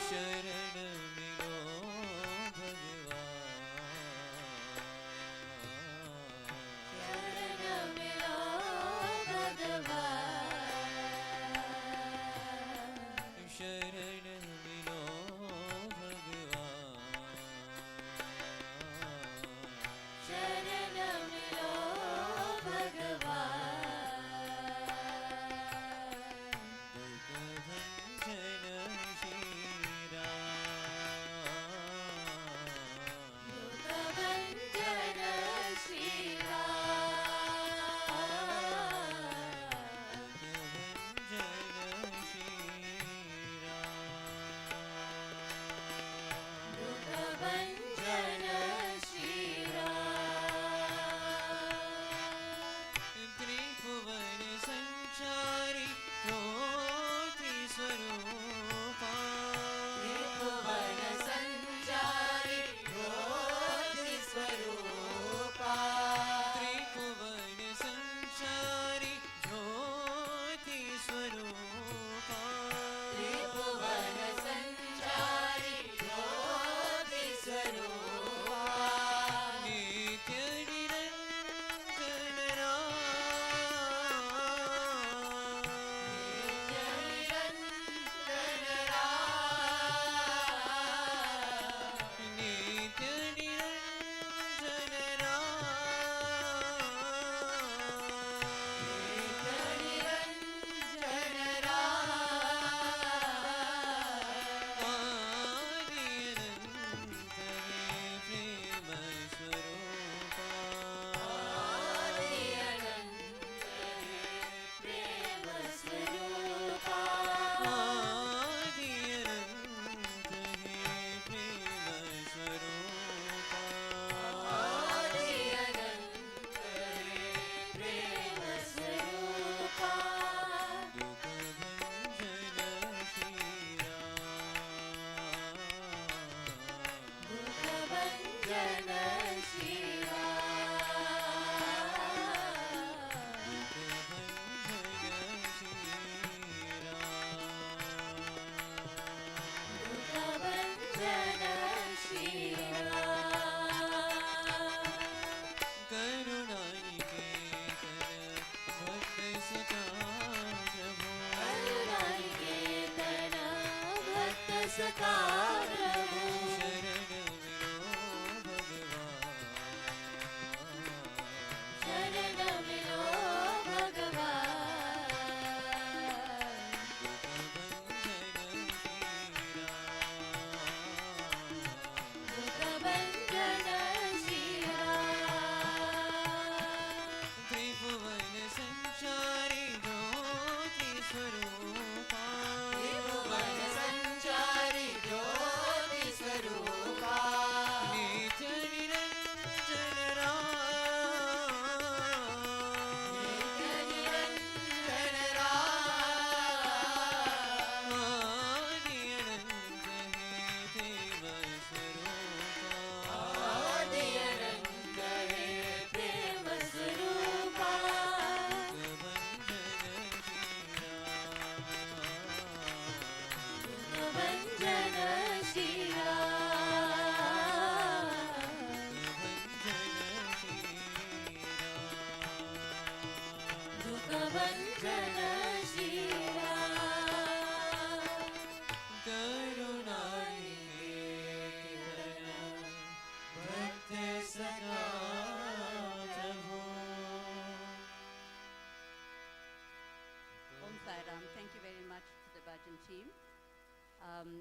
शरण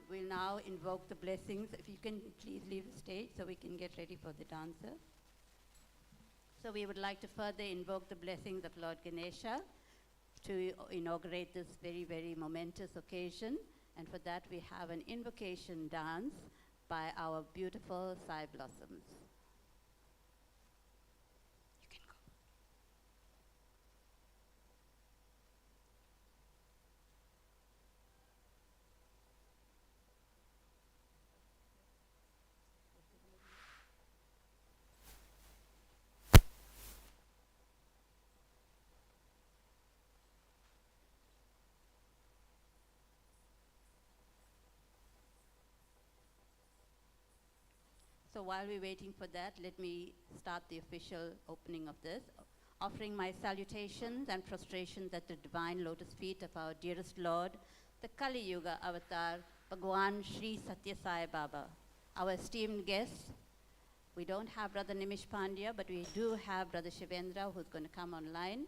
We'll now invoke the blessings. If you can please leave the stage so we can get ready for the dancer. So we would like to further invoke the blessings of Lord Ganesha to inaugurate this very, very momentous occasion. And for that we have an invocation dance by our beautiful Sai Blossoms. You can go. So while we're waiting for that, let me start the official opening of this, offering my salutations and prostrations at the divine lotus feet of our dearest Lord, the Kali Yuga avatar, Bhagawan Sri Sathya Sai Baba. Our esteemed guests, we don't have Brother Nimish Pandya, but we do have Brother Shivendra, who's going to come online.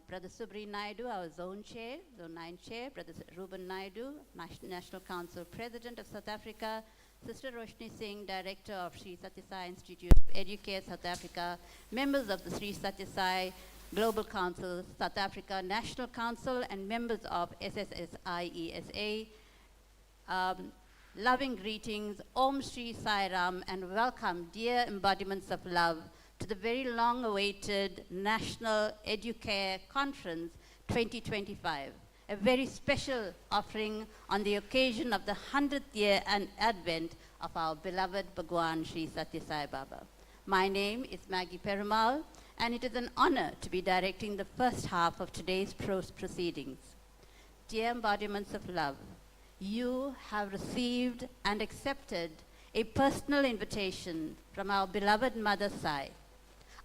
Brother Subri Naidu, our Zone Chair, Zone 9 Chair, Brother Ruben Naidu, National Council President of South Africa, Sister Roshni Singh, Director of Sri Sathya Sai Institute of Educare, South Africa, members of the Sri Sathya Sai Global Council, South Africa National Council, and members of SSSI ESA. Loving greetings, Om Shri Sai Ram, and welcome, dear embodiments of love, to the very long-awaited National Educare Conference 2025. A very special offering on the occasion of the 100th year and advent of our beloved Bhagwan Sri Sathya Sai Baba. My name is Maggie Perumal, and it is an honor to be directing the first half of today's proceedings. Dear embodiments of love, you have received and accepted a personal invitation from our beloved Mother Sai.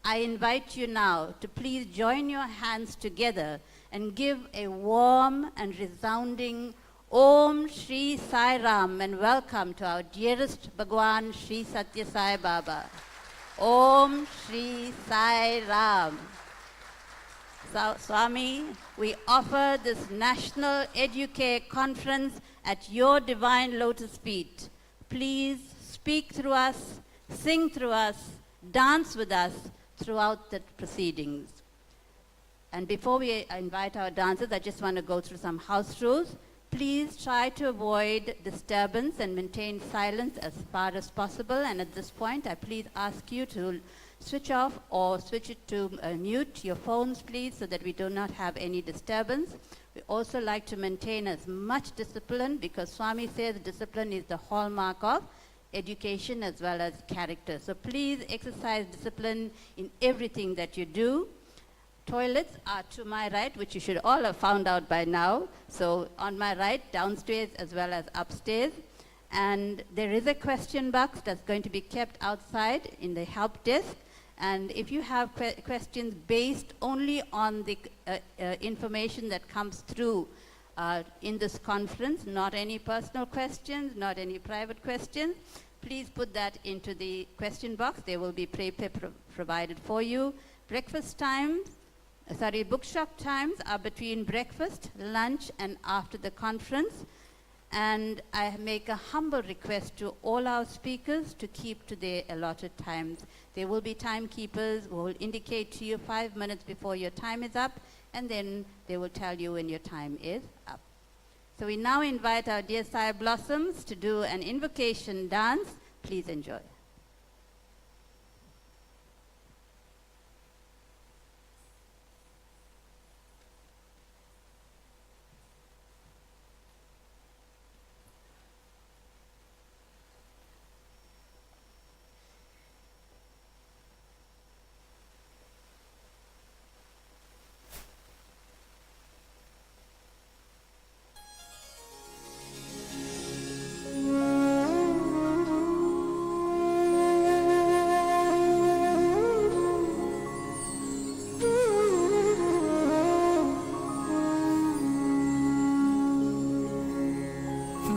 I invite you now to please join your hands together and give a warm and resounding Om Shri Sai Ram and welcome to our dearest Bhagwan Sri Sathya Sai Baba. Om Shri Sai Ram. So, Swami, we offer this National Educare Conference at your divine lotus feet. Please speak through us, sing through us, dance with us throughout the proceedings. And before we invite our dancers, I just want to go through some house rules. Please try to avoid disturbance and maintain silence as far as possible. And at this point, I please ask you to switch off or switch it to mute your phones, please, so that we do not have any disturbance. We also like to maintain as much discipline because Swami says discipline is the hallmark of education as well as character. So please exercise discipline in everything that you do. Toilets are to my right, which you should all have found out by now. So on my right, downstairs as well as upstairs. And there is a question box that's going to be kept outside in the help desk. And if you have questions based only on the information that comes through in this conference, not any personal questions, not any private questions, please put that into the question box. There will be paper provided for you. Breakfast times, bookshop times are between breakfast, lunch, and after the conference. And I make a humble request to all our speakers to keep to their allotted times. There will be timekeepers who will indicate to you 5 minutes before your time is up, and then they will tell you when your time is up. So we now invite our dear Sai Blossoms to do an invocation dance. Please enjoy.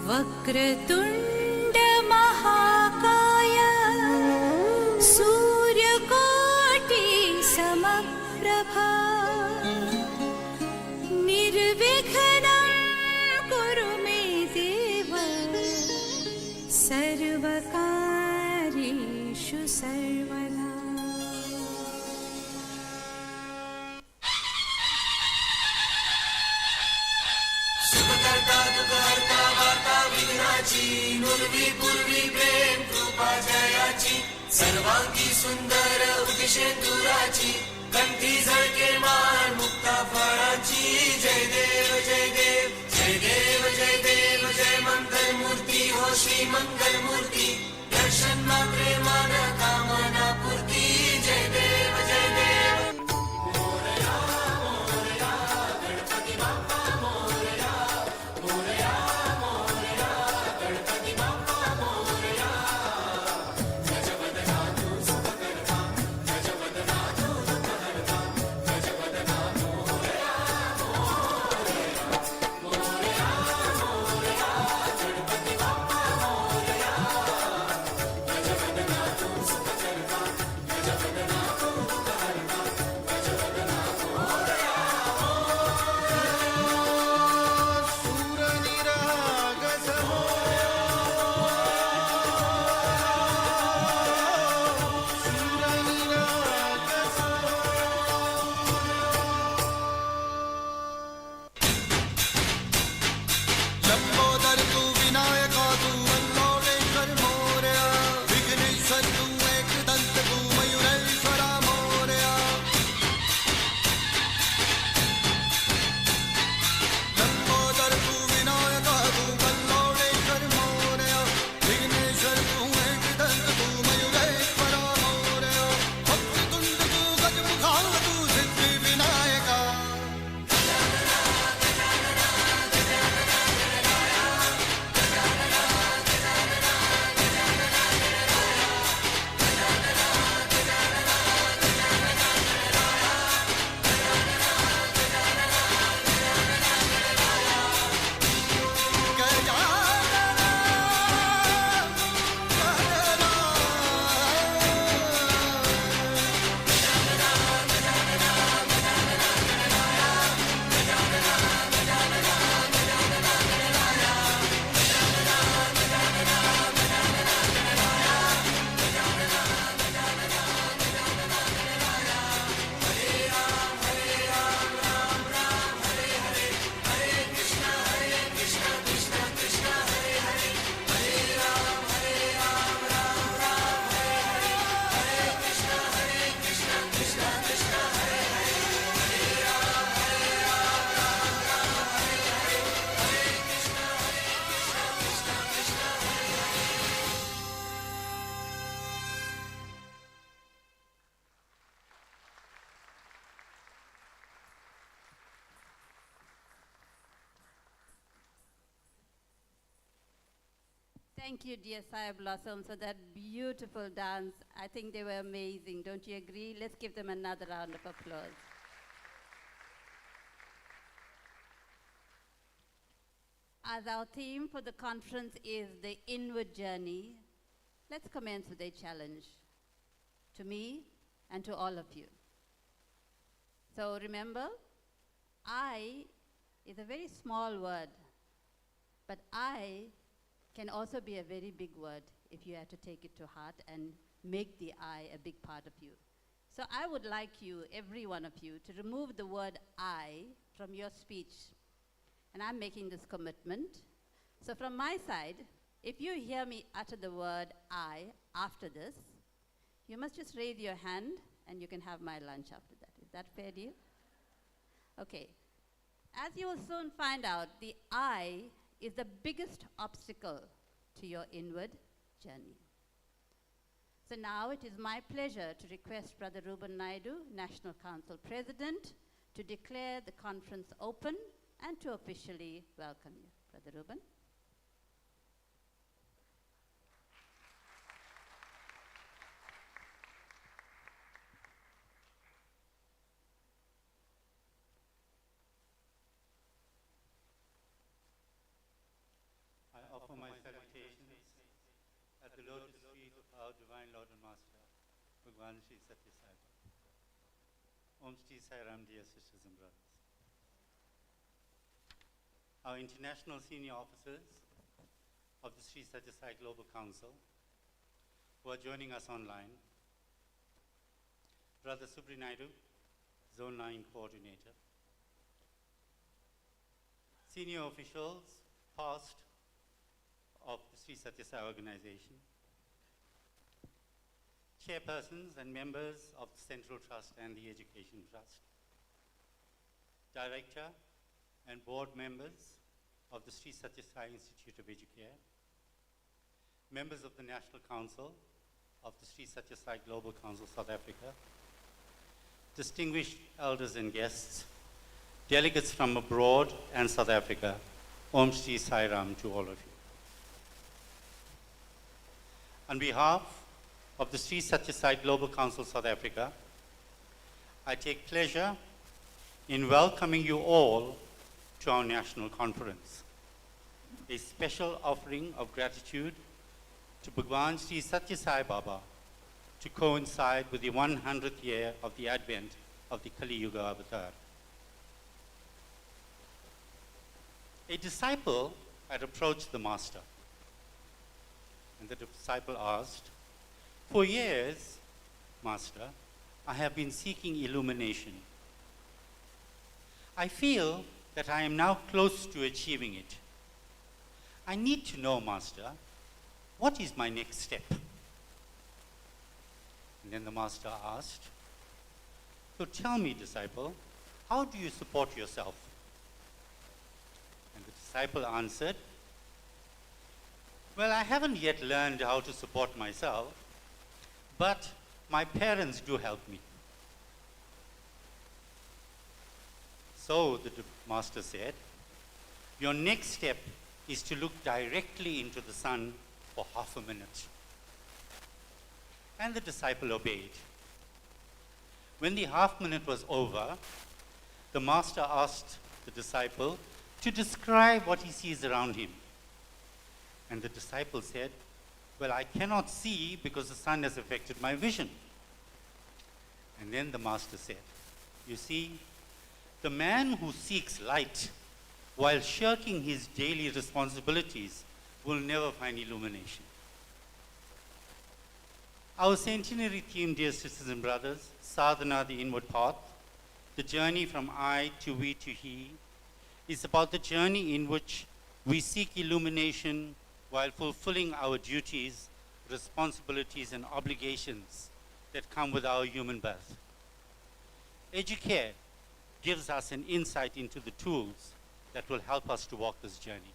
वक्रतुण्ड महाकाय सूर्यकोटि समप्रभा निर्विघ्नं कुरु मे देव निर्मला सुखकर्ता दुःखहर्ता वार्ता विघ्नाची नुर्वी पूर्वी प्रेम कृपा जयाची सर्वांगी सुंदर उदिशेंदुराची कंठी झळके मान मुक्ता फळाची जय देव जय देव जय देव जय देव जय मंगल मूर्ती हो श्री मंगल मूर्ती दर्शन मात्रे मान कामना पूर्ती जय देव जय देव मोरया मोरया गणपती बाप्पा मोरया मोरया मोरया गणपती बाप्पा मोरया गजवदना तू सुखकर्ता गजवदना तू दुःखहर्ता गजवदना मोरया मोरया मोरया मोरया गणपती बाप्पा मोरया गजवदना तू सुखकर्ता गजवदना तू दुःखहर्ता गजवदना मोरया लंबोदर तू विनायका तू वल्लोळेश्वर मोरया विघ्नेश्वर तू एकदंत तू मयुरेश्वरा मोरया लंबोदर तू विनायका तू वल्लोळेश्वर मोरया विघ्नेश्वर तू एकदंत तू मयुरेश्वरा मोरया भक्ततुंड तू गजमुखा तू सिद्धी Vinayaka Thank you, dear Saya Blossom, for that beautiful dance. I think they were amazing. Don't you agree? Let's give them another round of applause. As our theme for the conference is the inward journey, let's commence with a challenge to me and to all of you. So remember, I is a very small word, but I can also be a very big word if you have to take it to heart and make the I a big part of you. So I would like you, every one of you, to remove the word I from your speech. And I'm making this commitment. So from my side, if you hear me utter the word I after this, you must just raise your hand and you can have my lunch after that. Is that fair deal? Okay. As you will soon find out, the I is the biggest obstacle to your inward journey. So now it is my pleasure to request Brother Ruben Naidu, National Council President, to declare the conference open and to officially welcome you. Brother Ruben. I offer my salutations at the lotus feet of our Divine Lord and Master, Bhagawan Shri Sathya Sai Baba. Om Shri Sai Ram, dear sisters and brothers. Our international senior officers of the Sri Sathya Sai Global Council, who are joining us online, Brother Subri Naidu, Zone 9 Coordinator, senior officials, past of the Sri Sathya Sai organization, chairpersons and members of the Central Trust and the Education Trust, director and board members of the Sri Sathya Sai Institute of Educare, members of the National Council of the Sri Sathya Sai Global Council South Africa, distinguished elders and guests, delegates from abroad and South Africa, Om Shri Sai Ram to all of you. On behalf of the Sri Sathya Sai Global Council South Africa, I take pleasure in welcoming you all to our national conference, a special offering of gratitude to Bhagawan Sri Sathya Sai Baba to coincide with the 100th year of the advent of the Kali Yuga avatar. A disciple had approached the master, and the disciple asked, "For years, Master, I have been seeking illumination. I feel that I am now close to achieving it. I need to know, Master, what is my next step?" And then the master asked, "So tell me, disciple, how do you support yourself?" And the disciple answered, "Well, I haven't yet learned how to support myself, but my parents do help me." So the master said, "Your next step is to look directly into the sun for half a minute." And the disciple obeyed. When the half minute was over, the master asked the disciple to describe what he sees around him. And the disciple said, "Well, I cannot see because the sun has affected my vision." And then the master said, "You see, the man who seeks light while shirking his daily responsibilities will never find illumination." Our centenary theme, dear sisters and brothers, Sadhana, the inward path, the journey from I to we to he, is about the journey in which we seek illumination while fulfilling our duties, responsibilities, and obligations that come with our human birth. Educare gives us an insight into the tools that will help us to walk this journey.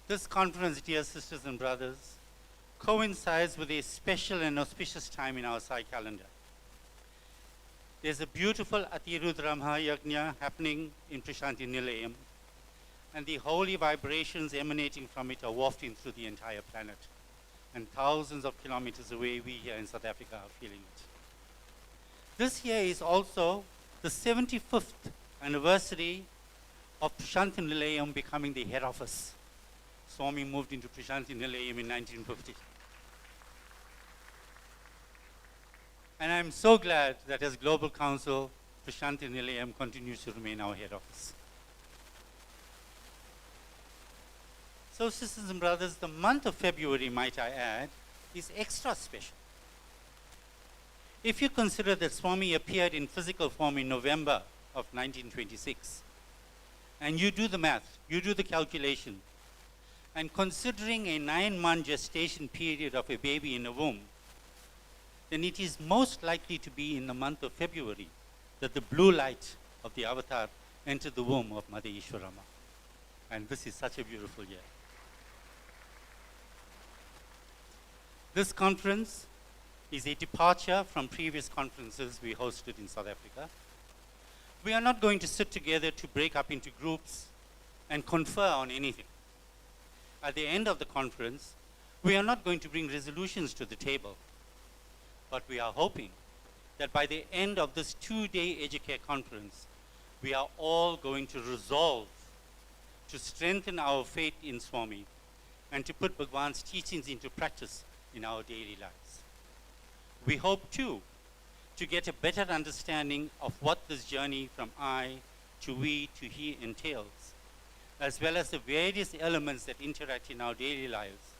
This conference, dear sisters and brothers, coincides with a special and auspicious time in our Sai calendar. There's a beautiful Atirudra Mahayagna happening in Prashanti Nilayam, and the holy vibrations emanating from it are wafting through the entire planet. And thousands of kilometers away, we here in South Africa are feeling it. This year is also the 75th anniversary of Prashanti Nilayam becoming the head office. Swami moved into Prashanti Nilayam in 1950. And I'm so glad that as Global Council, Prashanti Nilayam continues to remain our head office. So, sisters and brothers, the month of February, might I add, is extra special. If you consider that Swami appeared in physical form in November of 1926, and you do the math, you do the calculation, and considering a 9-month gestation period of a baby in a womb, then it is most likely to be in the month of February that the blue light of the avatar entered the womb of Mother Ishwarama. And this is such a beautiful year. This conference is a departure from previous conferences we hosted in South Africa. We are not going to sit together to break up into groups and confer on anything. At the end of the conference, we are not going to bring resolutions to the table, but we are hoping that by the end of this 2-day Educare conference, we are all going to resolve to strengthen our faith in Swami and to put Bhagavan's teachings into practice in our daily lives. We hope too to get a better understanding of what this journey from I to we to he entails, as well as the various elements that interact in our daily lives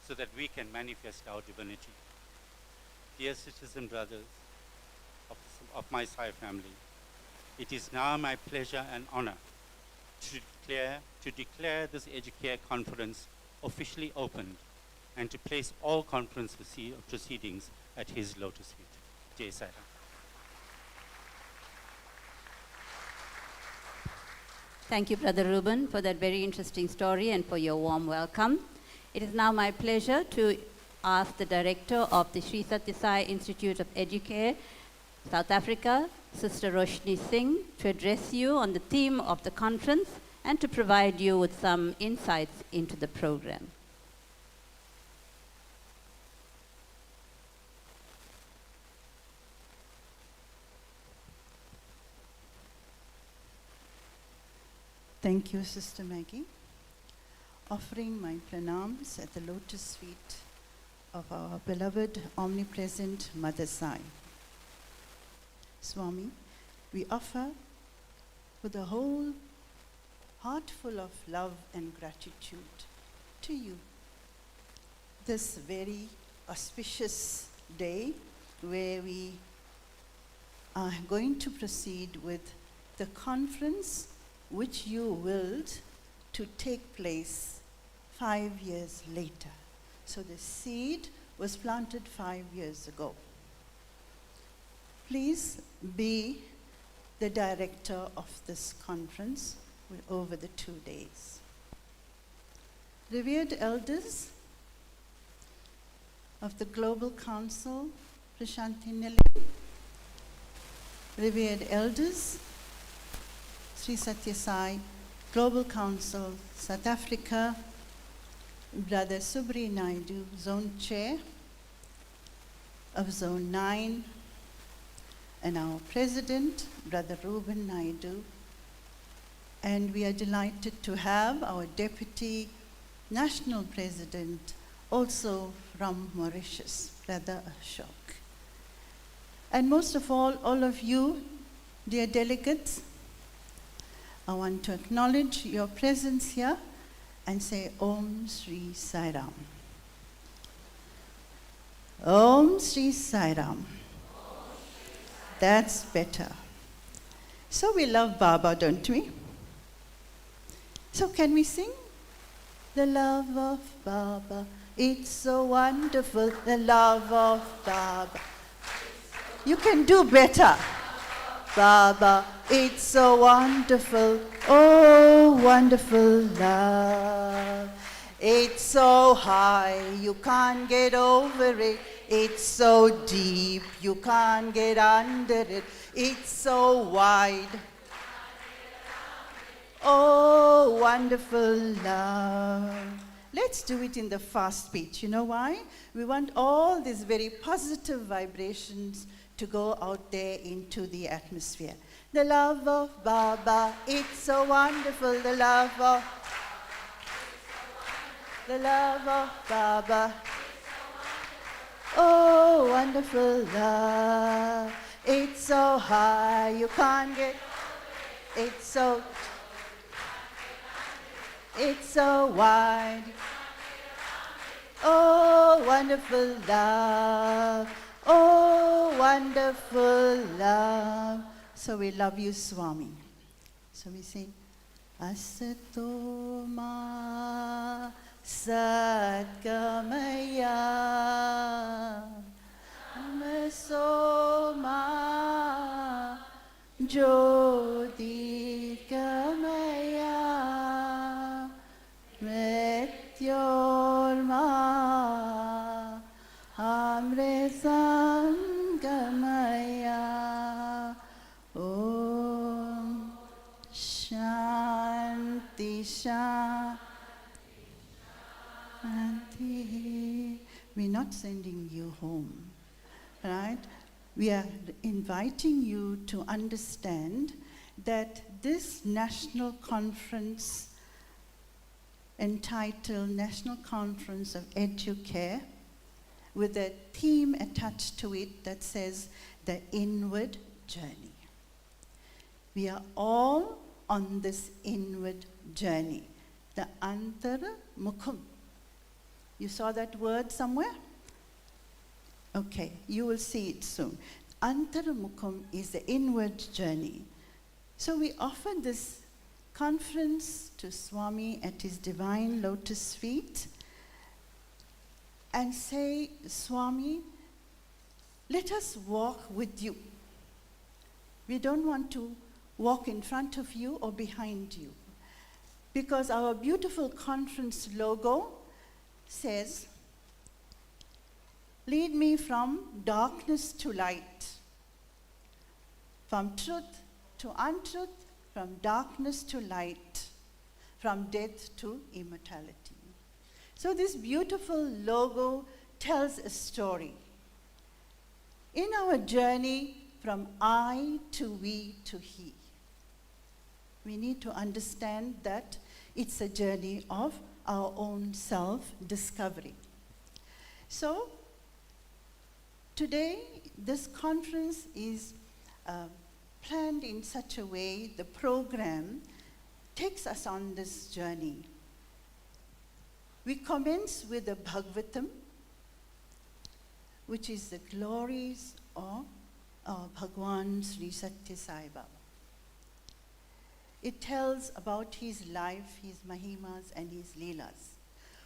so that we can manifest our divinity. Dear sisters and brothers, of my Sai family, it is now my pleasure and honor to declare this Educare Conference officially opened and to place all conference proceedings at his lotus feet. Jai Sai Ram. Thank you, Brother Reuben, for that very interesting story and for your warm welcome. It is now my pleasure to ask the director of the Sri Sathya Sai Institute of Educare, South Africa, Sister Roshni Singh, to address you on the theme of the conference and to provide you with some insights into the program. Thank you, Sister Maggie. Offering my pranams at the lotus feet of our beloved, omnipresent Mother Sai. Swami, we offer with a whole heart full of love and gratitude to you this very auspicious day where we are going to proceed with the conference which you willed to take place 5 years later. So the seed was planted 5 years ago. Please be the director of this conference over the 2 days. Revered elders of the Global Council, Prashanthi Nilayam, revered elders, Sri Sathya Sai Global Council, South Africa, Brother Subri Naidu, Zone Chair of Zone 9, and our President, Brother Reuben Naidu. And we are delighted to have our Deputy National President, also from Mauritius, Brother Ashok. And most of all of you, dear delegates, I want to acknowledge your presence here and say Om Sri Sai Ram. Om Sri Sai Ram. That's better. So we love Baba, don't we? So can we sing? The love of Baba, it's so wonderful, the love of Baba. You can do better. Baba, it's so wonderful, oh wonderful love. It's so high, you can't get over it. It's so deep, you can't get under it. It's so wide, oh wonderful love. Let's do it in the fast beat. You know why? We want all these very positive vibrations to go out there into the atmosphere. The love of Baba, it's so wonderful, the love of Baba. Oh, wonderful love. It's so high, you can't get, it's so wide. Oh, wonderful love. Oh, wonderful love. So we love you, Swami. So we sing, Asato ma Satgamaya Amaso ma Jyotirgamaya Mrityorma Amritangamaya Om Shanti Shanti. We're not sending you home, right? We are inviting you to understand that this national conference entitled National Conference of Educare, with a theme attached to it that says the inward journey. We are all on this inward journey, the Antara Mukham. You saw that word somewhere? Okay, you will see it soon. Antaramukam is the inward journey. So we offer this conference to Swami at his divine lotus feet and say, Swami, let us walk with you. We don't want to walk in front of you or behind you, because our beautiful conference logo says, lead me from darkness to light, from truth to untruth, from darkness to light, from death to immortality. So this beautiful logo tells a story. In our journey from I to we to he, we need to understand that it's a journey of our own self-discovery. So today, this conference is planned in such a way, the program takes us on this journey. We commence with the Bhagavatam, which is the glories of our Bhagawan Sri Sathya Sai Baba. It tells about his life, his mahimas, and his leelas.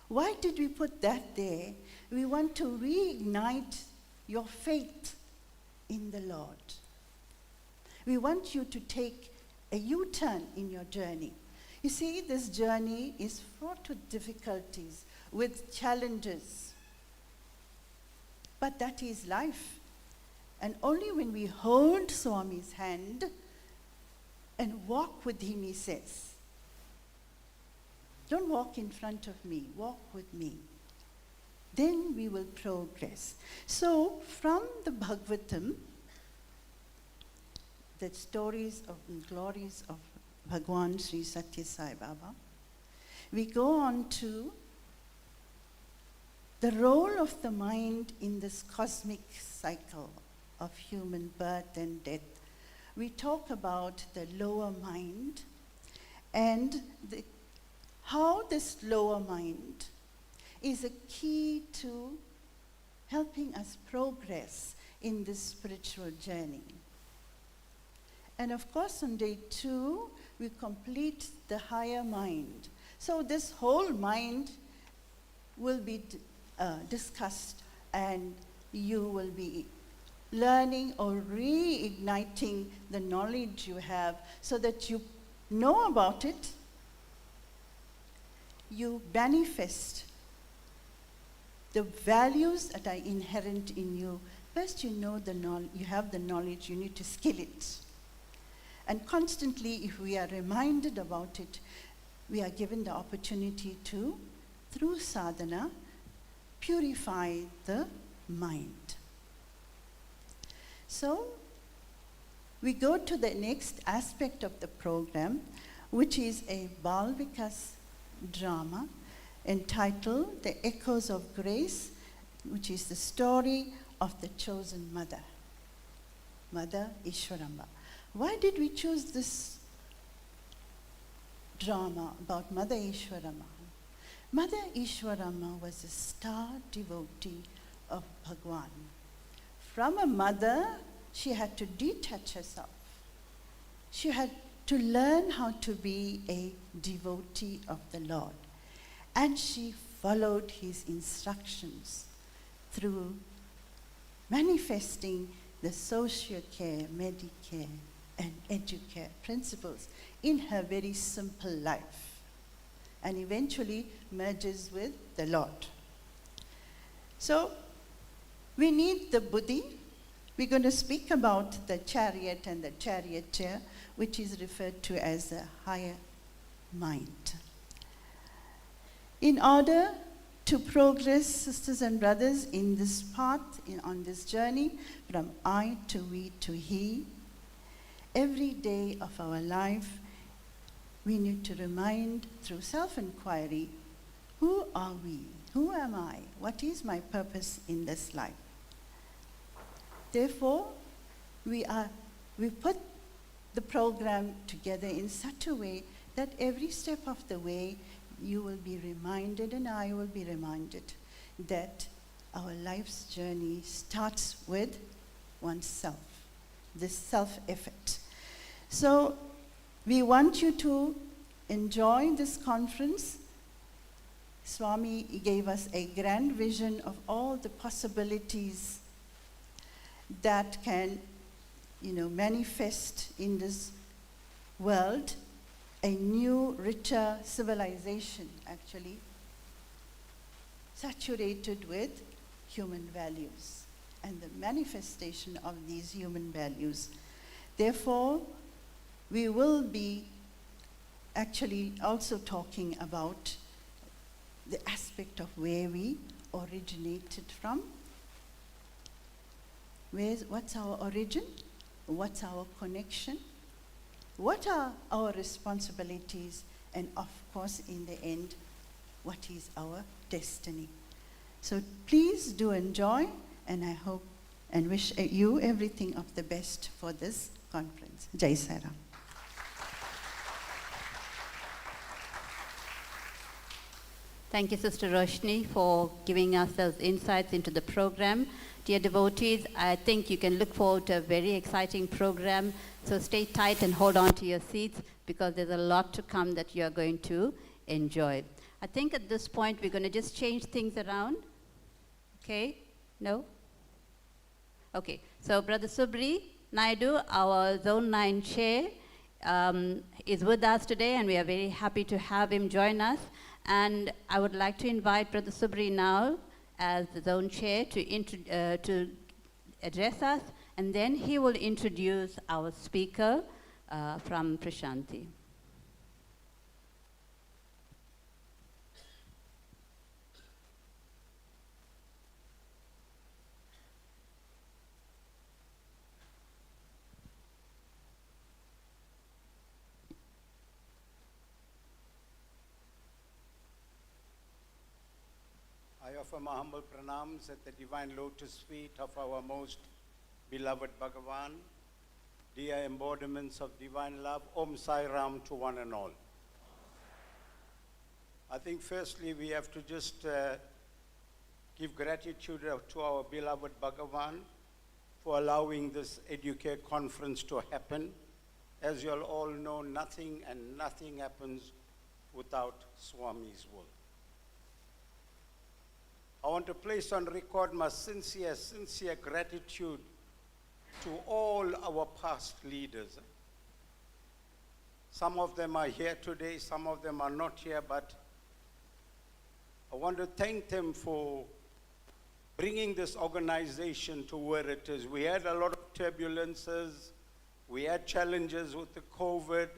Why did we put that there? We want to reignite your faith in the Lord. We want you to take a U-turn in your journey. You see, this journey is fraught with difficulties, with challenges. But that is life. And only when we hold Swami's hand and walk with him, he says, don't walk in front of me, walk with me. Then we will progress. So from the Bhagavatam, the stories of and glories of Bhagawan Sri Sathya Sai Baba, we go on to the role of the mind in this cosmic cycle of human birth and death. We talk about the lower mind and how this lower mind is a key to helping us progress in this spiritual journey. And of course, on day 2, we complete the higher mind. So this whole mind will be discussed, and you will be learning or reigniting the knowledge you have so that you know about it, you manifest the values that are inherent in you. First, you know you have the knowledge, you need to skill it. And constantly, if we are reminded about it, we are given the opportunity to, through sadhana, purify the mind. So, we go to the next aspect of the program, which is a Bal Vikas drama entitled The Echoes of Grace, which is the story of the chosen mother, Mother Ishwaramba. Why did we choose this drama about Mother Ishwarama? Mother Ishwarama was a star devotee of Bhagawan. From a mother, she had to detach herself. She had to learn how to be a devotee of the Lord. And she followed his instructions through manifesting the socio-care, medicare, and educare principles in her very simple life, and eventually merges with the Lord. So, we need the buddhi. We're going to speak about the chariot and the charioteer, which is referred to as the higher mind. In order to progress, sisters and brothers, in this path, on this journey, from I to we to he, every day of our life, we need to remind through self-inquiry, who are we? Who am I? What is my purpose in this life? Therefore, we put the program together in such a way that every step of the way you will be reminded, and I will be reminded, that our life's journey starts with oneself, this self-effort. So we want you to enjoy this conference. Swami gave us a grand vision of all the possibilities that can, manifest in this world, a new, richer civilization, actually, saturated with human values and the manifestation of these human values. Therefore, we will be actually also talking about the aspect of where we originated from. What's our origin? What's our connection? What are our responsibilities? And of course, in the end, what is our destiny? So please do enjoy, and I hope and wish you everything of the best for this conference. Jai Sai Ram. Thank you, Sister Roshni, for giving us those insights into the program. Dear devotees, I think you can look forward to a very exciting program. So stay tight and hold on to your seats, because there's a lot to come that you're going to enjoy. I think at this point we're going to just change things around. Okay? No? Okay. So Brother Subri Naidu, our Zone 9 chair, is with us today, and we are very happy to have him join us. And I would like to invite Brother Subri now as the Zone Chair to address us, and then he will introduce our speaker from Prashanti. I offer my humble pranams at the divine lotus feet of our most beloved Bhagawan, dear embodiments of divine love. Om Sai Ram to one and all. I think firstly we have to just give gratitude to our beloved Bhagawan for allowing this Educare Conference to happen. As you all know, nothing happens without Swami's will. I want to place on record my sincere gratitude to all our past leaders. Some of them are here today, some of them are not here, but I want to thank them for bringing this organization to where it is. We had a lot of turbulences, we had challenges with the COVID,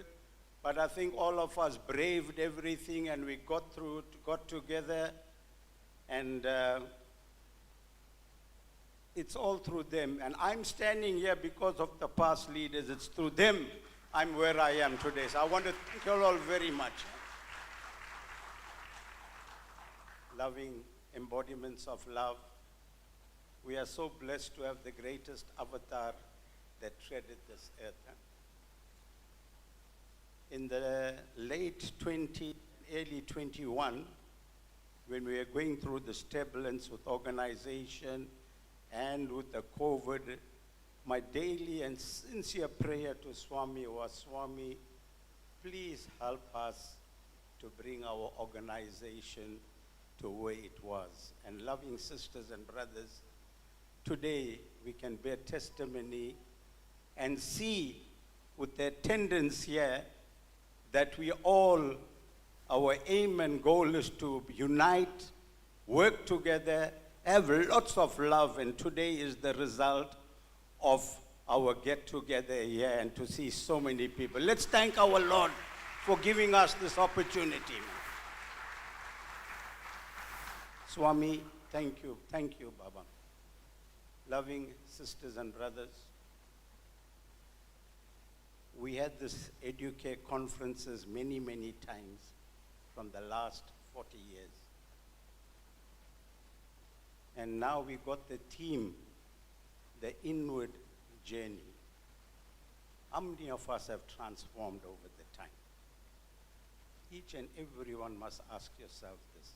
but I think all of us braved everything and we got through it, got together. And it's all through them. And I'm standing here because of the past leaders. It's through them I'm where I am today. So I want to thank you all very much. Loving embodiments of love. We are so blessed to have the greatest avatar that treaded this earth. In the late 20, early 21, when we were going through this turbulence with organization and with the COVID, my daily and sincere prayer to Swami was, Swami, please help us to bring our organization to where it was. And loving sisters and brothers, today we can bear testimony and see with the attendance here that we all, our aim and goal is to unite, work together, have lots of love, and today is the result of our get-together here and to see so many people. Let's thank our Lord for giving us this opportunity. Swami, thank you, Baba. Loving sisters and brothers, we had this Educare conferences many times from the last 40 years. And now we got the theme, the inward journey. How many of us have transformed over the time? Each and everyone must ask yourself this.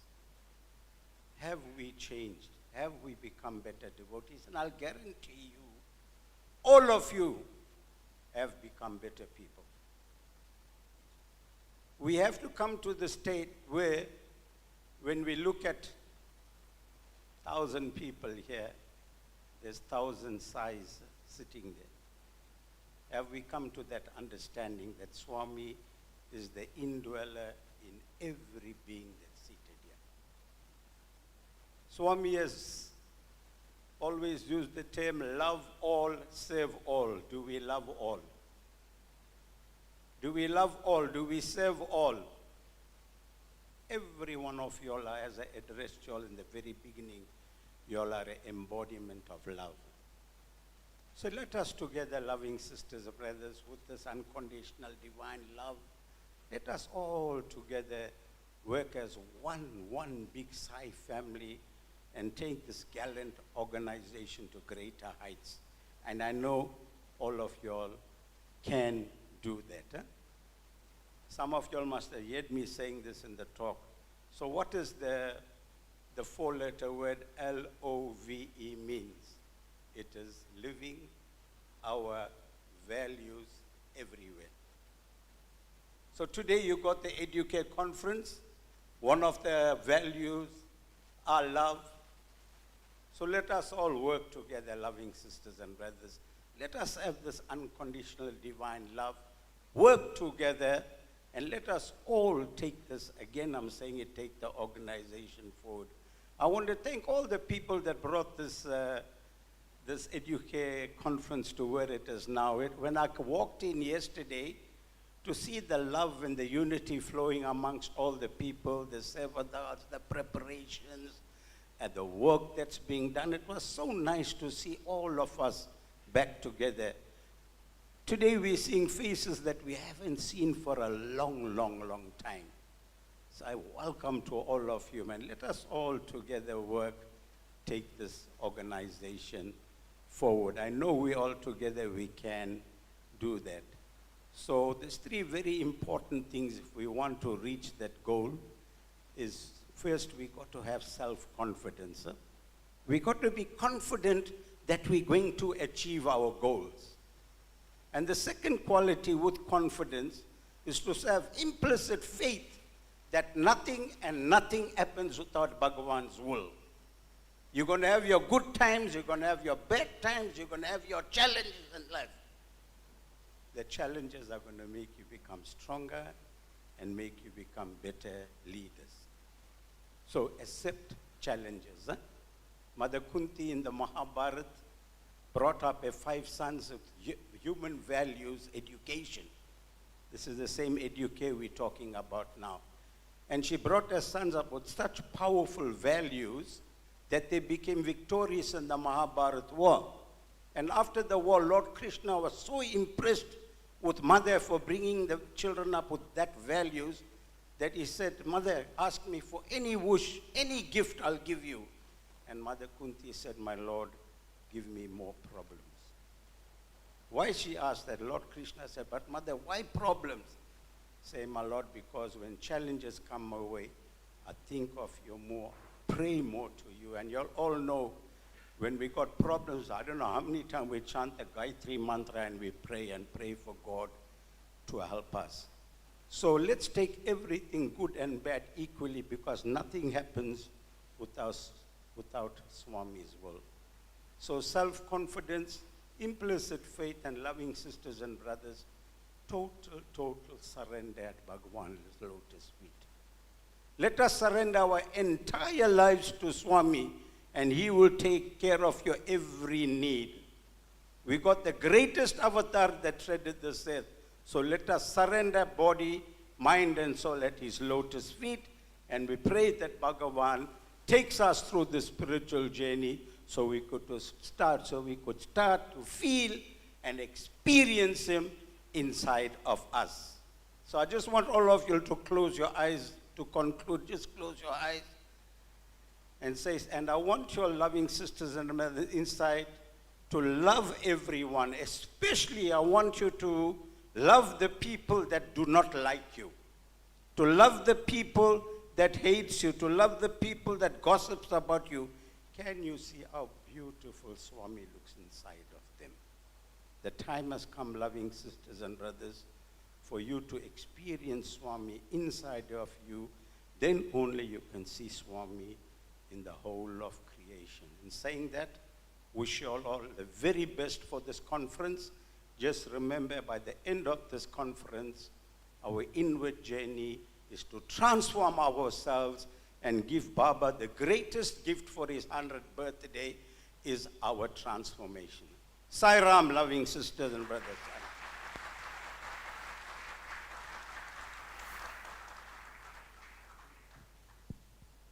Have we changed? Have we become better devotees? And I'll guarantee you all of you have become better people. We have to come to the state where, when we look at 1,000 people here, there's 1,000 size sitting there. Have we come to that understanding that Swami is the indweller in every being that's seated here? Swami has always used the term love all, serve all. Do we love all? Do we love all? Do we serve all? Every one of you all, as I addressed you all in the very beginning, you all are an embodiment of love. So let us together, loving sisters and brothers, with this unconditional divine love, let us all together work as one big Sai family and take this gallant organization to greater heights. And I know all of you all can do that. Huh? Some of you all must have heard me saying this in the talk. So what is the four-letter word LOVE means? It is living our values everywhere. So today you got the Educare Conference. One of the values are love. So let us all work together, loving sisters and brothers. Let us have this unconditional divine love. Work together, and let us all take this, again I'm saying it, take the organization forward. I want to thank all the people that brought this Educare Conference to where it is now. When I walked in yesterday, to see the love and the unity flowing amongst all the people, the sevadars, the preparations, and the work that's being done, it was so nice to see all of us back together. Today we're seeing faces that we haven't seen for a long time. So I welcome to all of you, man. Let us all together work, take this organization forward. I know we all together, we can do that. So there's three very important things if we want to reach that goal. Is first, we got to have self-confidence. Huh? We got to be confident that we're going to achieve our goals. And the second quality with confidence is to have implicit faith that nothing happens without Bhagawan's will. You're going to have your good times, you're going to have your bad times, you're going to have your challenges in life. The challenges are going to make you become stronger and make you become better leaders. So accept challenges. Huh? Mother Kunti in the Mahabharata brought up her 5 sons of human values education. This is the same Educare we're talking about now. And she brought her sons up with such powerful values that they became victorious in the Mahabharata war. And after the war, Lord Krishna was so impressed with Mother for bringing the children up with that values that he said, Mother, ask me for any wish, any gift I'll give you. And Mother Kunti said, my Lord, give me more problems. Why she asked that? Lord Krishna said, but Mother, why problems? Say, my Lord, because when challenges come my way, I think of you more, pray more to you. And you'll all know, when we got problems, I don't know how many times we chant the Gayatri mantra and we pray for God to help us. So let's take everything good and bad equally, because nothing happens without Swami's will. So self-confidence, implicit faith, and loving sisters and brothers, total surrender at Bhagawan's lotus feet. Let us surrender our entire lives to Swami, and he will take care of your every need. We got the greatest avatar that treaded this earth. So let us surrender body, mind, and soul at his lotus feet, and we pray that Bhagavan takes us through this spiritual journey so we could start to feel and experience him inside of us. So I just want all of you to close your eyes to conclude. Just close your eyes and say, and I want your loving sisters and brothers inside to love everyone. Especially I want you to love the people that do not like you, to love the people that hates you, to love the people that gossips about you. Can you see how beautiful Swami looks inside of them? The time has come, loving sisters and brothers, for you to experience Swami inside of you. Then only you can see Swami in the whole of creation. In saying that, wish you all the very best for this conference. Just remember, by the end of this conference, our inward journey is to transform ourselves and give Baba the greatest gift for his 100th birthday is our transformation. Sai Ram, loving sisters and brothers.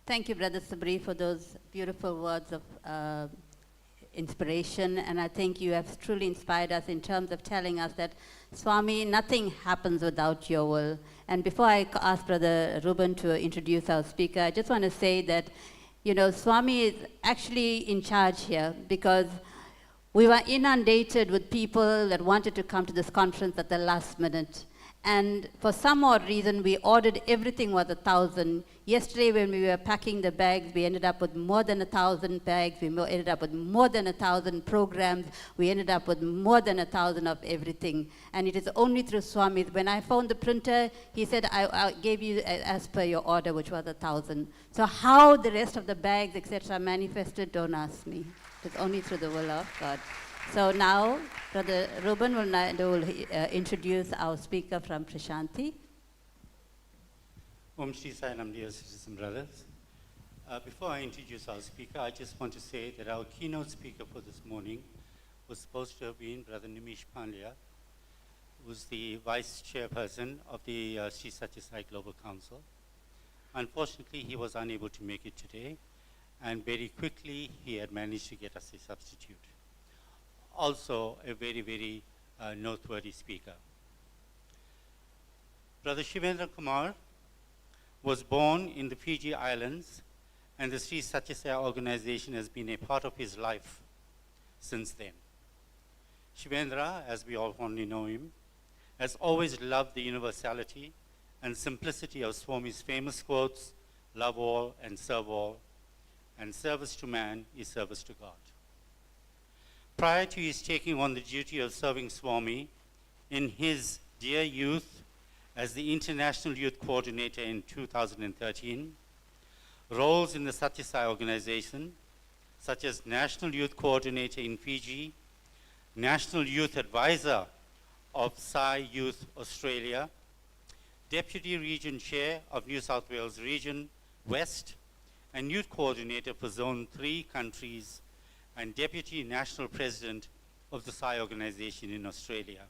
Thank you, Brother Sabri, for those beautiful words of inspiration. And I think you have truly inspired us in terms of telling us that, Swami, nothing happens without your will. And before I ask Brother Ruben to introduce our speaker, I just want to say that, you know, Swami is actually in charge here because we were inundated with people that wanted to come to this conference at the last minute. And for some odd reason, we ordered everything was 1,000. Yesterday, when we were packing the bags, we ended up with more than 1,000 bags. We ended up with more than 1,000 programs. We ended up with more than 1,000 of everything. And it is only through Swami. When I found the printer, he said, I gave you as per your order, which was 1,000. So how the rest of the bags, etc., manifested, don't ask me. It's only through the will of God. So now, Brother Ruben will introduce our speaker from Prashanti. Om Shri Sai Ram, dear sisters and brothers. Before I introduce our speaker, I just want to say that our keynote speaker for this morning was supposed to have been Brother Nimish Pandya, who's the vice chairperson of the Sri Sathya Sai Global Council. Unfortunately, he was unable to make it today, and very quickly he had managed to get us a substitute. Also a very, very noteworthy speaker. Brother Shivendra Kumar was born in the Fiji Islands, and the Sri Sathya Sai organization has been a part of his life since then. Shivendra, as we all fondly know him, has always loved the universality and simplicity of Swami's famous quotes, love all and service to man is service to God. Prior to his taking on the duty of serving Swami in his dear youth as the International Youth Coordinator in 2013, roles in the Sathya Sai organization, such as National Youth Coordinator in Fiji, National Youth Advisor of Sai Youth Australia, Deputy Region Chair of New South Wales Region West, and Youth Coordinator for Zone 3 countries, and Deputy National President of the Sai organization in Australia.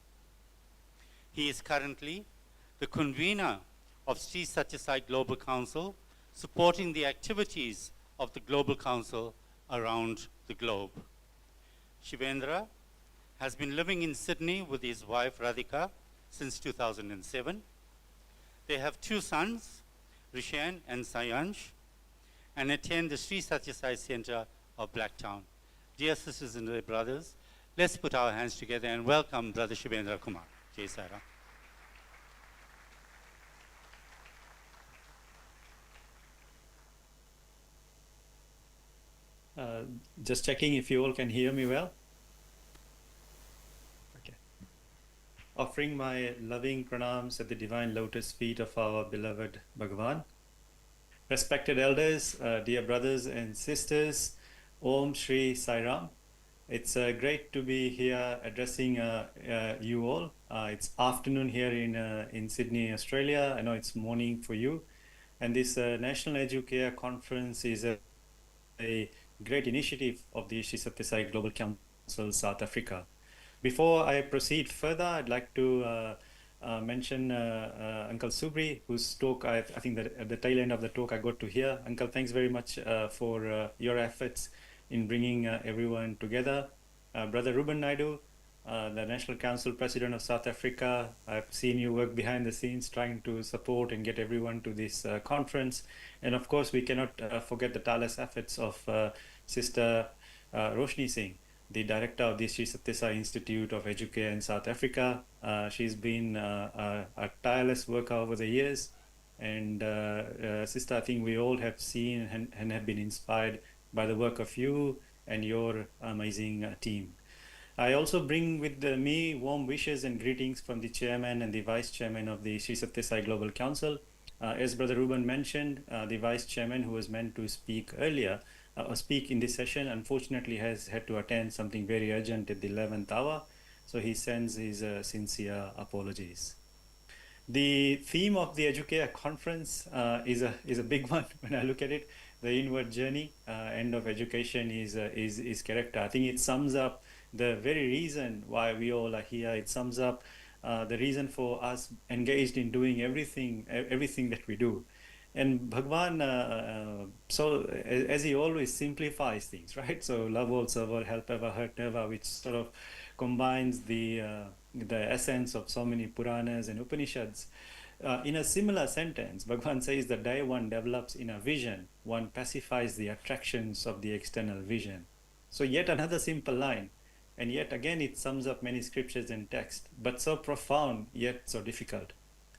He is currently the convener of Sri Sathya Sai Global Council, supporting the activities of the Global Council around the globe. Shivendra has been living in Sydney with his wife Radhika since 2007. They have 2 sons, Rishan and Sayansh, and attend the Sri Sathya Sai Center of Blacktown. Dear sisters and brothers, let's put our hands together and welcome Brother Shivendra Kumar. Jai Sai Ram. Just checking if you all can hear me well. Okay. Offering my loving pranams at the divine lotus feet of our beloved Bhagawan. Respected elders, dear brothers and sisters, Om Shri Sai Ram. It's great to be here addressing you all. It's afternoon here in Sydney, Australia. I know it's morning for you. And this National Educare Conference is a great initiative of the Sri Sathya Sai Global Council, South Africa. Before I proceed further, I'd like to mention Uncle Subri, whose talk I think that at the tail end of the talk I got to hear. Uncle, thanks very much for your efforts in bringing everyone together. Brother Ruben Naidu, the National Council President of South Africa, I've seen you work behind the scenes trying to support and get everyone to this conference. And of course, we cannot forget the tireless efforts of Sister Roshni Singh, the director of the Sri Sathya Sai Institute of Educare in South Africa. She's been a tireless worker over the years. And Sister, I think we all have seen and have been inspired by the work of you and your amazing team. I also bring with me warm wishes and greetings from the chairman and the vice chairman of the Sri Sathya Sai Global Council. As Brother Ruben mentioned, the vice chairman who was meant to speak earlier or speak in this session unfortunately has had to attend something very urgent at the 11th hour. So he sends his sincere apologies. The theme of the Educare Conference is a big one when I look at it. The inward journey, end of education is character. I think it sums up the very reason why we all are here. It sums up the reason for us engaged in doing everything that we do. And Bhagawan, as he always simplifies things, right? So love all, serve all, help ever, hurt never, which sort of combines the essence of so many Puranas and Upanishads. In a similar sentence, Bhagavan says that day one develops in a vision, one pacifies the attractions of the external vision. So yet another simple line, and yet again it sums up many scriptures and texts, but so profound yet so difficult.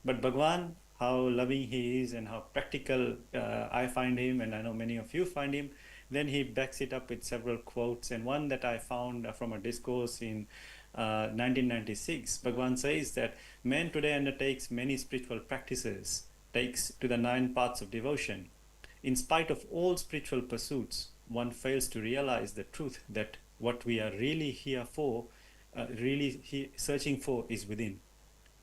But Bhagavan, how loving he is and how practical I find him, and I know many of you find him, then he backs it up with several quotes, and one that I found from a discourse in 1996, Bhagavan says that man today undertakes many spiritual practices, takes to the 9 paths of devotion. In spite of all spiritual pursuits, one fails to realize the truth that what we are really here for, searching for is within.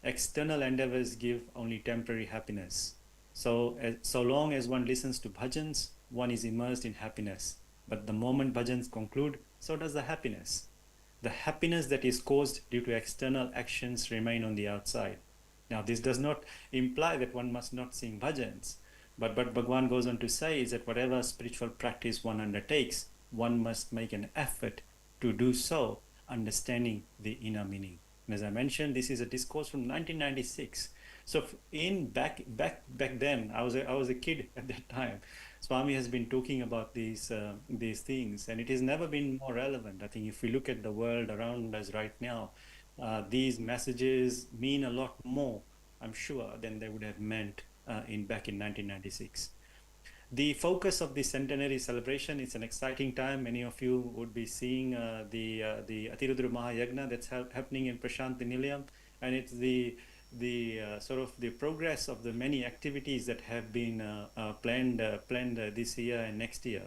External endeavors give only temporary happiness. So long as one listens to bhajans, one is immersed in happiness. But the moment bhajans conclude, so does the happiness. The happiness that is caused due to external actions remain on the outside. Now, this does not imply that one must not sing bhajans, but what Bhagavan goes on to say is that whatever spiritual practice one undertakes, one must make an effort to do so, understanding the inner meaning. And as I mentioned, this is a discourse from 1996. So back then, I was a kid at that time. Swami has been talking about these things, and it has never been more relevant. I think if we look at the world around us right now, these messages mean a lot more, I'm sure, than they would have meant back in 1996. The focus of the centenary celebration is an exciting time. Many of you would be seeing the Atirudra Mahayagna that's happening in Prashanti Nilayam, and it's the sort of the progress of the many activities that have been planned this year and next year.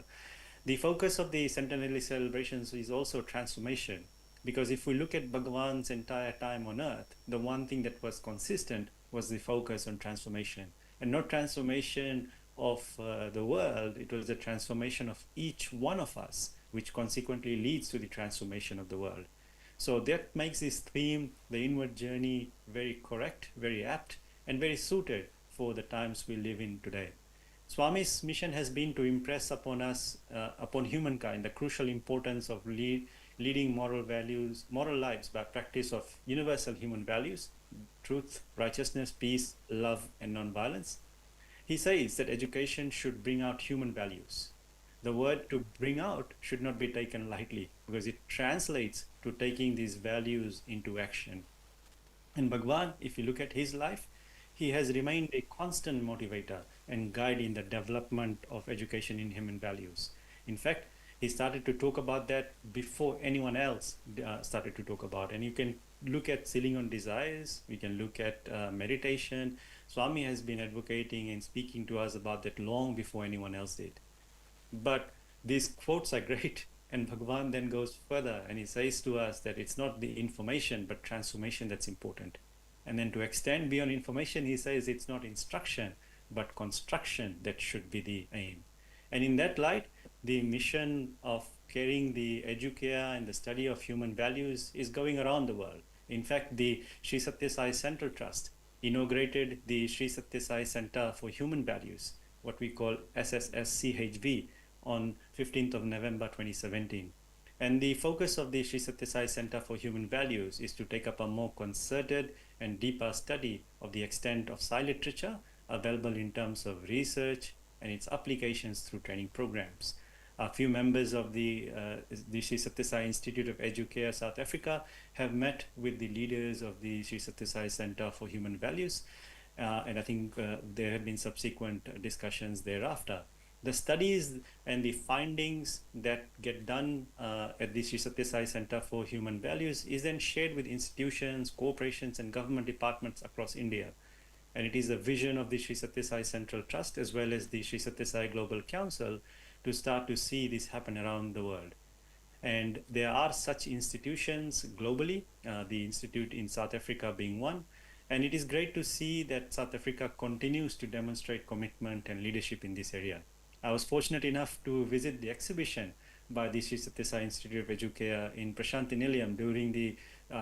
The focus of the centenary celebrations is also transformation, because if we look at Bhagavan's entire time on earth, the one thing that was consistent was the focus on transformation, and not transformation of the world. It was the transformation of each one of us, which consequently leads to the transformation of the world. So that makes this theme, the inward journey, very correct, very apt, and very suited for the times we live in today. Swami's mission has been to impress upon us, upon humankind, the crucial importance of leading moral lives by practice of universal human values, truth, righteousness, peace, love, and non-violence. He says that education should bring out human values. The word to bring out should not be taken lightly, because it translates to taking these values into action. And Bhagavan, if you look at his life, he has remained a constant motivator and guide in the development of education in human values. In fact, he started to talk about that before anyone else started to talk about. And you can look at sealing on desires, we can look at meditation. Swami has been advocating and speaking to us about that long before anyone else did. But these quotes are great, and Bhagavan then goes further and he says to us that it's not the information but transformation that's important. And then to extend beyond information, he says it's not instruction but construction that should be the aim. And in that light, the mission of carrying the Educare and the study of human values is going around the world. In fact, the Sri Sathya Sai Central Trust inaugurated the Sri Sathya Sai Center for Human Values, what we call SSSCHV, on 15th of November 2017. And the focus of the Sri Sathya Sai Center for Human Values is to take up a more concerted and deeper study of the extent of Sai literature available in terms of research and its applications through training programs. A few members of the Sri Sathya Sai Institute of Educare South Africa have met with the leaders of the Sri Sathya Sai Center for Human Values, and I think there have been subsequent discussions thereafter. The studies and the findings that get done at the Sri Sathya Sai Center for Human Values is then shared with institutions, corporations, and government departments across India. And it is a vision of the Sri Sathya Sai Central Trust as well as the Sri Sathya Sai Global Council to start to see this happen around the world. And there are such institutions globally, the institute in South Africa being one. And it is great to see that South Africa continues to demonstrate commitment and leadership in this area. I was fortunate enough to visit the exhibition by the Sri Sathya Sai Institute of Educare in Prasanthi Nilayam during the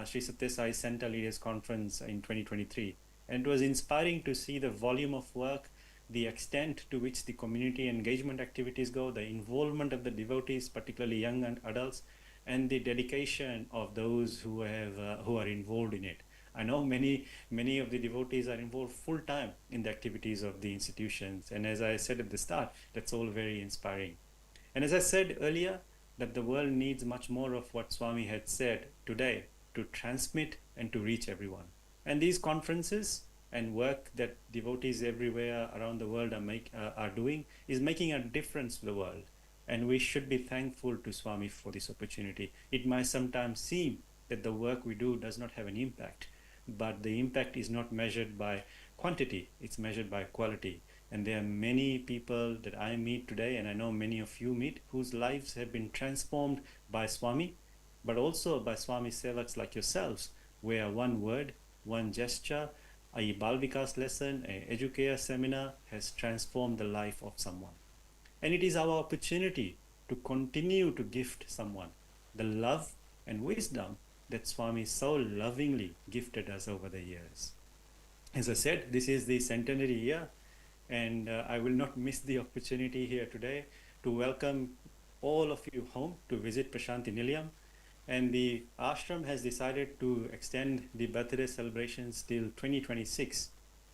Sri Sathya Sai Center Leaders Conference in 2023. And it was inspiring to see the volume of work, the extent to which the community engagement activities go, the involvement of the devotees, particularly young and adults, and the dedication of those who are involved in it. I know many of the devotees are involved full time in the activities of the institutions, and as I said at the start, that's all very inspiring. And as I said earlier, that the world needs much more of what Swami had said today, to transmit and to reach everyone. And these conferences and work that devotees everywhere around the world are doing is making a difference to the world. And we should be thankful to Swami for this opportunity. It might sometimes seem that the work we do does not have an impact, but the impact is not measured by quantity, it's measured by quality. And there are many people that I meet today, and I know many of you meet, whose lives have been transformed by Swami, but also by Swami Sevaks like yourselves, where one word, one gesture, a Balvikas lesson, an Educare seminar has transformed the life of someone. And it is our opportunity to continue to gift someone the love and wisdom that Swami so lovingly gifted us over the years. As I said, this is the centenary year, and I will not miss the opportunity here today to welcome all of you home to visit Prasanthi Nilayam. And the ashram has decided to extend the birthday celebrations till 2026.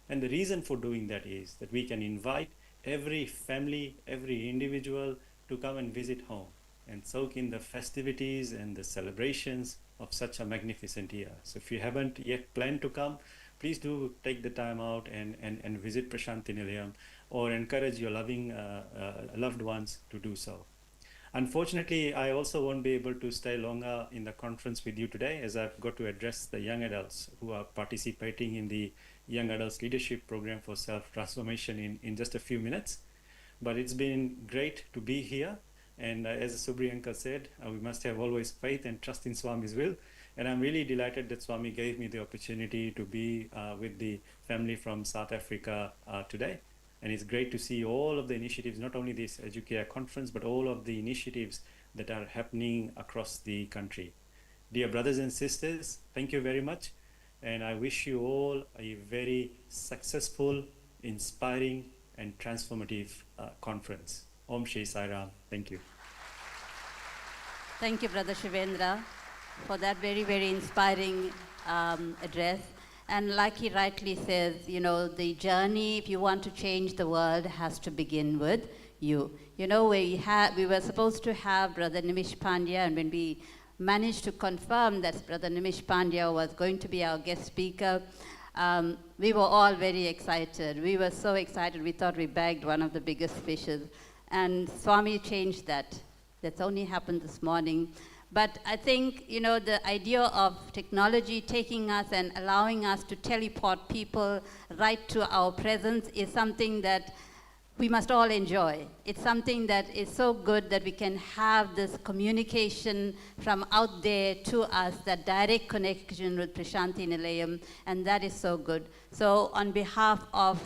And the reason for doing that is that we can invite every family, every individual to come and visit home and soak in the festivities and the celebrations of such a magnificent year. So if you haven't yet planned to come, please do take the time out and visit Prasanthi Nilayam, or encourage your loved ones to do so. Unfortunately, I also won't be able to stay longer in the conference with you today, as I've got to address the young adults who are participating in the Young Adults Leadership Program for Self-Transformation in just a few minutes. But it's been great to be here. And as Subri Uncle said, we must have always faith and trust in Swami's will. And I'm really delighted that Swami gave me the opportunity to be with the family from South Africa today. And it's great to see all of the initiatives, not only this Educare conference, but all of the initiatives that are happening across the country. Dear brothers and sisters, thank you very much. And I wish you all a very successful, inspiring, and transformative conference. Om Shri Sai Ram. Thank you. Thank you, Brother Shivendra, for that very, very inspiring address. And like he rightly says, you know, the journey, if you want to change the world, has to begin with you. You know, we were supposed to have Brother Nimish Pandya, and when we managed to confirm that Brother Nimish Pandya was going to be our guest speaker, we were all very excited. We were so excited, we thought we bagged one of the biggest fishes. And Swami changed that. That's only happened this morning. But I think, you know, the idea of technology taking us and allowing us to teleport people right to our presence is something that we must all enjoy. It's something that is so good that we can have this communication from out there to us, that direct connection with Prasanthi Nilayam, and that is so good. So on behalf of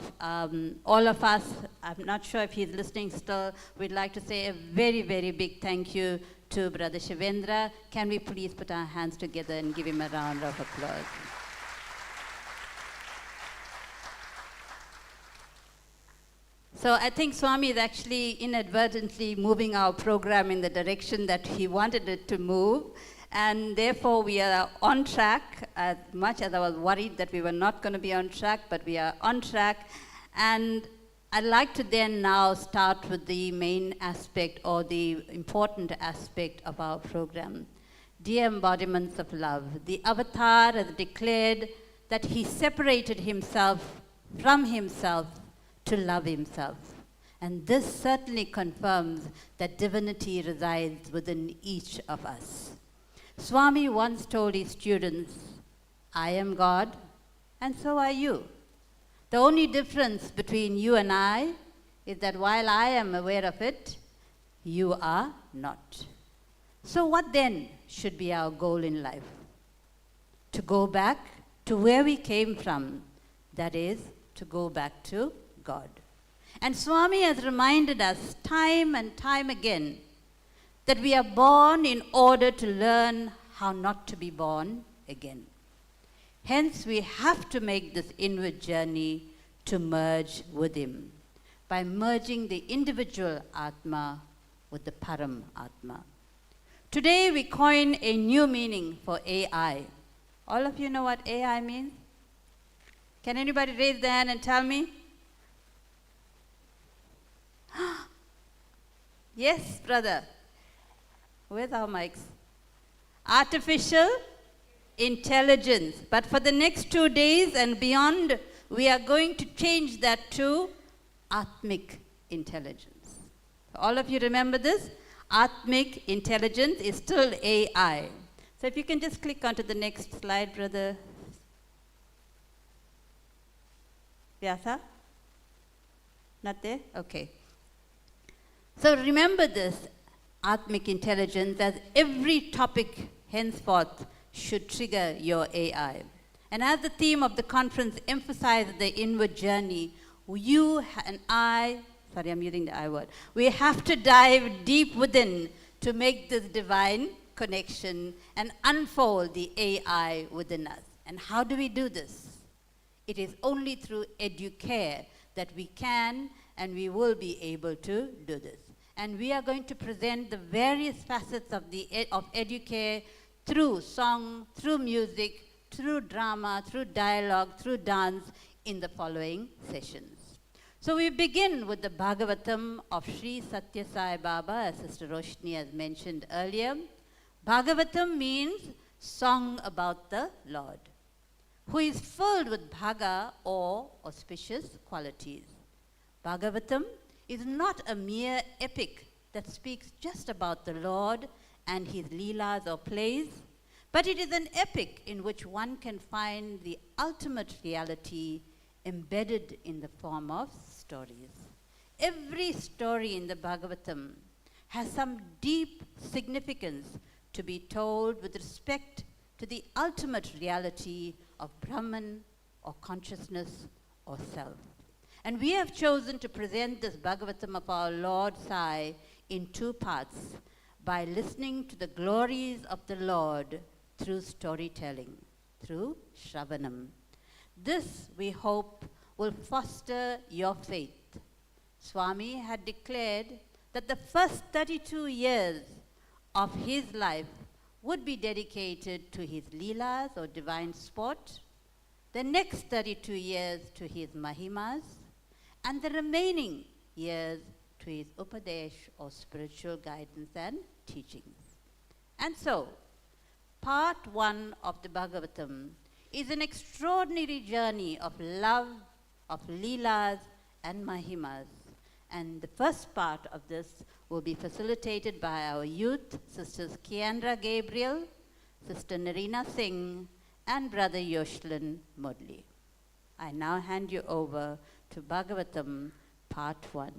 all of us, I'm not sure if he's listening still, we'd like to say a very, very big thank you to Brother Shivendra. Can we please put our hands together and give him a round of applause? So I think Swami is actually inadvertently moving our program in the direction that he wanted it to move. And therefore we are on track, as much as I was worried that we were not going to be on track, but we are on track. And I'd like to then now start with the main aspect, or the important aspect of our program. Dear embodiments of love, the avatar has declared that he separated himself from himself to love himself. And this certainly confirms that divinity resides within each of us. Swami once told his students, I am God, and so are you. The only difference between you and I is that while I am aware of it, you are not. So what then should be our goal in life? To go back to where we came from, that is, to go back to God. And Swami has reminded us time and time again that we are born in order to learn how not to be born again. Hence, we have to make this inward journey to merge with Him by merging the individual Atma with the Param Atma. Today, we coin a new meaning for AI. All of you know what AI means? Can anybody raise their hand and tell me? Yes, brother. Where's our mics? Artificial intelligence. But for the next 2 days and beyond, we are going to change that to Atmic intelligence. All of you remember this? Atmic intelligence is still AI. So if you can just click onto the next slide, brother. Vyasa? Not there? Okay. So remember this, Atmic intelligence, as every topic henceforth should trigger your AI. And as the theme of the conference emphasizes the inward journey, you and I, sorry, I'm using the I word, we have to dive deep within to make this divine connection and unfold the AI within us. And how do we do this? It is only through Educare that we can and we will be able to do this. And we are going to present the various facets of Educare through song, through music, through drama, through dialogue, through dance in the following sessions. So we begin with the Bhagavatam of Sri Sathya Sai Baba, as Sister Roshni has mentioned earlier. Bhagavatam means song about the Lord, who is filled with bhaga or auspicious qualities. Bhagavatam is not a mere epic that speaks just about the Lord and his leelas or plays, but it is an epic in which one can find the ultimate reality embedded in the form of stories. Every story in the Bhagavatam has some deep significance to be told with respect to the ultimate reality of Brahman or consciousness or self. And we have chosen to present this Bhagavatam of our Lord Sai in 2 parts by listening to the glories of the Lord through storytelling, through Shravanam. This, we hope, will foster your faith. Swami had declared that the first 32 years of his life would be dedicated to his leelas or divine sport, the next 32 years to his mahimas, and the remaining years to his upadesh or spiritual guidance and teachings. And so, part 1 of the Bhagavatam is an extraordinary journey of love, of leelas and mahimas. And the first part of this will be facilitated by our youth, Sisters Kiandra Gabriel, Sister Narina Singh, and Brother Yoshlin Modli. I now hand you over to Bhagavatam, part 1.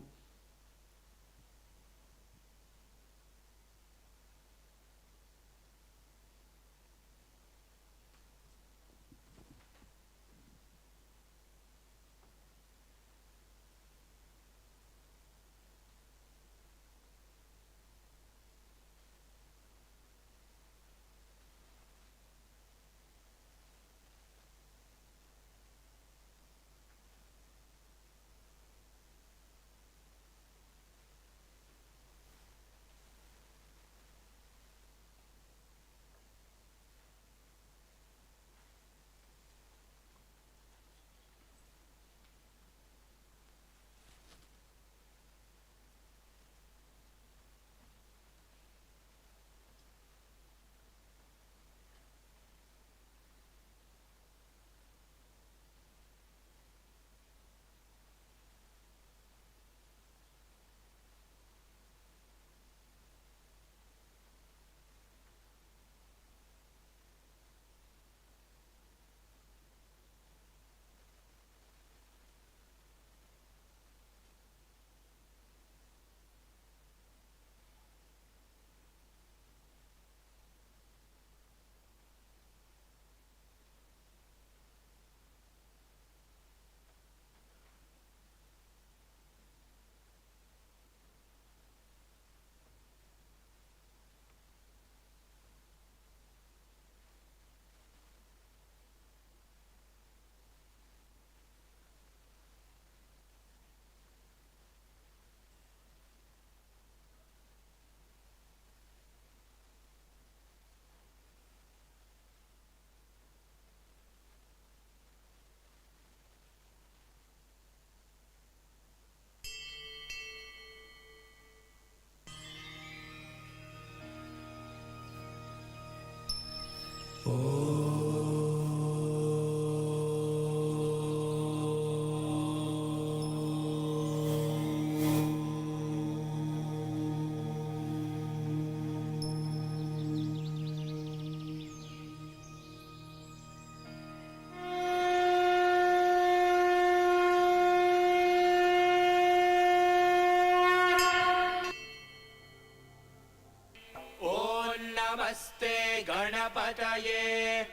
पतये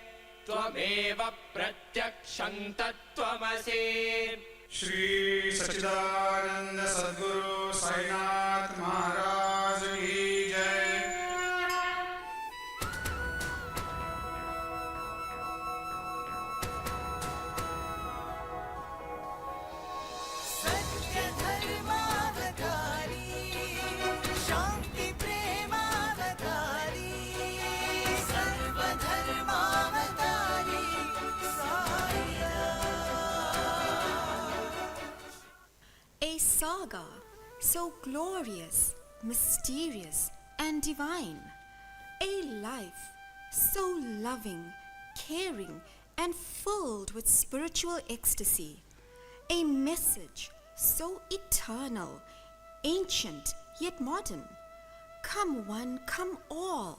त्वमेव प्रत्यक्षं तत्त्वमसि श्री सच्चिदानंद सद्गुरु साईनाथ महाराज की जय। सत्य धर्मावतारी शांति प्रेमावतारी सर्वधर्मावतारी साया। A saga so glorious, mysterious, and divine. A life so loving, caring, and filled with spiritual ecstasy. A message so eternal, ancient, yet modern. Come one, come all.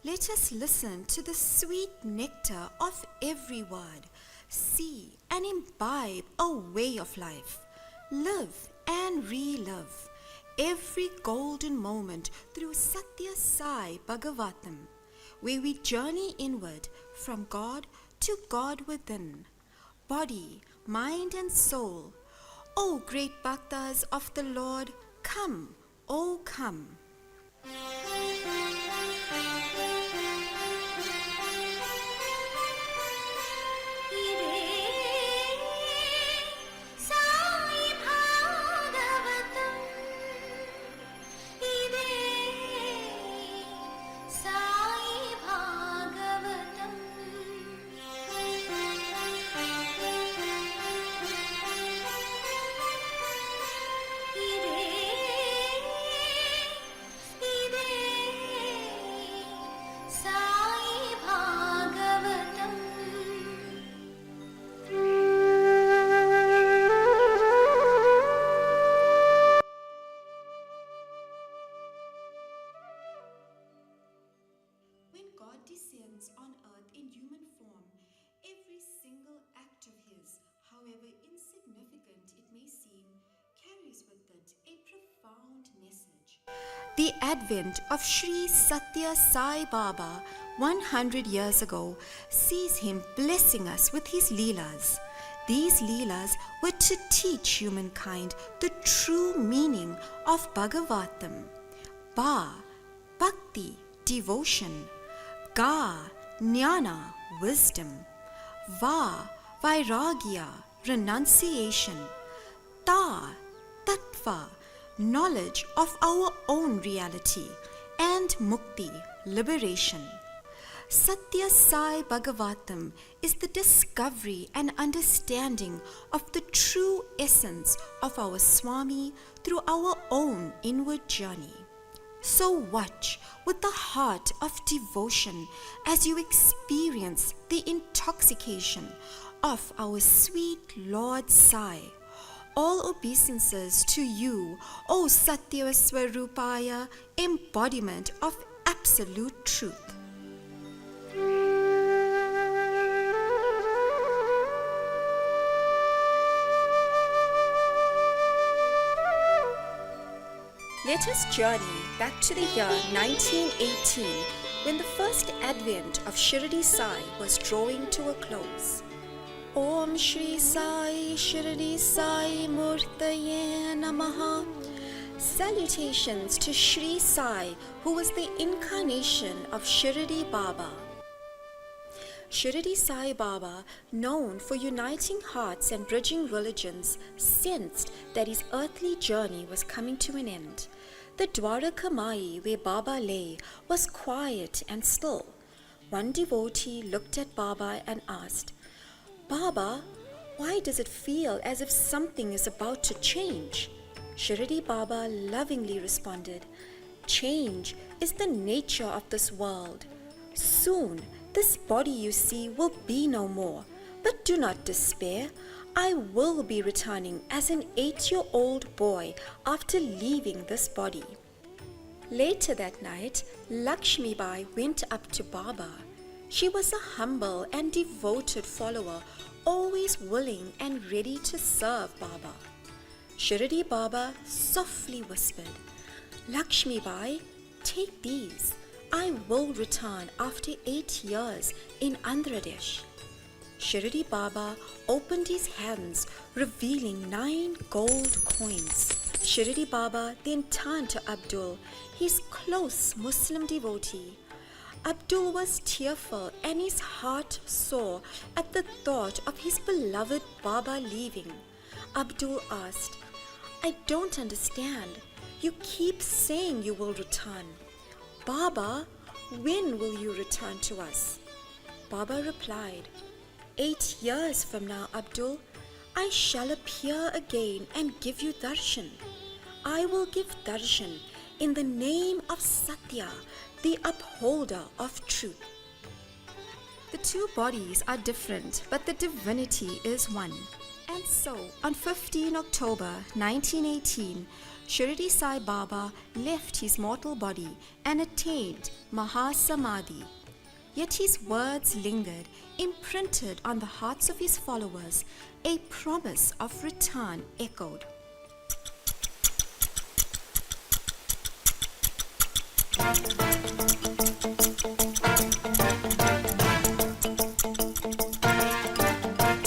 Let us listen to the sweet nectar of every word. See and imbibe a way of life. Live and relive every golden moment through Sathya Sai Bhagavatam, where we journey inward from God to God within, body, mind and soul. O great bhaktas of the Lord, come, O come. Sai Bhagavatam इदे साई भागवतम इदे Sai Bhagavatam. When God descends on earth in human form, every single act of His, however insignificant it may seem, carries with it a profound message. The advent of Sri Sathya Sai Baba 100 years ago sees him blessing us with his leelas. These leelas were to teach humankind the true meaning of Bhagavatam. Ba, bhakti, devotion. Ga, jnana, wisdom. Va, vairagya, renunciation. Ta, tattva, knowledge of our own reality. And mukti, liberation. Sathya Sai Bhagavatam is the discovery and understanding of the true essence of our Swami through our own inward journey. So watch with the heart of devotion as you experience the intoxication of our sweet Lord Sai. All obeisances to you, O Satya Swarupaya, embodiment of absolute truth. Let us journey back to the year 1918, when the first advent of Shirdi Sai was drawing to a close. Om Shri Sai Shirdi Sai Murtaye Namaha. Salutations to Shri Sai, who was the incarnation of Shirdi Baba. Shirdi Sai Baba, known for uniting hearts and bridging religions, sensed that his earthly journey was coming to an end. The Dwaraka Mai, where Baba lay, was quiet and still. One devotee looked at Baba and asked, "Baba, why does it feel as if something is about to change?" Shirdi Baba lovingly responded, "Change is the nature of this world. Soon, this body you see will be no more. But do not despair. I will be returning as an 8-year-old boy after leaving this body." Later that night, Lakshmi Bai went up to Baba. She was a humble and devoted follower, always willing and ready to serve Baba. Shirdi Baba softly whispered, "Lakshmi Bai, take these. I will return after 8 years in Andhra Pradesh. Shirdi Baba opened his hands, revealing 9 gold coins. Shirdi Baba then turned to Abdul, his close Muslim devotee. Abdul was tearful and his heart sore at the thought of his beloved Baba leaving. Abdul asked, "I don't understand. You keep saying you will return. Baba, when will you return to us?" Baba replied, 8 years from now, Abdul, I shall appear again and give you darshan. I will give darshan in the name of Sathya, the upholder of truth. The two bodies are different, but the divinity is one. And so, on 15 October 1918, Shirdi Sai Baba left his mortal body and attained Mahasamadhi. Yet his words lingered, imprinted on the hearts of his followers, a promise of return echoed.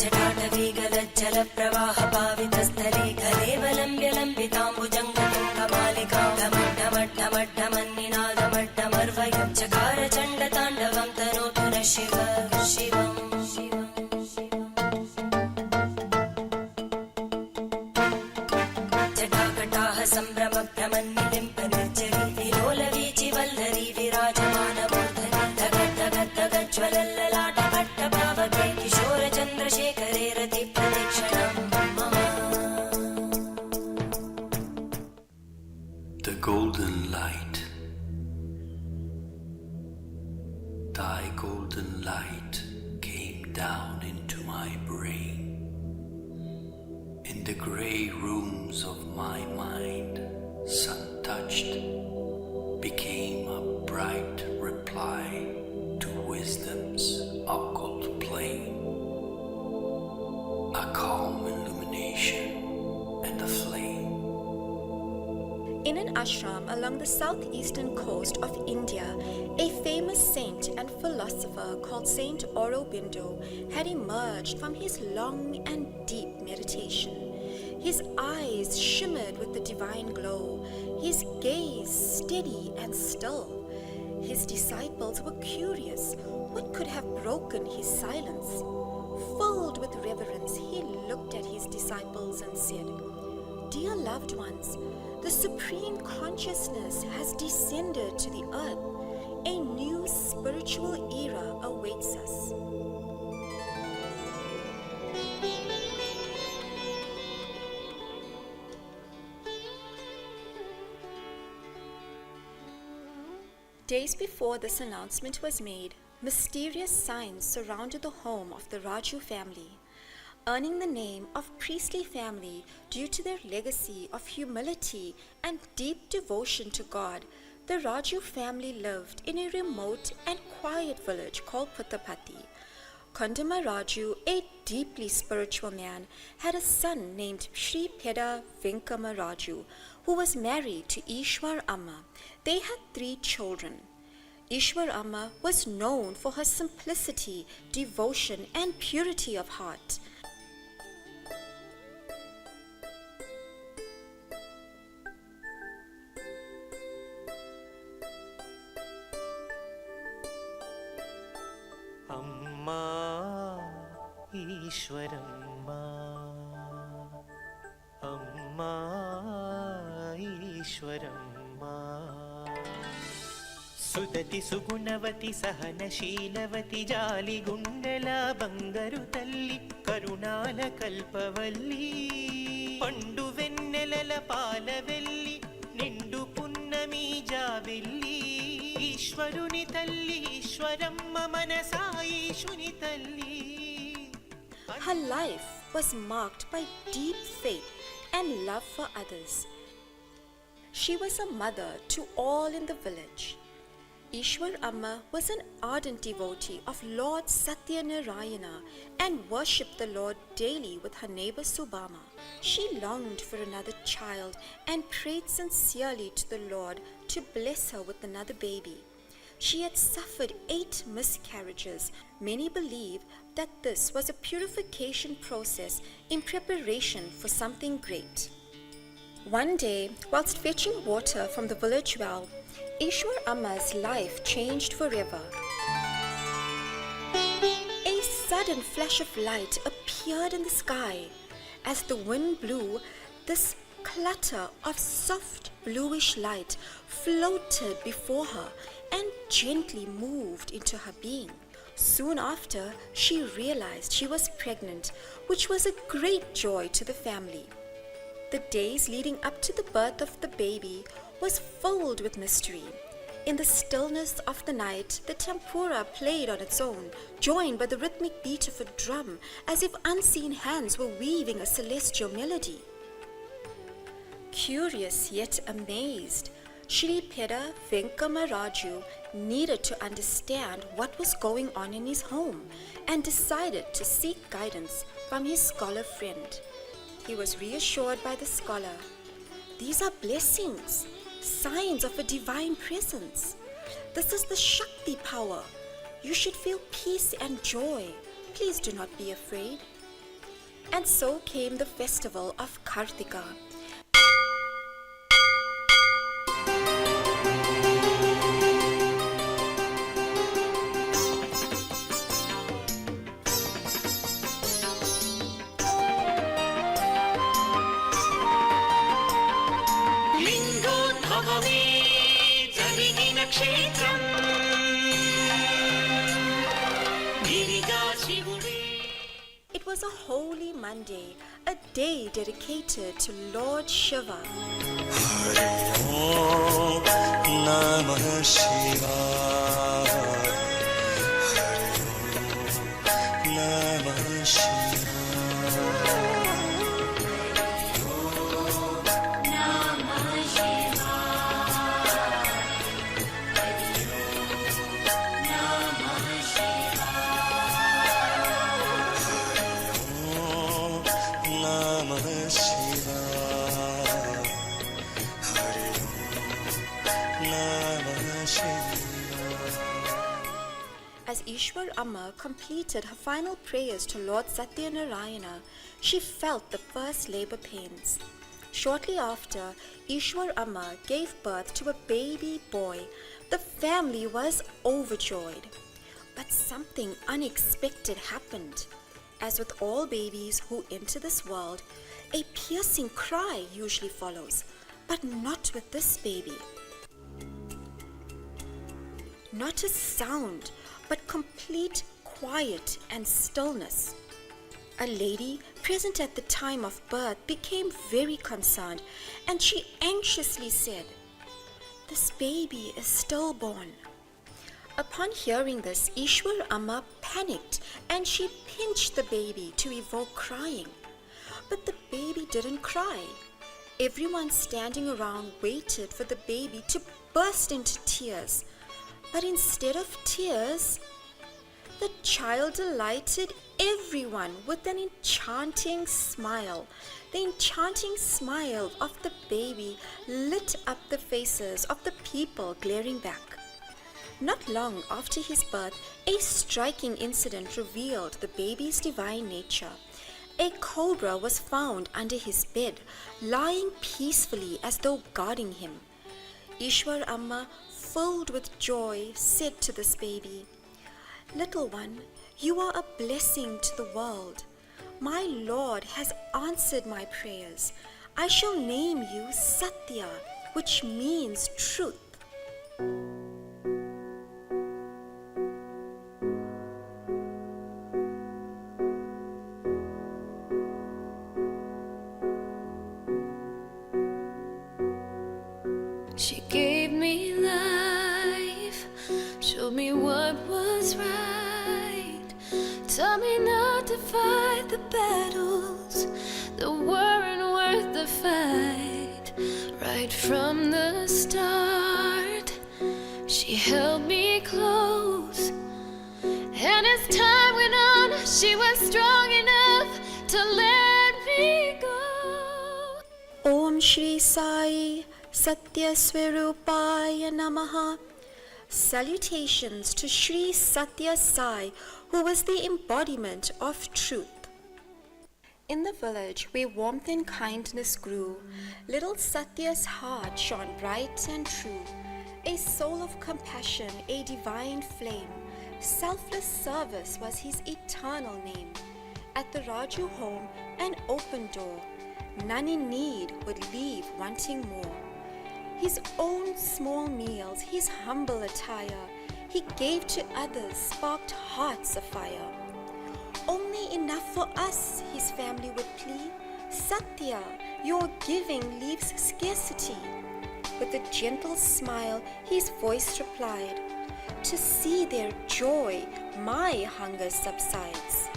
जटाटवीगलज्जलप्रवाहपावितस्थले कलेवलम्ब्यलम्बिताम्बुजङ्गतुङ्गमालिकां चकारचण्डताण्डवं तनोतु न शिव शिवम् जटाकटाः सम्भ्रमभ्रमन्निलिम्पनिर्जरी विलोलवीचिवल्लरी विराजमानमूर्धनि धगद्धगद्धगज्ज्वलल्ललाटपट्टपावके किशोरचन्द्रशेखरे रतिप्रदक्षिणम् मम The golden light, thy golden light came down into my brain. In the grey rooms of my mind, sun-touched, became a bright reply to wisdom's occult plane, a calm illumination and a flame. In an ashram along the southeastern coast of India, a famous saint and philosopher called Saint Aurobindo had emerged from his long and deep meditation. His eyes shimmered with the divine glow, his gaze steady and still. His disciples were curious. What could have broken his silence? Filled with reverence, he looked at his disciples and said, "Dear loved ones, the Supreme Consciousness has descended to the earth. A new spiritual era awaits us." Days before this announcement was made, mysterious signs surrounded the home of the Raju family. Earning the name of priestly family due to their legacy of humility and deep devotion to God, the Raju family lived in a remote and quiet village called Puttapati. Kondama Raju, a deeply spiritual man, had a son named Sri Peda Venkama Raju, who was married to Ishwar Amma. They had 3 children. Ishwar Amma was known for her simplicity, devotion, and purity of heart. अम्मा ईश्वरम्मा अम्मा ईश्वरम्मा सुदति सुगुणवति सहनशीलवति जालिगुण्डला बंगरु तल्ली करुणाल कल्पवल्ली पंडु वेन्नेलल पालवेल्ली निंडु पुन्नमी जाविल्ली ఈశ్వరుని తల్లి ఈశ్వరమ్మ మనసా ఈశుని తల్లి. Her life was marked by deep faith and love for others. She was a mother to all in the village. Ishwar Amma was an ardent devotee of Lord Sathya Narayana and worshipped the Lord daily with her neighbor Subama. She longed for another child and prayed sincerely to the Lord to bless her with another baby. She had suffered 8 miscarriages. Many believe that this was a purification process in preparation for something great. One day, whilst fetching water from the village well, Ishwar Amma's life changed forever. A sudden flash of light appeared in the sky. As the wind blew, this clutter of soft bluish light floated before her and gently moved into her being. Soon after, she realized she was pregnant, which was a great joy to the family. The days leading up to the birth of the baby was filled with mystery. In the stillness of the night, the tempura played on its own, joined by the rhythmic beat of a drum, as if unseen hands were weaving a celestial melody. Curious yet amazed, Shri Peda Venkamaraju needed to understand what was going on in his home and decided to seek guidance from his scholar friend. He was reassured by the scholar. These are blessings, signs of a divine presence. This is the Shakti power. You should feel peace and joy. Please do not be afraid. And so came the festival of Kartika. It was a holy Monday, a day dedicated to Lord Shiva. Om Namah Shivaya. Om Namah Shivaya. As Ishwar Amma completed her final prayers to Lord Sathya Narayana, she felt the first labor pains. Shortly after, Ishwar Amma gave birth to a baby boy. The family was overjoyed. But something unexpected happened. As with all babies who enter this world, a piercing cry usually follows, but not with this baby. Not a sound, but complete quiet and stillness. A lady present at the time of birth became very concerned, and she anxiously said, "This baby is stillborn." Upon hearing this, Ishwar Amma panicked and she pinched the baby to evoke crying. But the baby didn't cry. Everyone standing around waited for the baby to burst into tears. But instead of tears, the child delighted everyone with an enchanting smile. The enchanting smile of the baby lit up the faces of the people glaring back. Not long after his birth, a striking incident revealed the baby's divine nature. A cobra was found under his bed, lying peacefully as though guarding him. Ishwar Amma, filled with joy, said to this baby, "Little one, you are a blessing to the world. My Lord has answered my prayers. I shall name you Sathya, which means truth." She gave me life, showed me what was right, taught me not to fight the battles that weren't worth the fight. Right from the start, she held me close, and as time went on, she was strong enough to let me go. Om Shri Sai Satya Swarupaya Namaha. Salutations to Sri Sathya Sai, who was the embodiment of truth. In the village where warmth and kindness grew, little Sathya's heart shone bright and true. A soul of compassion, a divine flame, selfless service was his eternal name. At the Raju home, an open door, none in need would leave wanting more. His own small meals, his humble attire, he gave to others, sparked hearts afire. Only enough for us, his family would plea. Sathya, your giving leaves scarcity. With a gentle smile, his voice replied, to see their joy, my hunger subsides.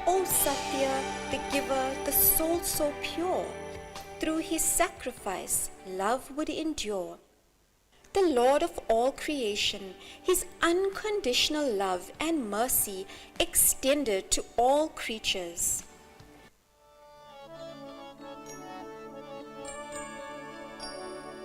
O Sathya, the giver, the soul so pure, through his sacrifice, love would endure. The Lord of all creation, his unconditional love and mercy extended to all creatures.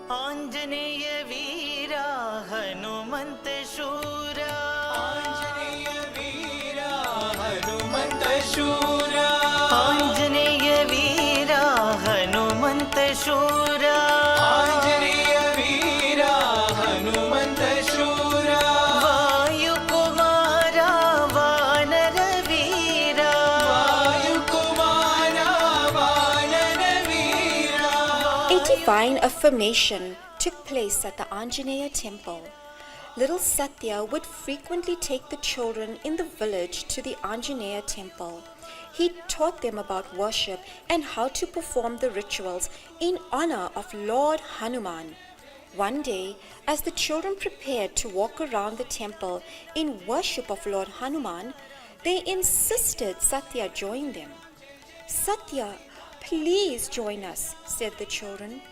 Anjaneya Veera Hanumanta Shura, Anjaneya Veera Hanumanta Shura, Anjaneya Veera Hanumanta Shura, Anjaneya Veera Hanumanta Shura, Vayu Kumara Vanara Veera, Vayu Kumara Vanara Veera. A divine affirmation took place at the Anjaneya temple. Little Sathya would frequently take the children in the village to the Anjaneya temple. He taught them about worship and how to perform the rituals in honor of Lord Hanuman. One day, as the children prepared to walk around the temple in worship of Lord Hanuman, they insisted Sathya join them. Sathya, please join us, said the children.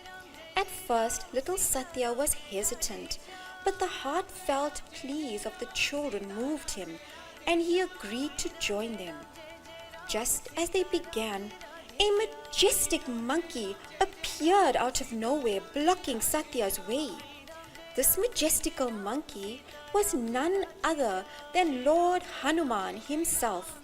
At first, little Sathya was hesitant, but the heartfelt pleas of the children moved him, and he agreed to join them. Just as they began, a majestic monkey appeared out of nowhere, blocking Sathya's way. This majestical monkey was none other than Lord Hanuman himself.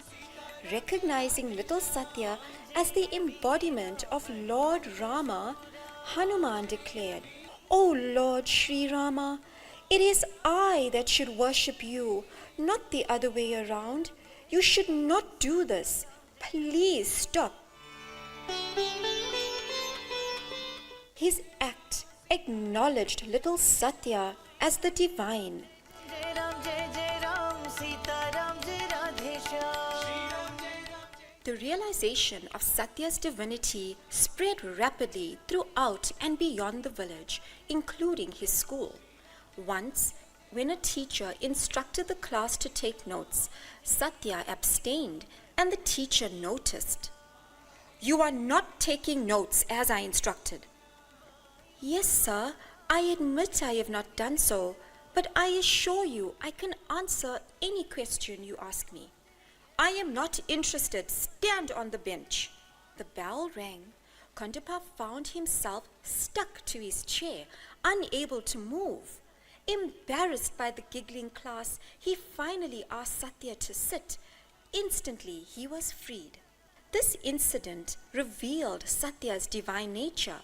Recognizing little Sathya as the embodiment of Lord Rama, Hanuman declared, O Lord Sri Rama, it is I that should worship you, not the other way around. You should not do this. Please stop. His act acknowledged little Sathya as the divine. Jai Ram, Jai Jai Ram, Sita Ram, Jai Radhe Shyam. The realization of Sathya's divinity spread rapidly throughout and beyond the village, including his school. Once, when a teacher instructed the class to take notes, Sathya abstained, and the teacher noticed. You are not taking notes as I instructed. Yes, sir, I admit I have not done so, but I assure you I can answer any question you ask me. I am not interested. Stand on the bench. The bell rang. Kandapa found himself stuck to his chair, unable to move. Embarrassed by the giggling class, he finally asked Sathya to sit. Instantly, he was freed. This incident revealed Sathya's divine nature,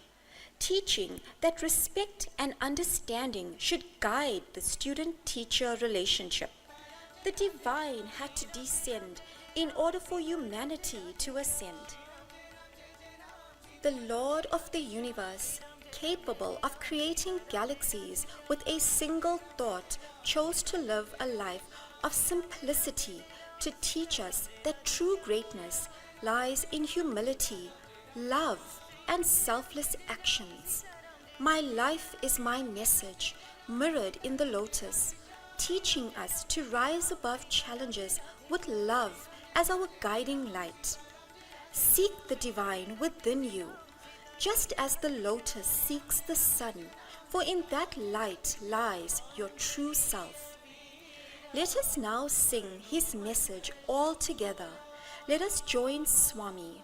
teaching that respect and understanding should guide the student-teacher relationship. The divine had to descend in order for humanity to ascend. The Lord of the universe, capable of creating galaxies with a single thought, chose to live a life of simplicity to teach us that true greatness lies in humility, love, and selfless actions. My life is my message, mirrored in the lotus, teaching us to rise above challenges with love as our guiding light. Seek the divine within you, just as the lotus seeks the sun, for in that light lies your true self. Let us now sing his message all together. Let us join Swami.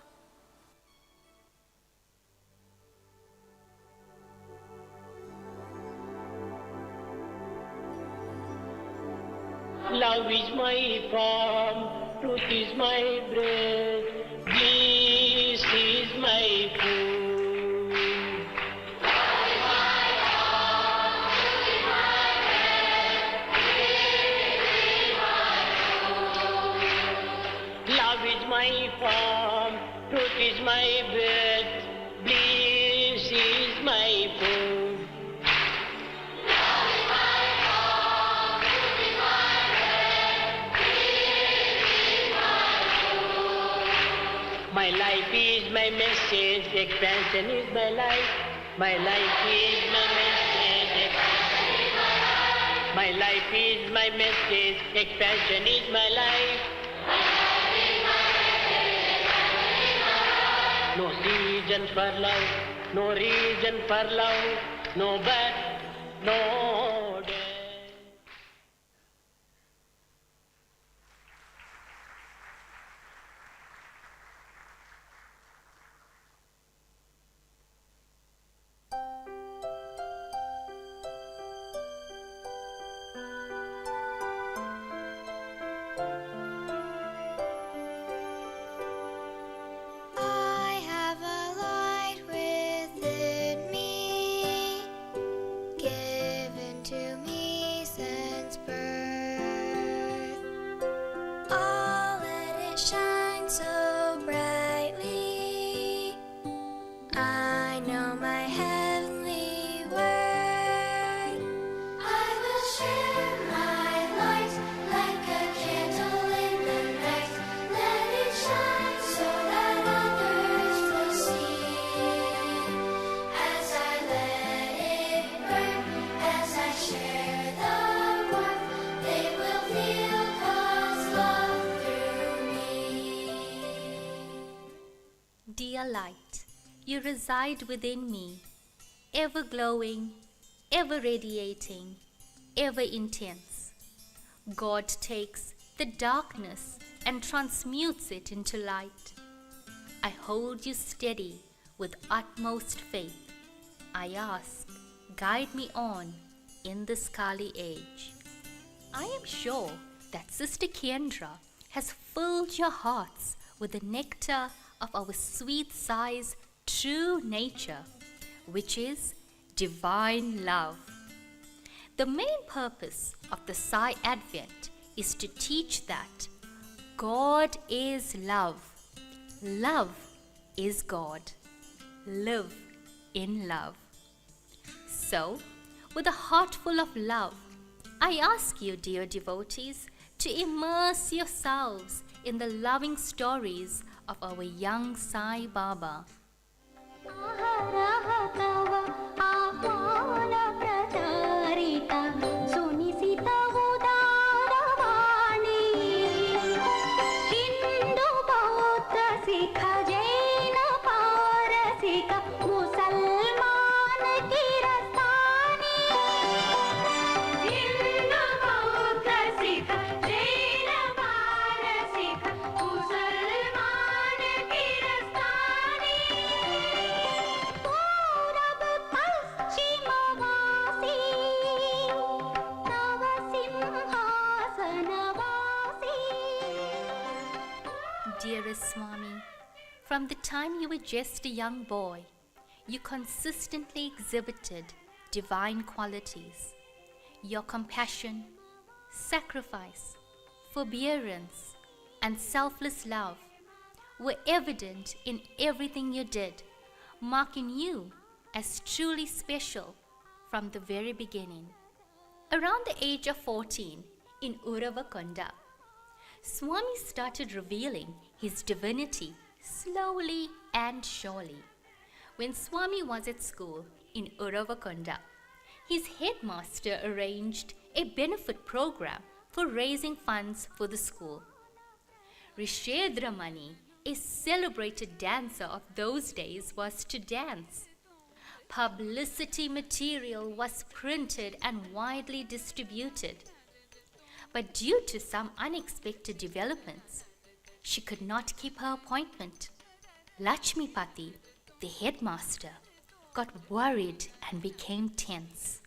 Love is my form, truth is my breath, bliss is my food. Love is my form, truth is my breath, bliss is my food. My life is my message, expansion is my life. My life is my message, expansion is my life. My life is my message, expansion is my life. No reason for love, no reason for love, no birth, no death. I have a light within me, given to me since birth. Oh, let it shine so brightly. I know my heavenly word. I will share my light like a candle in the night. Let it shine so that others will see. As I let it burn, as I share the warmth, they will feel God's love through me. Dear light, you reside within me, ever glowing, ever radiating, ever intense. God takes the darkness and transmutes it into light. I hold you steady with utmost faith. I ask, guide me on in this Kali age. I am sure that Sister Kendra has filled your hearts with the nectar of our sweet Sai's true nature, which is divine love. The main purpose of the Sai Advent is to teach that God is love. Love is God. Live in love. So, with a heart full of love, I ask you, dear devotees, to immerse yourselves in the loving stories of our young Sai Baba. Dearest Swami, from the time you were just a young boy, you consistently exhibited divine qualities. Your compassion, sacrifice, forbearance, and selfless love were evident in everything you did, marking you as truly special from the very beginning. Around the age of 14, in Uravakonda, Swami started revealing his divinity slowly and surely. When Swami was at school in Uravakonda, his headmaster arranged a benefit program for raising funds for the school. Rishedramani, a celebrated dancer of those days, was to dance. Publicity material was printed and widely distributed. But due to some unexpected developments, she could not keep her appointment. Lakshmipati, the headmaster, got worried and became tense.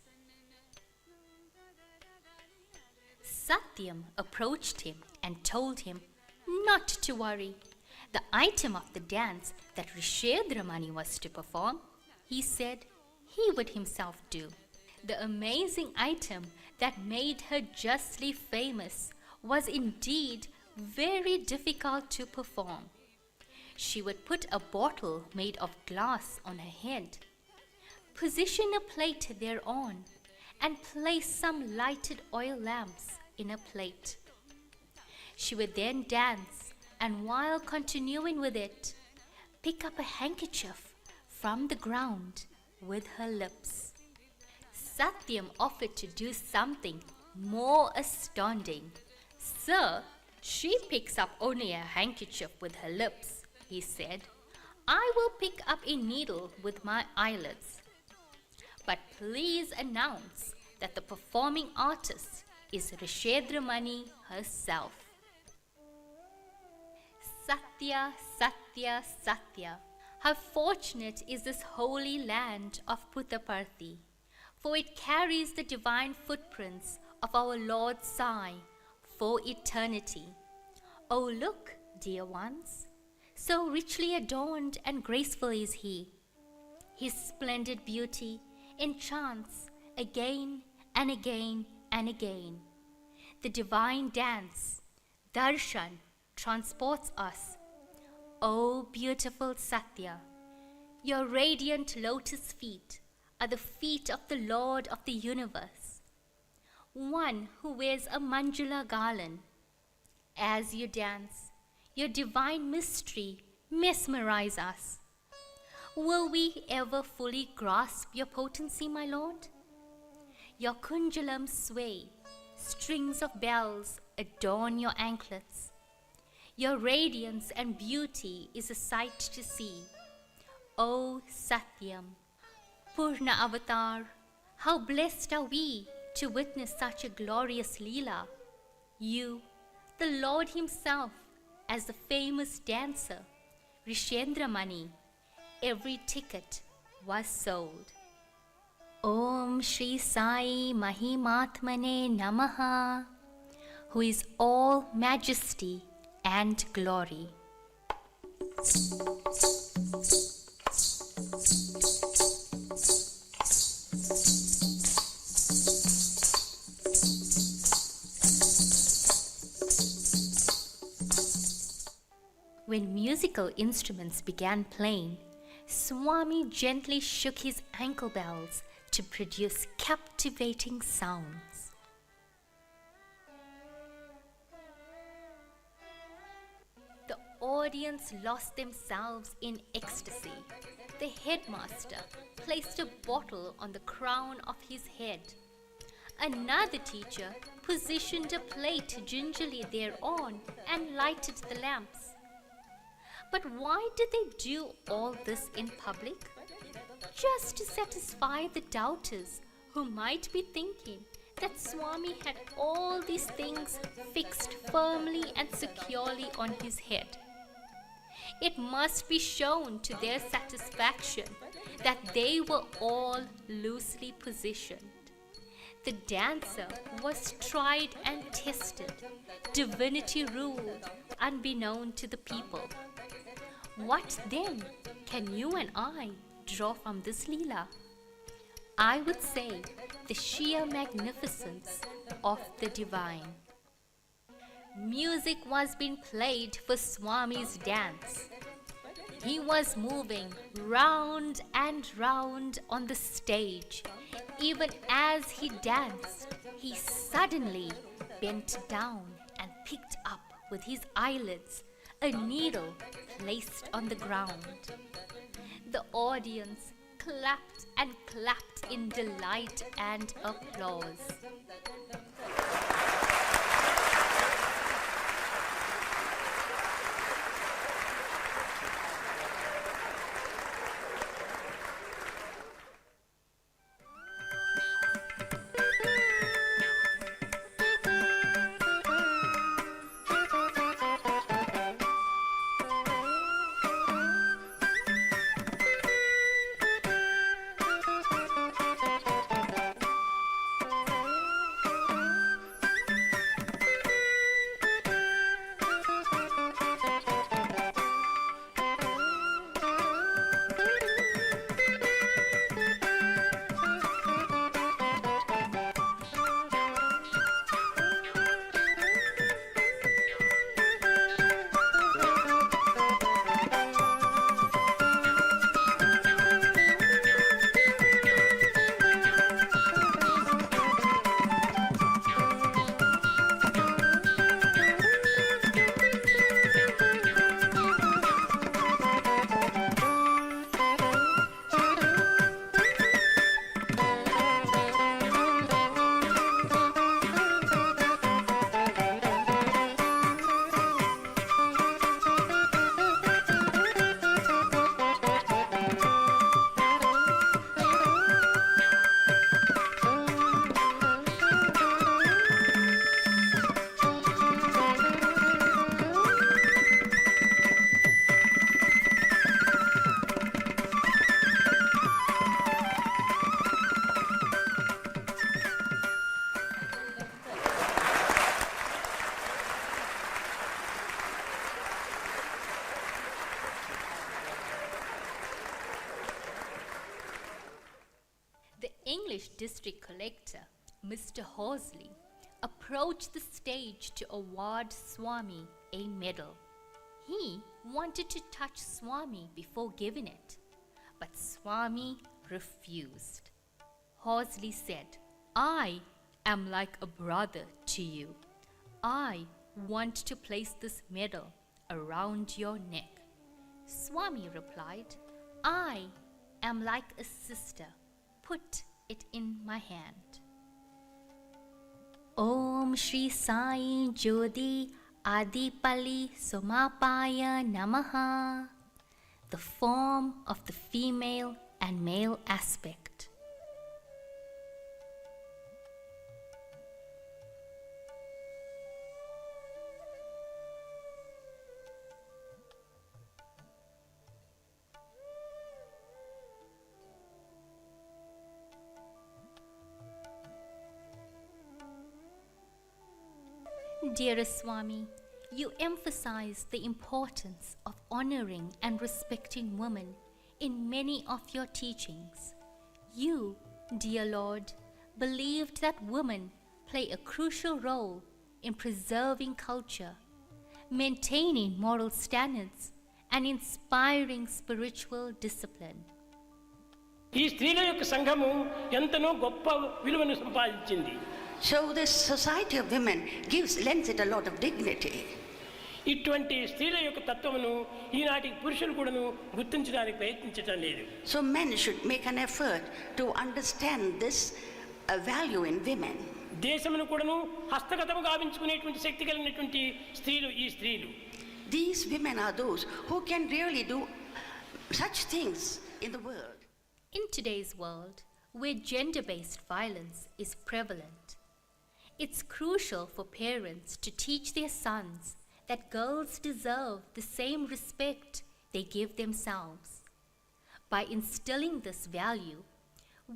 Sathya Satyam approached him and told him not to worry. The item of the dance that Rishedramani was to perform, he said he would himself do. The amazing item that made her justly famous was indeed very difficult to perform. She would put a bottle made of glass on her head, position a plate thereon, and place some lighted oil lamps in a plate. She would then dance, and while continuing with it, pick up a handkerchief from the ground with her lips. Satyam offered to do something more astounding. Sir, she picks up only a handkerchief with her lips, he said. I will pick up a needle with my eyelids. But please announce that the performing artist is Rishedramani herself. Sathya, Sathya, Sathya. How fortunate is this holy land of Puttaparthi, for it carries the divine footprints of our Lord Sai for eternity. Oh, look, dear ones, so richly adorned and graceful is he. His splendid beauty enchants again and again and again. The divine dance, darshan, transports us. O beautiful Sathya, your radiant lotus feet are the feet of the Lord of the universe, one who wears a manjula garland. As you dance, your divine mystery mesmerizes us. Will we ever fully grasp your potency, my Lord? Your kunjalams sway, strings of bells adorn your anklets. Your radiance and beauty is a sight to see. O Satyam, Purna Avatar, how blessed are we to witness such a glorious Leela. You, the Lord himself, as the famous dancer, Rishedramani, every ticket was sold. Om Shri Sai Mahimatmane Namaha, who is all majesty and glory. When musical instruments began playing, Swami gently shook his ankle bells to produce captivating sounds. The audience lost themselves in ecstasy. The headmaster placed a bottle on the crown of his head. Another teacher positioned a plate gingerly thereon and lighted the lamps. But why did they do all this in public? Just to satisfy the doubters who might be thinking that Swami had all these things fixed firmly and securely on his head. It must be shown to their satisfaction that they were all loosely positioned. The dancer was tried and tested, divinity ruled, unbeknown to the people. What then can you and I draw from this Leela? I would say the sheer magnificence of the divine. Music was being played for Swami's dance. He was moving round and round on the stage. Even as he danced, he suddenly bent down and picked up with his eyelids a needle placed on the ground. The audience clapped and clapped in delight and applause. English District Collector, Mr. Horsley, approached the stage to award Swami a medal. He wanted to touch Swami before giving it, but Swami refused. Horsley said, "I am like a brother to you. I want to place this medal around your neck." Swami replied, "I am like a sister. Put it in my hand." Om Shri Sai Jodi Adipali Somapaya Namaha. The form of the female and male aspect. Dearest Swami, you emphasize the importance of honoring and respecting women in many of your teachings. You, dear Lord, believed that women play a crucial role in preserving culture, maintaining moral standards, and inspiring spiritual discipline. ఈ స్త్రీల యొక్క సంఘము ఎంతనో గొప్ప విలువను సంపాదించింది. So this society of women lends it a lot of dignity. ఇటువంటి స్త్రీల యొక్క తత్వమును ఈనాటి పురుషులు కూడాను గుర్తించడానికి ప్రయత్నించటం లేదు. So men should make an effort to understand this value in women. దేశమును కూడాను హస్తగతము గావించుకునేటువంటి శక్తి కలిగినటువంటి స్త్రీలు ఈ స్త్రీలు. These women are those who can really do such things in the world. In today's world, where gender-based violence is prevalent, it's crucial for parents to teach their sons that girls deserve the same respect they give themselves. By instilling this value,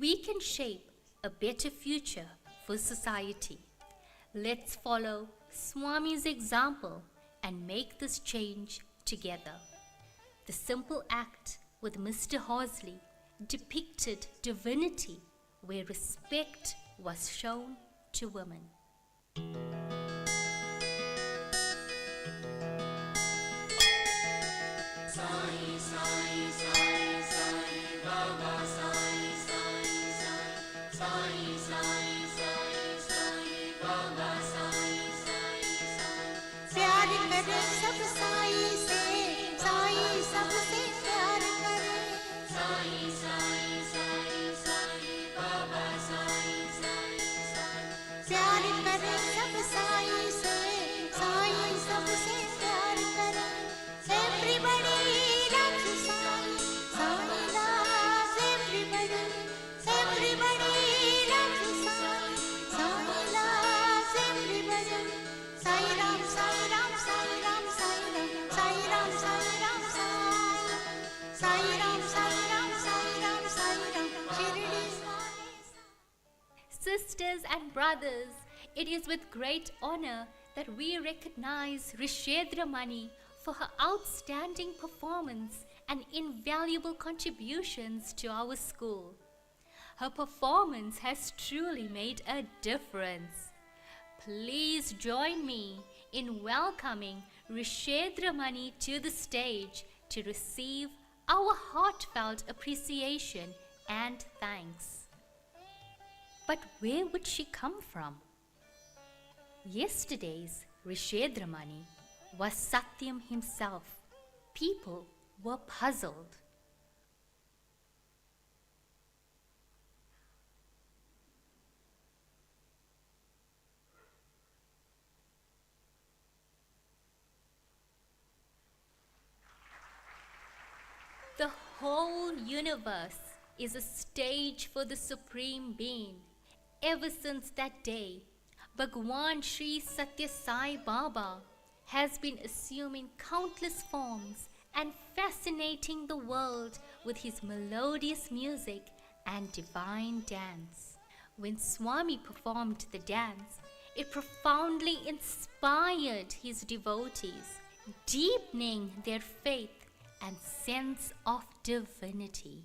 we can shape a better future for society. Let's follow Swami's example and make this change together. The simple act with Mr. Horsley depicted divinity where respect was shown to women. Sai Sai Sai Sai Baba Sai Sai Sai Sai Sai Sai Sai Baba Sai Sai Sai प्यार करे सब साई से, साई सबसे प्यार करे. Sai Sai Sai Sai Baba Sai Sai Sai प्यार करे सब साई से, साई सबसे प्यार करे. Everybody loves Sai, Sai loves everybody. Everybody loves Sai, Sai loves everybody. Sai Ram, Sai Ram, Sai Ram, Sai Ram, Sai Ram, Sai Ram, Sai. Sai Ram, Sai Ram, Sai Ram, Sai Ram, Shirdi Sai. Sisters and brothers, it is with great honor that we recognize Rishedramani for her outstanding performance and invaluable contributions to our school. Her performance has truly made a difference. Please join me in welcoming Rishedramani to the stage to receive our heartfelt appreciation and thanks. But where would she come from? Yesterday's Rishedramani was Satyam himself. People were puzzled. The whole universe is a stage for the Supreme Being. Ever since that day, Bhagawan Sri Sathya Sai Baba has been assuming countless forms and fascinating the world with his melodious music and divine dance. When Swami performed the dance, it profoundly inspired his devotees, deepening their faith and sense of divinity.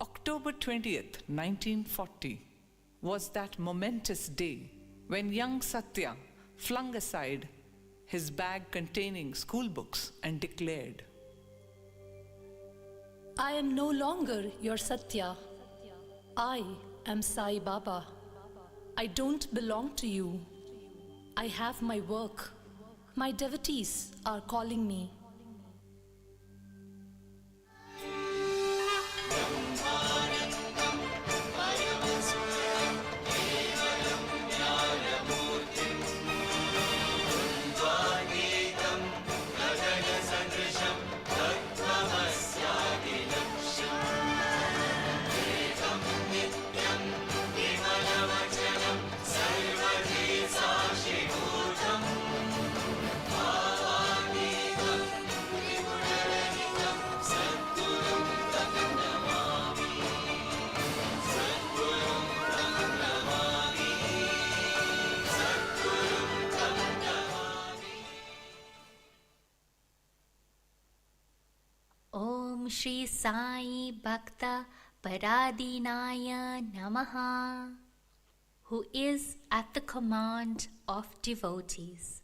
October 20th, 1940 was that momentous day when young Sathya flung aside his bag containing school books and declared, I am no longer your Sathya. I am Sai Baba. I don't belong to you. I have my work. My devotees are calling me. Om Shri Sai Bhakta Paradinaya Namaha, who is at the command of devotees.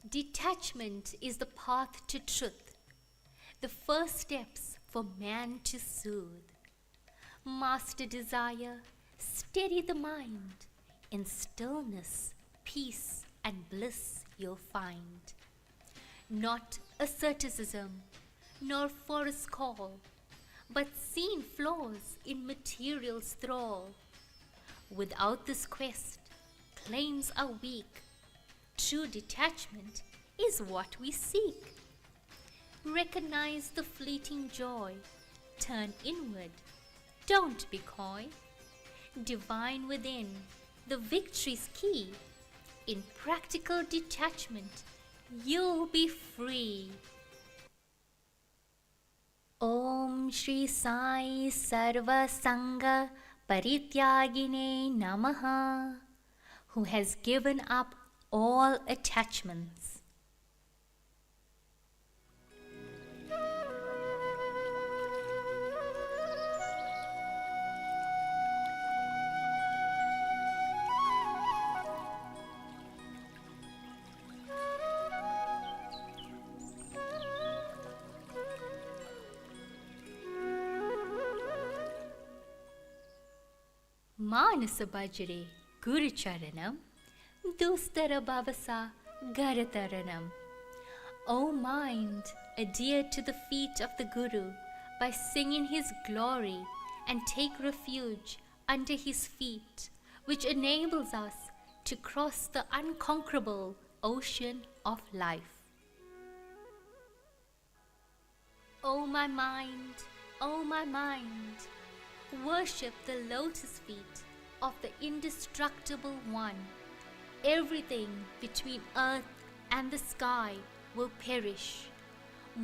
Detachment is the path to truth, the first steps for man to soothe. Master desire, steady the mind. In stillness, peace and bliss you'll find. Not asceticism, nor forest call, but seen flaws in material's thrall. Without this quest, claims are weak. True detachment is what we seek. Recognize the fleeting joy, turn inward, don't be coy. Divine within, the victory's key. In practical detachment, you'll be free. Om Shri Sai Sarva Sangha Parityagine Namaha, who has given up all attachments. Manasa Bhajare Guru Charanam Dustara Bhavasa Garataranam. O mind, adhere to the feet of the Guru by singing his glory and take refuge under his feet, which enables us to cross the unconquerable ocean of life. O my mind, worship the lotus feet of the indestructible one. Everything between earth and the sky will perish.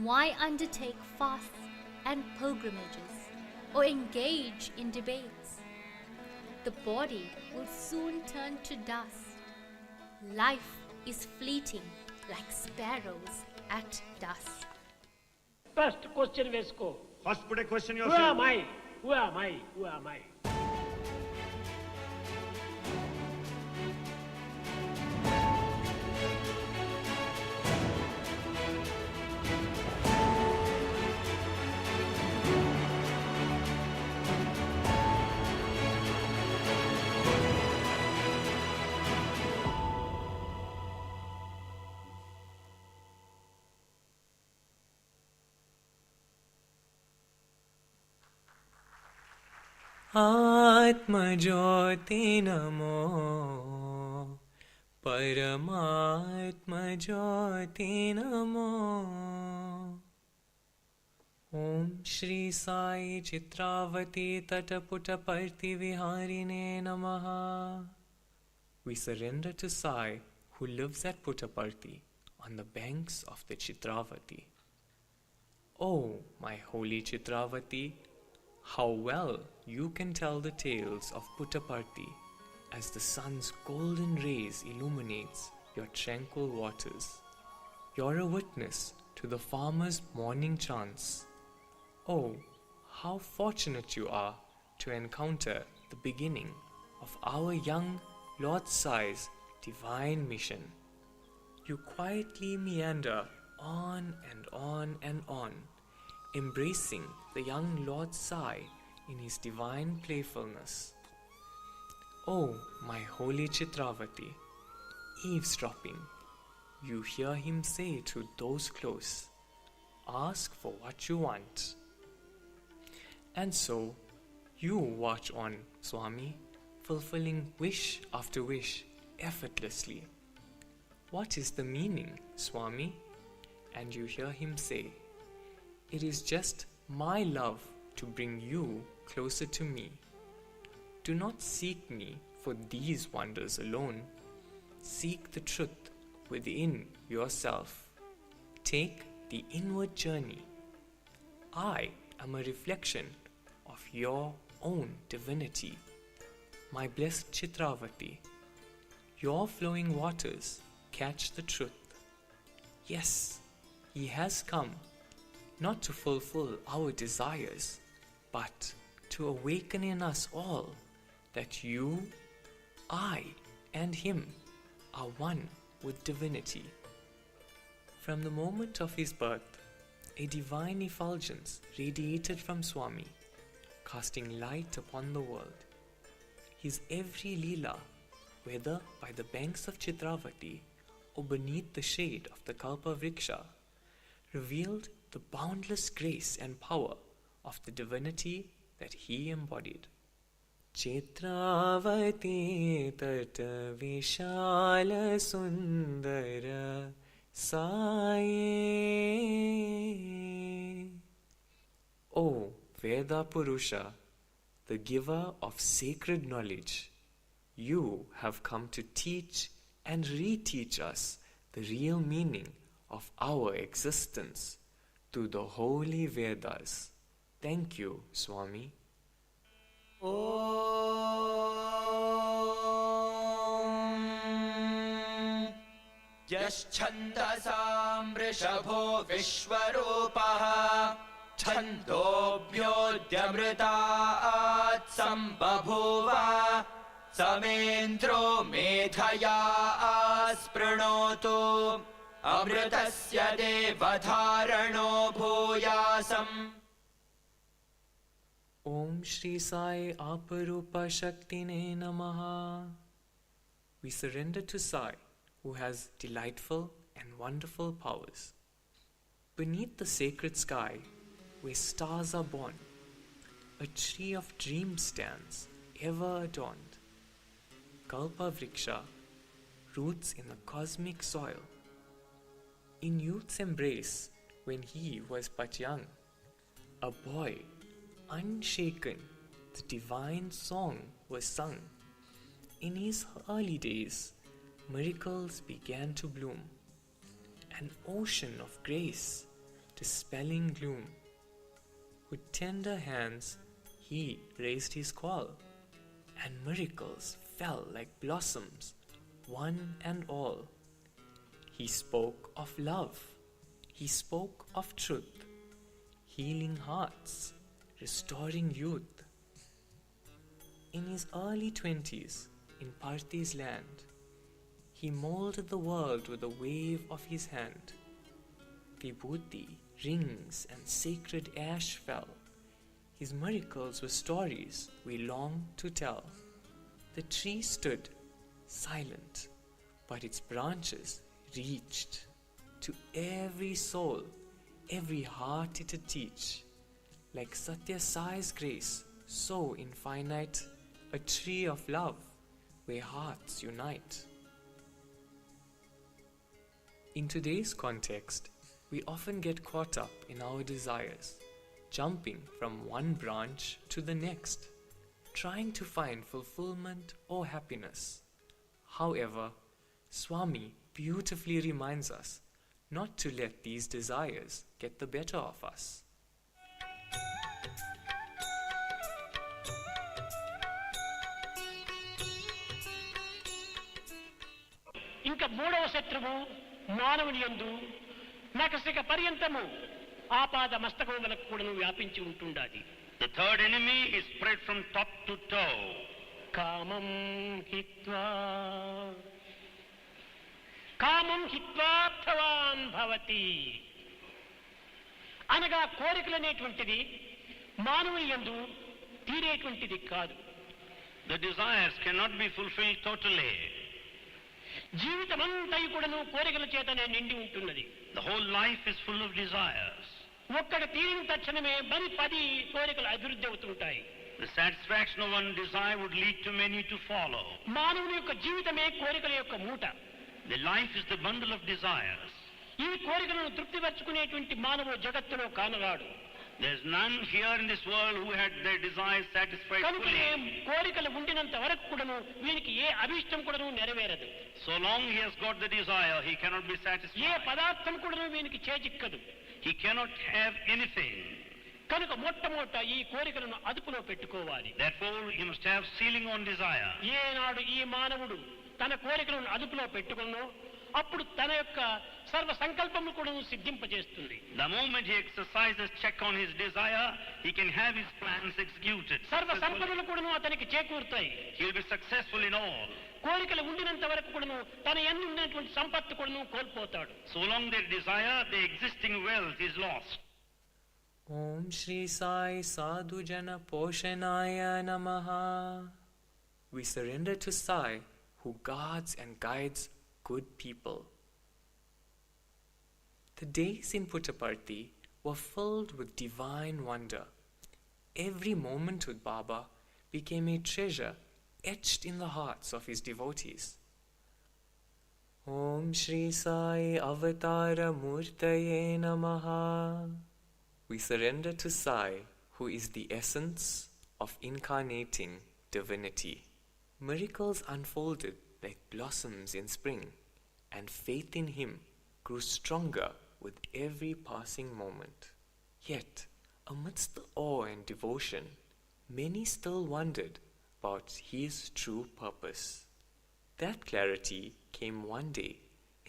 Why undertake fasts and pilgrimages or engage in debates? The body will soon turn to dust. Life is fleeting like sparrows at dusk. First question Vesko. First put a question Who yourself. am I? Who am I? Who am I? आत्मज्योति नमो परमात्मज्योति नमो ओम श्री साई चित्रावती तटपुटपर्ति विहारिणे नमः. We surrender to Sai, who lives at Puttaparthi on the banks of the Chitravati. Oh, my holy Chitravati, how well you can tell the tales of Puttaparthi as the sun's golden rays illuminates your tranquil waters. You're a witness to the farmer's morning chants. Oh, how fortunate you are to encounter the beginning of our young Lord Sai's divine mission. You quietly meander on and on and on, embracing the young Lord Sai in his divine playfulness. Oh, my holy Chitravati, eavesdropping, you hear him say to those close, ask for what you want. And so, you watch on, Swami, fulfilling wish after wish effortlessly. What is the meaning, Swami? And you hear him say, it is just my love to bring you closer to me. Do not seek me for these wonders alone. Seek the truth within yourself. Take the inward journey. I am a reflection of your own divinity. My blessed Chitravati, your flowing waters catch the truth. Yes, he has come not to fulfill our desires, but to awaken in us all that you, I, and him are one with divinity. From the moment of his birth, a divine effulgence radiated from Swami, casting light upon the world. His every leela, whether by the banks of Chitravati or beneath the shade of the Kalpa Vriksha, revealed the boundless grace and power of the divinity that he embodied. Chitravati tata vishala sundara saye. O Veda Purusha, the giver of sacred knowledge, you have come to teach and reteach us the real meaning of our existence through the holy Vedas. Thank you, Swami. Yaschandasam vrishabho vishwarupaha Chandobhyodhyamritaat sambabhuva Samendro medhaya aspranotu Amritasya devadharano bhuyasam. Om Shri Sai Aparupa Shaktine Namaha. We surrender to Sai, who has delightful and wonderful powers. Beneath the sacred sky, where stars are born, a tree of dreams stands, ever adorned. Kalpa Vriksha roots in the cosmic soil. In youth's embrace, when he was but young, a boy, unshaken, the divine song was sung. In his early days, miracles began to bloom, an ocean of grace dispelling gloom. With tender hands, he raised his call, and miracles fell like blossoms, one and all. He spoke of love, he spoke of truth, healing hearts, restoring youth. In his early 20s, in Parthi's land, he molded the world with a wave of his hand. Vibhuti, rings, and sacred ash fell. His miracles were stories we long to tell. The tree stood, silent, but its branches reached to every soul, every heart it had teach. Like Sathya Sai's grace, so infinite, a tree of love where hearts unite. In today's context, we often get caught up in our desires, jumping from one branch to the next, trying to find fulfillment or happiness. However, Swami beautifully reminds us not to let these desires get the better of us. ఇంకా మూడవ శత్రువు మానవుని యందు నకసిక పర్యంతము ఆపాద మస్తకములకు కూడాను వ్యాపించి ఉంటుండాది. The third enemy is spread from top to toe. కామం హిత్వా కామం హిత్వార్థవాన్ భవతి అనగా కోరికలు అనేటువంటిది మానవుని యందు తీరేటువంటిది కాదు. The desires cannot be fulfilled totally. జీవితమంతా కూడాను కోరికల చేతనే నిండి ఉంటున్నది. The whole life is full of desires. ఒక్కడ తీరిన తక్షణమే మరి 10 కోరికలు అభివృద్ధి అవుతుంటాయి. The satisfaction of one desire would lead to many to follow. మానవుని యొక్క జీవితమే కోరికల యొక్క మూట. The life is the bundle of desires. ఈ కోరికలను తృప్తిపరచుకునేటువంటి మానవ జగత్తులో కానరాడు. There's none here in this world who had their desires satisfied కనుకనే fully. కోరికలు ఉండినంత వరకు కూడాను వీనికి ఏ అభిష్టం కూడాను నెరవేరదు. So long he has got the desire, he cannot be satisfied. ఏ పదార్థం కూడాను వీనికి చేజిక్కదు. He cannot have anything. కనుక మొట్టమొదట ఈ కోరికలను అదుపులో పెట్టుకోవాలి. Therefore he must have ceiling on desire. ఏనాడు ఈ మానవుడు తన కోరికలను అదుపులో పెట్టుకున్నో అప్పుడు తన యొక్క సర్వ సంకల్పము కూడా సిద్ధింపజేస్తుంది. The moment he exercises check on his desire, he can have his plans executed. సర్వ సంపదలు కూడా అతనికి చేకూరుతాయి. He will be successful in all. కోరికలు ఉండినంత వరకు కూడా తన యందు ఉన్నటువంటి సంపత్తు కూడా కోల్పోతాడు. So long their desire, the existing wealth is lost. Om Shri Sai Sadhu Jana Poshanaya Namaha. We surrender to Sai, who guards and guides good people. The days in Puttaparthi were filled with divine wonder. Every moment with Baba became a treasure etched in the hearts of his devotees. Om Shri Sai Avatara Murtaye Namaha. We surrender to Sai, who is the essence of incarnating divinity. Miracles unfolded like blossoms in spring, and faith in him grew stronger with every passing moment. Yet, amidst the awe and devotion, many still wondered about his true purpose. That clarity came one day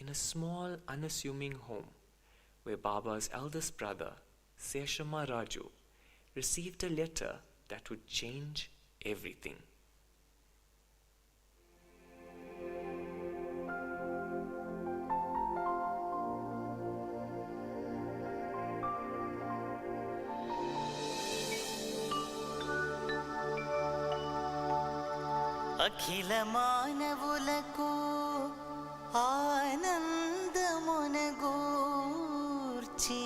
in a small, unassuming home, where Baba's eldest brother, Seshama Raju, received a letter that would change everything. అఖిల మానవులకు ఆనందమునగూర్చి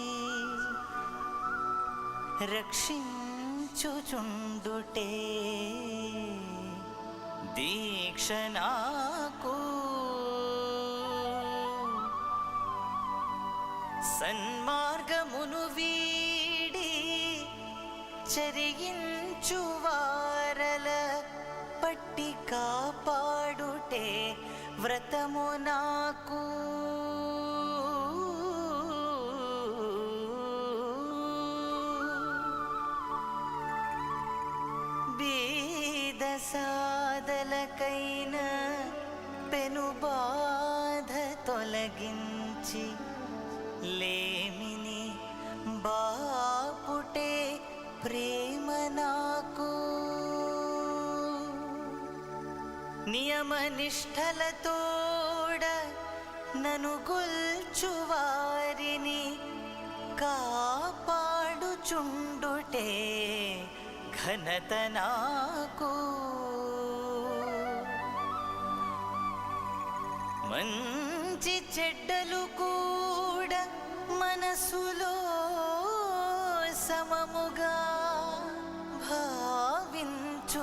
రక్షించుచుండుటే దీక్ష నాకు సన్మార్గమును వీడి చరించు వారల పట్టి కాపాడుటే వ్రతము నాకు బీద సాదలకైన పెను బాధ తొలగించి లేమిని బాపుటే ప్రేమ నాకు నియమ నిష్ఠలతోడ నను గొల్చు వారిని కాపాడుచుండుటే ఘనత నాకు మంచి చెడ్డలు కూడా మనసులో సమముగా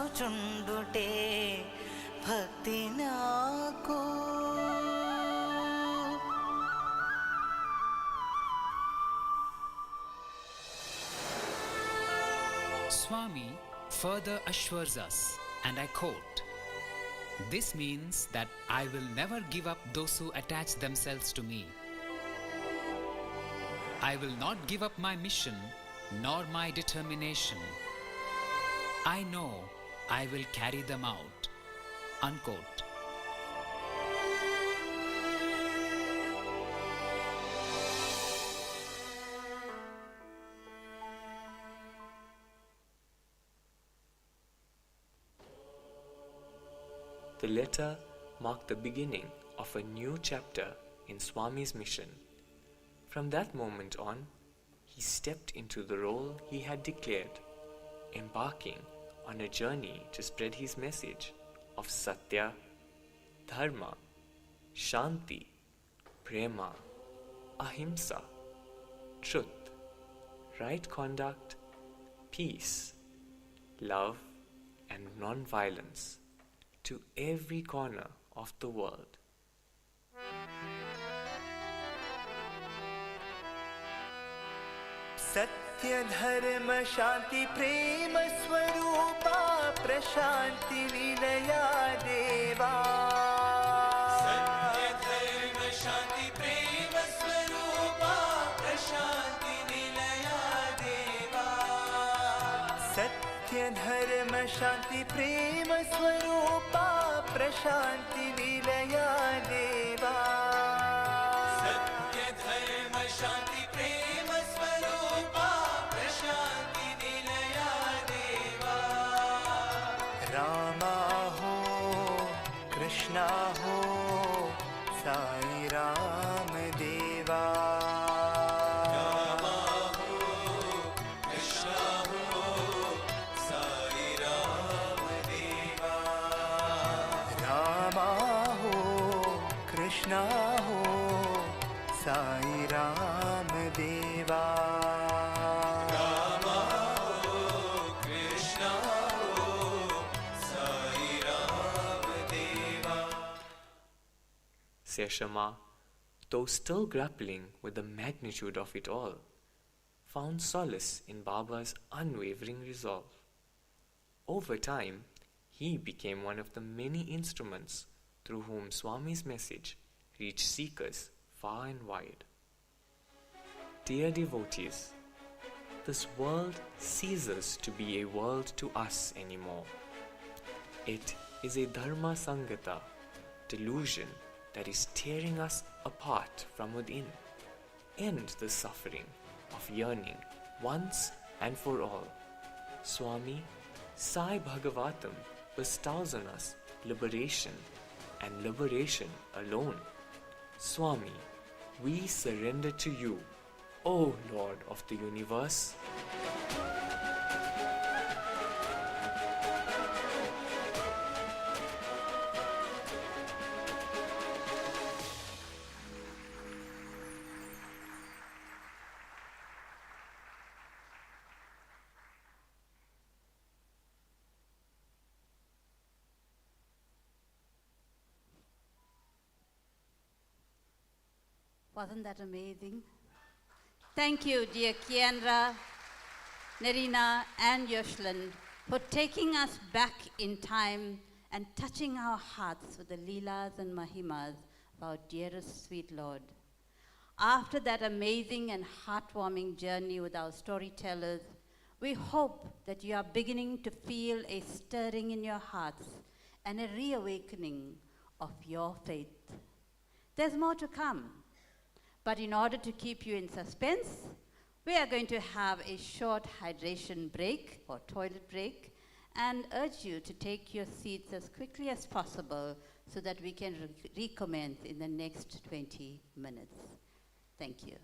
భావించుచుండుటే భక్తి నాకు Swami further assures us, and I quote, "This means that I will never give up those who attach themselves to me. I will not give up my mission nor my determination. I know I will carry them out." Unquote. The letter marked the beginning of a new chapter in Swami's mission. From that moment on, he stepped into the role he had declared, embarking on a journey to spread his message of Sathya, Dharma, Shanti, Prema, Ahimsa, truth, right conduct, peace, love, and non-violence to every corner of the world. सत्य धर्म शांति प्रेम स्वरूपा प्रशांति विलया देवा सत्य धर्म शांति प्रेम स्वरूपा प्रशांति विलया देवा सत्य धर्म शांति प्रेम स्वरूपा प्रशांति विलया देवा सत्य धर्म शांति प्रेम स्वरूपा प्रशांति विलया देवा रामा हो कृष्णा हो साई राम देवा रामा हो कृष्णा हो साई राम देवा रामा हो कृष्णा हो साई राम देवा रामा हो कृष्णा हो साई राम देवा Seshama, though still grappling with the magnitude of it all, found solace in Baba's unwavering resolve. Over time, he became one of the many instruments through whom Swami's message reached seekers far and wide. Dear devotees, this world ceases to be a world to us anymore. It is a Dharma Sangata delusion that is tearing us apart from within. End the suffering of yearning once and for all. Swami Sai Bhagavatam bestows on us liberation and liberation alone. Swami, we surrender to you, O Lord of the universe. Wasn't that amazing? Thank you, dear Kiandra, Nerina, and Yoshland, for taking us back in time and touching our hearts with the Leelas and Mahimas of our dearest sweet Lord. After that amazing and heartwarming journey with our storytellers, we hope that you are beginning to feel a stirring in your hearts and a reawakening of your faith. There's more to come. But in order to keep you in suspense, we are going to have a short hydration break or toilet break and urge you to take your seats as quickly as possible so that we can recommence in the next 20 minutes. Thank you.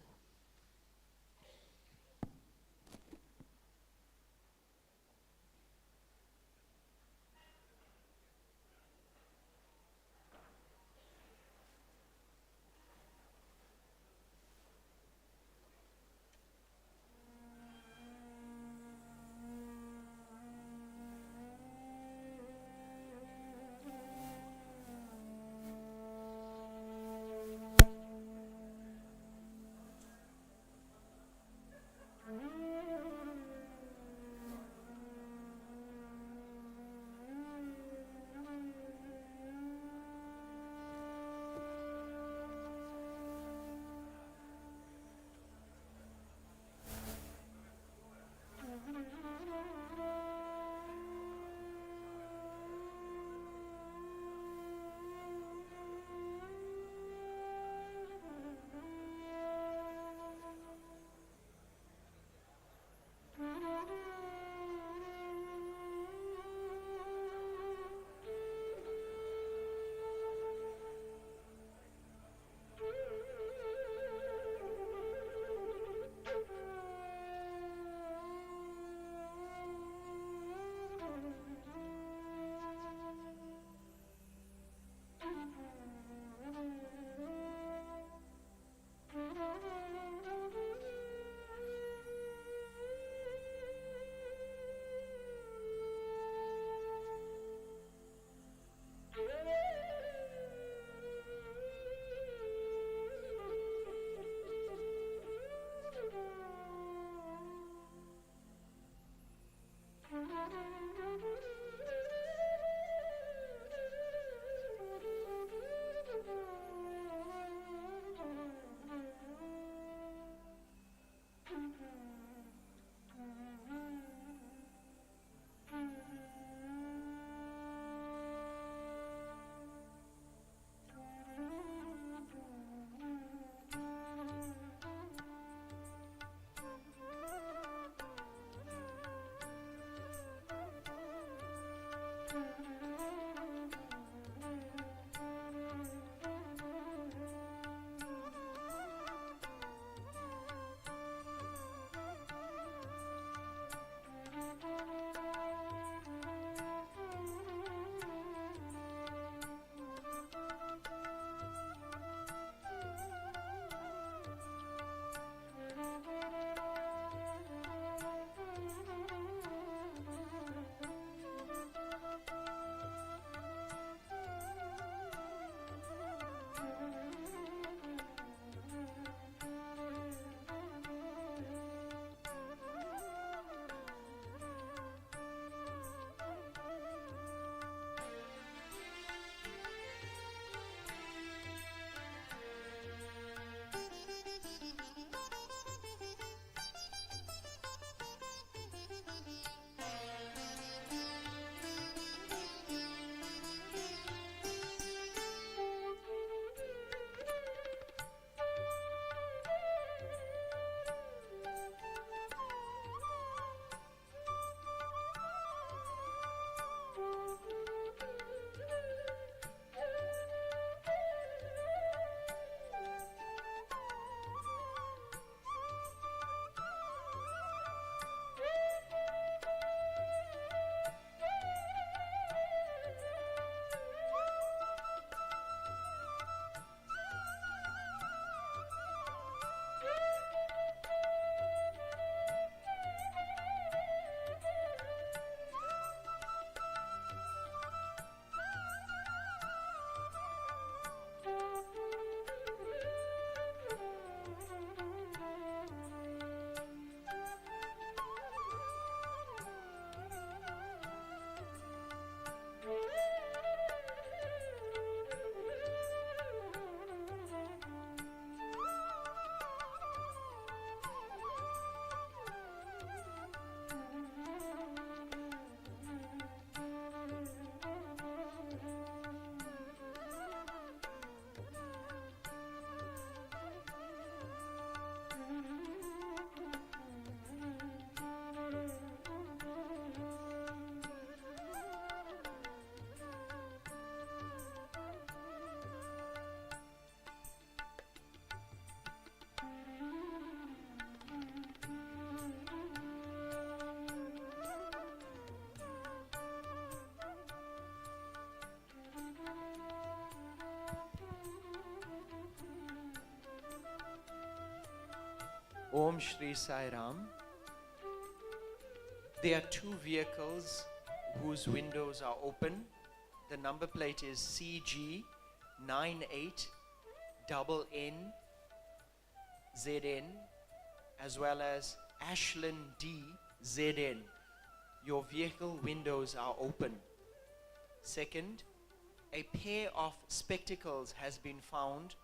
Om Shri Sai Ram. There are two vehicles whose windows are open. The number plate is CG98NNZN, as well as Ashland DZN. Your vehicle windows are open. Second, a pair of spectacles has been found.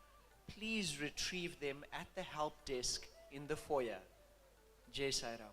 Please retrieve them at the help desk in the foyer. Jai Sai Ram.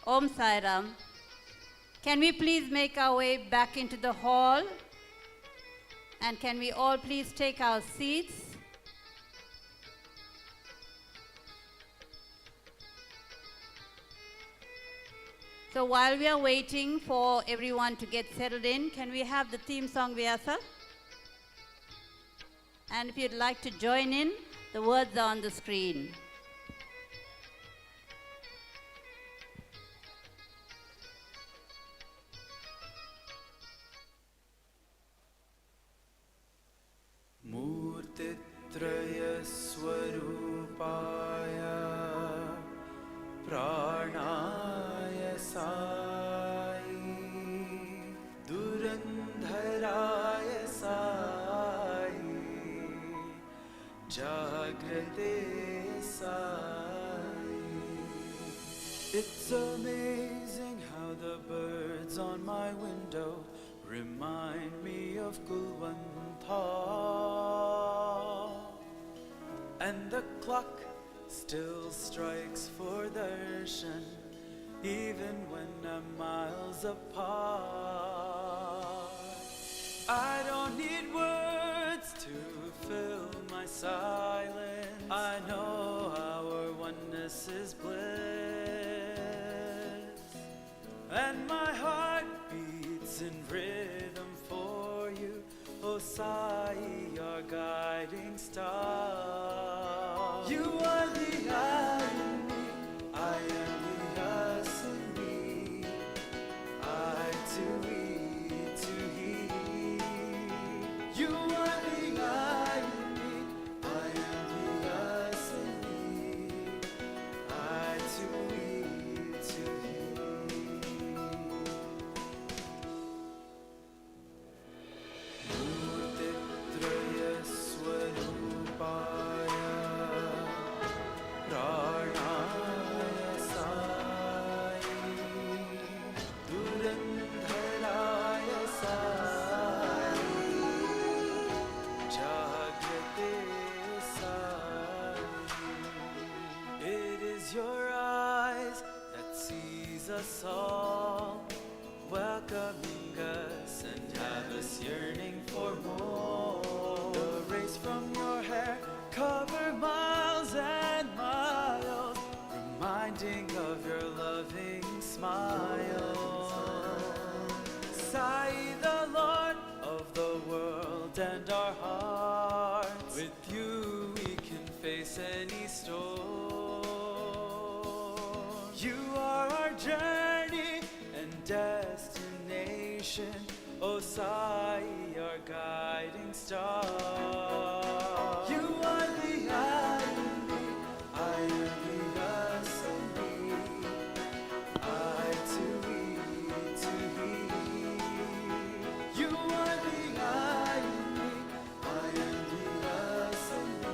Om Sai Ram. Can we please make our way back into the hall? And can we all please take our seats? So while we are waiting for everyone to get settled in, can we have the theme song, Vyasa? And if you'd like to join in, the words are on the screen. मूर्तित्रयस्वरूपाय प्राणाय Sai दुरन्धराय Sai जाग्रते Sai. It's amazing how the birds on my window remind me of Kulwantha, and the clock still strikes for darshan even when I'm miles apart. I don't need words to fill my silence. I know our oneness is bliss, and my heart beats in rhythm for you, O Sai, your guiding star. You are the I in me, I am the us in me, I to we to he. You are the I in me, I am the us in me, I to we to he. मूर्तित्रयस्वरूपाय प्राणाय Sai दुरन्धराय Sai जाग्रते Sai. It is your eyes that sees us all, welcoming us and have us yearning for more. The rays from your hair cover miles and miles, reminding of your loving smile. Sai, the Lord of the world and our hearts, with you we can face any storm. You are our journey and destination, O Sai, our guiding star. You are the I in me, I am the us in me, I to we to he. You are the I in me, I am the us in me,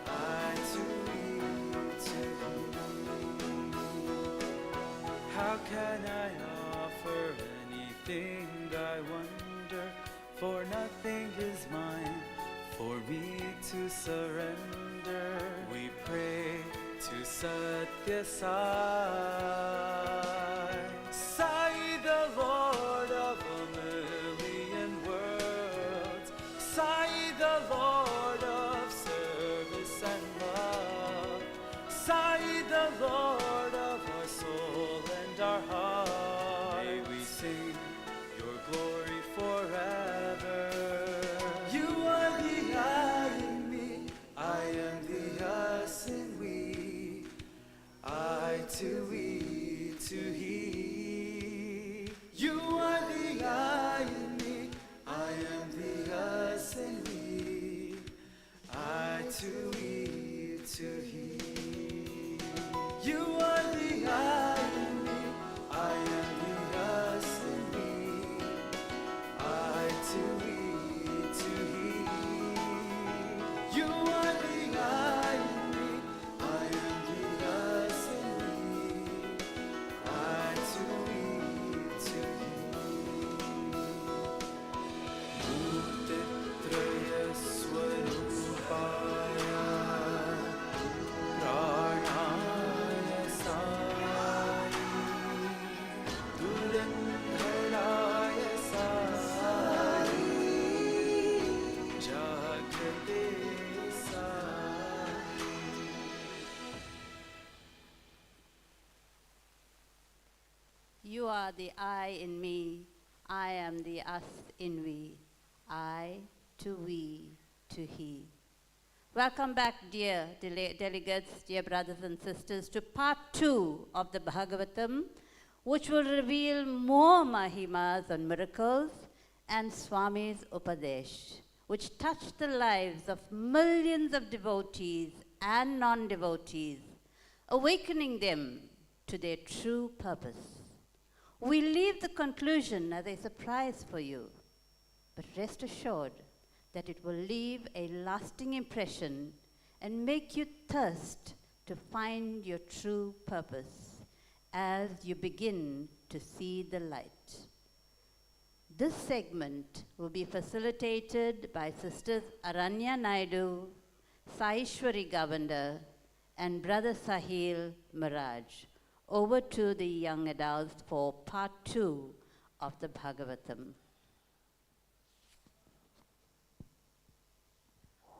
I to we to he. How can I offer anything, I wonder, for nothing is mine for me to surrender. We pray to Sathya Sai, Sai, the Lord of a million worlds, Sai, the Lord of service and love, Sai, the Lord of our soul and our heart. May we sing your glory forever. You are the I in me, I am the us in we, I to we to he. You are the I in me, I am the us in we, I to we to he. You are the I in me, I You are the I in me, I am the us in we, I to we to he. Welcome back, dear delegates, dear brothers and sisters, to part 2 of the Bhagavatam, which will reveal more Mahimas on miracles and Swami's Upadesh, which touch the lives of millions of devotees and non-devotees, awakening them to their true purpose. We leave the conclusion as a surprise for you, but rest assured that it will leave a lasting impression and make you thirst to find your true purpose as you begin to see the light. This segment will be facilitated by Sisters Aranya Naidu, Saishwari Govender, and Brother Sahil Miraj. Over to the young adults for part 2 of the Bhagavatam.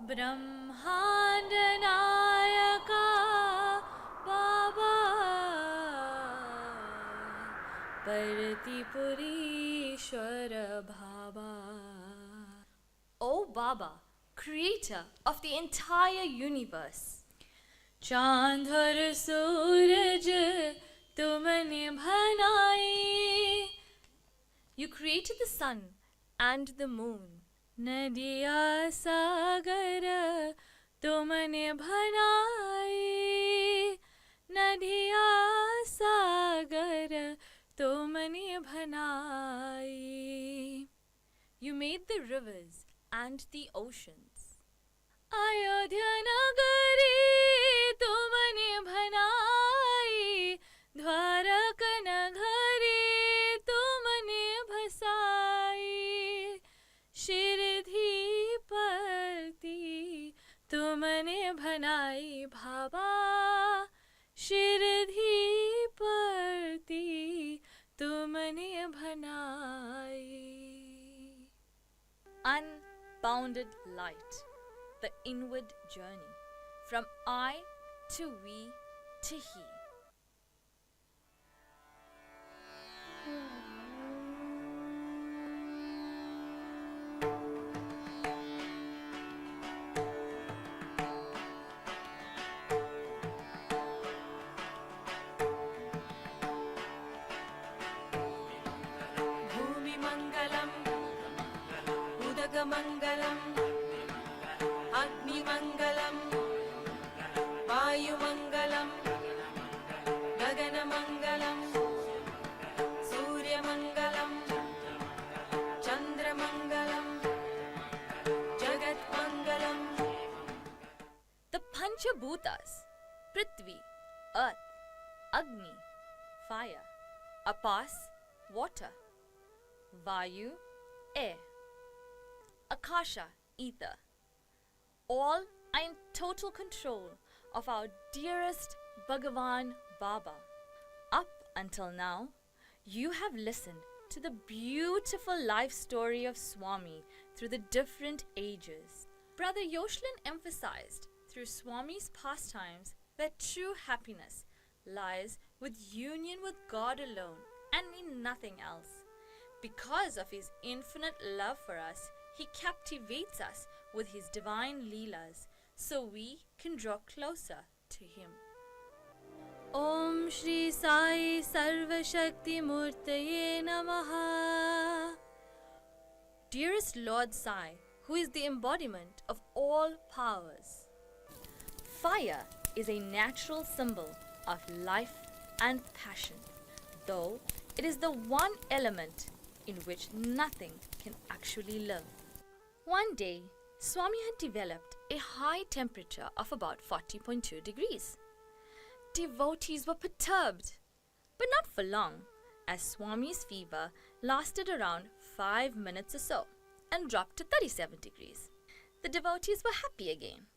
Brahmandanayaka Baba Paratipurishwara Bhava. O Baba, creator of the entire universe, चांद और सूरज तुमने बनाए. You created the sun and the moon. नदिया सागर तुमने बनाए. नदिया सागर तुमने बनाए. You made the rivers and the oceans. Ayodhya नगरी तुमने बनाई. द्वारक नगरी तुमने बसाई. शिरडी पति तुमने बनाई भाबा. शिरडी पति तुमने बनाई. Unbounded light, the inward journey, from I to we to he. Bhumi Mangalam, Udaga Mangalam, Agni Mangalam, Vayu Mangalam, Gagana Mangalam, Surya Mangalam, Chandra Mangalam, Jagat Mangalam. The Panchabhutas, Prithvi, Earth, Agni, Fire, Apas, Water, Vayu, Air, Akasha, Ether, all are in total control of our dearest Bhagawan Baba. Up until now, you have listened to the beautiful life story of Swami through the different ages. Brother Yoshlin emphasized through Swami's pastimes that true happiness lies with union with God alone and in nothing else. Because of his infinite love for us, he captivates us with his divine leelas, so we can draw closer to him. Om Shri Sai Sarva Shakti Murtaye Namaha. Dearest Lord Sai, who is the embodiment of all powers. Fire is a natural symbol of life and passion, though it is the one element in which nothing can actually live. One day, Swami had developed a high temperature of about 40.2 degrees. Devotees were perturbed, but not for long, as Swami's fever lasted around 5 minutes or so and dropped to 37 degrees. The devotees were happy again.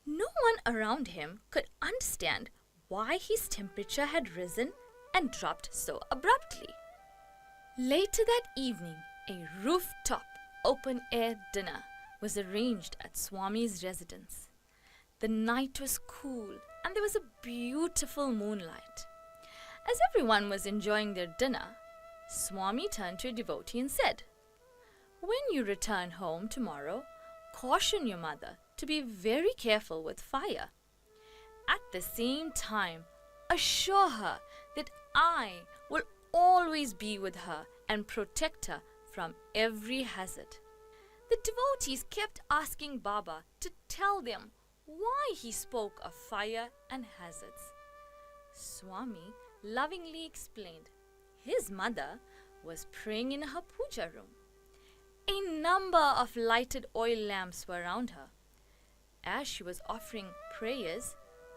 No one around him could understand why his temperature had risen and dropped so abruptly. Later that evening, a rooftop open-air dinner was arranged at Swami's residence. The night was cool and there was a beautiful moonlight. As everyone was enjoying their dinner, Swami turned to a devotee and said, "When you return home tomorrow, caution your mother to be very careful with fire. At the same time, assure her that I will always be with her and protect her from every hazard." The devotees kept asking Baba to tell them why he spoke of fire and hazards. Swami lovingly explained his mother was praying in her puja room. A number of lighted oil lamps were around her. As she was offering prayers,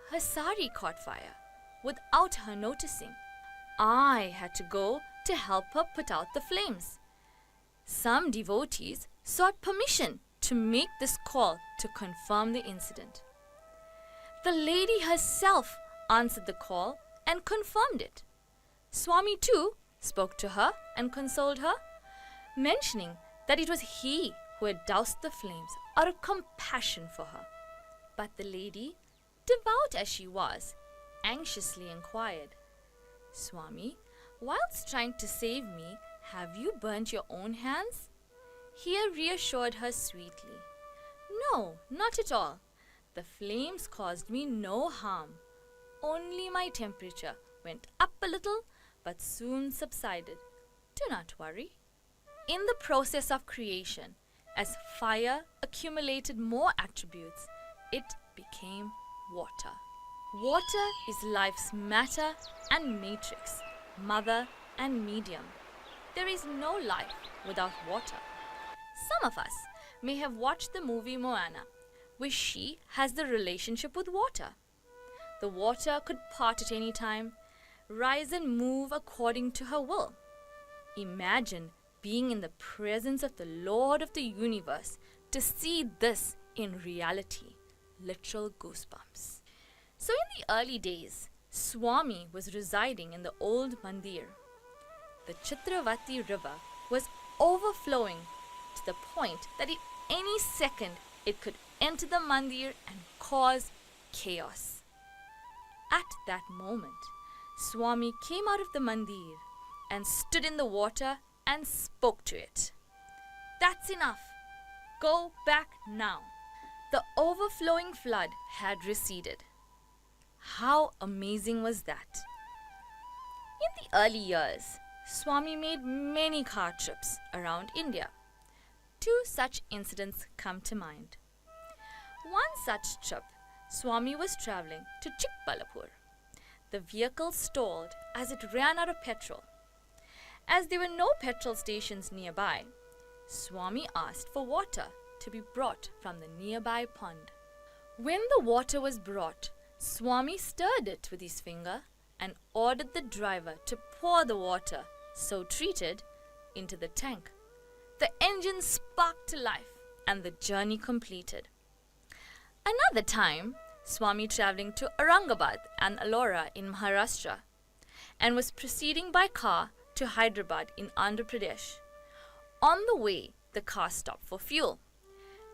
her sari caught fire without her noticing. I had to go to help her put out the flames. Some devotees sought permission to make this call to confirm the incident. The lady herself answered the call and confirmed it. Swami too spoke to her and consoled her, mentioning that it was he who had doused the flames out of compassion for her. But the lady, devout as she was, anxiously inquired, "Swami, whilst trying to save me, have you burnt your own hands?" He reassured her sweetly, "No, not at all. The flames caused me no harm. Only my temperature went up a little, but soon subsided. Do not worry." In the process of creation, as fire accumulated more attributes, it became water. Water is life's matter and matrix, mother and medium. There is no life without water. Some of us may have watched the movie Moana, where she has the relationship with water. The water could part at any time, rise and move according to her will. Imagine being in the presence of the Lord of the universe to see this in reality. Literal goosebumps. So in the early days, Swami was residing in the old mandir. The Chitravati river was overflowing to the point that at any second it could enter the mandir and cause chaos. At that moment, Swami came out of the mandir and stood in the water and spoke to it. "That's enough. Go back now." The overflowing flood had receded. How amazing was that? In the early years, Swami made many car trips around India. Two such incidents come to mind. One such trip, Swami was traveling to Chikbalapur. The vehicle stalled as it ran out of petrol. As there were no petrol stations nearby, Swami asked for water to be brought from the nearby pond. When the water was brought, Swami stirred it with his finger and ordered the driver to pour the water, so treated, into the tank. The engine sparked to life and the journey completed. Another time, Swami traveling to Aurangabad and Ellora in Maharashtra and was proceeding by car to Hyderabad in Andhra Pradesh. On the way, the car stopped for fuel.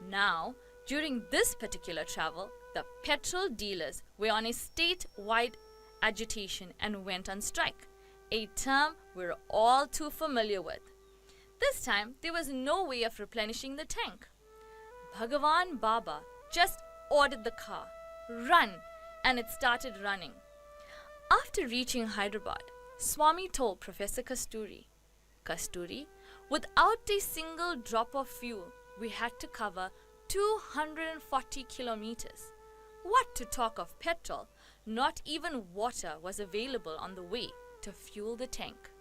Now, during this particular travel, the petrol dealers were on a state-wide agitation and went on strike, a term we're all too familiar with. This time, there was no way of replenishing the tank. Bhagawan Baba just ordered the car, "Run," and it started running. After reaching Hyderabad, Swami told Professor Kasturi, "Kasturi, without a single drop of fuel, we had to cover 240 kilometers. What to talk of petrol? Not even water was available on the way to fuel the tank."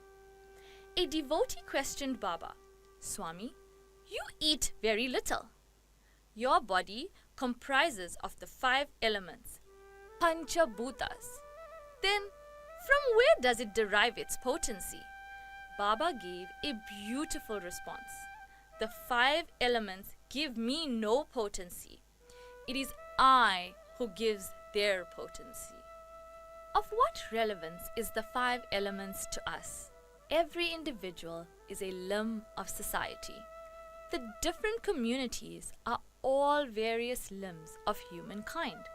A devotee questioned Baba, "Swami, you eat very little. Your body comprises of the 5 elements, Panchabhutas. Then, from where does it derive its potency?" Baba gave a beautiful response. "The 5 elements give me no potency. It is I who gives their potency." Of what relevance is the 5 elements to us? Every individual is a limb of society. The different communities are all various limbs of humankind,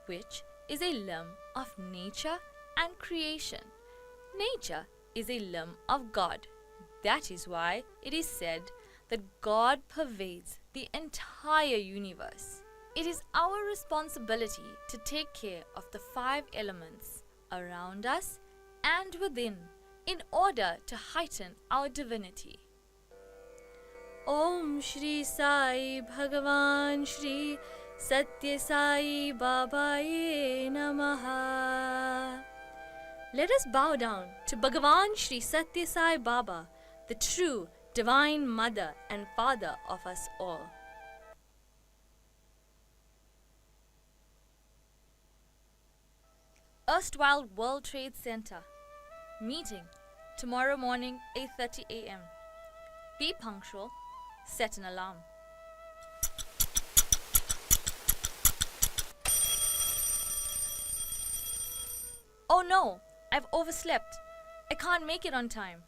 which is a limb of nature and creation. nature is a limb of God. That is why it is said that God pervades the entire universe. It is our responsibility to take care of the 5 elements around us and within in order to heighten our divinity. Om Shri Sai Bhagawan Shri Sathya Sai Babaye Namaha. Let us bow down to Bhagawan Shri Sathya Sai Baba, the true Divine Mother and Father of us all. Erstwhile World Trade Center. Meeting tomorrow morning 8:30 a.m. Be punctual. Set an alarm. Oh no, I've overslept. I can't make it on time.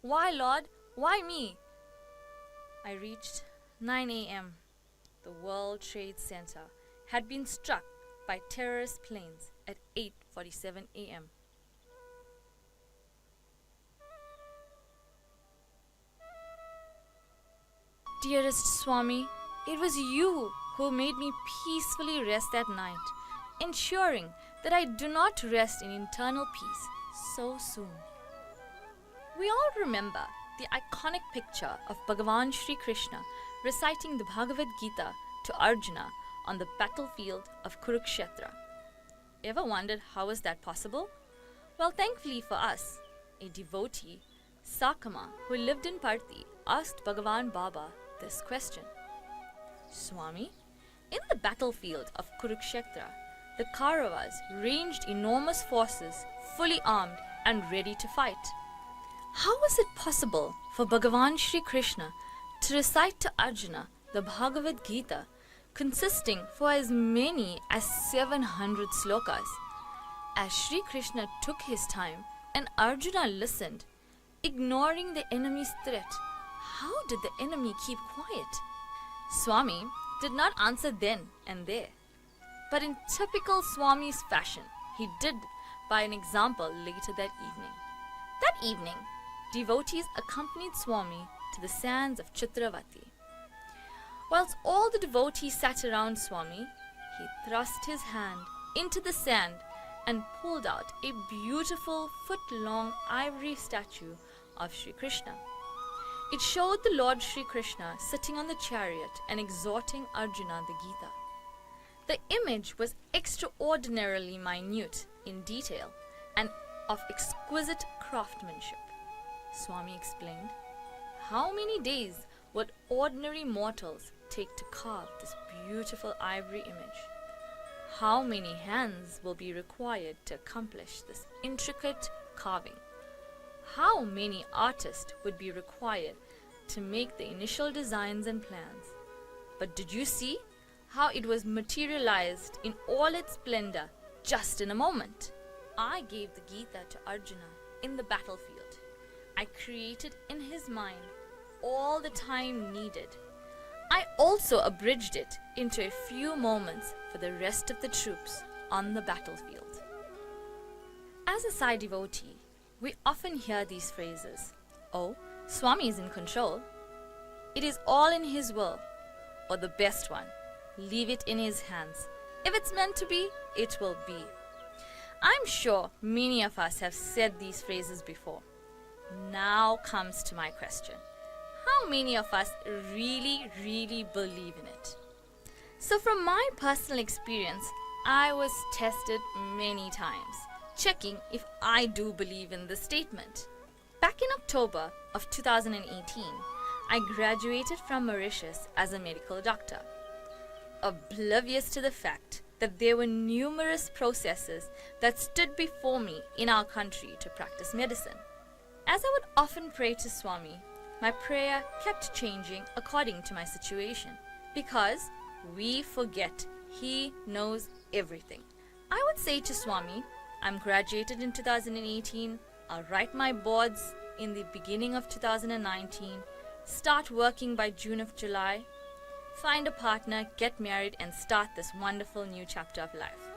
Why, Lord? Why me? I reached 9 a.m. The World Trade Center had been struck by terrorist planes at 8:47 a.m. Dearest Swami, it was you who made me peacefully rest at night, ensuring that I do not rest in internal peace so soon. We all remember the iconic picture of Bhagawan Shri Krishna reciting the Bhagavad Gita to Arjuna on the battlefield of Kurukshetra. Ever wondered how was that possible? Well, thankfully for us, a devotee, Sakama, who lived in Parthi, asked Bhagavan Baba this question. Swami, in the battlefield of Kurukshetra, the Kauravas ranged enormous forces, fully armed and ready to fight. How was it possible for Bhagavan Shri Krishna to recite to Arjuna the Bhagavad Gita, consisting for as many as 700 slokas? As Shri Krishna took his time and Arjuna listened, ignoring the enemy's threat, how did the enemy keep quiet? Swami did not answer then and there. But in typical Swami's fashion, he did by an example later that evening. That evening, devotees accompanied Swami to the sands of Chitravati. Whilst all the devotees sat around Swami, he thrust his hand into the sand and pulled out a beautiful foot-long ivory statue of Sri Krishna. It showed the Lord Sri Krishna sitting on the chariot and exhorting Arjuna the Gita. The image was extraordinarily minute in detail and of exquisite craftsmanship. Swami explained, how many days would ordinary mortals take to carve this beautiful ivory image? How many hands will be required to accomplish this intricate carving? How many artists would be required to make the initial designs and plans? But did you see how it was materialized in all its splendor just in a moment? I gave the Gita to Arjuna in the battlefield. I created in his mind all the time needed. I also abridged it into a few moments for the rest of the troops on the battlefield. As a Sai devotee, we often hear these phrases. Oh, Swami is in control. It is all in his will. Or the best one, leave it in his hands. If it's meant to be, it will be. I'm sure many of us have said these phrases before. Now comes to my question. How many of us really believe in it? So from my personal experience, I was tested many times, checking if I do believe in this statement. Back in October of 2018, I graduated from Mauritius as a medical doctor, oblivious to the fact that there were numerous processes that stood before me in our country to practice medicine. As I would often pray to Swami, my prayer kept changing according to my situation, because we forget he knows everything. I would say to Swami, I'm graduated in 2018, I'll write my boards in the beginning of 2019, start working by June of July, find a partner, get married, and start this wonderful new chapter of life.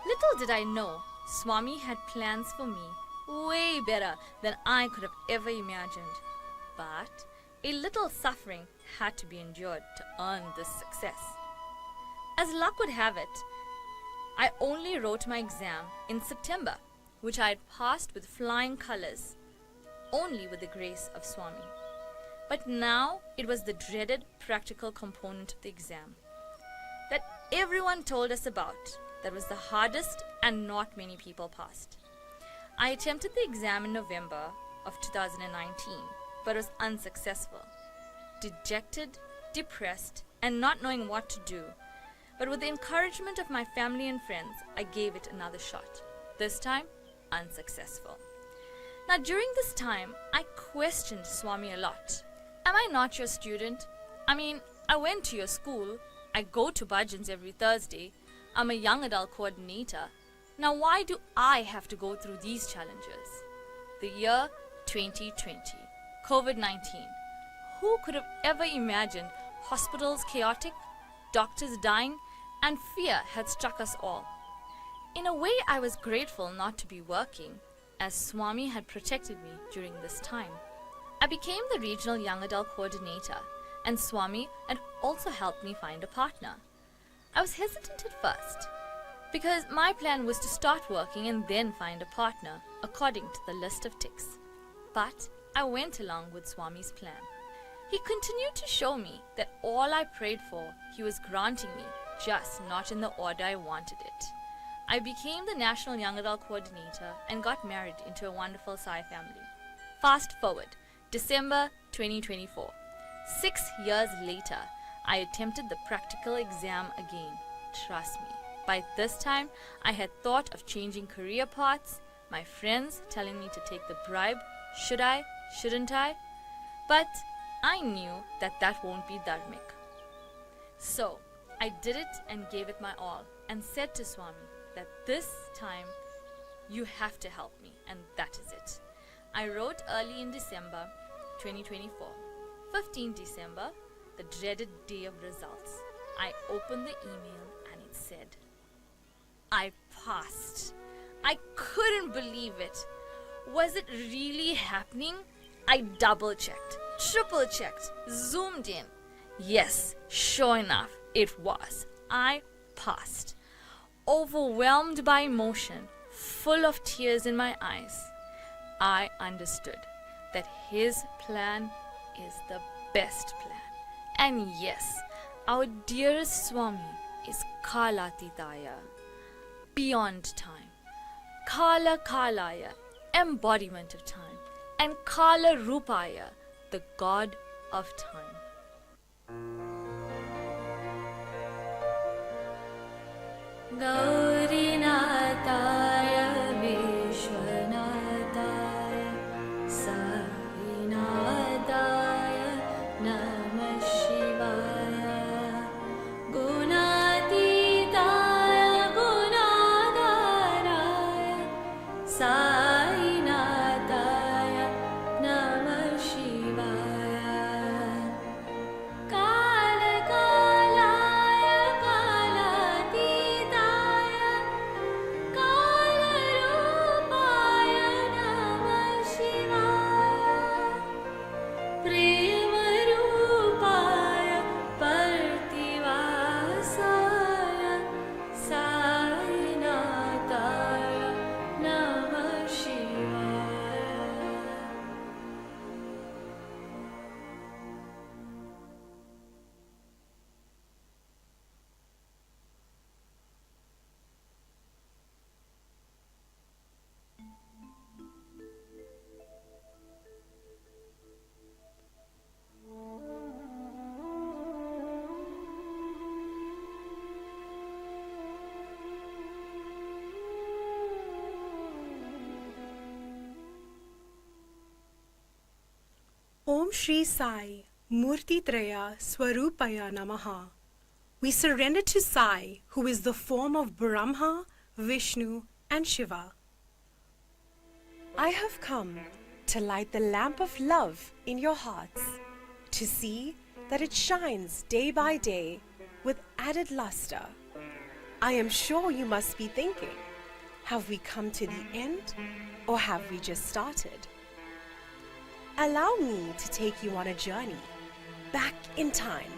Little did I know, Swami had plans for me way better than I could have ever imagined. But a little suffering had to be endured to earn this success. As luck would have it, I only wrote my exam in September, which I had passed with flying colors, only with the grace of Swami. But now it was the dreaded practical component of the exam that everyone told us about that was the hardest, and not many people passed. I attempted the exam in November of 2019, but was unsuccessful. Dejected, depressed, and not knowing what to do. But with the encouragement of my family and friends, I gave it another shot. This time, unsuccessful. Now during this time, I questioned Swami a lot. Am I not your student? I mean, I went to your school. I go to bhajans every Thursday. I'm a young adult coordinator. Now why do I have to go through these challenges? The year 2020, COVID-19. Who could have ever imagined hospitals chaotic, doctors dying, and fear had struck us all? In a way, I was grateful not to be working, as Swami had protected me during this time. I became the regional young adult coordinator, and Swami had also helped me find a partner. I was hesitant at first, because my plan was to start working and then find a partner according to the list of ticks. But I went along with Swami's plan. He continued to show me that all I prayed for, he was granting me, just not in the order I wanted it. I became the National Young Adult Coordinator and got married into a wonderful Sai family. Fast forward, December 2024. 6 years later, I attempted the practical exam again. Trust me, by this time, I had thought of changing career paths, my friends telling me to take the bribe. Should I? Shouldn't I? But I knew that that won't be dharmic. So, I did it and gave it my all and said to Swami that this time, you have to help me, and that is it. I wrote early in December 2024. 15 December, the dreaded day of results. I opened the email and it said, I passed. I couldn't believe it. Was it really happening? I double-checked, triple-checked, zoomed in. Yes, sure enough, it was. I passed. Overwhelmed by emotion, full of tears in my eyes, I understood that his plan is the best plan. And yes, our dearest Swami is Kalatitaya, beyond time. Kala Kalaya, embodiment of time. And Kala Rupaya, the God of time. Gaurinataya Vishwanataya Sarinataya Namah Shivaya Gunatitaya Gunadaraya Sarinataya Namah Shivaya Kala Kalaya Kalatitaya Kala Rupaya Namah Shivaya Prema Rupaya Partivasaya Sarinataya Namah Shivaya. Om Shri Sai Murti Traya Swarupaya Namaha. We surrender to Sai, who is the form of Brahma, Vishnu, and Shiva. I have come to light the lamp of love in your hearts, to see that it shines day by day with added luster. I am sure you must be thinking, Have we come to the end, or have we just started? Allow me to take you on a journey back in time,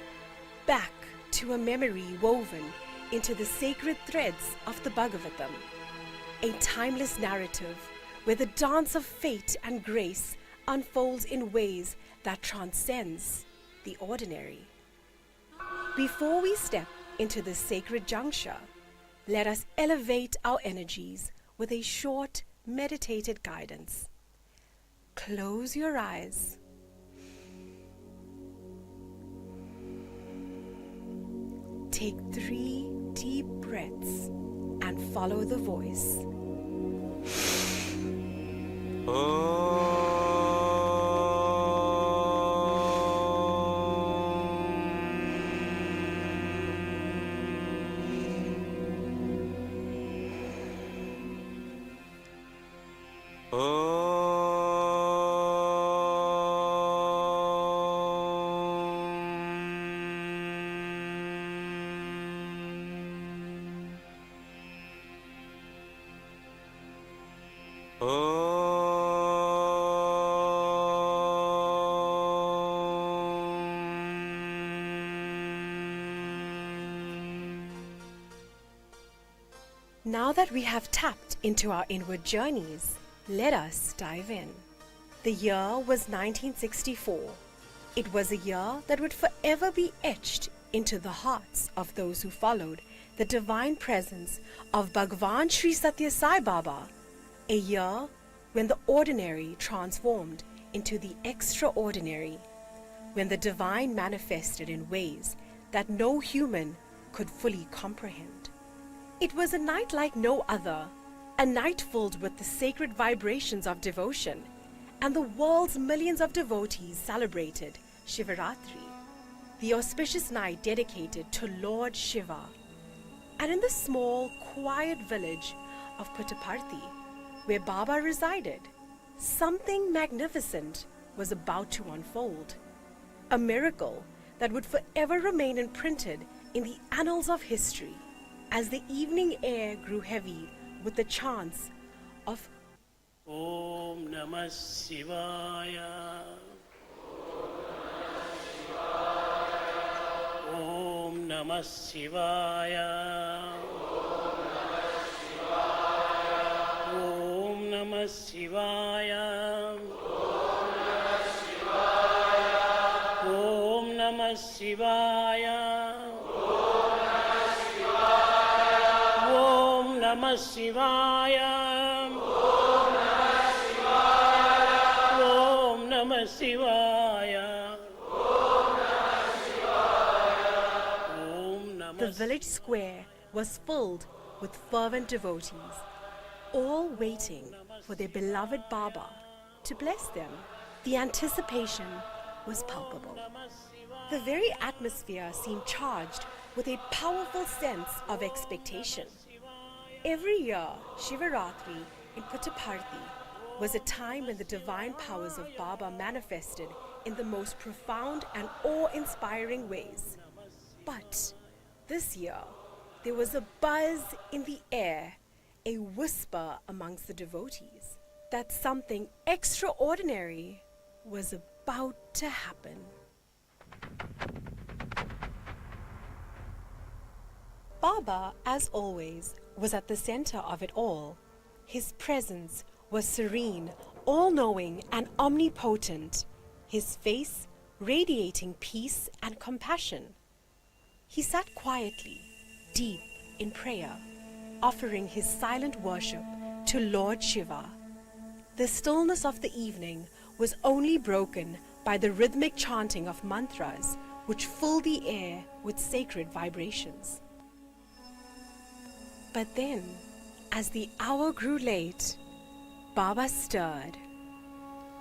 back to a memory woven into the sacred threads of the Bhagavatam, a timeless narrative where the dance of fate and grace unfolds in ways that transcends the ordinary. Before we step into this sacred juncture, let us elevate our energies with a short meditated guidance. Close your eyes. Take 3 deep breaths and follow the voice. Now that we have tapped into our inward journeys, let us dive in. The year was 1964. It was a year that would forever be etched into the hearts of those who followed the divine presence of Bhagawan Sri Sathya Sai Baba. A year when the ordinary transformed into the extraordinary, when the divine manifested in ways that no human could fully comprehend. It was a night like no other, a night filled with the sacred vibrations of devotion, and the world's millions of devotees celebrated Shivaratri, the auspicious night dedicated to Lord Shiva. And in the small, quiet village of Puttaparthi, where Baba resided, something magnificent was about to unfold. A miracle that would forever remain imprinted in the annals of history, as the evening air grew heavy with the chants of Om Namah Shivaya. Om Namah Shivaya. Om Namah Shivaya. Om Namah Shivaya. Om Namah Shivaya. Om Namah Shivaya. the village square was filled with fervent devotees, all waiting for their beloved Baba to bless them. The anticipation was palpable. The very atmosphere seemed charged with a powerful sense of expectation. Every year, Shivaratri in Puttaparthi was a time when the divine powers of Baba manifested in the most profound and awe-inspiring ways. But this year, there was a buzz in the air, a whisper amongst the devotees, that something extraordinary was about to happen. Baba, as always, was at the center of it all. His presence was serene, all-knowing, and omnipotent, his face radiating peace and compassion. He sat quietly, deep in prayer, offering his silent worship to Lord Shiva. The stillness of the evening was only broken by the rhythmic chanting of mantras which filled the air with sacred vibrations. But then, as the hour grew late, Baba stirred.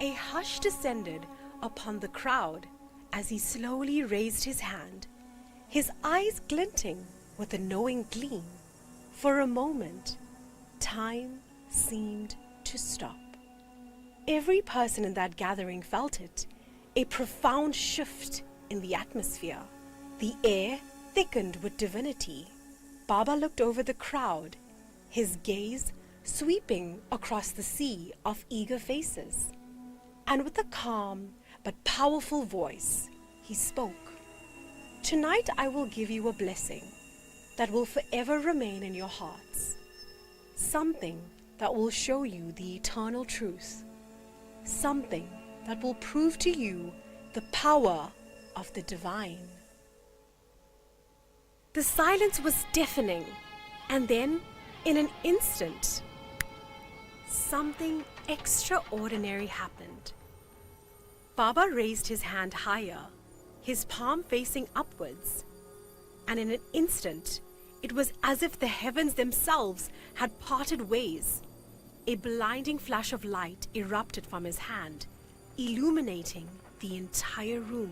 A hush descended upon the crowd as he slowly raised his hand, his eyes glinting with a knowing gleam. For a moment, time seemed to stop. Every person in that gathering felt it, a profound shift in the atmosphere. The air thickened with divinity. Baba looked over the crowd, his gaze sweeping across the sea of eager faces. And with a calm but powerful voice, he spoke. Tonight I will give you a blessing that will forever remain in your hearts. Something that will show you the eternal truth. Something that will prove to you the power of the divine. The silence was deafening, and then, in an instant, something extraordinary happened. Baba raised his hand higher, his palm facing upwards, and in an instant, it was as if the heavens themselves had parted ways. A blinding flash of light erupted from his hand, illuminating the entire room.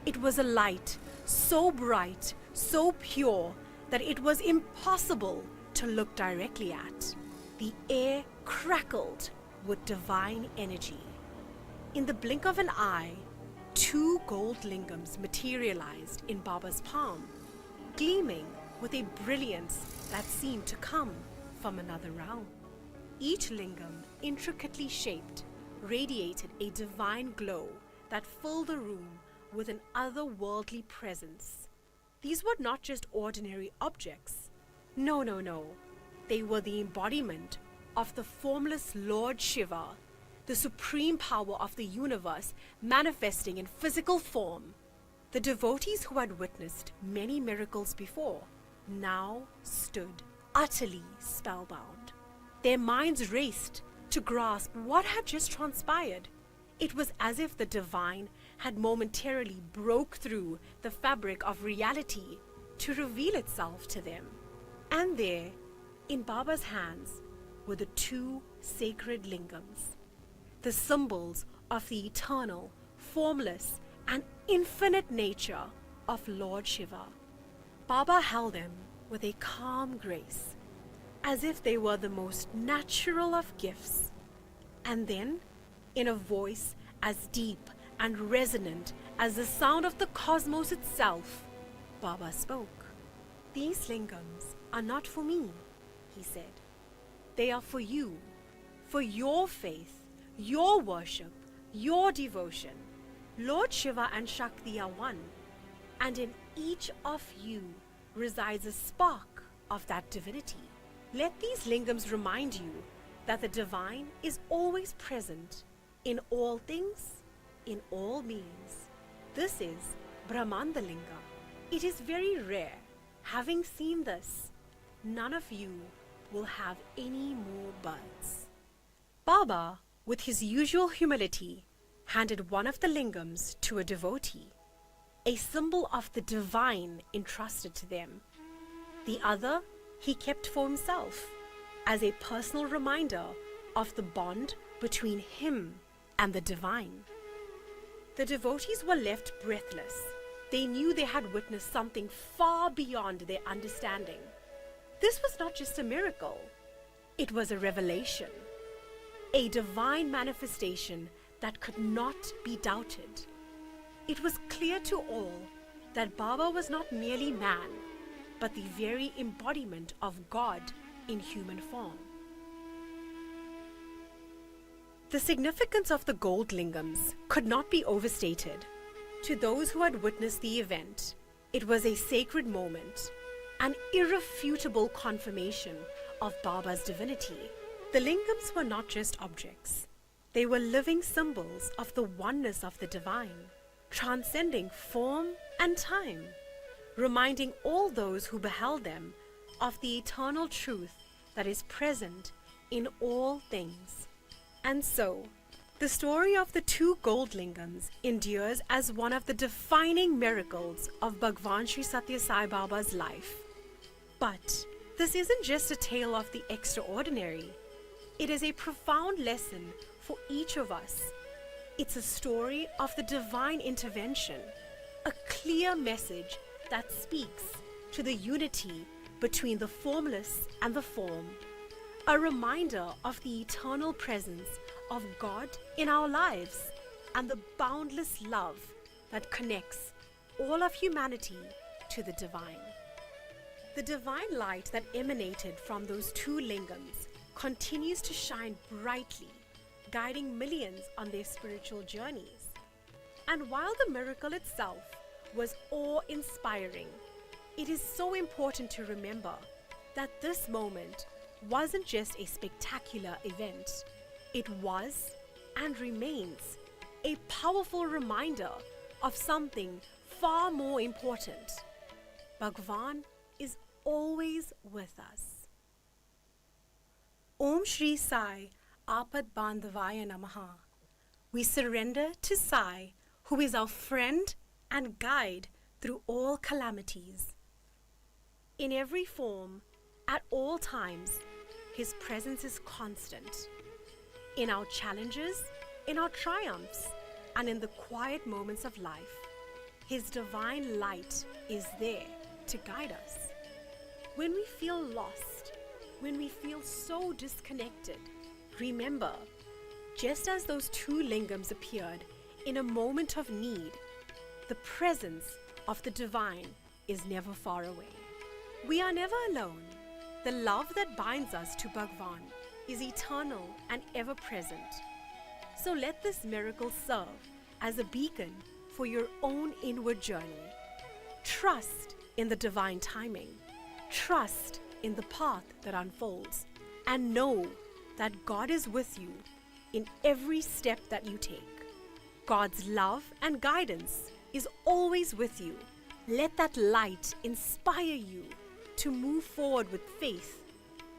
It was a light so bright, so pure, that it was impossible to look directly at. The air crackled with divine energy. In the blink of an eye, 2 gold lingams materialized in Baba's palm, gleaming with a brilliance that seemed to come from another realm. Each lingam, intricately shaped, radiated a divine glow that filled the room with an otherworldly presence. These were not just ordinary objects. No. They were the embodiment of the formless Lord Shiva, the supreme power of the universe manifesting in physical form. The devotees who had witnessed many miracles before now stood utterly spellbound. Their minds raced to grasp what had just transpired. It was as if the divine had momentarily broke through the fabric of reality to reveal itself to them. And there, in Baba's hands, were the 2 sacred lingams, the symbols of the eternal, formless, and infinite nature of Lord Shiva. Baba held them with a calm grace, as if they were the most natural of gifts. And then, in a voice as deep and resonant as the sound of the cosmos itself, Baba spoke. These lingams are not for me, he said. They are for you, for your faith, your worship, your devotion. Lord Shiva and Shakti are one, and in each of you resides a spark of that divinity. Let these lingams remind you that the divine is always present in all things, in all beings. This is Brahmanda Linga. It is very rare. Having seen this, none of you will have any more buds. Baba, with his usual humility, handed one of the lingams to a devotee, a symbol of the divine entrusted to them. The other he kept for himself, as a personal reminder of the bond between him and the divine. The devotees were left breathless. They knew they had witnessed something far beyond their understanding. This was not just a miracle. It was a revelation, a divine manifestation that could not be doubted. It was clear to all that Baba was not merely man, but the very embodiment of God in human form. The significance of the gold lingams could not be overstated. To those who had witnessed the event, it was a sacred moment, an irrefutable confirmation of Baba's divinity. The lingams were not just objects. They were living symbols of the oneness of the divine, transcending form and time, reminding all those who beheld them of the eternal truth that is present in all things. And so, the story of the 2 gold lingams endures as one of the defining miracles of Bhagawan Sri Sathya Sai Baba's life. But this isn't just a tale of the extraordinary. It is a profound lesson for each of us. It's a story of the divine intervention, a clear message that speaks to the unity between the formless and the form, a reminder of the eternal presence of God in our lives and the boundless love that connects all of humanity to the divine. The divine light that emanated from those 2 lingams continues to shine brightly, guiding millions on their spiritual journeys. And while the miracle itself was awe-inspiring, it is so important to remember that this moment wasn't just a spectacular event. It was and remains a powerful reminder of something far more important. Bhagavan is always with us. Om Shri Sai Apad Bandhavaya Namaha. We surrender to Sai, who is our friend and guide through all calamities. In every form, at all times, His presence is constant. In our challenges, in our triumphs, and in the quiet moments of life, His divine light is there to guide us. When we feel lost, when we feel so disconnected, remember, just as those two lingams appeared in a moment of need, the presence of the divine is never far away. We are never alone. The love that binds us to Bhagavan is eternal and ever present. So let this miracle serve as a beacon for your own inward journey. Trust in the divine timing. Trust in the path that unfolds. And know that God is with you in every step that you take. God's love and guidance is always with you. Let that light inspire you to move forward with faith,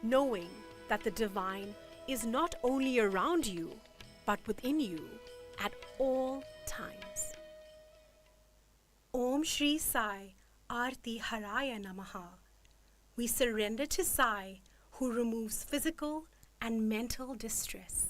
knowing that the divine is not only around you, but within you at all times. Om Shri Sai Arti Haraya Namaha. We surrender to Sai, who removes physical and mental distress.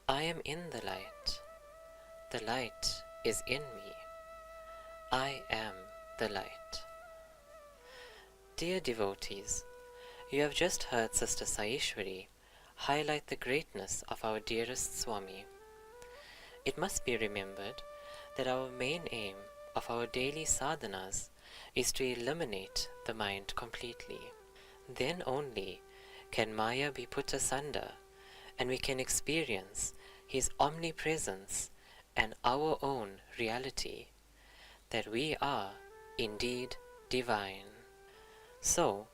I am in the light. The light is in me. I am the light. Dear devotees, you have just heard Sister Saishwari highlight the greatness of our dearest Swami. It must be remembered that our main aim of our daily sadhanas is to eliminate the mind completely. Then only can Maya be put asunder and we can experience His omnipresence and our own reality, that we are indeed divine. So,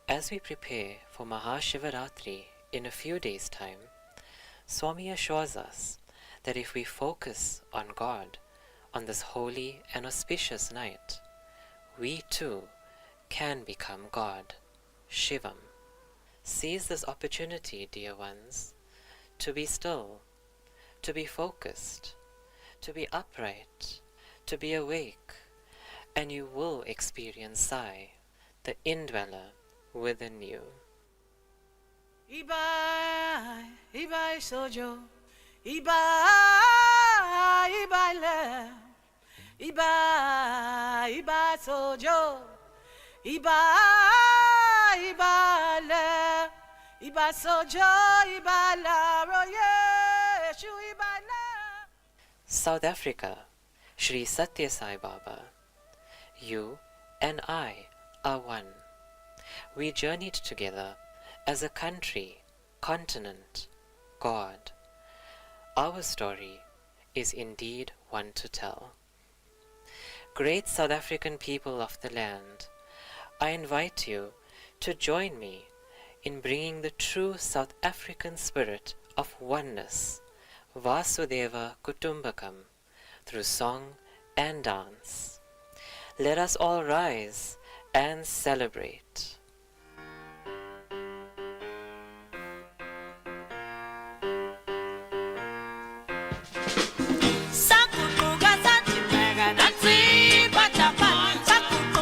as we prepare for Mahashivaratri in a few days' time, Swami assures us that if we focus on God on this holy and auspicious night, we too can become God, Shivam. Seize this opportunity, dear ones, to be still, to be focused, to be upright, to be awake, and you will experience Sai, the indweller within you. Ibai, Ibai Sojo, Ibai, Ibai Le, Ibai, Ibai Sojo, Ibai, Ibai Le, Ibai Sojo, Ibai La, Roye, Shu Ibai La. South Africa, Sri Sathya Sai Baba, you and I are one. We journeyed together as a country, continent, God. Our story is indeed one to tell. Great South African people of the land, I invite you to join me in bringing the true South African spirit of oneness, Vasudeva Kutumbakam, through song and dance. Let us all rise and celebrate. Sakutuga Santi Mega Nancy Pachapa Sakutuga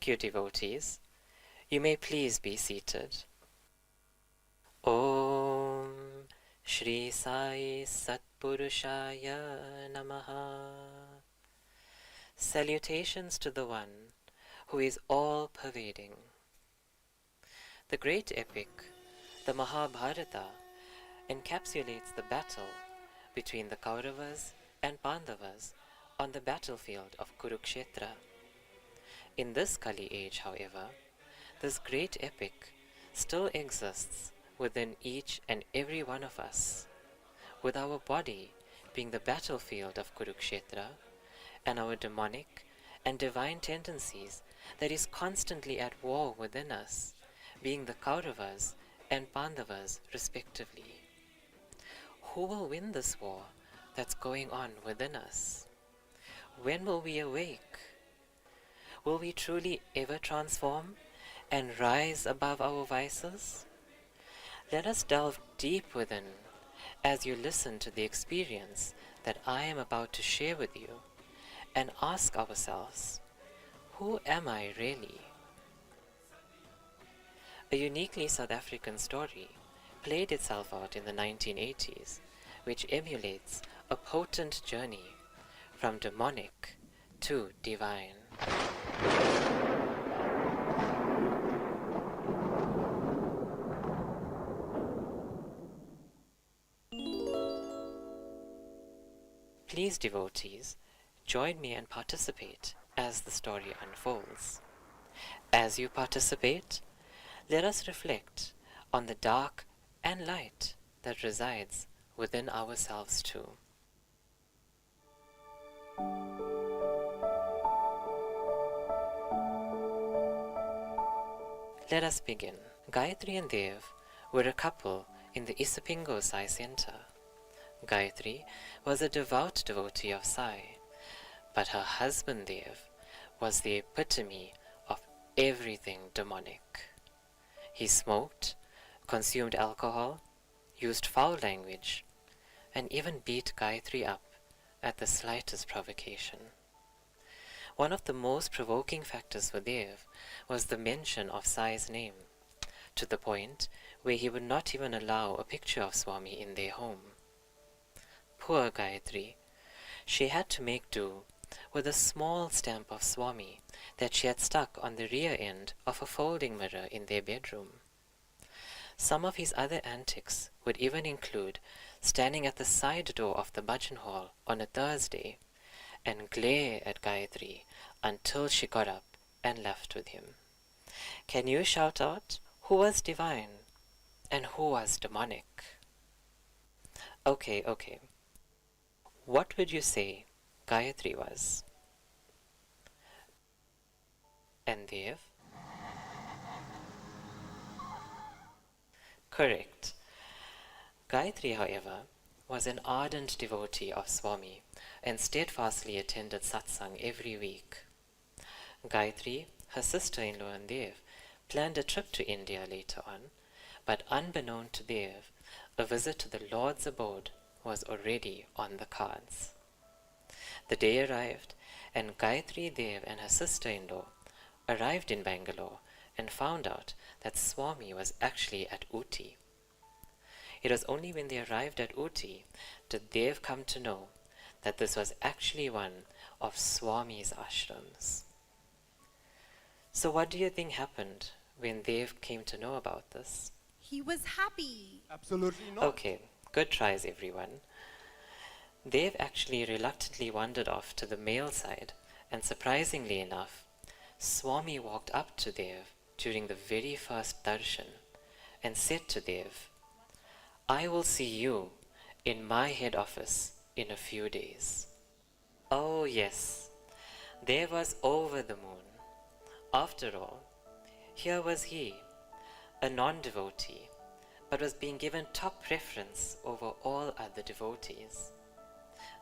Thank you, devotees. You may please be seated. Om Shri Sai Satpurushaya Namaha. Salutations to the One who is all-pervading. The great epic, the Mahabharata, encapsulates the battle between the Kauravas and Pandavas on the battlefield of Kurukshetra. In this Kali age, however, this great epic still exists within each and every one of us, with our body being the battlefield of Kurukshetra, and our demonic and divine tendencies that is constantly at war within us, being the Kauravas and Pandavas respectively. Who will win this war that's going on within us? When will we awake? Will we truly ever transform and rise above our vices? Let us delve deep within as you listen to the experience that I am about to share with you, and ask ourselves, who am I really? A uniquely South African story played itself out in the 1980s, which emulates a potent journey from demonic to divine. Please, devotees, join me and participate as the story unfolds. As you participate, let us reflect on the dark and light that resides within ourselves too. Let us begin. Gayatri and Dev were a couple in the Isipingo Sai Center. Gayatri was a devout devotee of Sai, but her husband Dev was the epitome of everything demonic. He smoked, consumed alcohol, used foul language, and even beat Gayatri up at the slightest provocation. One of the most provoking factors for Dev was the mention of Sai's name, to the point where he would not even allow a picture of Swami in their home. Poor Gayatri, she had to make do with a small stamp of Swami that she had stuck on the rear end of a folding mirror in their bedroom. Some of his other antics would even include standing at the side door of the bhajan hall on a Thursday and glare at Gayatri until she got up and left with him. Can you shout out who was divine and who was demonic? Okay. What would you say Gayatri was? And Dev? Correct. Gayatri, however, was an ardent devotee of Swami and steadfastly attended satsang every week. Gayatri, her sister-in-law and Dev planned a trip to India later on, but unbeknown to Dev, a visit to the Lord's abode was already on the cards. The day arrived, and Gayatri, Dev and her sister-in-law arrived in Bangalore and found out that Swami was actually at Ooty. It was only when they arrived at Ooty did Dev come to know that this was actually one of Swami's ashrams. So what do you think happened when Dev came to know about this? He was happy. Absolutely not. Okay, good tries everyone. Dev actually reluctantly wandered off to the male side, and surprisingly enough, Swami walked up to Dev during the very first darshan and said to Dev, "I will see you in my head office in a few days." Oh yes, Dev was over the moon. After all, here was he, a non-devotee, but was being given top preference over all other devotees.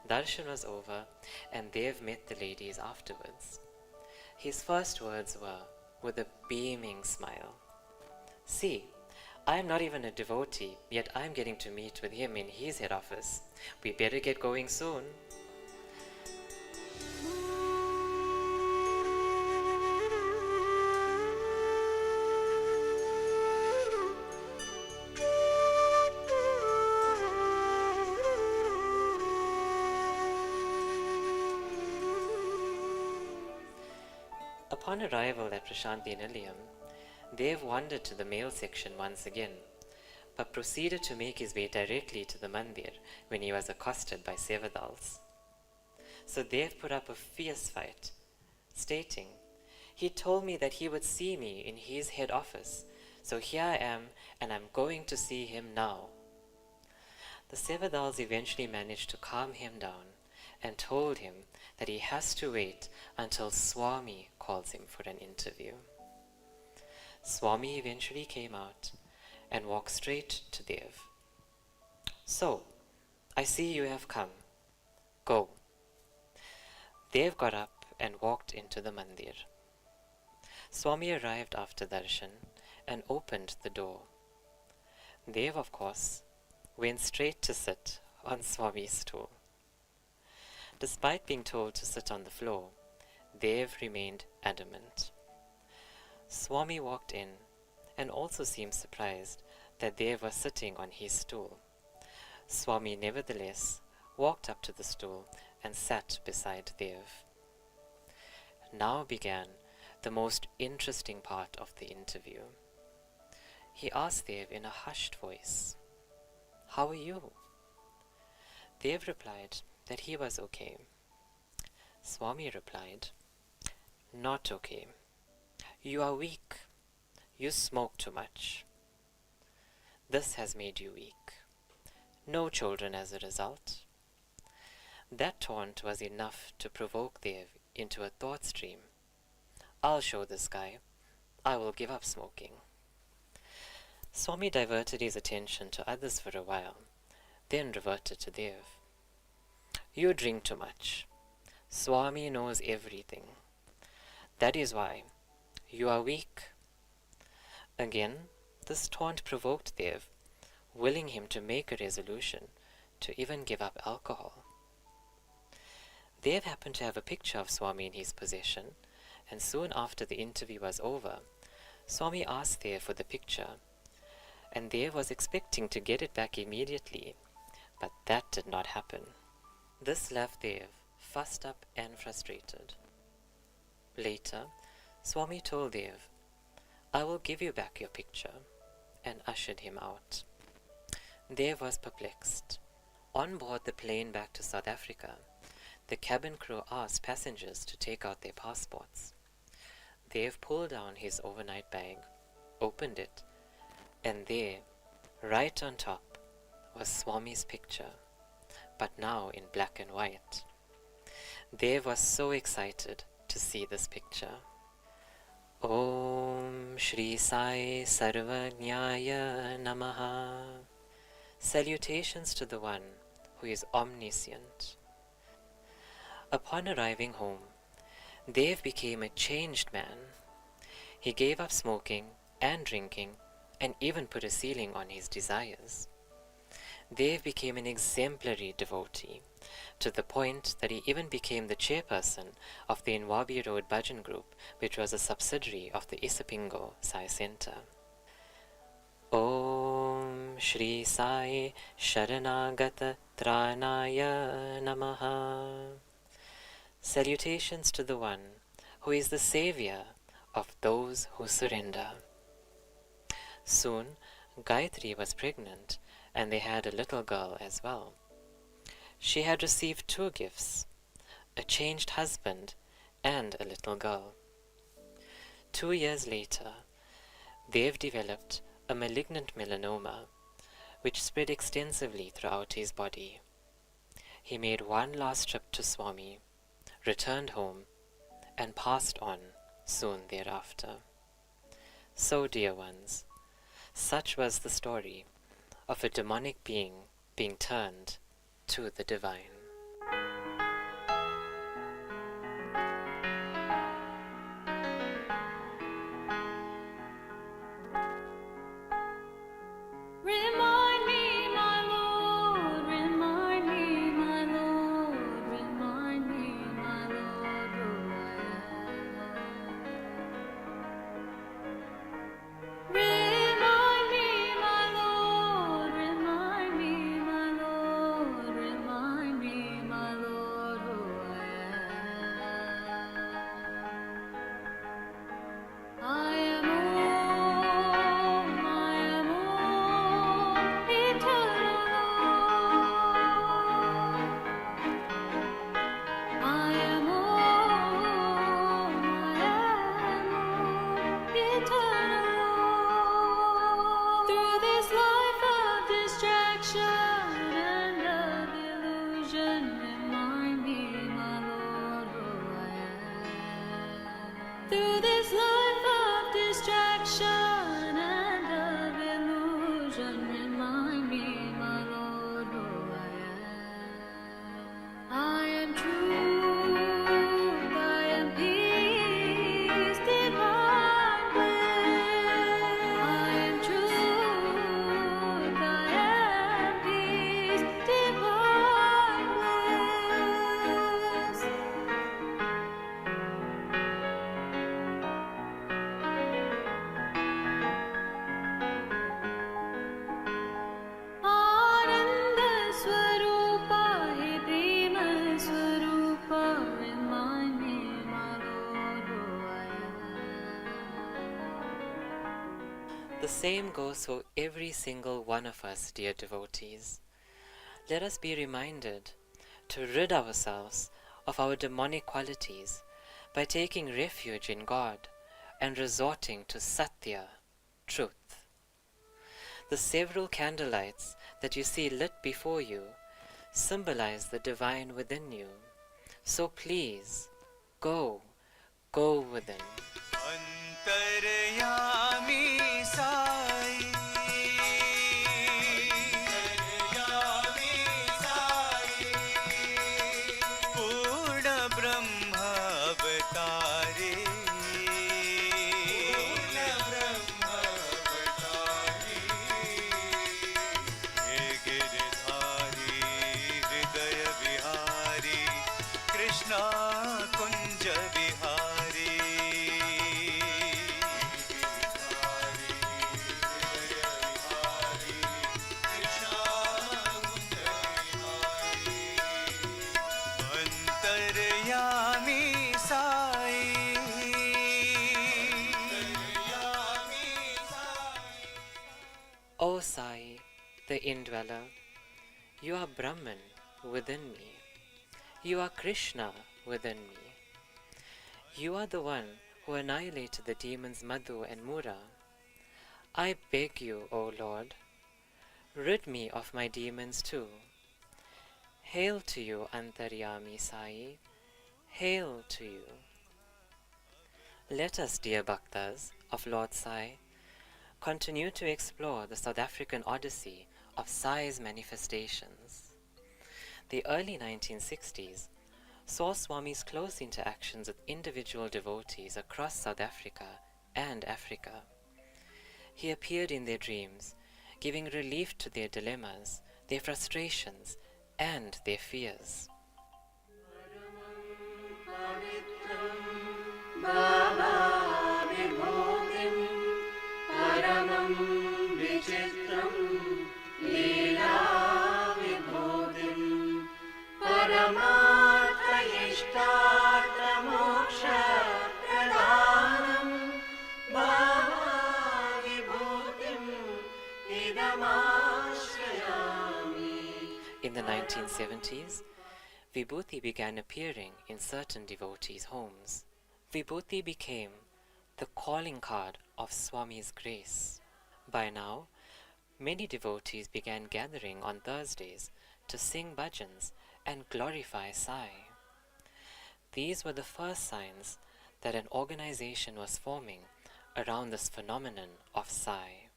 Darshan was over, and Dev met the ladies afterwards. His first words were, with a beaming smile, "See, I am not even a devotee, yet I am getting to meet with him in his head office. We better get going soon." Upon arrival at Prashanti Nilayam, Dev wandered to the male section once again, but proceeded to make his way directly to the mandir when he was accosted by Sevadals. So Dev put up a fierce fight, stating, "He told me that he would see me in his head office, so here I am and I'm going to see him now." The Sevadals eventually managed to calm him down and told him that he has to wait until Swami calls him for an interview. Swami eventually came out and walked straight to Dev. "So, I see you have come. Go." Dev got up and walked into the mandir. Swami arrived after darshan and opened the door. Dev, of course, went straight to sit on Swami's stool. Despite being told to sit on the floor, Dev remained adamant. Swami walked in and also seemed surprised that Dev was sitting on his stool. Swami nevertheless walked up to the stool and sat beside Dev. Now began the most interesting part of the interview. He asked Dev in a hushed voice, "How are you?" Dev replied that he was okay. Swami replied, "Not okay. You are weak. You smoke too much. This has made you weak. No children as a result." That taunt was enough to provoke Dev into a thought stream. "I'll show this guy. I will give up smoking." Swami diverted his attention to others for a while, then reverted to Dev. "You drink too much. Swami knows everything. That is why you are weak." Again, this taunt provoked Dev, willing him to make a resolution to even give up alcohol. Dev happened to have a picture of Swami in his possession, and soon after the interview was over, Swami asked Dev for the picture, and Dev was expecting to get it back immediately, but that did not happen. This left Dev fussed up and frustrated. Later, Swami told Dev, "I will give you back your picture," and ushered him out. Dev was perplexed. On board the plane back to South Africa, the cabin crew asked passengers to take out their passports. Dev pulled down his overnight bag, opened it, and there, right on top, was Swami's picture, but now in black and white. Dev was so excited to see this picture. Om Shri Sai Sarvajnaya Namaha. Salutations to the one who is omniscient. Upon arriving home, Dev became a changed man. He gave up smoking and drinking and even put a ceiling on his desires. Dev became an exemplary devotee, to the point that he even became the chairperson of the Inwabi Road Bhajan Group, which was a subsidiary of the Isapingo Sai Center. Om Shri Sai Sharanagata Tranaya Namaha. Salutations to the one who is the savior of those who surrender. Soon, Gayatri was pregnant, and they had a little girl as well. She had received 2 gifts, a changed husband and a little girl. 2 years later, Dev developed a malignant melanoma, which spread extensively throughout his body. He made one last trip to Swami, returned home, and passed on soon thereafter. So, dear ones, such was the story of a demonic being being turned to the divine. Remind me, my Lord, remind me, my Lord, remind me, my Lord, who I am. Remind me, my Lord, remind me, my Lord, remind me, same goes for every single one of us, dear devotees. Let us be reminded to rid ourselves of our demonic qualities by taking refuge in God and resorting to Sathya, truth. The several candlelights that you see lit before you symbolize the divine within you. So please, go within. Antaryami Sai, Antaryami Sai, Purna Brahma Avatare, Purna Brahma Avatare, He Giridhari, Hridaya Vihari, Krishna Kunja Vihari. Antaryami Sai, O Sai, the indweller, you are Brahman within me. You are Krishna within me. You are the one who annihilated the demons Madhu and Mura. I beg you, O Lord, rid me of my demons too. Hail to you, Antaryami Sai. Hail to you. Let us, dear Bhaktas of Lord Sai, continue to explore the South African odyssey of Sai's manifestations. The early 1960s saw Swami's close interactions with individual devotees across South Africa and Africa. He appeared in their dreams, giving relief to their dilemmas, their frustrations, and their fears. Paramam Vichitram Leela Vibhutim Paramartha Ishtartha Moksha Pradhanam Bhava Vibhutim Idamashrayami. In the 1970s, Vibhuti began appearing in certain devotees' homes. Vibhuti became the calling card of Swami's grace. By now, many devotees began gathering on Thursdays to sing bhajans and glorify Sai. These were the first signs that an organization was forming around this phenomenon of Sai.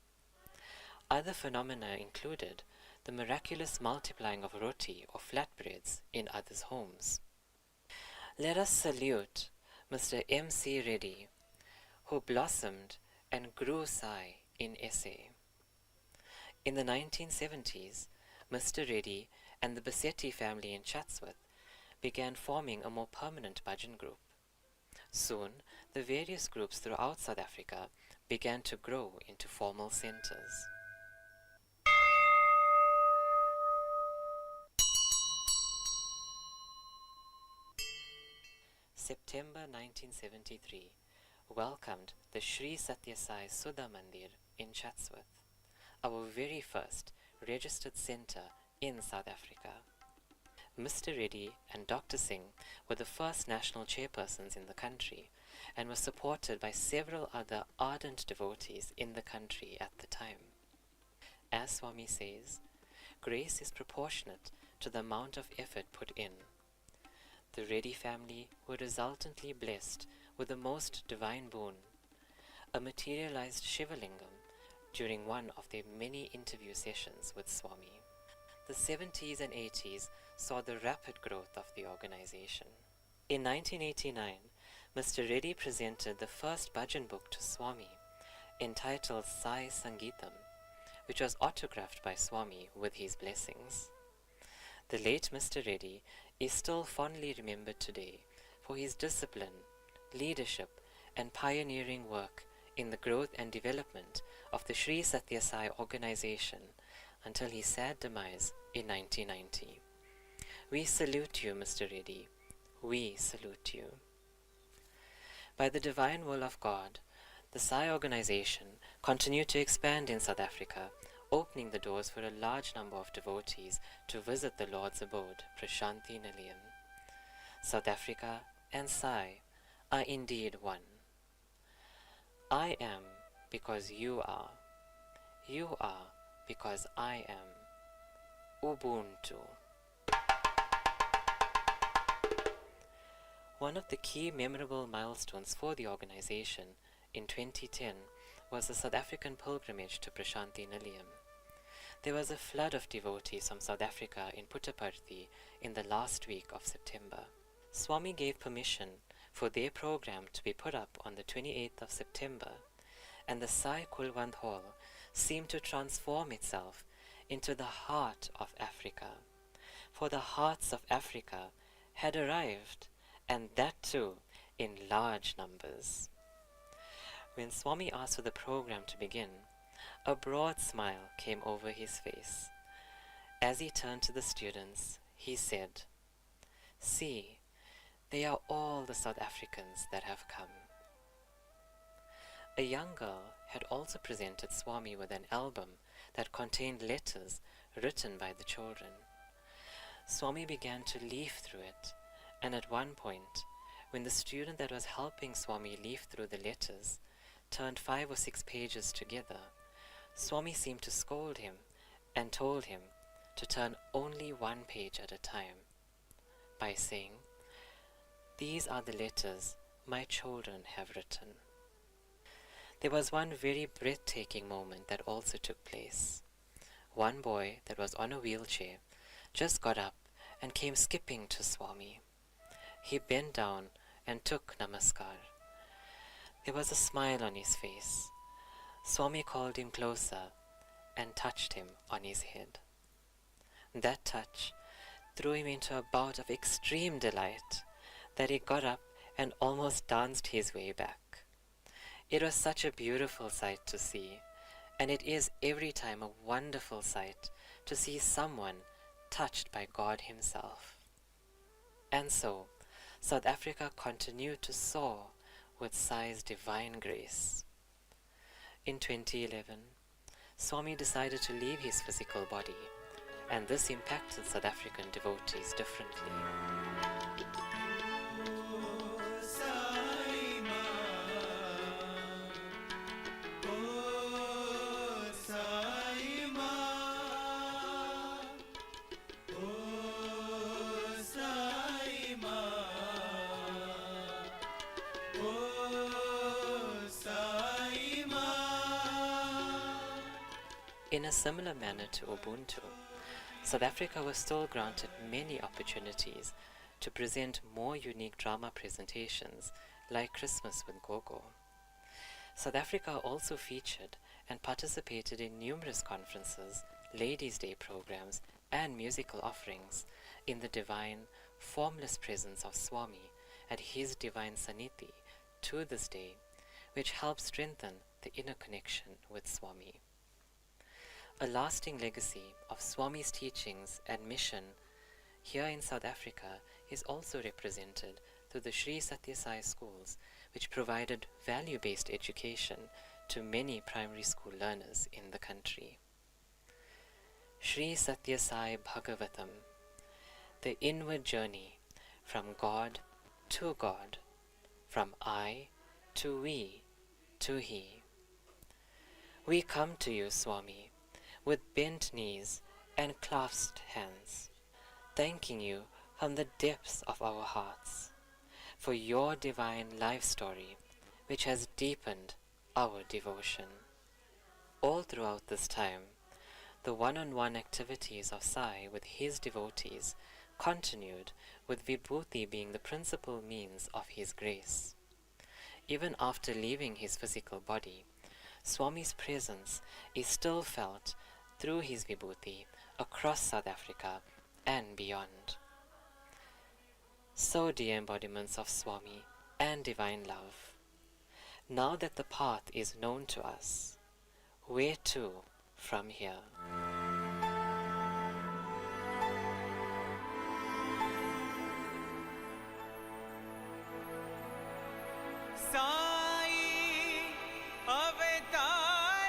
Other phenomena included the miraculous multiplying of roti or flatbreads in others' homes. Let us salute Mr. M.C. Reddy, who blossomed and grew Sai in SA. In the 1970s, Mr. Reddy and the Bassetti family in Chatsworth began forming a more permanent bhajan group. Soon, the various groups throughout South Africa began to grow into formal centers. September 1973 welcomed the Sri Sathya Sai Sudha Mandir in Chatsworth, our very first registered center in South Africa. Mr. Reddy and Dr. Singh were the first national chairpersons in the country and were supported by several other ardent devotees in the country at the time. As Swami says, grace is proportionate to the amount of effort put in. The Reddy family were resultantly blessed with the most divine boon, a materialized Shivalingam during one of their many interview sessions with Swami. The 70s and 80s saw the rapid growth of the organization. In 1989, Mr. Reddy presented the first bhajan book to Swami, entitled Sai Sangeetam, which was autographed by Swami with his blessings. The late Mr. Reddy is still fondly remembered today for his discipline, leadership, and pioneering work in the growth and development of the Sri Sathya Sai organization until his sad demise in 1990. We salute you, Mr. Reddy. We salute you. By the divine will of God, the Sai organization continued to expand in South Africa, opening the doors for a large number of devotees to visit the Lord's abode, Prashanti Nilayam. South Africa and Sai are indeed one. I am because you are. You are because I am. Ubuntu. One of the key memorable milestones for the organization in 2010 was the South African pilgrimage to Prashanti Nilayam. There was a flood of devotees from South Africa in Puttaparthi in the last week of September. Swami gave permission for their program to be put up on the 28th of September, and the Sai Kulwant Hall seemed to transform itself into the heart of Africa. For the hearts of Africa had arrived, and that too in large numbers. When Swami asked for the program to begin, a broad smile came over his face. As he turned to the students, he said, "See, they are all the South Africans that have come." A young girl had also presented Swami with an album that contained letters written by the children. Swami began to leaf through it, and at one point, when the student that was helping Swami leaf through the letters turned 5 or 6 pages together, Swami seemed to scold him and told him to turn only 1 page at a time by saying, "These are the letters my children have written." There was one very breathtaking moment that also took place. One boy that was on a wheelchair just got up and came skipping to Swami. He bent down and took namaskar. There was a smile on his face. Swami called him closer and touched him on his head. That touch threw him into a bout of extreme delight that he got up and almost danced his way back. It was such a beautiful sight to see, and it is every time a wonderful sight to see someone touched by God Himself. And so, South Africa continued to soar with Sai's divine grace. In 2011, Swami decided to leave his physical body, and this impacted South African devotees differently. In a similar manner to Ubuntu, South Africa was still granted many opportunities to present more unique drama presentations like Christmas with Gogo. South Africa also featured and participated in numerous conferences, Ladies' Day programs, and musical offerings in the divine, formless presence of Swami at his divine Saniti to this day, which helps strengthen the inner connection with Swami. A lasting legacy of Swami's teachings and mission here in South Africa is also represented through the Sri Sathya Sai schools, which provided value-based education to many primary school learners in the country. Sri Sathya Sai Bhagavatam, the inward journey from God to God, from I to we to He. We come to you, Swami, with bent knees and clasped hands, thanking you from the depths of our hearts for your divine life story, which has deepened our devotion. All throughout this time, the one-on-one activities of Sai with his devotees continued, with Vibhuti being the principal means of his grace. Even after leaving his physical body, Swami's presence is still felt through his Vibhuti across South Africa and beyond. So, dear embodiments of Swami and divine love, now that the path is known to us, where to from here? Sai Avatar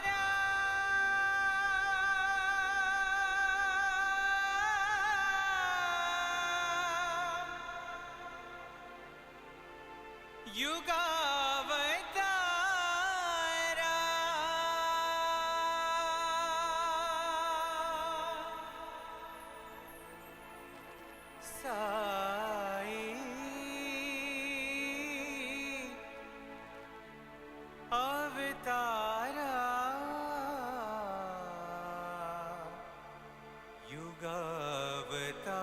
युगावतारा Sai अवतारा युगावतारा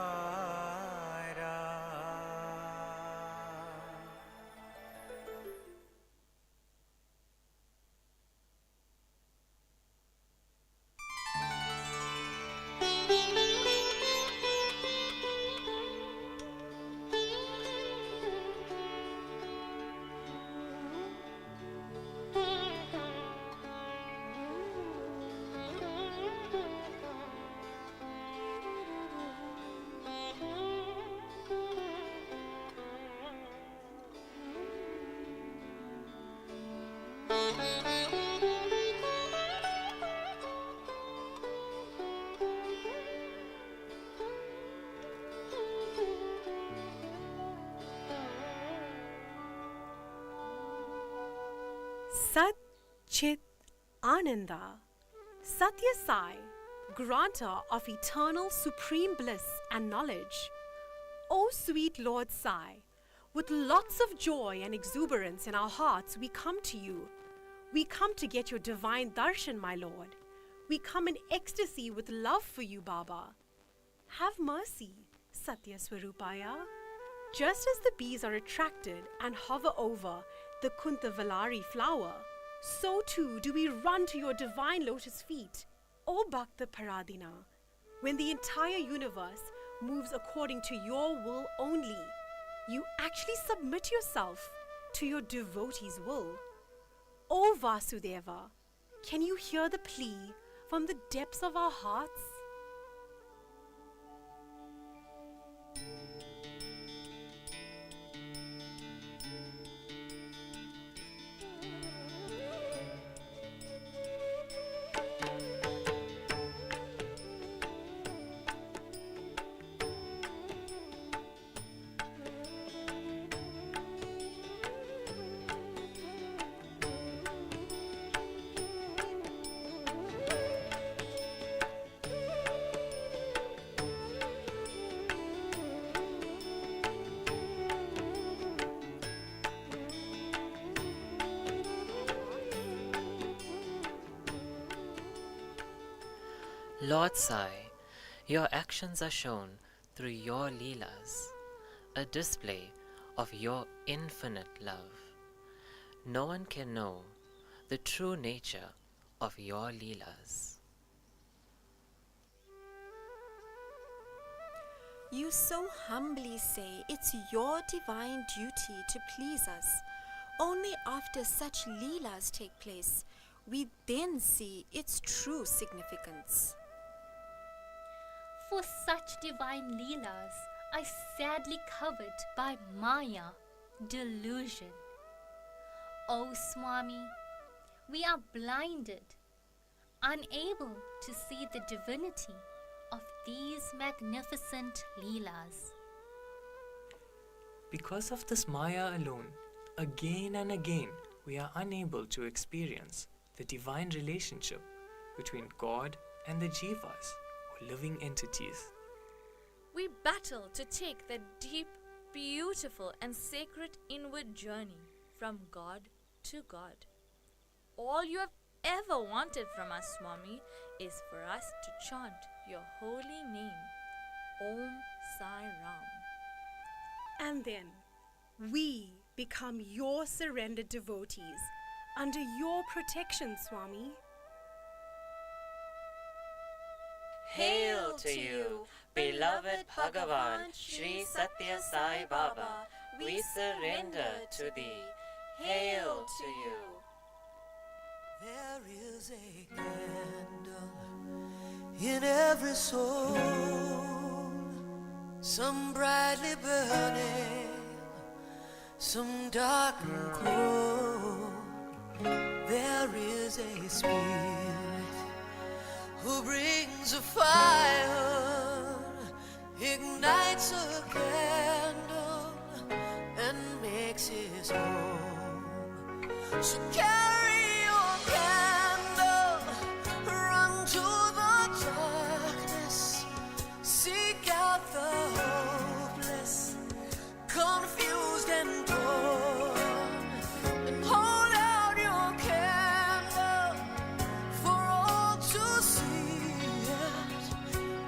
Sat Chit Ananda, Sathya Sai, granter of eternal supreme bliss and knowledge. O sweet Lord Sai, with lots of joy and exuberance in our hearts, we come to you. We come to get your divine darshan, my Lord. We come in ecstasy with love for you, Baba. Have mercy, Satya Swarupaya. Just as the bees are attracted and hover over the Kuntavalari flower, so too do we run to your divine lotus feet, O Bhakta Paradina. When the entire universe moves according to your will only, you actually submit yourself to your devotee's will. O Vasudeva, can you hear the plea from the depths of our hearts? Lord Sai, your actions are shown through your Leelas, a display of your infinite love. No one can know the true nature of your Leelas. You so humbly say it's your divine duty to please us. Only after such Leelas take place, we then see its true significance. For such divine Leelas are sadly covered by Maya, delusion. O Swami, we are blinded, unable to see the divinity of these magnificent Leelas. Because of this Maya alone, again and again we are unable to experience the divine relationship between God and the Jivas, or living entities. We battle to take that deep, beautiful, and sacred inward journey from God to God. All you have ever wanted from us, Swami, is for us to chant your holy name, Om Sai Ram. And then we become your surrendered devotees under your protection, Swami. Hail to you, beloved Bhagawan, Sri Sathya Sai Baba. We surrender to thee. Hail to you. There is a candle in every soul, some brightly burning, some dark and cold. There is a spirit who brings a fire, ignites a candle, and makes his home So carry your candle, run to the darkness, seek out the hopeless, confused and torn, and hold out your candle for all to see it.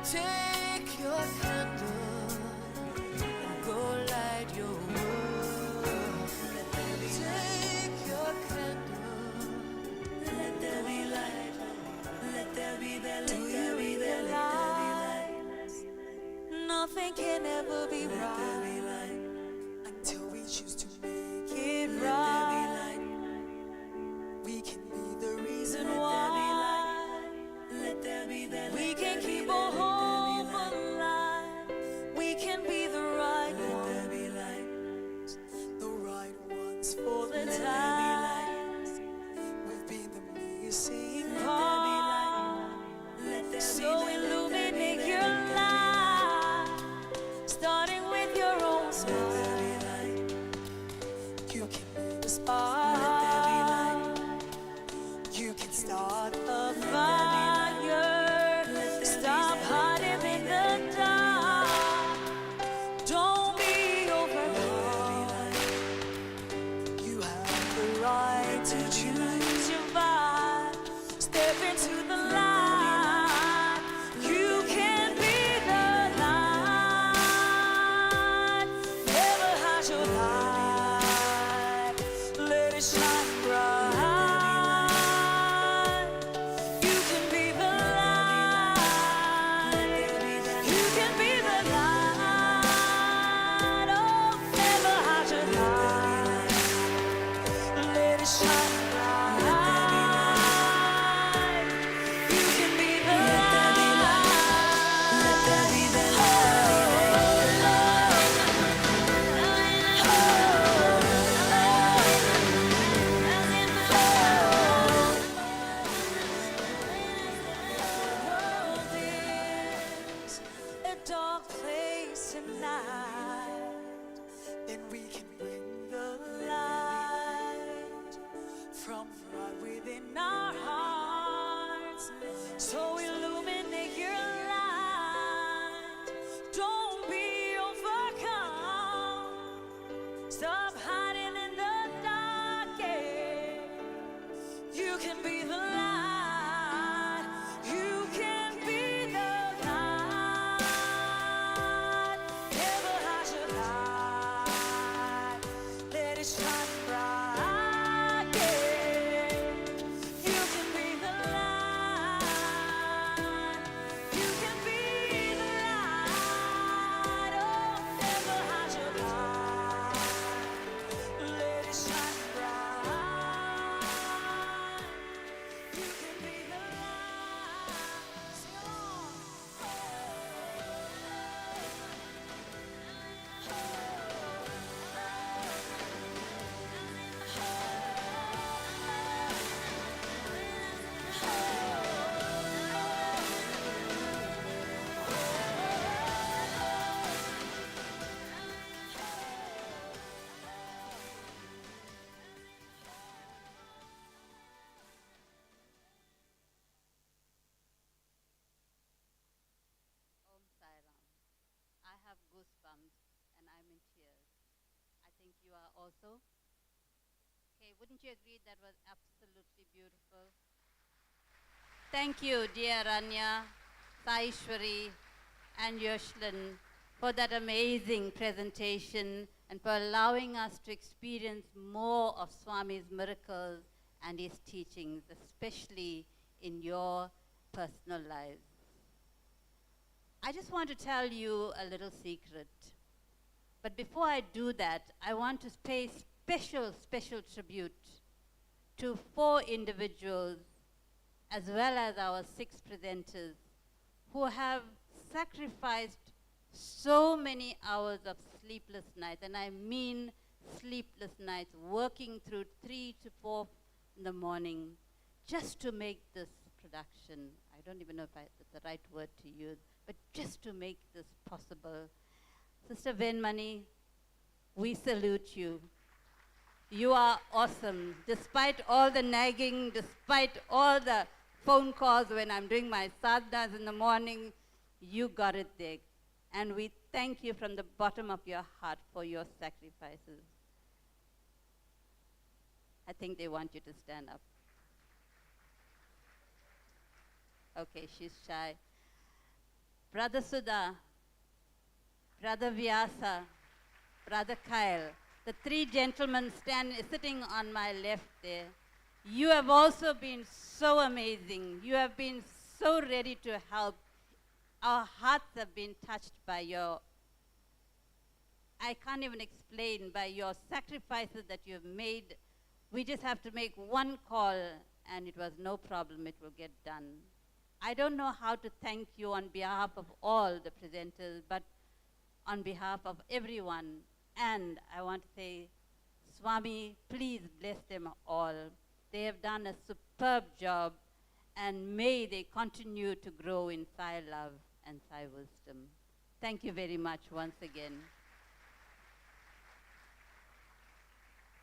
Take your candle and go light your world. Take your candle, let there be light. Let there be that, let there be that, let there be light. Nothing can ever be right until we choose to make it right. We can be the reason why. Let there be that, we can keep our hope alive. We can be the right ones, the right ones for the times. We've been the missing part. So illuminate your life, starting with your own smile. You can be the spark. You can start a fire. Stop hiding in the dark. Don't be overcome. You have the right to choose your vibe. Step into the light. You can be the light. Never hide your light. Let it shine bright. You can be the light. You can be the light. Oh, never hide your light. Let it shine bright. You can be the light. Let there be the a dark place tonight, then we can bring the light from right within our hearts. So illuminate your light. Don't be overcome. Stop hiding in the dark. Yeah. You can be the light. You can be the light. Never hide your light. Let it shine bright. Yeah. You can be the light. You can be the light. Oh, never hide your light. Let it shine bright. You can be the light. Sing along. Om Sai Ram. I have goosebumps and I'm in tears. I think you are also. Okay, wouldn't you agree that was absolutely beautiful? Thank you, dear Rania, Saishwari, and Yoshlin for that amazing presentation and for allowing us to experience more of Swami's miracles and his teachings, especially in your personal lives. I just want to tell you a little secret. But before I do that, I want to pay special tribute to 4 individuals as well as our 6 presenters who have sacrificed so many hours of sleepless nights, and I mean sleepless nights, working through 3 to 4 in the morning just to make this production. I don't even know if that's the right word to use, but just to make this possible. Sister Venmani, we salute you. You are awesome. Despite all the nagging, despite all the phone calls when I'm doing my sadhanas in the morning, you got it there. And we thank you from the bottom of your heart for your sacrifices. I think they want you to stand up. Okay, she's shy. Brother Sudha, Brother Vyasa, Brother Kyle, the three gentlemen sitting on my left there. You have also been so amazing. You have been so ready to help. Our hearts have been touched by I can't even explain, by your sacrifices that you've made. We just have to make one call and it was no problem, it will get done. I don't know how to thank you on behalf of all the presenters, but on behalf of everyone. And I want to say, Swami, please bless them all. They have done a superb job, and may they continue to grow in Sai love and Sai wisdom. Thank you very much once again.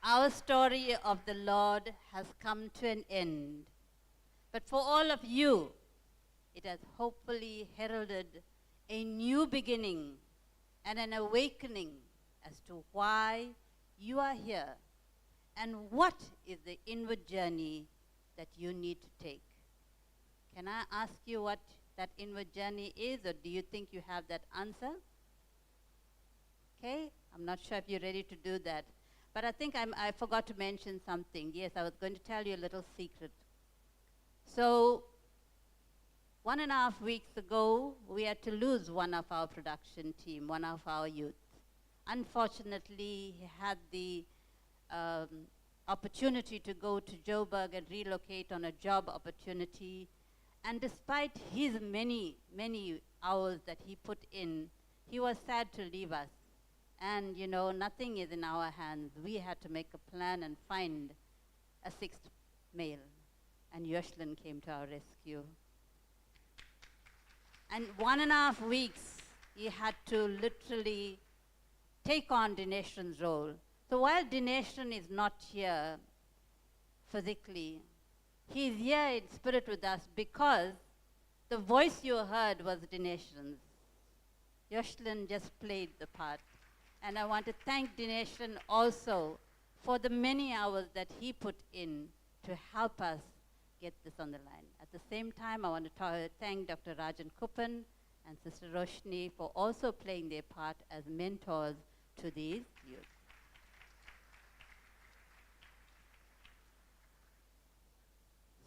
Our story of the Lord has come to an end. But for all of you, it has hopefully heralded a new beginning and an awakening as to why you are here and what is the inward journey that you need to take. Can I ask you what that inward journey is, or do you think you have that answer? Okay, I'm not sure if you're ready to do that. But I think I forgot to mention something. Yes, I was going to tell you a little secret. So 1.5 weeks ago, we had to lose one of our production team, one of our youth. Unfortunately, he had the opportunity to go to Joburg and relocate on a job opportunity. And despite his many, many hours that he put in, he was sad to leave us. And you know, nothing is in our hands. We had to make a plan and find a sixth male. And Yoshlin came to our rescue. And 1.5 weeks, he had to literally take on Dineshran's role. So while Dineshran is not here physically, he is here in spirit with us because the voice you heard was Dineshran's. Yoshlin just played the part. And I want to thank Dineshran also for the many hours that he put in to help us get this on the line. At the same time, I want to thank Dr. Rajan Kupan and Sister Roshni for also playing their part as mentors to these youth.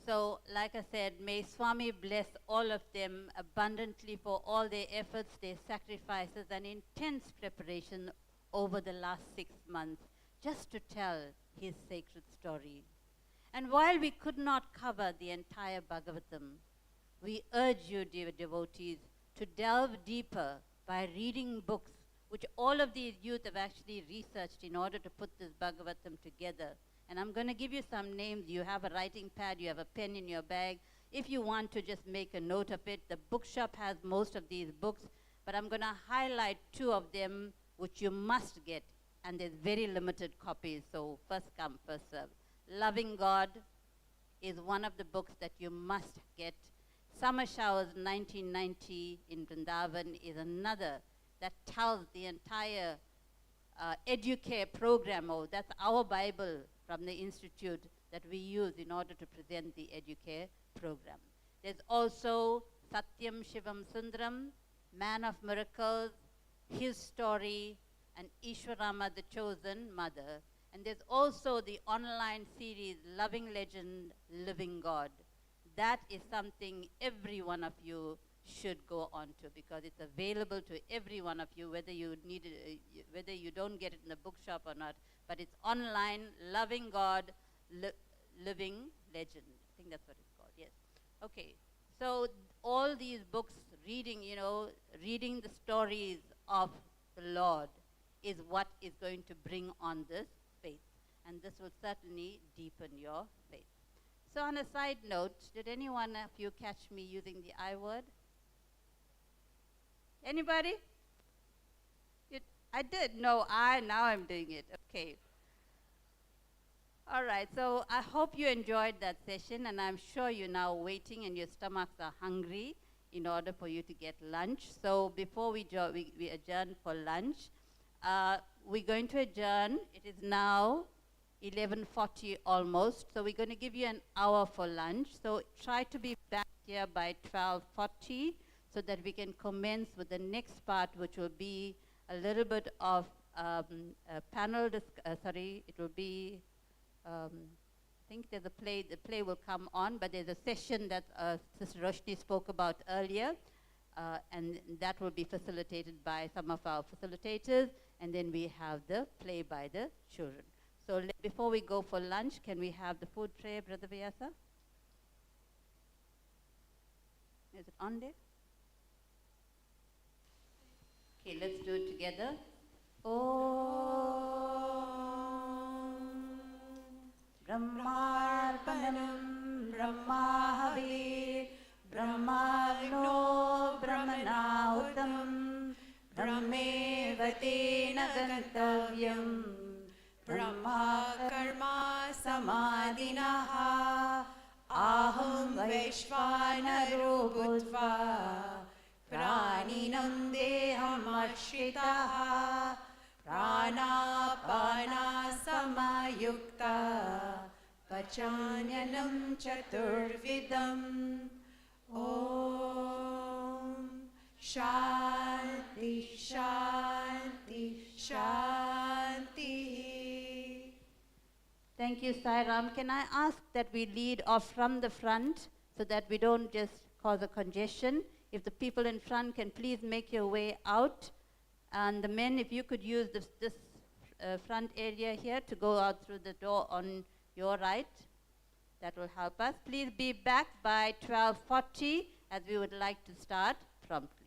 So, like I said, may Swami bless all of them abundantly for all their efforts, their sacrifices, and intense preparation over the last 6 months just to tell his sacred story. And while we could not cover the entire Bhagavatam, we urge you, dear devotees, to delve deeper by reading books, which all of these youth have actually researched in order to put this Bhagavatam together. And I'm going to give you some names. You have a writing pad, you have a pen in your bag. If you want to just make a note of it, the bookshop has most of these books, but I'm going to highlight 2 of them which you must get, and there's very limited copies, so first come, first serve. Loving God is one of the books that you must get. Summer Showers 1990 in Vrindavan is another that tells the entire Educare program. Oh, that's our Bible from the Institute that we use in order to present the Educare program. There's also Satyam Shivam Sundaram, Man of Miracles, his story, and Ishwarama, the Chosen Mother. And there's also the online series, Loving Legend, Living God. That is something every one of you should go on to, because it's available to every one of you, whether you need it, whether you don't get it in the bookshop or not. But it's online, Loving God, Living Legend. I think that's what it's called, yes. Okay, so all these books, reading the stories of the Lord is what is going to bring on this faith. And this will certainly deepen your faith. So on a side note, did anyone of you catch me using the I word? Anybody? I did. No, now I'm doing it. Okay. All right, so I hope you enjoyed that session, and I'm sure you're now waiting and your stomachs are hungry in order for you to get lunch. So before we adjourn for lunch, we're going to adjourn. It is now 11:40 almost, so we're going to give you an hour for lunch. So try to be back here by 12:40 so that we can commence with the next part, which will be a little bit of a panel, it will be, I think there's a play, the play will come on, but there's a session that Sister Roshni spoke about earlier, and that will be facilitated by some of our facilitators, and then we have the play by the children. So before we go for lunch, can we have the food tray, Brother Vyasa? Is it on there? Okay, let's do it together. Om Brahmarpanam Brahmahavir Brahmagno Brahmanautam Brahmevatena Gantavyam Brahma Karma Samadhinaha Aham Vaishvanaro Bhutva Praninam Deham Ashritaha Pranapana Samayukta Pachanyanam Chaturvidam Om Shanti Shanti Shanti. Thank you, Sai Ram. Can I ask that we lead off from the front so that we don't just cause a congestion? If the people in front can please make your way out. And the men, if you could use this front area here to go out through the door on your right, that will help us. Please be back by 12:40 as we would like to start promptly.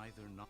neither not.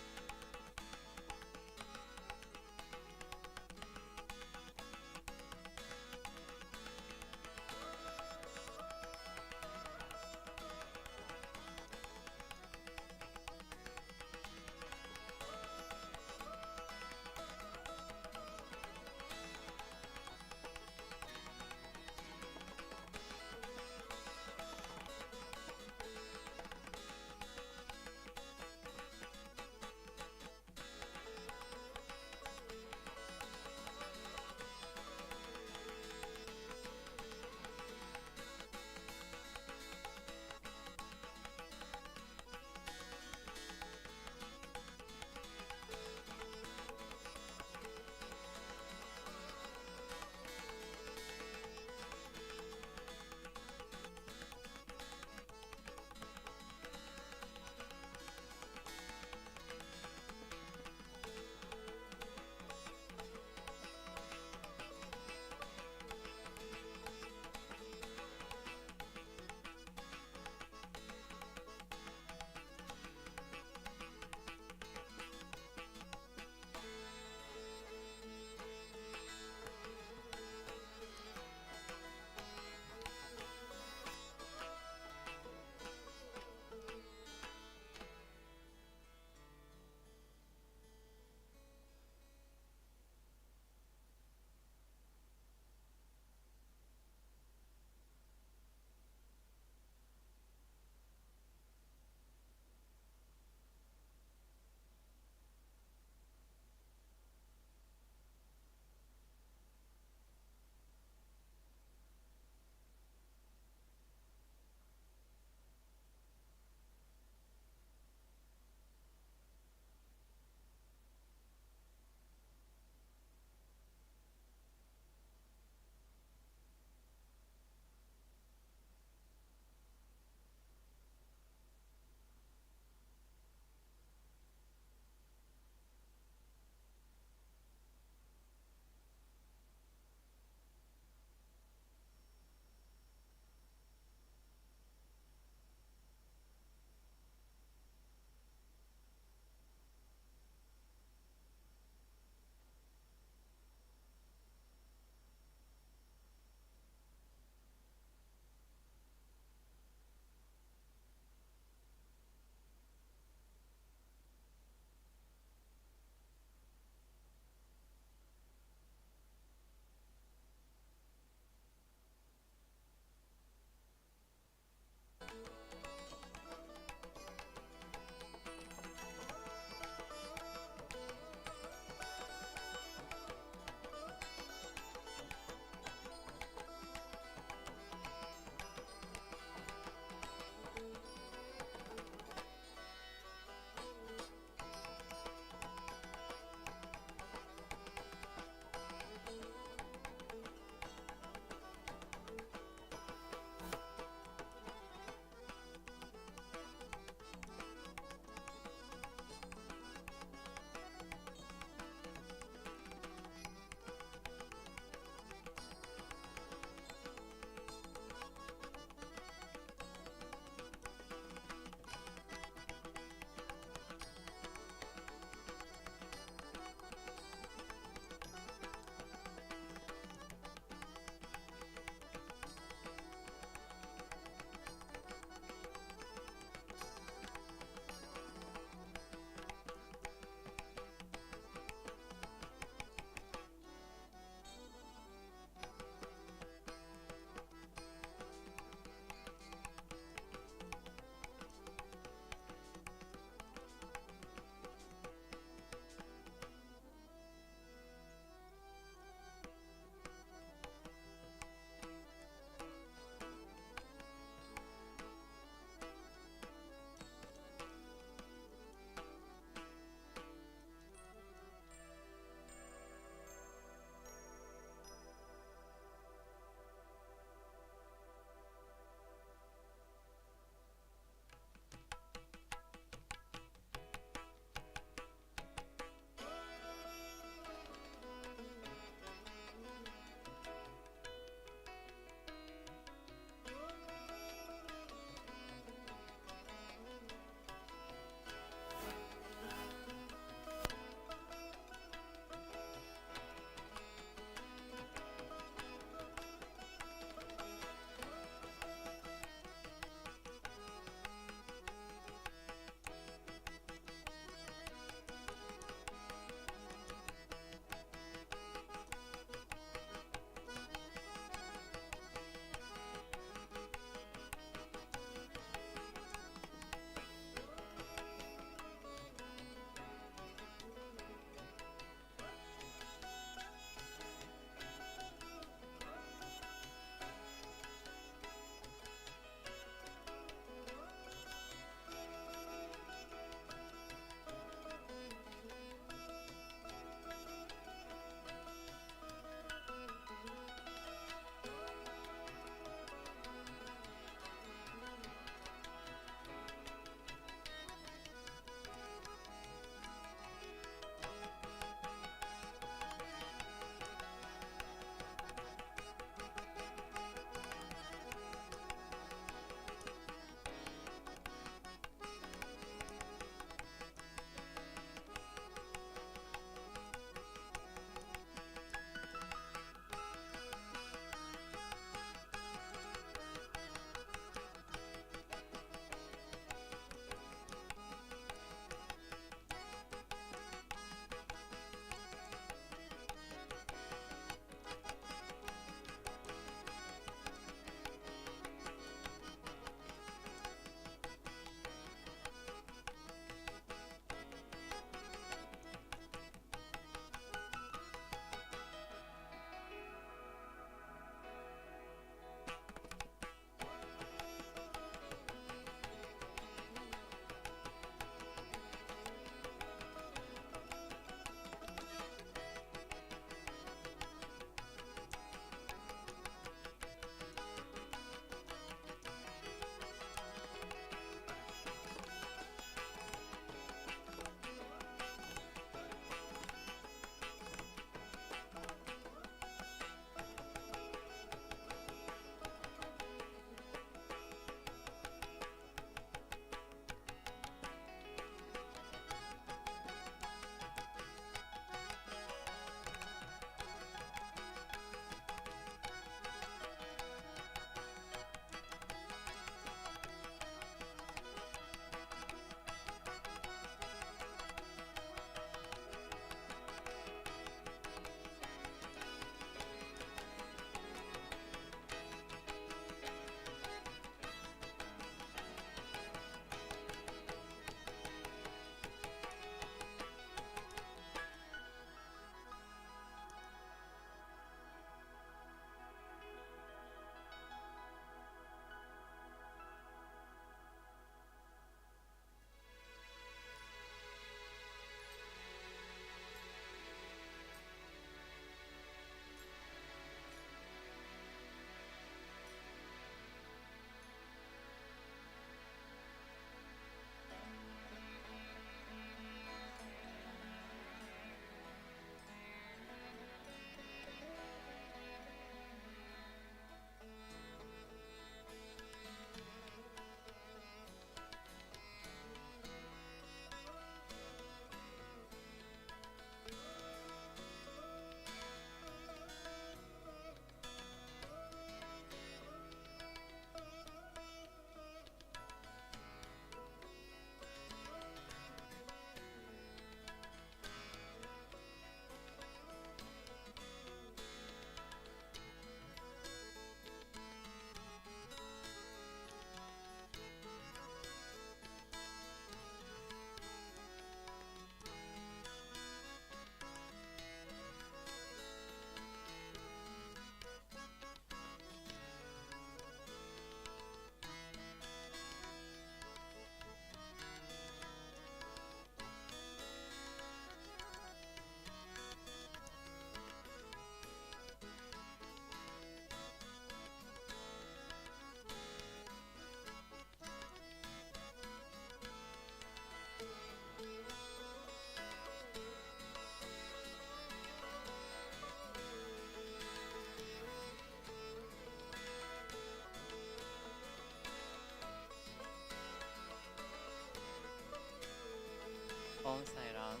Om Sai Ram.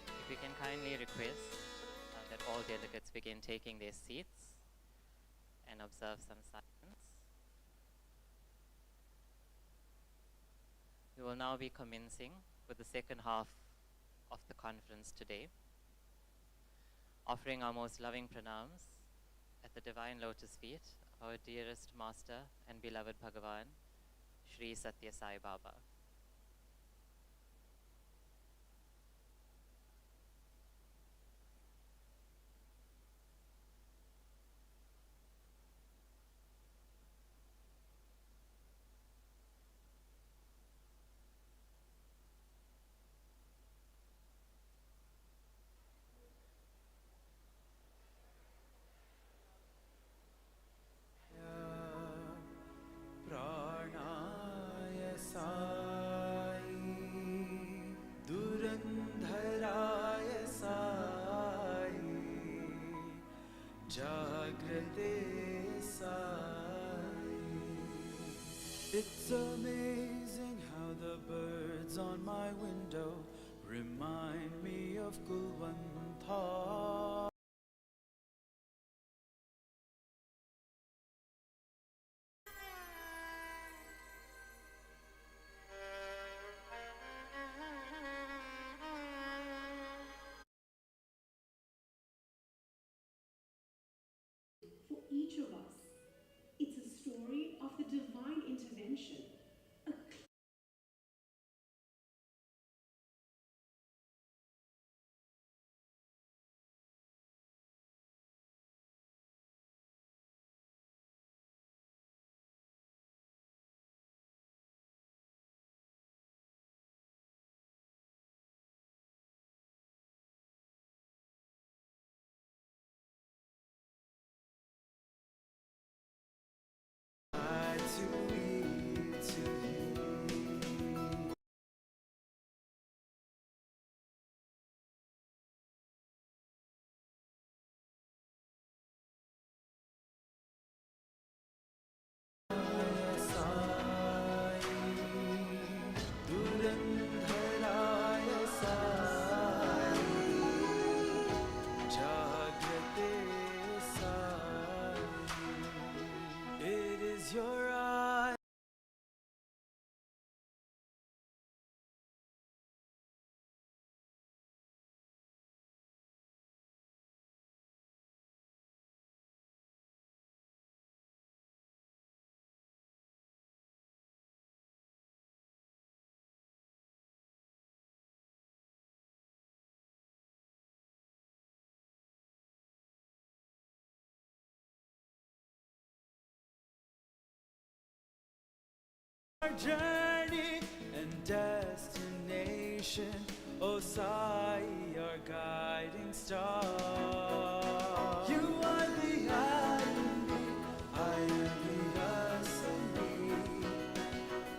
If we can kindly request that all delegates begin taking their seats and observe some silence. We will now be commencing with the second half of the conference today, offering our most loving pranams at the divine lotus feet of our dearest master and beloved Bhagawan, Shri Sathya Sai Baba. Pranaya Sai Durandharaya Sai Jagrate Sai. It's amazing how the birds on my window remind me of Kulwantha. For each of us, it's a story of the divine intervention. It is your eye. Our journey and destination, O Sai, our guiding star. You are the I in me, I am the us in me,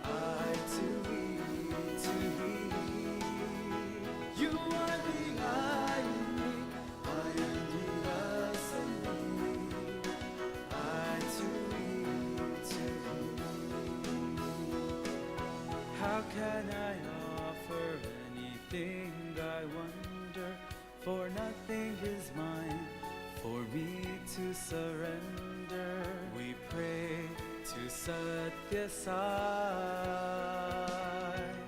I to we, to he. You are the I in me, I am the us in me, I to we, to he. How can I offer anything, I wonder, for nothing is mine, for me to surrender. We pray to Sathya Sai,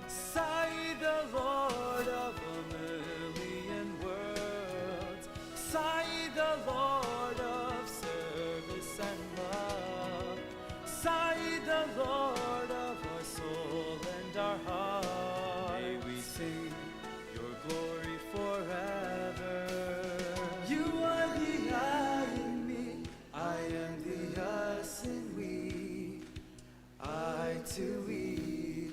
Sai the Lord of a million worlds, Sai the Lord of service and love, Sai the Lord of our soul and our heart. May we sing your glory forever. You are the I in me, I am the us in we, I to we,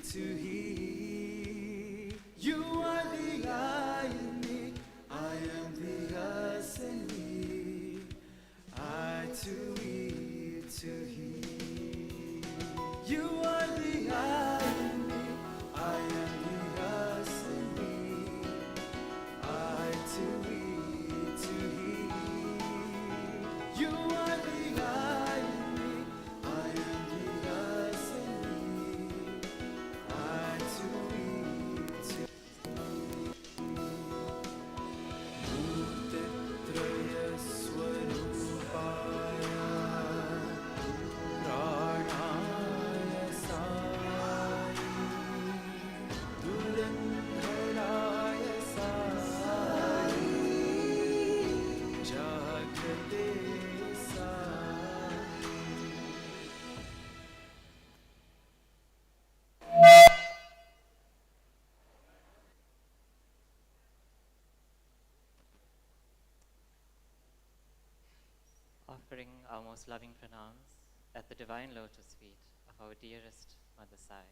offering our most loving pranams at the divine lotus feet of our dearest Mother Sai.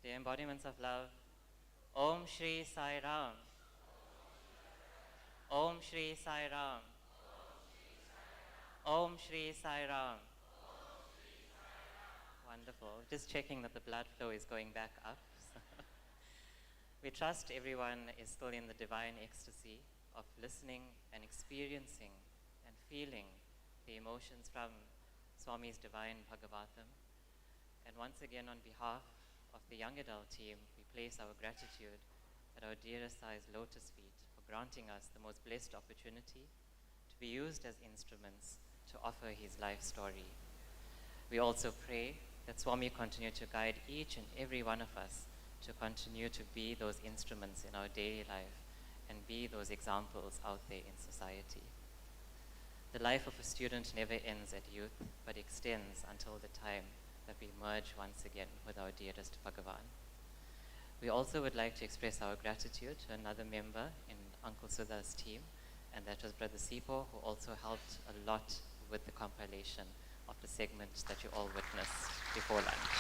Dear embodiments of love, Om Shri Sai Ram. Om Shri Sai Ram. Om Shri Sai Ram. Wonderful. Just checking that the blood flow is going back up. We trust everyone is still in the divine ecstasy of listening and experiencing and feeling the emotions from Swami's divine Bhagavatam. And once again, on behalf of the young adult team, we place our gratitude at our dearest Sai's lotus feet for granting us the most blessed opportunity to be used as instruments to offer his life story. We also pray that Swami continue to guide each and every one of us to continue to be those instruments in our daily life and be those examples out there in society. The life of a student never ends at youth, but extends until the time that we merge once again with our dearest Bhagavan. We also would like to express our gratitude to another member in Uncle Sudha's team, and that was Brother Sipo, who also helped a lot with the compilation of the segment that you all witnessed before lunch.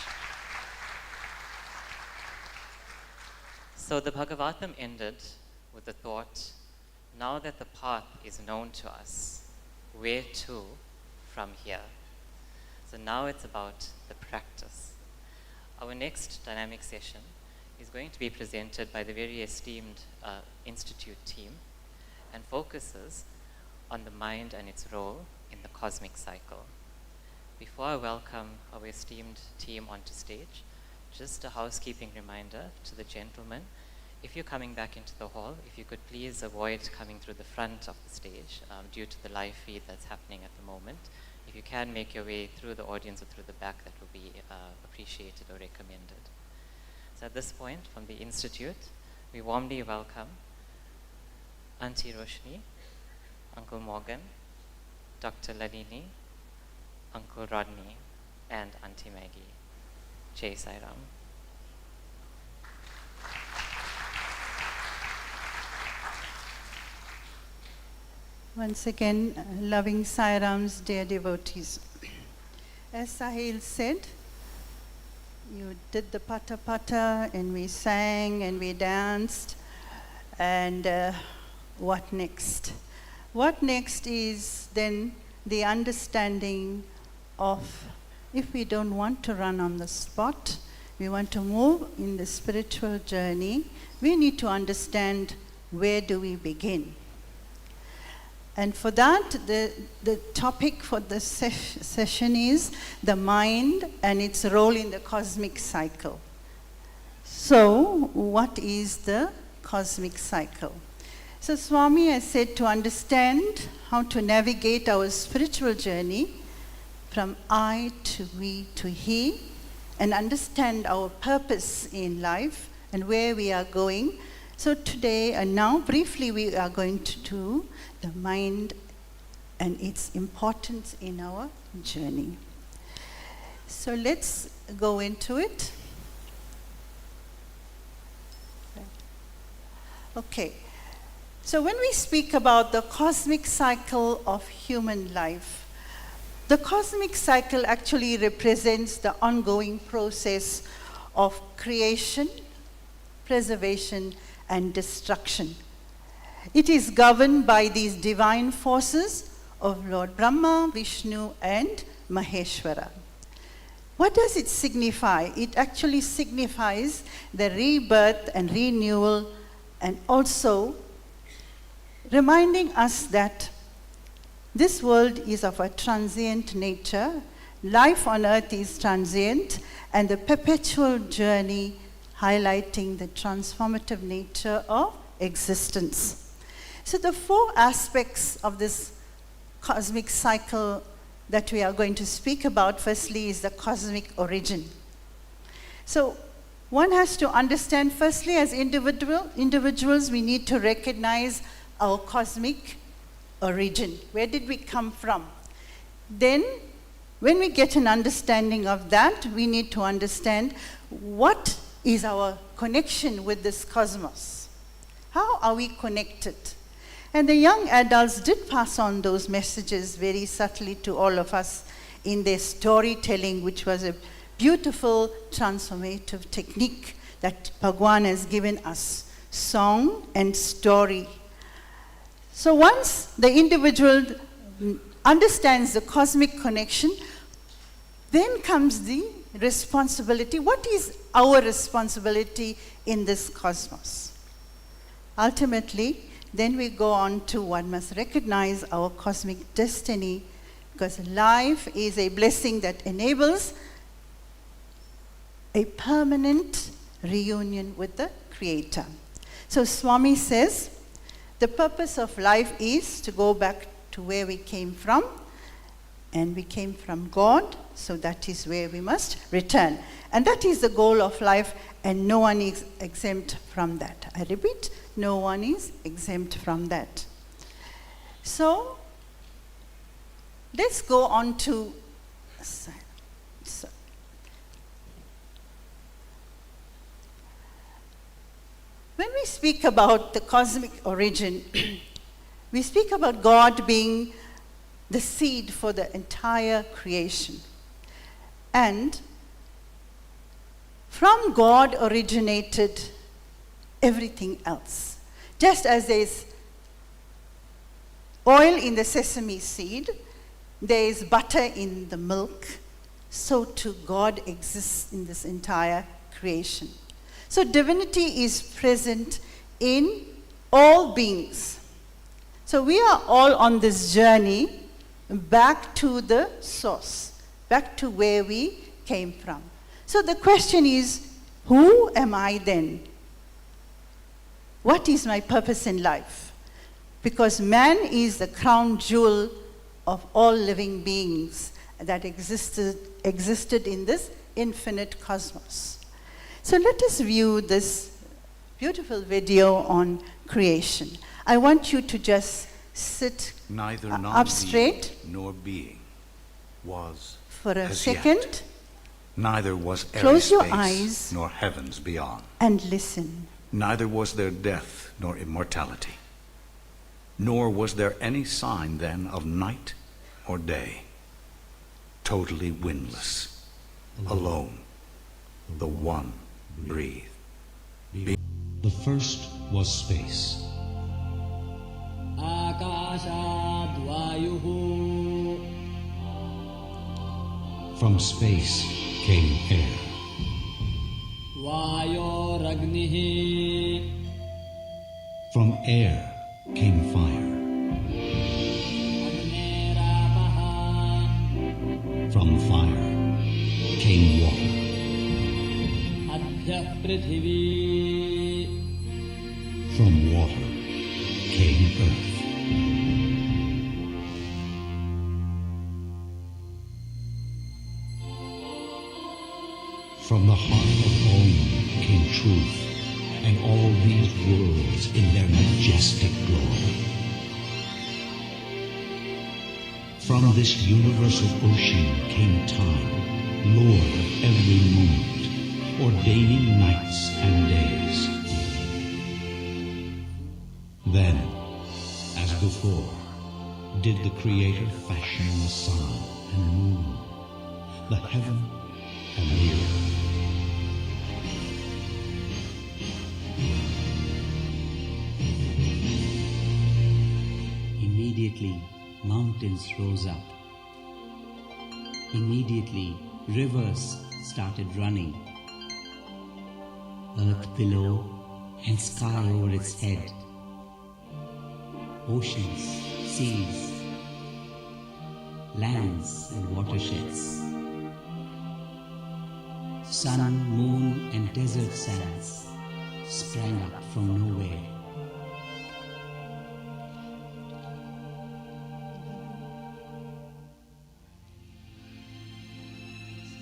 So the Bhagavatam ended with the thought, now that the path is known to us, where to from here? So now it's about the practice. Our next dynamic session is going to be presented by the very esteemed Institute team and focuses on the mind and its role in the cosmic cycle. Before I welcome our esteemed team onto stage, just a housekeeping reminder to the gentlemen, if you're coming back into the hall, if you could please avoid coming through the front of the stage due to the live feed that's happening at the moment. If you can make your way through the audience or through the back, that would be appreciated or recommended. So at this point, from the Institute, we warmly welcome Auntie Roshni, Uncle Morgan, Dr. Lalini, Uncle Rodney, and Auntie Maggie. Jai Sai Ram. Once again, loving Sai Ram's dear devotees. As Sahil said, you did the pata pata and we sang and we danced. And what next? What next is then the understanding of, if we don't want to run on the spot, we want to move in the spiritual journey, we need to understand where do we begin. And for that, the topic for this session is the mind and its role in the cosmic cycle. So, what is the cosmic cycle? So Swami has said to understand how to navigate our spiritual journey from I to we to he, and understand our purpose in life and where we are going. So today and now briefly we are going to do the mind and its importance in our journey. So let's go into it. Okay. So when we speak about the cosmic cycle of human life, the cosmic cycle actually represents the ongoing process of creation, preservation, and destruction. It is governed by these divine forces of Lord Brahma, Vishnu, and Maheshwara. What does it signify? It actually signifies the rebirth and renewal, and also reminding us that this world is of a transient nature, life on earth is transient, and the perpetual journey highlighting the transformative nature of existence. So the four aspects of this cosmic cycle that we are going to speak about, firstly, is the cosmic origin. So one has to understand, firstly, as individuals, we need to recognize our cosmic origin. Where did we come from? Then, when we get an understanding of that, we need to understand what is our connection with this cosmos. How are we connected? And the young adults did pass on those messages very subtly to all of us in their storytelling, which was a beautiful transformative technique that Bhagawan has given us, song and story. So once the individual understands the cosmic connection, then comes the responsibility. What is our responsibility in this cosmos? Ultimately, then we go on to one must recognize our cosmic destiny, because life is a blessing that enables a permanent reunion with the Creator. So Swami says, the purpose of life is to go back to where we came from, and we came from God, so that is where we must return. And that is the goal of life, and no one is exempt from that. I repeat, no one is exempt from that. So, let's go on to when we speak about the cosmic origin, we speak about God being the seed for the entire creation. And from God originated everything else. Just as there is oil in the sesame seed, there is butter in the milk, so too God exists in this entire creation. So divinity is present in all beings. So we are all on this journey back to the source, back to where we came from. So the question is, who am I then? What is my purpose in life? Because man is the crown jewel of all living beings that existed in this infinite cosmos. So let us view this beautiful video on creation. I want you to just sit neither up straight nor being was for a as second. Yet. Neither was airy Close your space eyes nor heavens beyond. And listen. Neither was there death nor immortality. Nor was there any sign then of night or day. Totally windless, alone, the one breathed. The first was space. From space came air. From air came fire. From fire came water. From water came earth. From the heart of Om came truth, and all these worlds in their majestic glory. From this universal ocean came time, Lord of every moment, ordaining nights and days. Then, as before, did the Creator fashion the sun and moon, the heaven and the earth. Immediately, mountains rose up. Immediately, rivers started running. Earth below and sky over its head. Oceans, seas, lands and watersheds. Sun, moon and desert sands sprang up from nowhere.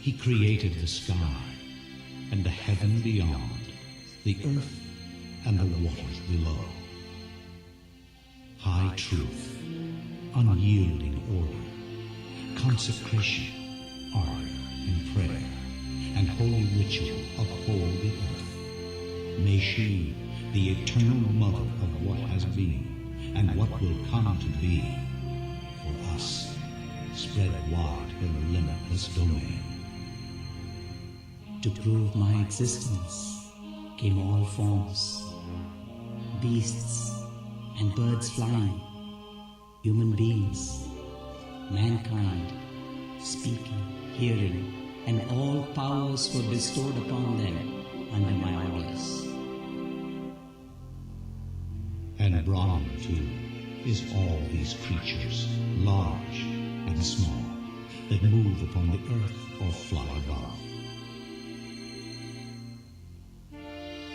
He created the sky and the heaven beyond, the earth and the waters below. High truth, unyielding order, consecration, ardor and prayer, and holy ritual uphold the earth. May she, the eternal mother of what has been, and what will come to be for us, spread wide her limitless domain. To prove my existence came all forms, beasts and birds flying, human beings, mankind, speaking, hearing, and all powers were bestowed upon them under my orders. And Brahman, too, is all these creatures, large and small, that move upon the earth or fly above.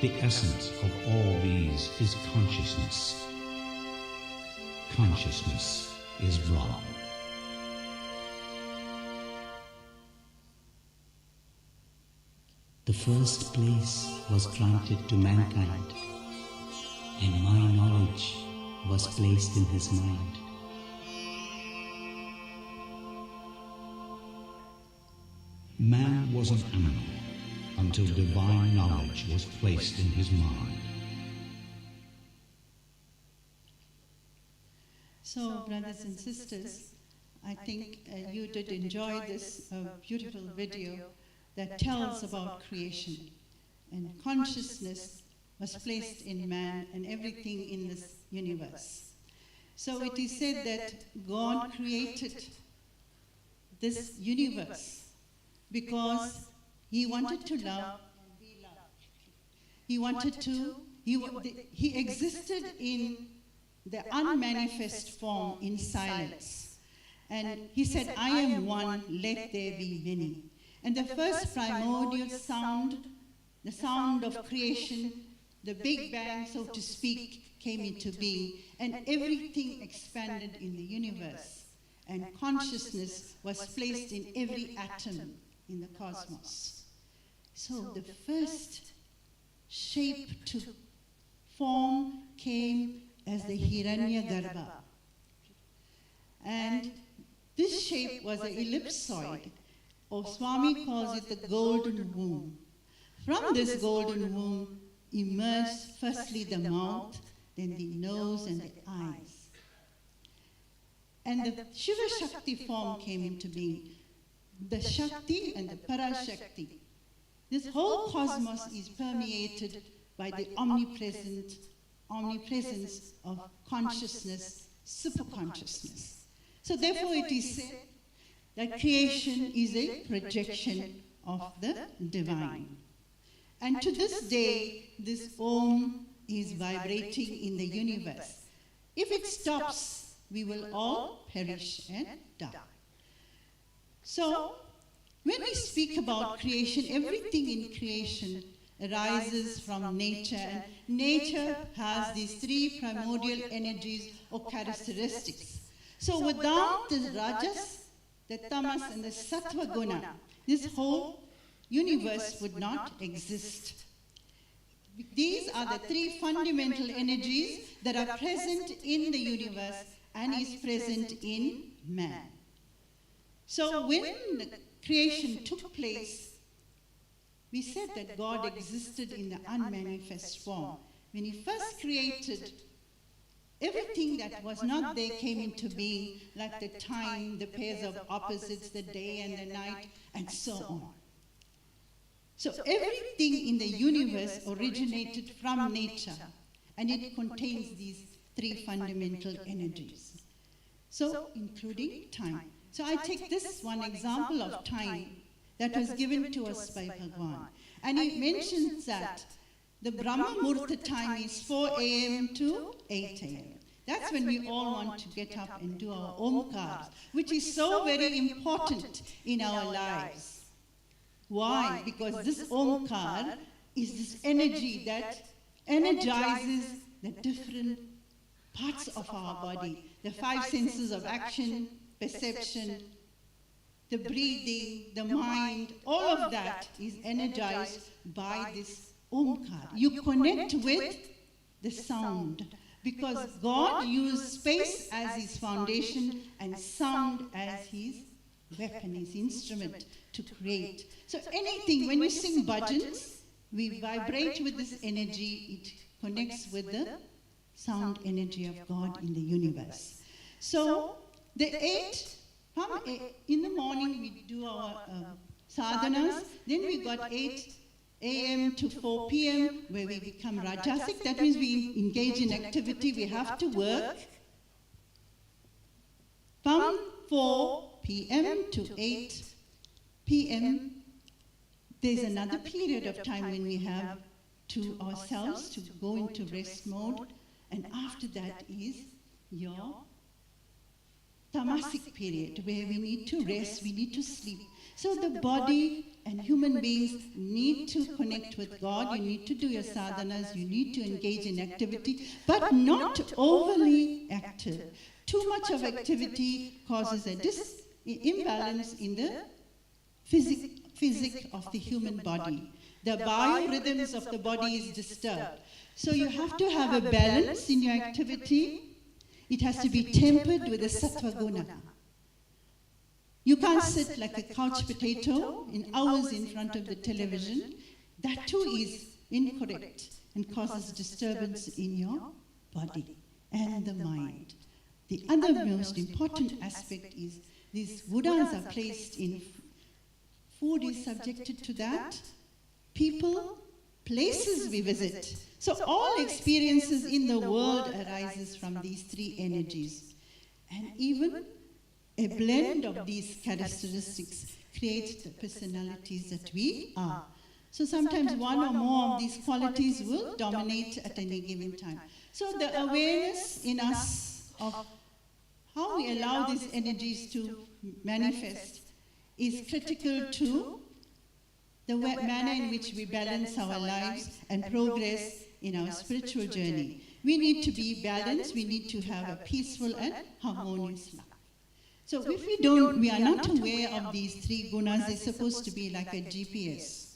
The essence of all these is consciousness. Consciousness is Brahman. The first place was granted to mankind, and my knowledge was placed in his mind. Man was an animal until divine knowledge was placed in his mind. So, brothers and sisters, I think you did enjoy this beautiful video that tells about creation. And consciousness was placed in man and everything in this universe. So it is said that God created this universe because He wanted to love and be loved. He wanted to, he existed in the unmanifest form in silence. And He said, I am one, let there be many. And the first primordial sound, the sound of creation, the Big Bang, so to speak, came into being, and everything expanded in the universe. And consciousness was placed in every atom in the cosmos. So the first shape to form came as the Hiranyagarbha. And this shape was an ellipsoid, or Swami calls it the golden womb. From this golden womb emerged firstly the mouth, then the nose and the eyes. And the Shiva Shakti form came into being. The Shakti and the Parashakti. This whole cosmos is permeated by the omnipresence of consciousness, superconsciousness. So therefore it is said that creation is a projection of the divine. And to this day, this Om is vibrating in the universe. If it stops, we will all perish and die. So, when we speak about creation, everything in creation arises from nature. And nature has these three primordial energies or characteristics. So without the Rajas, the Tamas and the Sattva Guna, this whole universe would not exist. These are the three fundamental energies that are present in the universe and is present in man. So when the creation took place, we said that God existed in the unmanifest form. When He first created, everything that was not there came into being, like the time, the pairs of opposites, the day and the night, and so on. So everything in the universe originated from nature, and it contains these three fundamental energies. So, including time. So I take this one example of time that was given to us by Bhagawan. And he mentions that the Brahma Murta time is 4 a.m. to 8 a.m. That's when we all want to get up and do our Omkars, which is so very important in our lives. Why? Because this Omkar is this energy that energizes the different parts of our body. The 5 senses of action, perception, the breathing, the mind, all of that is energized by this Omkar. You connect with the sound because God used space as His foundation and sound as His weapon, His instrument to create. So anything, when we sing bhajans, we vibrate with this energy, it connects with the sound energy of God in the universe. So the 8, in the morning we do our sadhanas, then we got 8 a.m. to 4 p.m. where we become rajasic. That means we engage in activity, we have to work. From 4 p.m. to 8 p.m., there's another period of time when we have to ourselves to go into rest mode, and after that is your tamasic period where we need to rest, we need to sleep. So the body and human beings need to connect with God, you need to do your sadhanas, you need to engage in activity, but not overly active. Too much of activity causes an imbalance in the physic of the human body. The biorhythms of the body is disturbed. So you have to have a balance in your activity. It has to be tempered with a sattva guna. You can't sit like a couch potato in hours in front of the television. That too is incorrect and causes disturbance in your body and the mind. The other most important aspect is these gunas are placed in food is subjected to that. People, places we visit. So all experiences in the world arises from these 3 energies. And even a blend of these characteristics creates the personalities that we are. So sometimes one or more of these qualities will dominate at any given time. So the awareness in us of how we allow these energies to manifest is critical to the manner in which we balance our lives and progress in our spiritual journey. We need to be balanced, we need to have a peaceful and harmonious life. So if we are not aware of these 3 gunas, they're supposed to be like a GPS.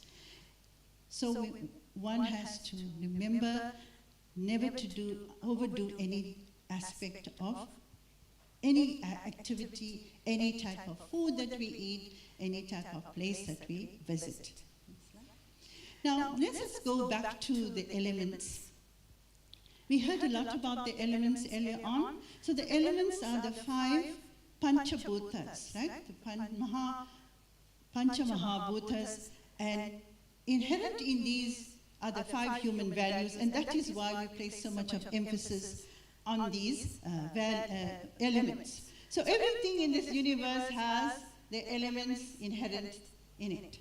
So one has to remember never to overdo any aspect of any activity, any type of food that we eat, any type of place that we visit. Now, let's go back to the elements. We heard a lot about the elements earlier on. So the elements are the 5 Panchabhutas, right? The Panchamahabhutas, and inherent in these are the 5 human values, and that is why we place so much of emphasis on these elements. So everything in this universe has the elements inherent in it.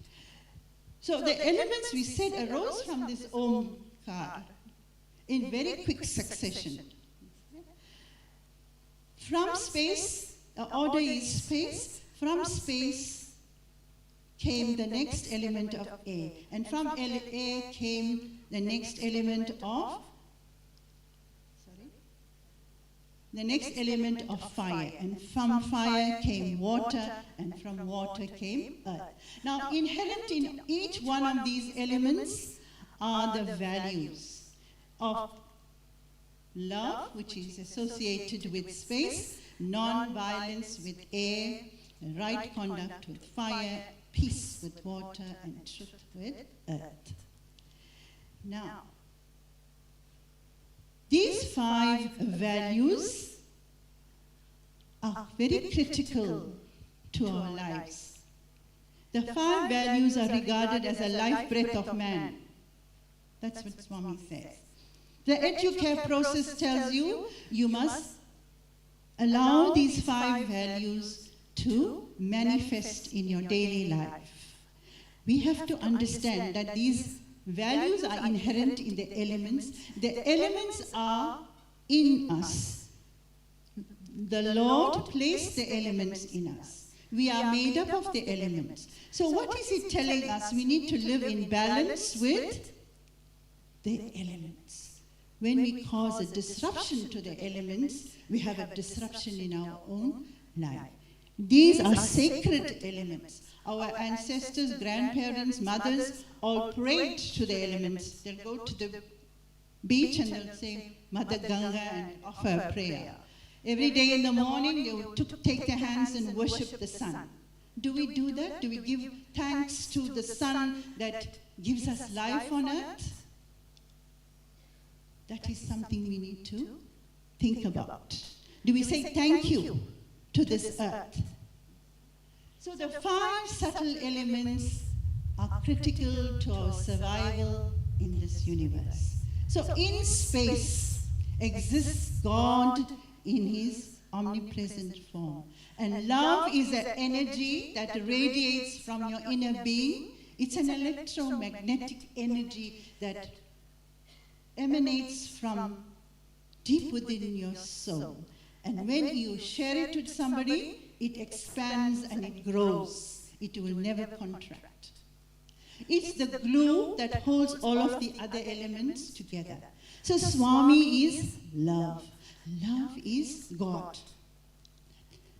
So the elements we said arose from this Omkar in very quick succession. From space, the order is space, from space came the next element of air, and from air came the next element of fire, and from fire came water, and from water came earth. Now, inherent in each one of these elements are the values of love, which is associated with space, non-violence with air, right conduct with fire, peace with water, and truth with earth. Now, these 5 values are very critical to our lives. The 5 values are regarded as a life breath of man. That's what Swami says. The Educare process tells you, you must allow these 5 values to manifest in your daily life. We have to understand that these values are inherent in the elements. The elements are in us. The Lord placed the elements in us. We are made up of the elements. So what is it telling us? We need to live in balance with the elements. When we cause a disruption to the elements, we have a disruption in our own life. These are sacred elements. Our ancestors, grandparents, mothers all prayed to the elements. They'll go to the beach and they'll say, Mother Ganga, and offer a prayer. Every day in the morning, they would take their hands and worship the sun. Do we do that? Do we give thanks to the sun that gives us life on earth? That is something we need to think about. Do we say thank you to this earth? So the 5 subtle elements are critical to our survival in this universe. So in space exists God in his omnipresent form. And love is an energy that radiates from your inner being. It's an electromagnetic energy that emanates from deep within your soul. And when you share it with somebody, it expands and it grows. It will never contract. It's the glue that holds all of the other elements together. So Swami is love. Love is God.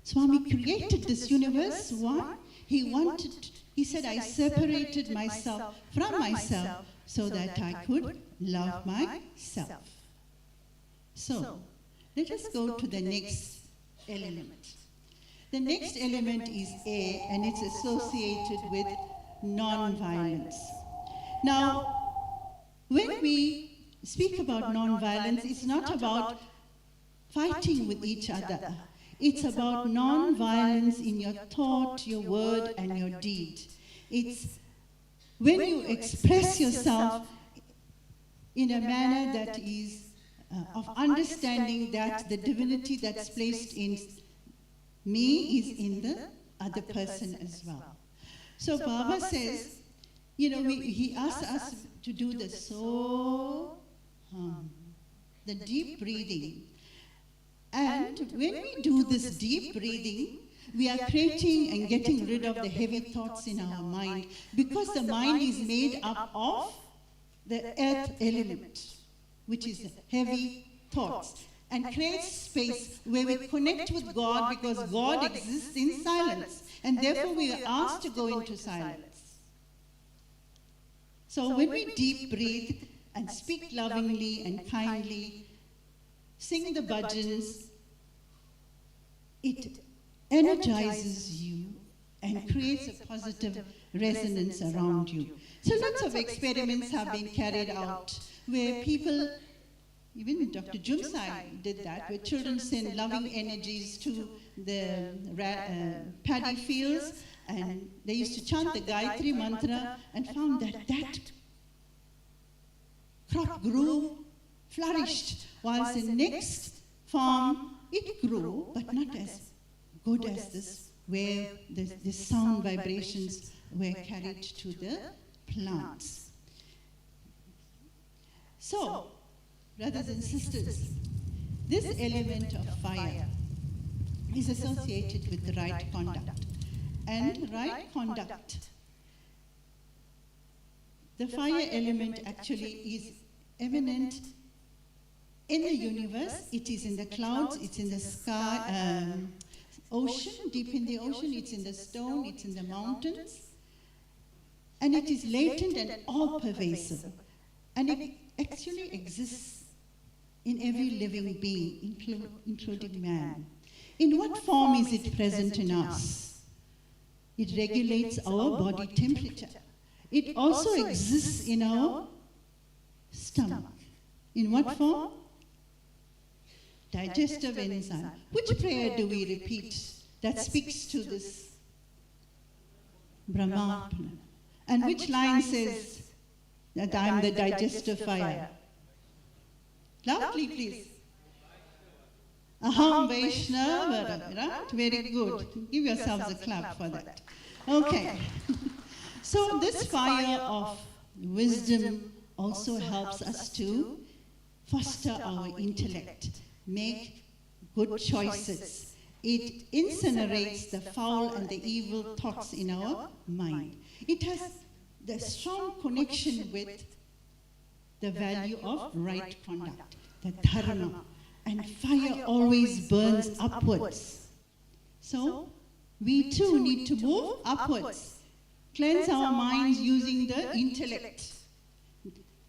Swami created this universe. Why? He said, I separated myself from myself so that I could love myself. So, let us go to the next element. The next element is A, and it's associated with non-violence. Now, when we speak about non-violence, it's not about fighting with each other. It's about non-violence in your thought, your word, and your deed. It's when you express yourself in a manner that is of understanding that the divinity that's placed in me is in the other person as well. So Baba says, he asks us to do the the deep breathing. And when we do this deep breathing, we are creating and getting rid of the heavy thoughts in our mind, because the mind is made up of the earth element, which is heavy thoughts, and creates space where we connect with God, because God exists in silence, and therefore we are asked to go into silence. So when we deep breathe and speak lovingly and kindly, sing the bhajans, it energizes you and creates a positive resonance around you. So lots of experiments have been carried out where people, even Dr. Jumsai did that, where children send loving energies to the paddy fields, and they used to chant the Gayatri mantra and found that crop grew, flourished, whilst the next farm, it grew, but not as good as this, where the sound vibrations were carried to the plants. So, brothers and sisters, this element of fire is associated with the right conduct. And right conduct, the fire element actually is eminent in the universe. It is in the clouds, it's in the sky, ocean, deep in the ocean, it's in the stone, it's in the mountains. And it is latent and all-pervasive. And it actually exists in every living being, including man. In what form is it present in us? It regulates our body temperature. It also exists in our stomach. In what form? Digestive enzyme. Which prayer do we repeat that speaks to this Brahmapana? And which line says that I am the digestive fire? Loudly, please. Aham Vaishnava, right? Very good. Give yourselves a clap for that. Okay. So this fire of wisdom also helps us to foster our intellect, make good choices. It incinerates the foul and the evil thoughts in our mind. It has the strong connection with the value of right conduct, the dharma. And fire always burns upwards. So we too need to move upwards. Cleanse our minds using the intellect.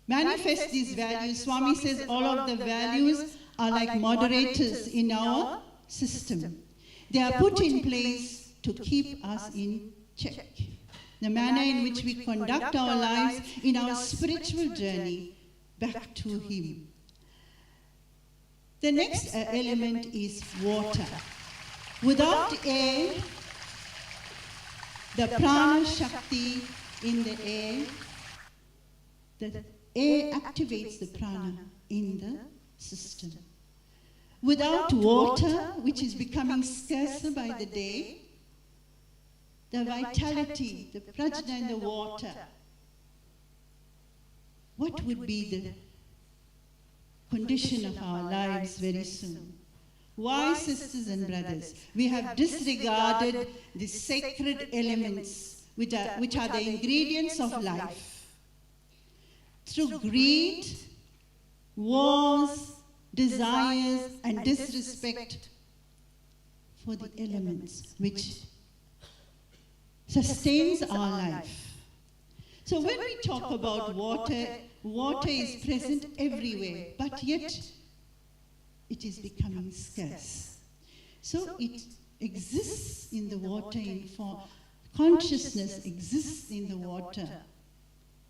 Manifest these values. Swami says all of the values are like moderators in our system. They are put in place to keep us in check. The manner in which we conduct our lives in our spiritual journey back to Him. The next element is water. Without air, the prana shakti in the air activates the prana in the system. Without water, which is becoming scarcer by the day, the vitality, the prajna in the water, what would be the condition of our lives very soon? Why, sisters and brothers, we have disregarded the sacred elements which are the ingredients of life. Through greed, wars, desires, and disrespect for the elements which sustains our life. So when we talk about water, water is present everywhere, but yet it is becoming scarce. So it exists in the water in form, consciousness exists in the water,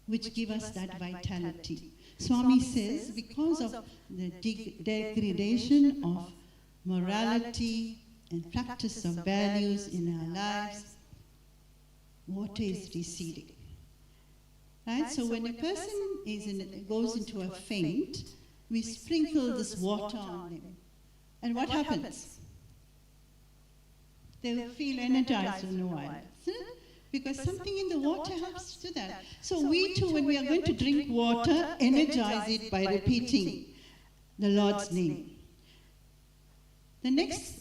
which give us that vitality. Swami says, because of the degradation of morality and practice of values in our lives, water is receding. Right? So when a person goes into a faint, we sprinkle this water on them. And what happens? They will feel energized in a while. Because something in the water helps to that. So we too, when we are going to drink water, energize it by repeating the Lord's name. The next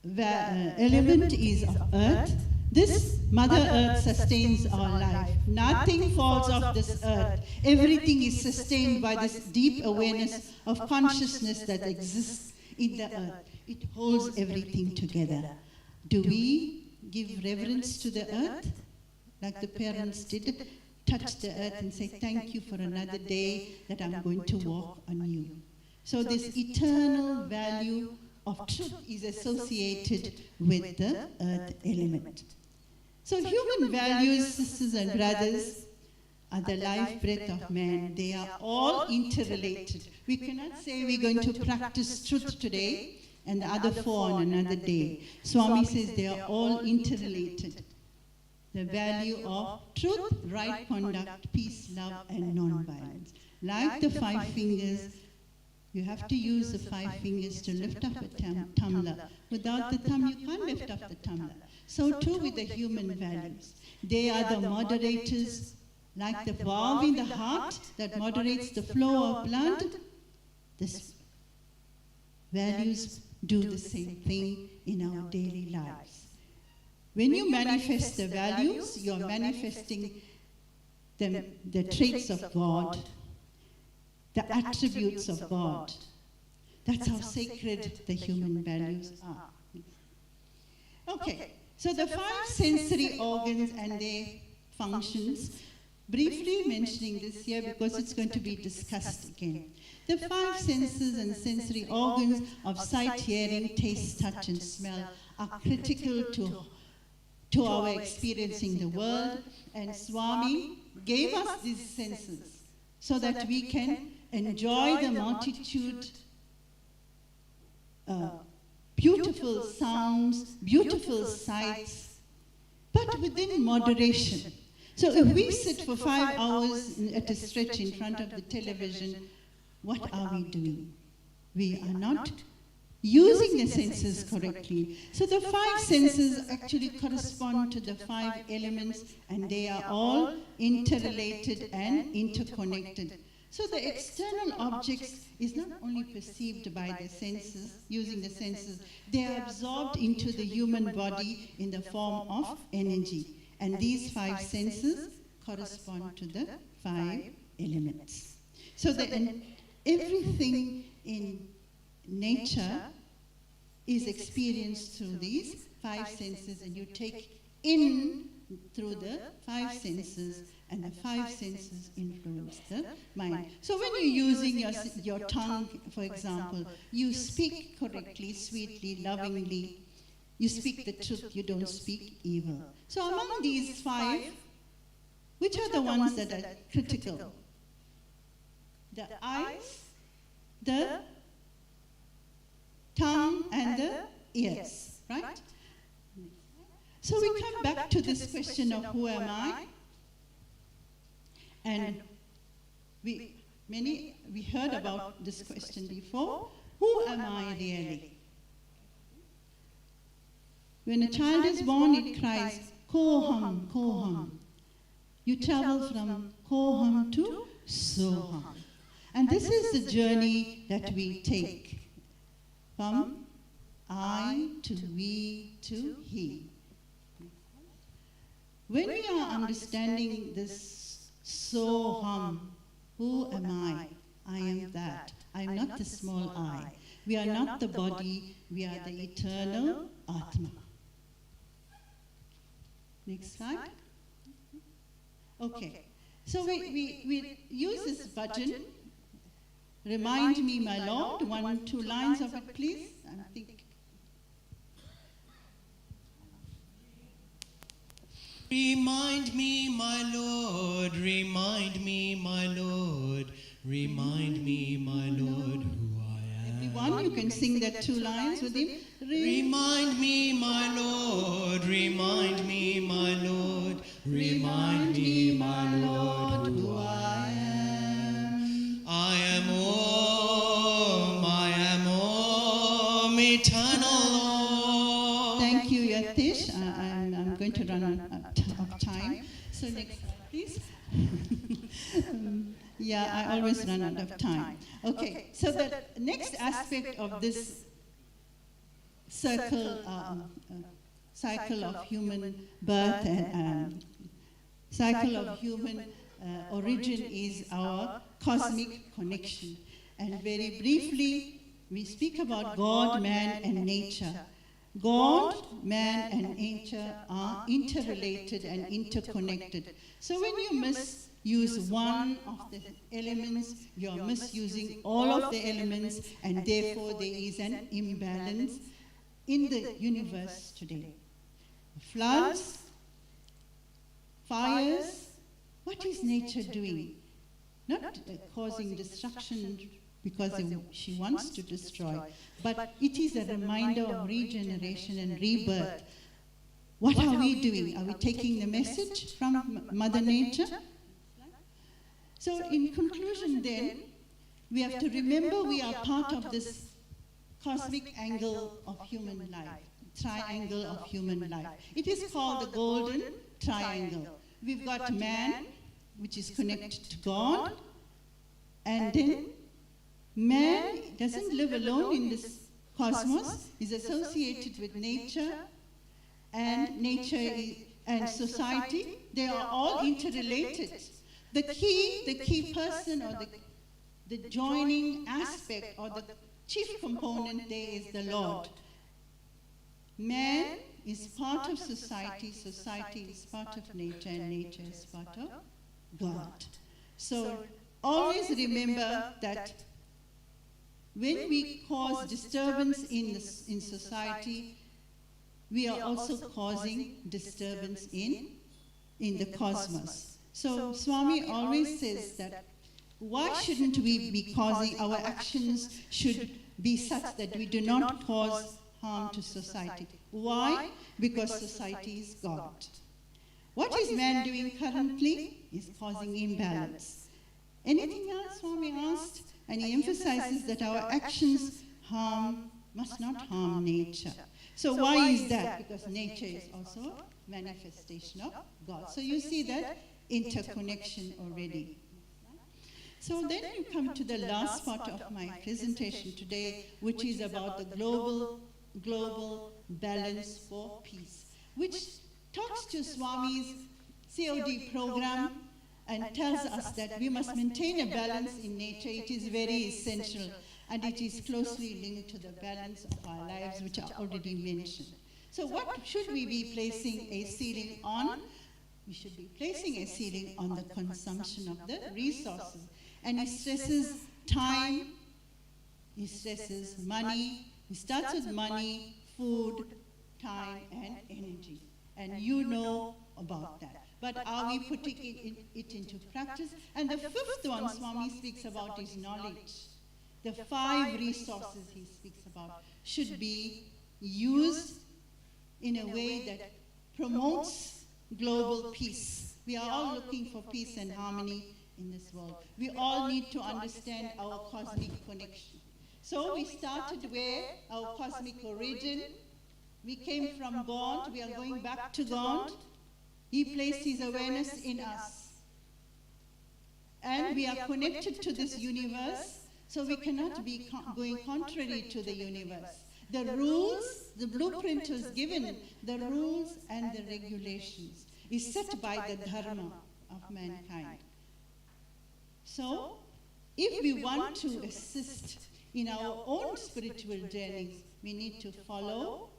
element is of earth. This Mother Earth sustains our life. Nothing falls off this earth. Everything is sustained by this deep awareness of consciousness that exists in the earth. It holds everything together. Do we give reverence to the earth, like the parents did, touch the earth and say, thank you for another day that I'm going to walk on you. So this eternal value of truth is associated with the earth element. So human values, sisters and brothers, are the life breath of man. They are all interrelated. We cannot say we're going to practice truth today and the other four on another day. Swami says they are all interrelated. The value of truth, right conduct, peace, love, and non-violence. Like the 5 fingers, you have to use the 5 fingers to lift up a tumbler. Without the thumb, you can't lift up the tumbler. So too with the human values. They are the moderators, like the valve in the heart that moderates the flow of blood. These values do the same thing in our daily lives. When you manifest the values, you're manifesting the traits of God, the attributes of God. That's how sacred the human values are. Okay, so the 5 sensory organs and their functions, briefly mentioning this here because it's going to be discussed again. The 5 senses and sensory organs of sight, hearing, taste, touch, and smell are critical to our experiencing the world, and Swami gave us these senses so that we can enjoy the multitude beautiful sounds, beautiful sights, but within moderation. So if we sit for 5 hours at a stretch in front of the television, what are we doing? We are not using the senses correctly. So the 5 senses actually correspond to the 5 elements, and they are all interrelated and interconnected. So the external objects is not only perceived by the senses, using the senses, they are absorbed into the human body in the form of energy. And these 5 senses correspond to the 5 elements. So everything in nature is experienced through these 5 senses, and you take in through the 5 senses, and the 5 senses influence the mind. So when you're using your tongue, for example, you speak correctly, sweetly, lovingly. You speak the truth, you don't speak evil. So among these 5, which are the ones that are critical? The eyes, the and the ears, right? So we come back to this question of who am I? And we heard about this question before. Who am I really? When a child is born, it cries, Koham, Koham. You travel from Koham to Soham. And this is the journey that we take from I to we to he. When we are understanding this Soham, who am I? I am that. I am not the small I. We are not the body, we are the eternal Atma. Next slide. Okay, so we use this bhajan. Remind me, my Lord. 1, 2 lines of it, please. I think. Remind me, my Lord. Remind me, my Lord. Remind me, my Lord, who I am. Everyone, you can sing that 2 lines with him. Remind me, my Lord. Remind me, my Lord. Remind me, my Lord, who I am. I am Om, eternal Lord. Thank you, Yatish. I'm going to run out of time. So next slide, please. Yeah, I always run out of time. Okay, so the next aspect of this cycle of human birth and cycle of human origin is our cosmic connection. And very briefly, we speak about God, man, and nature. God, man, and nature are interrelated and interconnected. So when you misuse one of the elements, you are misusing all of the elements, and therefore there is an imbalance in the universe today. Floods, fires, what is nature doing? Not causing destruction because she wants to destroy, but it is a reminder of regeneration and rebirth. What are we doing? Are we taking the message from Mother Nature? So in conclusion then, we have to remember we are part of this cosmic angle of human life, triangle of human life. It is called the golden triangle. We've got man, which is connected to God, and then man doesn't live alone in this cosmos, is associated with nature, and and society. They are all interrelated. The key person or the joining aspect or the chief component there is the Lord. Man is part of society, society is part of nature, and nature is part of God. So always remember that when we cause disturbance in society, we are also causing disturbance in the cosmos. So Swami always says that why shouldn't we be causing, our actions should be such that we do not cause harm to society. Why? Because society is God. What is man doing currently? Is causing imbalance. Anything else, Swami asked? And he emphasizes that our actions must not harm nature. So why is that? Because nature is also a manifestation of God. So you see that interconnection already. So then you come to the last part of my presentation today, which is about the global balance for peace, which talks to Swami's COD program and tells us that we must maintain a balance in nature. It is very essential, and it is closely linked to the balance of our lives, which are already mentioned. So what should we be placing a ceiling on? We should be placing a ceiling on the consumption of the resources. And it stresses time, it stresses money. It starts with money, food, time, and energy. And you know about that. But are we putting it into practice? And the fifth one Swami speaks about is knowledge. the 5 resources he speaks about should be used in a way that promotes global peace. We are all looking for peace and harmony in this world. We all need to understand our cosmic connection. So we started where our cosmic origin. We came from God. We are going back to God. He placed his awareness in us. And we are connected to this universe, so we cannot be going contrary to the universe. The rules, the blueprint was given, the rules and the regulations is set by the dharma of mankind. So, if we want to assist in our own spiritual journeys, we need to follow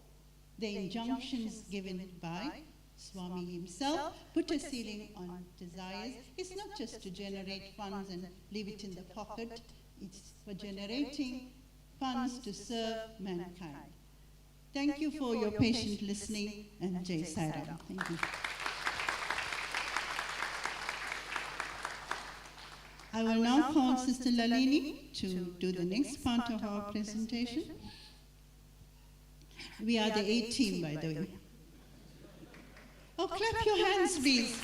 the injunctions given by Swami himself. Put a ceiling on desires. It's not just to generate funds and leave it in the pocket. It's for generating funds to serve mankind. Thank you for your patient listening, and Jai Sai Ram. Thank you. I will now call Sister Lalini to do the next part of our presentation. We are the A team, by the way. Oh, clap your hands, please.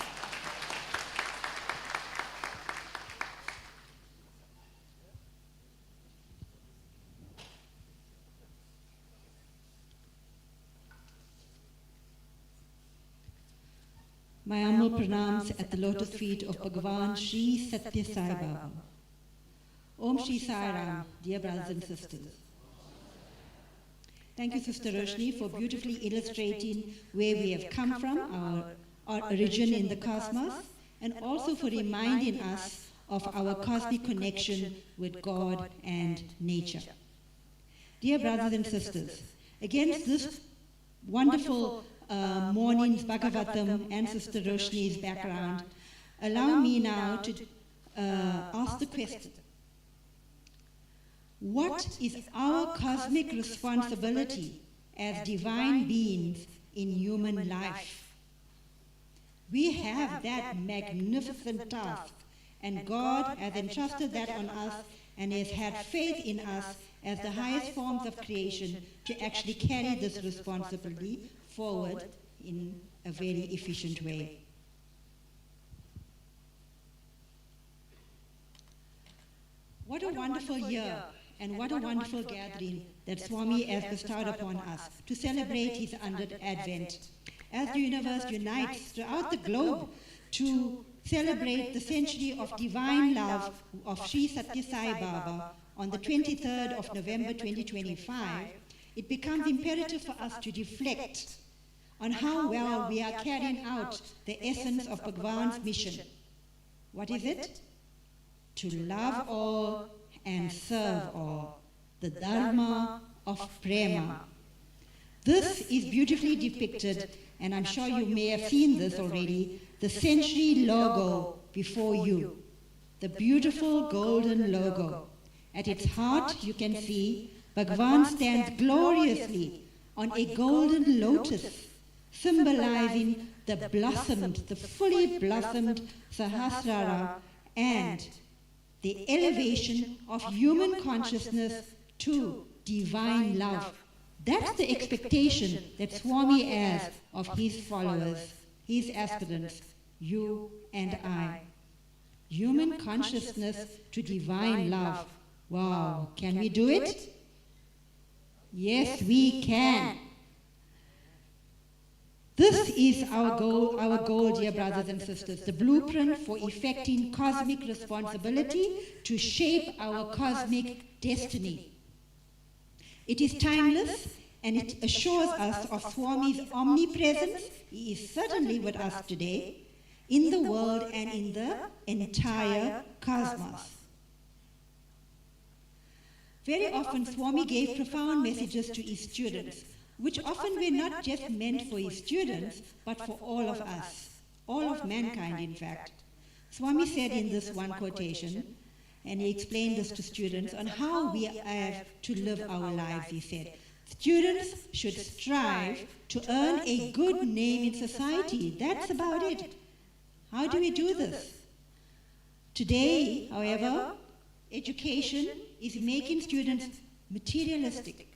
My humble pranams at the lotus feet of Bhagawan Sri Sathya Sai Baba. Om Shri Sai Ram, dear brothers and sisters. Thank you, Sister Roshni, for beautifully illustrating where we have come from, our origin in the cosmos, and also for reminding us of our cosmic connection with God and nature. Dear brothers and sisters, against this wonderful morning's Bhagavatam and Sister Roshni's background, allow me now to ask the question: what is our cosmic responsibility as divine beings in human life? We have that magnificent task, and God has entrusted that on us and has had faith in us as the highest forms of creation to actually carry this responsibility forward in a very efficient way. What a wonderful year and what a wonderful gathering that Swami has bestowed upon us to celebrate his 100th Advent. As the universe unites throughout the globe to celebrate the century of divine love of Sri Sathya Sai Baba on the 23rd of November 2025, it becomes imperative for us to reflect on how well we are carrying out the essence of Bhagawan's mission. What is it? To love all and serve all, the Dharma of Prema. This is beautifully depicted, and I'm sure you may have seen this already, the century logo before you, the beautiful golden logo. At its heart, you can see Bhagavan stands gloriously on a golden lotus, symbolizing the fully blossomed Sahasrara and the elevation of human consciousness to divine love. That's the expectation that Swami has of his followers, his aspirants, you and I. Human consciousness to divine love. Wow, can we do it? Yes, we can. This is our goal, dear brothers and sisters, the blueprint for effecting cosmic responsibility to shape our cosmic destiny. It is timeless, and it assures us of Swami's omnipresence. He is certainly with us today, in the world and in the entire cosmos. Very often, Swami gave profound messages to his students, which often were not just meant for his students, but for all of us, all of mankind, in fact. Swami said in this one quotation, and he explained this to students on how we have to live our lives, he said, students should strive to earn a good name in society. That's about it. How do we do this? Today, however, education is making students materialistic.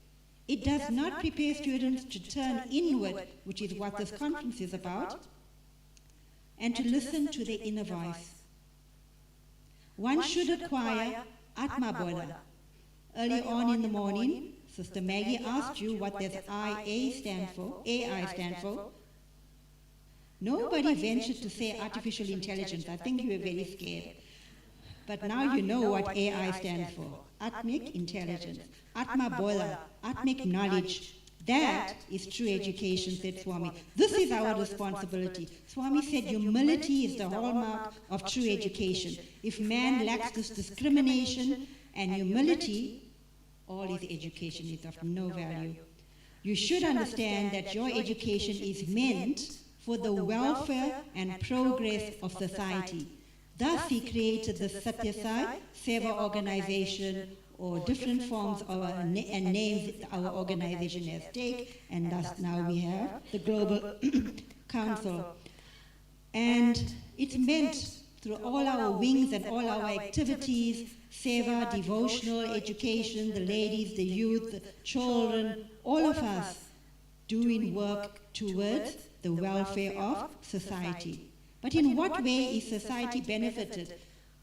It does not prepare students to turn inward, which is what this conference is about, and to listen to their inner voice. One should acquire Atma Bodha. Early on in the morning, Sister Maggie asked you what does AI stand for. Nobody ventured to say artificial intelligence. I think you were very scared. But now you know what AI stands for. Atmic intelligence. Atma Bodha. Atmic knowledge. That is true education, said Swami. This is our responsibility. Swami said humility is the hallmark of true education. If man lacks this discrimination and humility, all his education is of no value. You should understand that your education is meant for the welfare and progress of society. Thus he created the Sathya Seva organization, or different forms of and names our organization has taken, and thus now we have the Global Council. And it's meant through all our wings and all our activities, seva, devotional, education, the ladies, the youth, the children, all of us doing work towards the welfare of society. But in what way is society benefited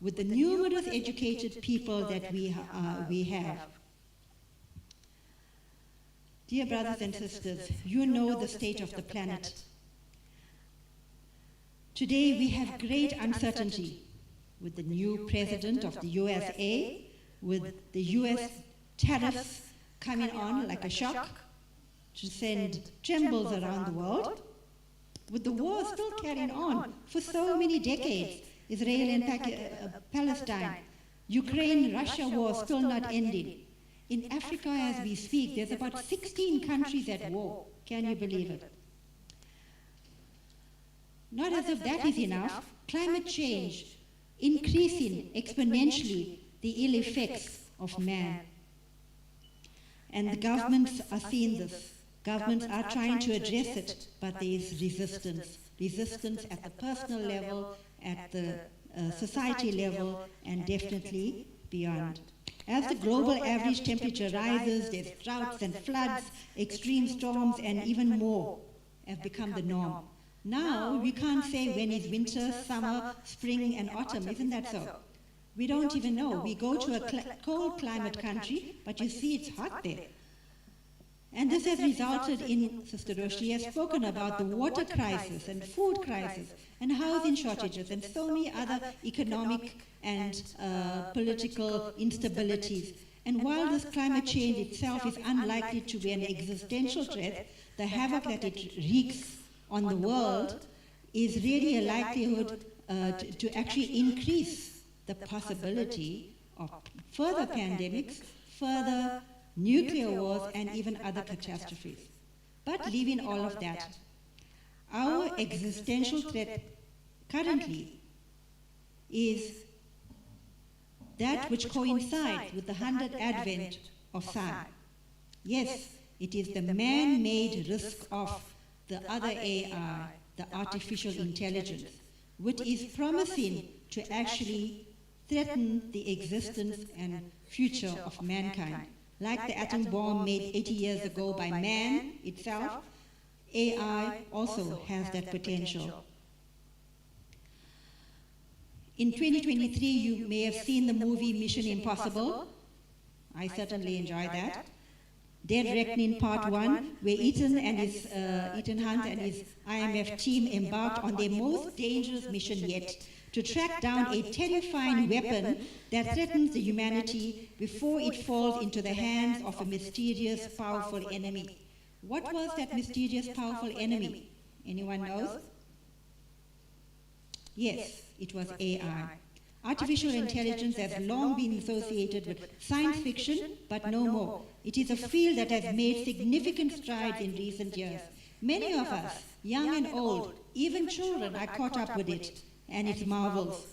with the numerous educated people that we have? Dear brothers and sisters, you know the state of the planet. Today we have great uncertainty with the new president of the USA, with the US tariffs coming on like a shock to send trembles around the world, with the war still carrying on for so many decades, Israel and Palestine, Ukraine-Russia war still not ending. In Africa as we speak, there's about 16 countries at war. Can you believe it? Not as if that is enough, climate change increasing exponentially the ill effects of man. And the governments are seeing this. Governments are trying to address it, but there is resistance. Resistance at the personal level, at the society level, and definitely beyond. As the global average temperature rises, there's droughts and floods, extreme storms, and even more have become the norm. Now, we can't say when is winter, summer, spring, and autumn. Isn't that so? We don't even know. We go to a cold climate country, but you see it's hot there. And this has resulted in, Sister Roshni has spoken about the water crisis and food crisis and housing shortages and so many other economic and political instabilities. And while this climate change itself is unlikely to be an existential threat, the havoc that it wreaks on the world is really a likelihood to actually increase the possibility of further pandemics, further nuclear wars, and even other catastrophes. But leaving all of that, our existential threat currently is that which coincides with the 100th advent of Sai. Yes, it is the man-made risk of the other AI, the artificial intelligence, which is promising to actually threaten the existence and future of mankind. Like the atom bomb made 80 years ago by man itself, AI also has that potential. In 2023, you may have seen the movie Mission Impossible. I certainly enjoyed that. Dead Reckoning Part 1, where Ethan Hunt and his IMF team embarked on their most dangerous mission yet, to track down a terrifying weapon that threatens the humanity before it falls into the hands of a mysterious, powerful enemy. What was that mysterious, powerful enemy? Anyone knows? Yes, it was AI. Artificial intelligence has long been associated with science fiction, but no more. It is a field that has made significant strides in recent years. Many of us, young and old, even children, are caught up with it and its marvels.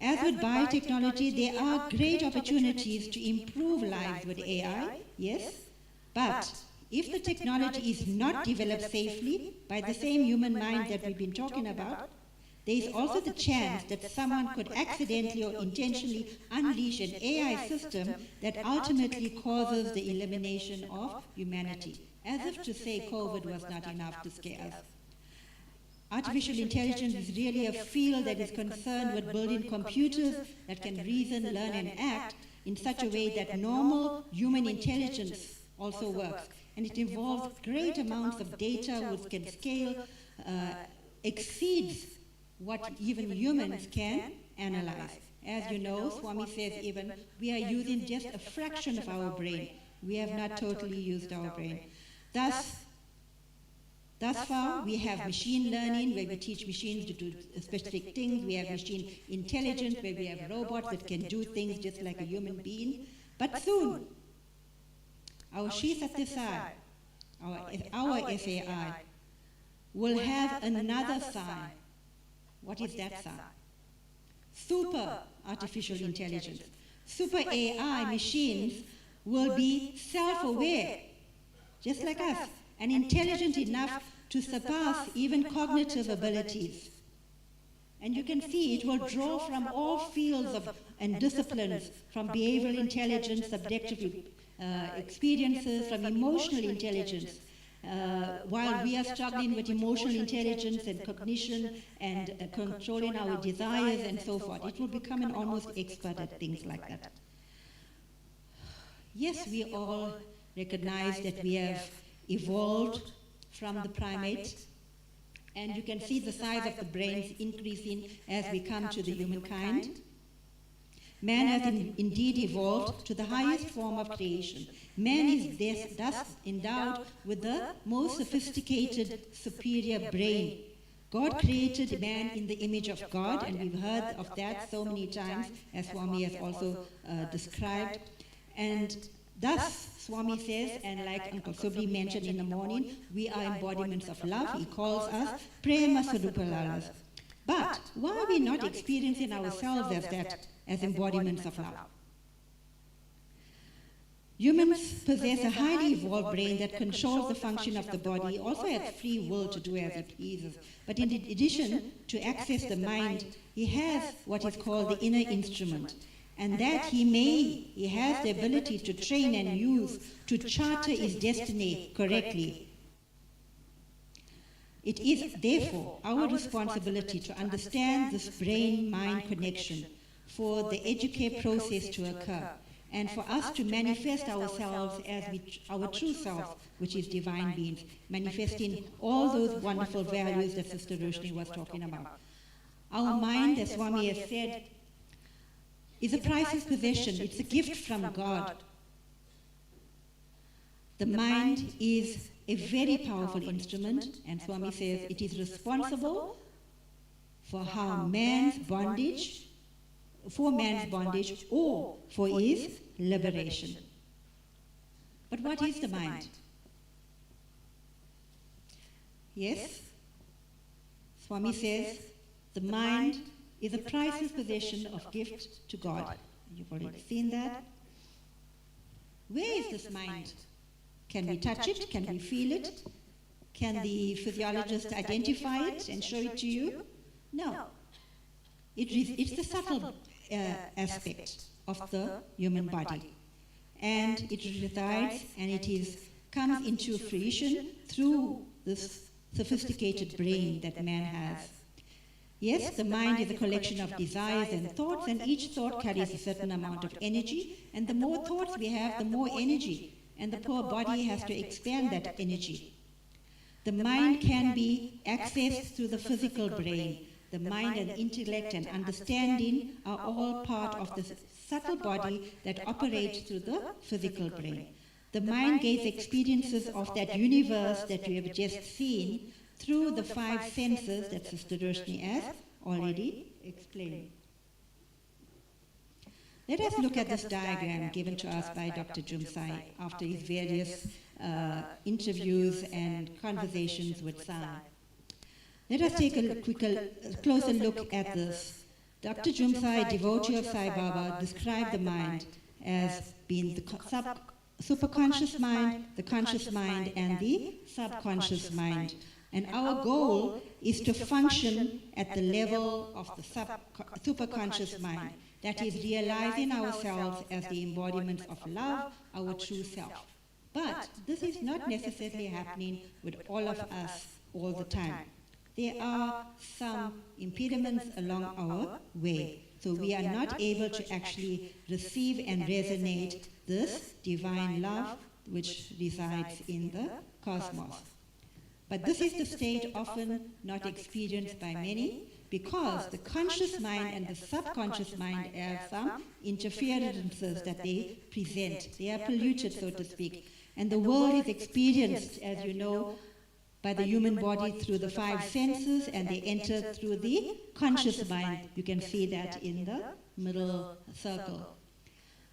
As with biotechnology, there are great opportunities to improve lives with AI, yes, but if the technology is not developed safely by the same human mind that we've been talking about, there is also the chance that someone could accidentally or intentionally unleash an AI system that ultimately causes the elimination of humanity, as if to say COVID was not enough to scare us. Artificial intelligence is really a field that is concerned with building computers that can reason, learn, and act in such a way that normal human intelligence also works. And it involves great amounts of data which can scale, exceeds what even humans can analyze. As you know, Swami says even, we are using just a fraction of our brain. We have not totally used our brain. Thus far, we have machine learning, where we teach machines to do specific things. We have machine intelligence, where we have robots that can do things just like a human being. But soon, our Sri Sathya Sai, our SAI, will have another sign. What is that sign? Super artificial intelligence. Super AI machines will be self-aware, just like us, and intelligent enough to surpass even cognitive abilities. And you can see it will draw from all fields and disciplines, from behavioral intelligence, subjective experiences, from emotional intelligence. While we are struggling with emotional intelligence and cognition and controlling our desires and so forth, it will become an almost expert at things like that. Yes, we all recognize that we have evolved from the primates, and you can see the size of the brains increasing as we come to the humankind. Man has indeed evolved to the highest form of creation. Man is thus endowed with the most sophisticated, superior brain. God created man in the image of God, and we've heard of that so many times, as Swami has also described. And thus, Swami says, and like Uncle Subri mentioned in the morning, we are embodiments of love. He calls us Prema Sadupalalas. But why are we not experiencing ourselves as that, as embodiments of love? Humans possess a highly evolved brain that controls the function of the body, also has free will to do as he pleases. But in addition to access the mind, he has what is called the inner instrument. And that he has the ability to train and use to charter his destiny correctly. It is therefore our responsibility to understand this brain-mind connection for the educare process to occur, and for us to manifest ourselves as our true self, which is divine beings, manifesting all those wonderful values that Sister Roshni was talking about. Our mind, as Swami has said, is a priceless possession. It's a gift from God. The mind is a very powerful instrument, and Swami says it is responsible for man's bondage or for his liberation. But what is the mind? Yes, Swami says the mind is a priceless possession of gift to God. You've already seen that. Where is this mind? Can we touch it? Can we feel it? Can the physiologist identify it and show it to you? No. It's the subtle aspect of the human body. And it resides and comes into fruition through this sophisticated brain that man has. Yes, the mind is a collection of desires and thoughts, and each thought carries a certain amount of energy, and the more thoughts we have, the more energy, and the poor body has to expand that energy. The mind can be accessed through the physical brain. The mind and intellect and understanding are all part of the subtle body that operates through the physical brain. The mind gains experiences of that universe that we have just seen through the 5 senses that Sister Roshni has already explained. Let us look at this diagram given to us by Dr. Jumsai after his various interviews and conversations with Sai. Let us take a closer look at this. Dr. Jumsai, devotee of Sai Baba, described the mind as being the superconscious mind, the conscious mind, and the subconscious mind. And our goal is to function at the level of the superconscious mind, that is realizing ourselves as the embodiments of love, our true self. But this is not necessarily happening with all of us all the time. There are some impediments along our way. So we are not able to actually receive and resonate this divine love which resides in the cosmos. But this is the state often not experienced by many, because the conscious mind and the subconscious mind have some interferences that they present. They are polluted, so to speak. And the world is experienced, as you know, by the human body through the five senses, and they enter through the conscious mind. You can see that in the middle circle.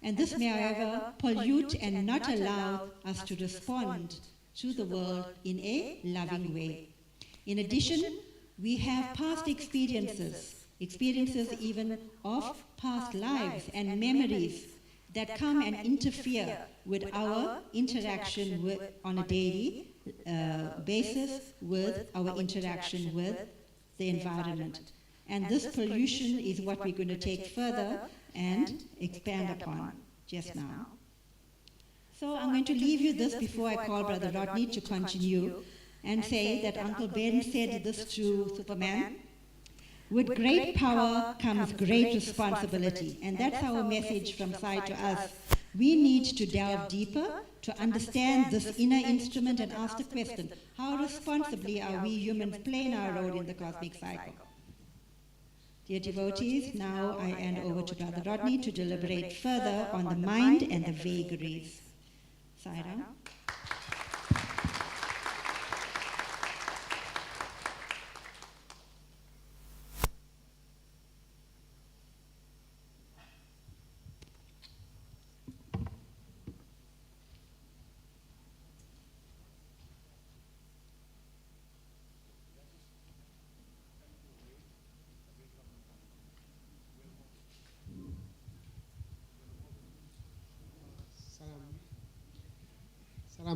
And this may, however, pollute and not allow us to respond to the world in a loving way. In addition, we have past experiences even of past lives and memories that come and interfere with our interaction on a daily basis with our interaction with the environment. And this pollution is what we're going to take further and expand upon just now. So I'm going to leave you this before I call Brother Rodney to continue and say that Uncle Ben said this to Superman: with great power comes great responsibility. And that's our message from Sai to us. We need to delve deeper to understand this inner instrument and ask the question, how responsibly are we humans playing our role in the cosmic cycle? Dear devotees, now I hand over to Brother Rodney to deliberate further on the mind and the vagaries. Sai-Ram.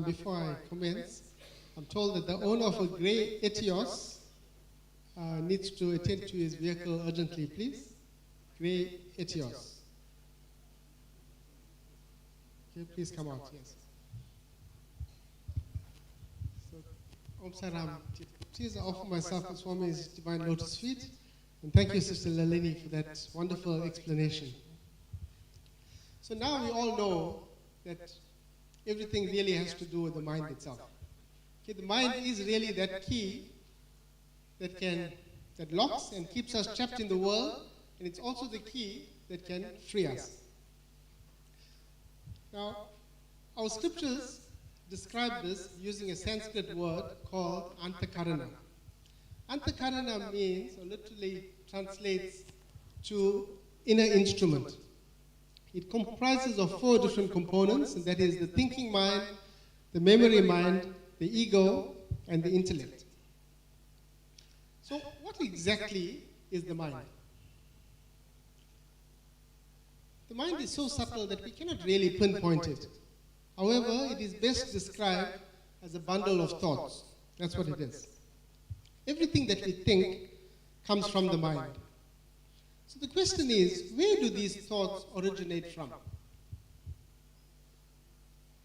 Before I commence, I'm told that the owner of a grey Etios needs to attend to his vehicle urgently, please. Grey Etios. Okay, please come out, yes. So, Om Saram. Please offer myself and Swami's divine lotus feet. And thank you, Sister Lalini, for that wonderful explanation. So now we all know that everything really has to do with the mind itself. Okay, the mind is really that key that locks and keeps us trapped in the world, and it's also the key that can free us. Now, our scriptures describe this using a Sanskrit word called antakarana. Antakarana means, or literally translates to inner instrument. It comprises of 4 different components, and that is the thinking mind, the memory mind, the ego, and the intellect. So what exactly is the mind? The mind is so subtle that we cannot really pinpoint it. However, it is best described as a bundle of thoughts. That's what it is. Everything that we think comes from the mind. So the question is, where do these thoughts originate from?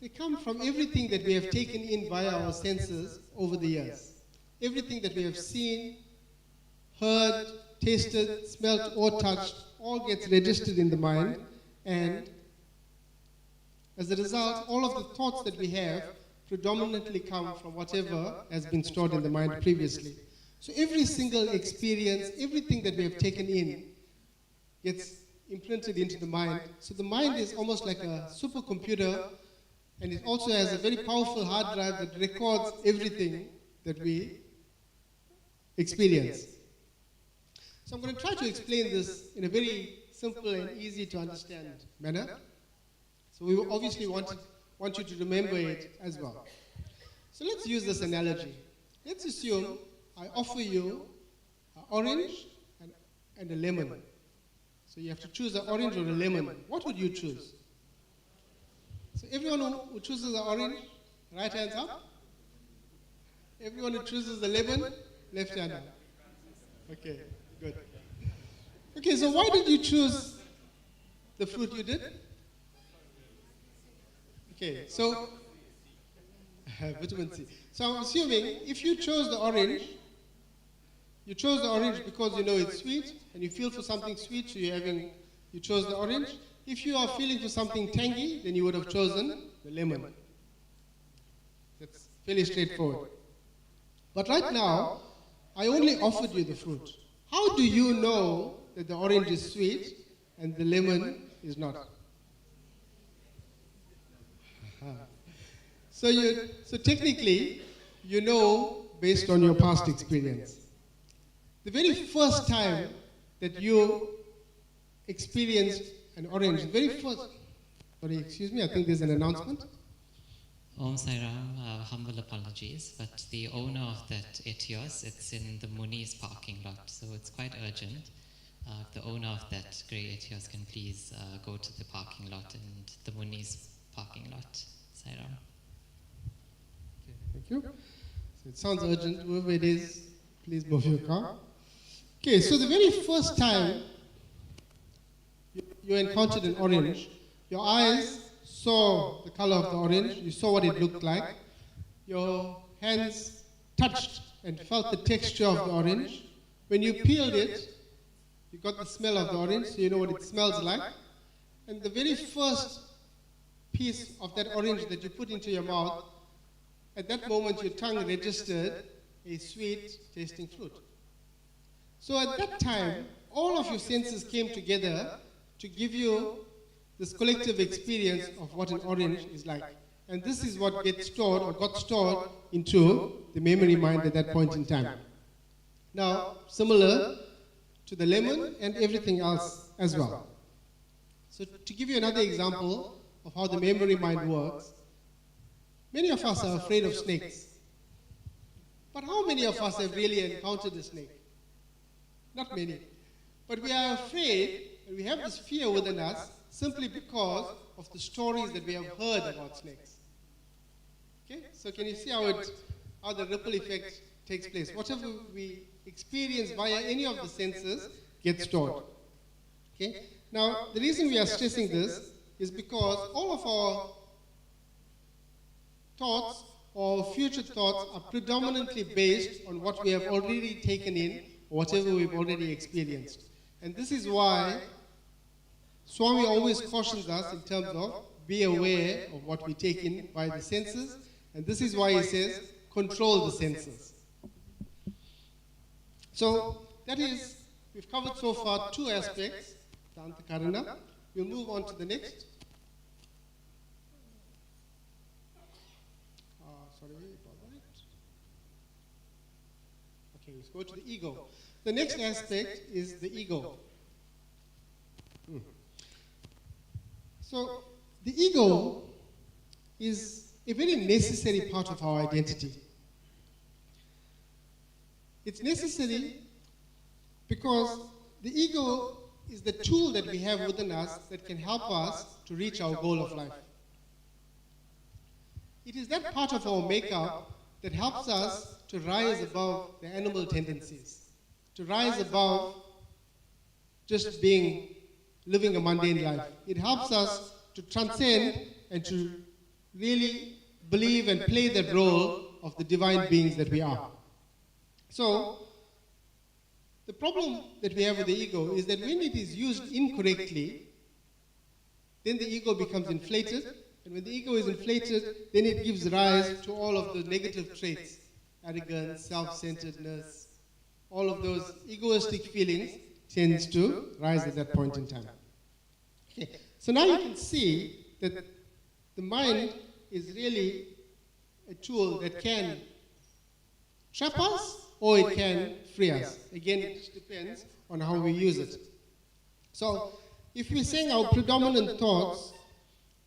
They come from everything that we have taken in via our senses over the years. Everything that we have seen, heard, tasted, smelt, or touched, all gets registered in the mind, and as a result, all of the thoughts that we have predominantly come from whatever has been stored in the mind previously. So every single experience, everything that we have taken in, gets imprinted into the mind. So the mind is almost like a supercomputer, and it also has a very powerful hard drive that records everything that we experience. So I'm going to try to explain this in a very simple and easy to understand manner. So we obviously want you to remember it as well. So let's use this analogy. Let's assume I offer you an orange and a lemon. So you have to choose an orange or a lemon. What would you choose? So everyone who chooses an orange, right hands up. Everyone who chooses the lemon, left hand up. Okay, good. Okay, so why did you choose the fruit you did? Okay, so vitamin C. So I'm assuming if you chose the orange, you chose the orange because you know it's sweet and you feel for something sweet, so you chose the orange. If you are feeling for something tangy, then you would have chosen the lemon. That's fairly straightforward. But right now, I only offered you the fruit. How do you know that the orange is sweet and the lemon is not? So technically, you know based on your past experience. The very first time that you experienced an orange, the very first, sorry, excuse me, I think there's an announcement. Om Sai Ram, humble apologies, but the owner of that Etios, it's in the Muni's parking lot, so it's quite urgent. If the owner of that grey Etios can please go to the parking lot and the Muni's parking lot. Sai Ram. Thank you. So it sounds urgent. Whoever it is, please move your car. Okay, so the very first time you encountered an orange, your eyes saw the color of the orange, you saw what it looked like, your hands touched and felt the texture of the orange. When you peeled it, you got the smell of the orange, so you know what it smells like. And the very first piece of that orange that you put into your mouth, at that moment your tongue registered a sweet tasting fruit. So at that time, all of your senses came together to give you this collective experience of what an orange is like. And this is what gets stored or got stored into the memory mind at that point in time. Now, similar to the lemon and everything else as well. So to give you another example of how the memory mind works, many of us are afraid of snakes. But how many of us have really encountered a snake? Not many. But we are afraid, and we have this fear within us simply because of the stories that we have heard about snakes. Okay? So can you see how the ripple effect takes place? Whatever we experience via any of the senses gets stored. Okay? Now, the reason we are stressing this is because all of our thoughts or future thoughts are predominantly based on what we have already taken in, or whatever we've already experienced. And this is why Swami always cautions us in terms of be aware of what we take in by the senses, and this is why he says control the senses. So that is, we've covered so far two aspects, the Antakarana. We'll move on to the next. Okay, let's go to the ego. The next aspect is the ego. So the ego is a very necessary part of our identity. It's necessary because the ego is the tool that we have within us that can help us to reach our goal of life. It is that part of our makeup that helps us to rise above the animal tendencies, to rise above just living a mundane life. It helps us to transcend and to really believe and play that role of the divine beings that we are. So, the problem that we have with the ego is that when it is used incorrectly, then the ego becomes inflated, and when the ego is inflated, then it gives rise to all of the negative traits, arrogance, self-centeredness, all of those egoistic feelings tends to rise at that point in time. Okay. So now you can see that the mind is really a tool that can trap us or it can free us. Again, it depends on how we use it. So if we're saying our predominant thoughts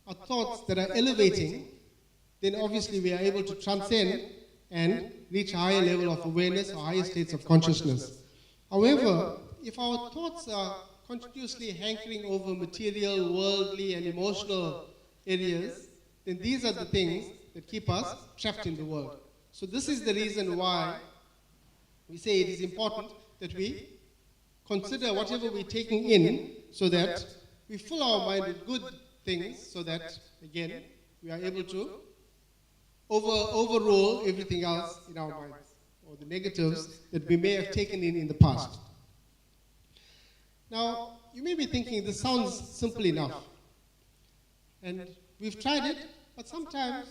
are thoughts that are elevating, then obviously we are able to transcend and reach a higher level of awareness or higher states of consciousness. However, if our thoughts are continuously hankering over material, worldly, and emotional areas, then these are the things that keep us trapped in the world. So this is the reason why we say it is important that we consider whatever we're taking in so that we fill our mind with good things so that, again, we are able to overrule everything else in our minds, or the negatives that we may have taken in the past. Now, you may be thinking this sounds simple enough. And we've tried it, but sometimes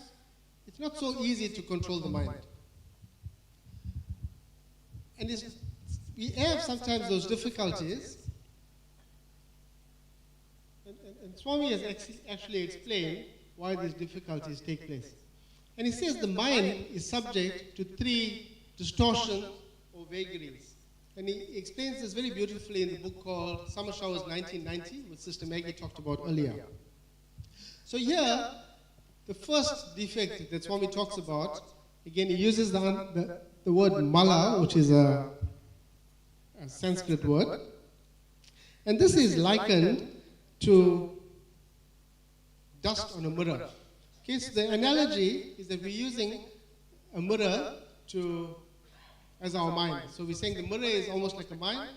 it's not so easy to control the mind. And we have sometimes those difficulties. And Swami has actually explained why these difficulties take place. And he says the mind is subject to 3 distortions or vagaries. And he explains this very beautifully in the book called Summer Showers 1990, which Sister Maggie talked about earlier. So here, the first defect that Swami talks about, again, he uses the word mala, which is a Sanskrit word. And this is likened to dust on a mirror. Okay, so the analogy is that we're using a mirror as our mind. So we're saying the mirror is almost like a mind.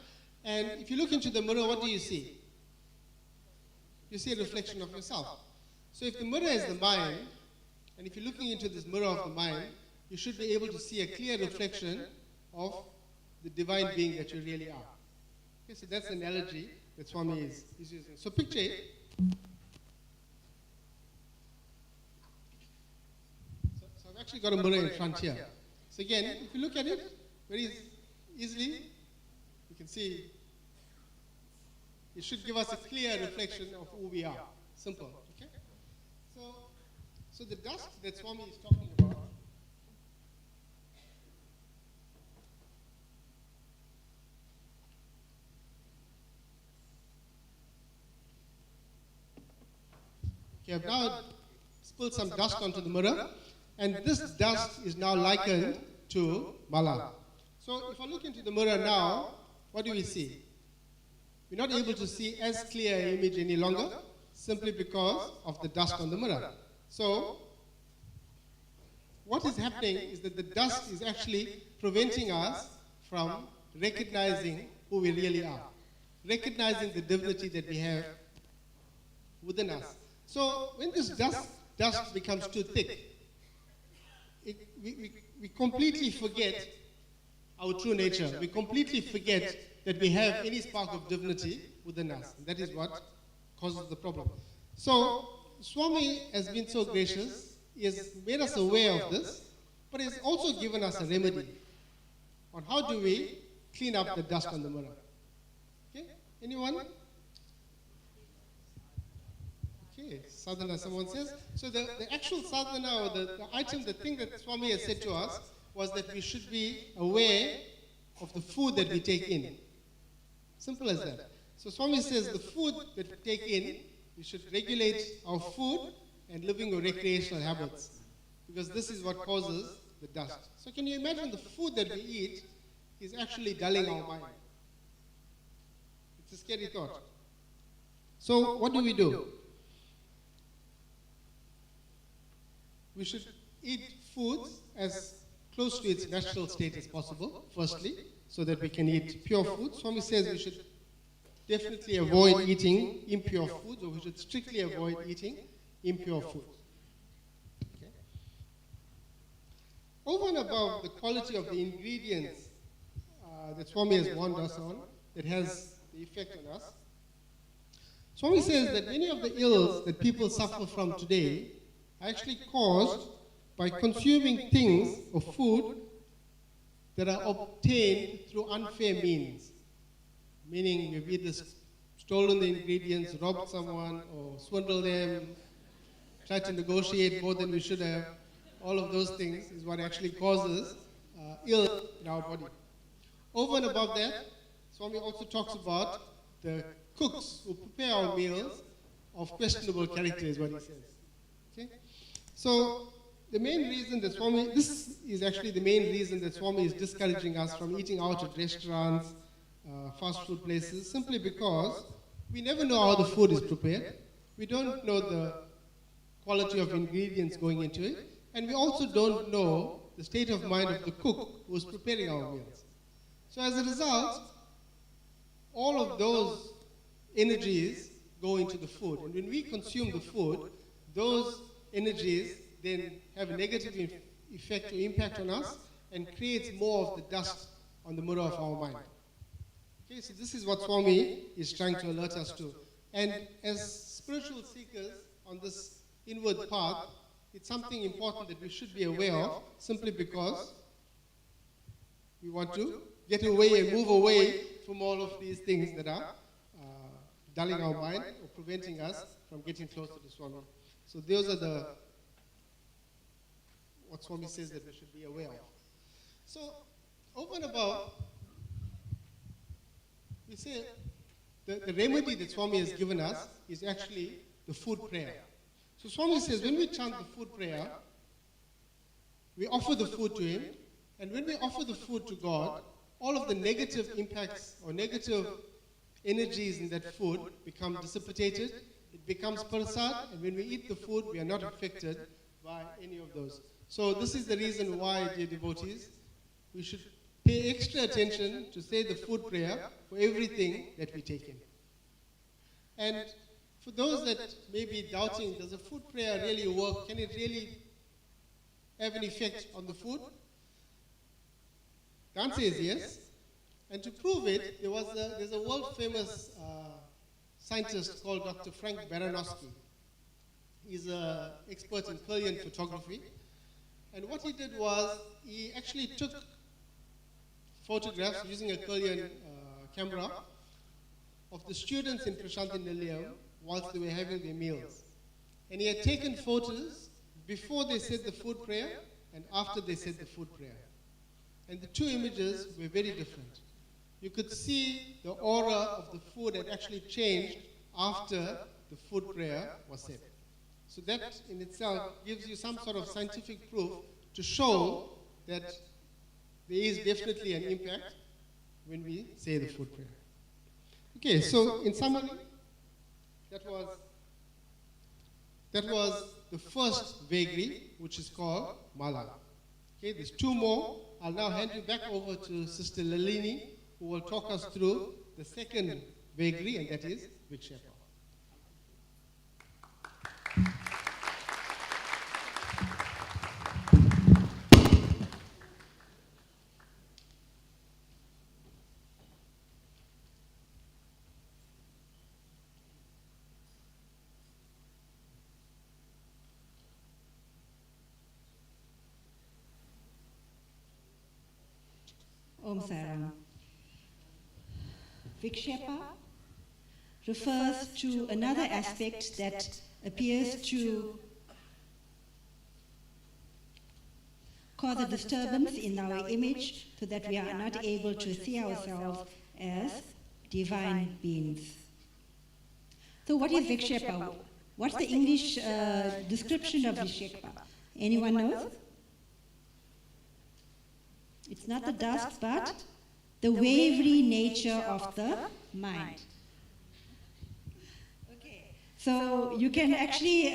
And if you look into the mirror, what do you see? You see a reflection of yourself. So if the mirror is the mind, and if you're looking into this mirror of the mind, you should be able to see a clear reflection of the divine being that you really are. Okay, so that's the analogy that Swami is using. So picture it. So I've actually got a mirror in front here. So again, if you look at it very easily, you can see it should give us a clear reflection of who we are. Simple, okay? So the dust that Swami is talking about, okay, I've now spilled some dust onto the mirror, and this dust is now likened to mala. So if I look into the mirror now, what do we see? We're not able to see as clear an image any longer, simply because of the dust on the mirror. So what is happening is that the dust is actually preventing us from recognizing who we really are, recognizing the divinity that we have within us. So when this dust becomes too thick, we completely forget our true nature. We completely forget that we have any spark of divinity within us. And that is what causes the problem. So Swami has been so gracious. He has made us aware of this, but he has also given us a remedy on how do we clean up the dust on the mirror. Okay, anyone? Okay, sadhana, someone says. So the actual sadhana, or the item, the thing that Swami has said to us was that we should be aware of the food that we take in. Simple as that. So Swami says the food that we take in, we should regulate our food and living or recreational habits, because this is what causes the dust. So can you imagine the food that we eat is actually dulling our mind? It's a scary thought. So what do? We should eat foods as close to its natural state as possible, firstly, so that we can eat pure food. Swami says we should definitely avoid eating impure foods, or we should strictly avoid eating impure food. Okay. Over and above the quality of the ingredients that Swami has warned us on, that has the effect on us, Swami says that many of the ills that people suffer from today are actually caused by consuming things or food that are obtained through unfair means. Meaning we've either stolen the ingredients, robbed someone, or swindled them, tried to negotiate more than we should have. All of those things is what actually causes ill in our body. Over and above that, Swami also talks about the cooks who prepare our meals of questionable character, is what he says. Okay? So the main reason that Swami, this is actually the main reason that Swami is discouraging us from eating out at restaurants, fast food places, simply because we never know how the food is prepared. We don't know the quality of ingredients going into it. And we also don't know the state of mind of the cook who is preparing our meals. So as a result, all of those energies go into the food. And when we consume the food, those energies then have a negative effect or impact on us and creates more of the dust on the mirror of our mind. Okay, so this is what Swami is trying to alert us to. And as spiritual seekers on this inward path, it's something important that we should be aware of, simply because we want to get away and move away from all of these things that are dulling our mind or preventing us from getting closer to Swami. So those are what Swami says that we should be aware of. So over and above, we say the remedy that Swami has given us is actually the food prayer. So Swami says when we chant the food prayer, we offer the food to him, and when we offer the food to God, all of the negative impacts or negative energies in that food become dissipated, it becomes prasad, and when we eat the food, we are not affected by any of those. So this is the reason why, dear devotees, we should pay extra attention to say the food prayer for everything that we take in. And for those that may be doubting, does the food prayer really work? Can it really have an effect on the food? The answer is yes. And to prove it, there's a world-famous scientist called Dr. Frank Baranowski. He's an expert in Kirlian photography. And what he did was, he actually took photographs using a Kirlian camera of the students in Prashanti Nilayam whilst they were having their meals. And he had taken photos before they said the food prayer and after they said the food prayer. And the two images were very different. You could see the aura of the food had actually changed after the food prayer was said. So that in itself gives you some sort of scientific proof to show that there is definitely an impact when we say the food prayer. Okay, so in summary, that was the first vagary, which is called Mala. Okay, there's two more. I'll now hand you back over to Sister Lalini, who will talk us through the second vagary, and that is Vikshepa. Om Saram. Vikshepa refers to another aspect that appears to cause a disturbance in our image so that we are not able to see ourselves as divine beings. So what is Vikshepa? What's the English description of Vikshepa? Anyone knows? It's not the dust, but the wavery nature of the mind. Okay. So you can actually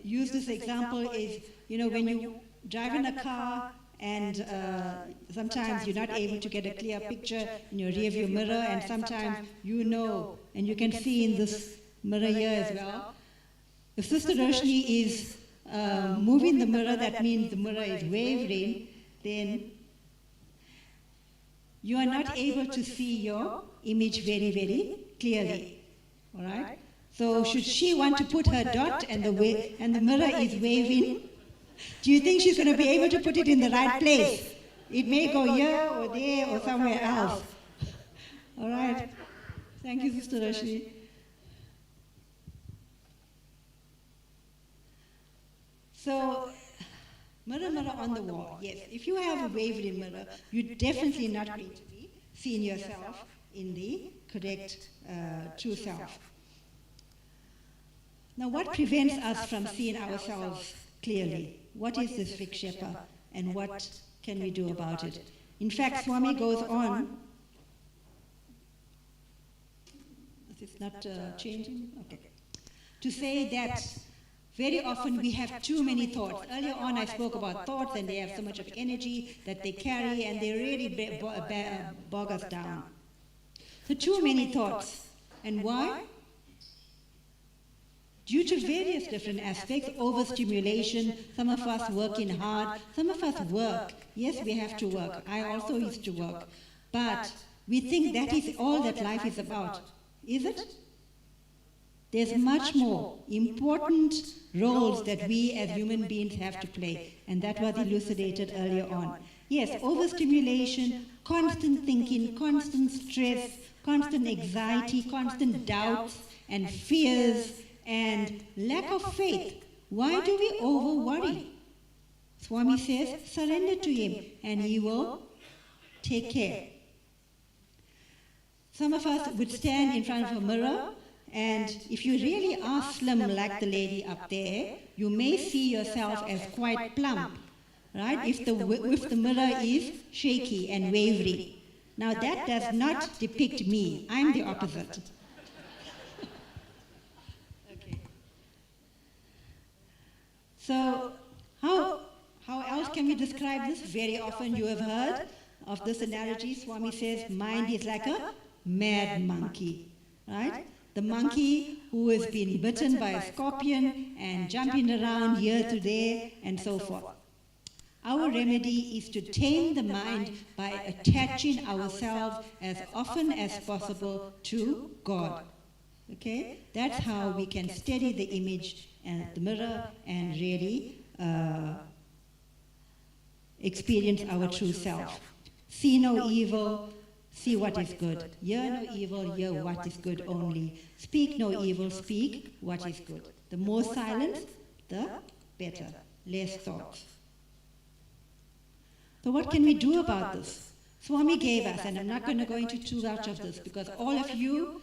use this example is, when you drive in a car and sometimes you're not able to get a clear picture in your rear view mirror, and sometimes and you can see in this mirror here as well. If Sister Roshni is moving the mirror, that means the mirror is wavering, then you are not able to see your image very, very clearly. All right? So should she want to put her dot and the mirror is waving, do you think she's going to be able to put it in the right place? It may go here or there or somewhere else. All right? Thank you, Sister Roshni. So, mirror on the wall, yes. If you have a wavering mirror, you're definitely not going to be seeing yourself in the correct true self. Now, what prevents us from seeing ourselves clearly? What is this Vikshepa, and what can we do about it? In fact, Swami goes on. Is this not changing? Okay. To say that Very often we have too many thoughts. Earlier on I spoke about thoughts, and they have so much of energy that they carry, and they really bog us down. So too many thoughts. And why? Due to various different aspects, overstimulation, some of us working hard, some of us work. Yes, we have to work. I also used to work. But we think that is all that life is about. Is it? There's much more important roles that we as human beings have to play, and that was elucidated earlier on. Yes, overstimulation, constant thinking, constant stress, constant anxiety, constant doubts and fears, and lack of faith. Why do we over-worry? Swami says, surrender to him and he will take care. Some of us would stand in front of a mirror, and if you really are slim like the lady up there, you may see yourself as quite plump, right? If the mirror is shaky and wavering. Now that does not depict me. I'm the opposite. Okay. So how else can we describe this? Very often you have heard of this analogy. Swami says, mind is like a mad monkey, right? The monkey who has been bitten by a scorpion and jumping around here to there and so forth. Our remedy is to tame the mind by attaching ourselves as often as possible to God. Okay? That's how we can steady the image and the mirror and really experience our true self. See no evil, see what is good. Hear no evil, hear what is good only. Speak no evil, speak what is good. The more silence, the better. Less thoughts. So what can we do about this? Swami gave us, and I'm not going to go into too much of this because all of you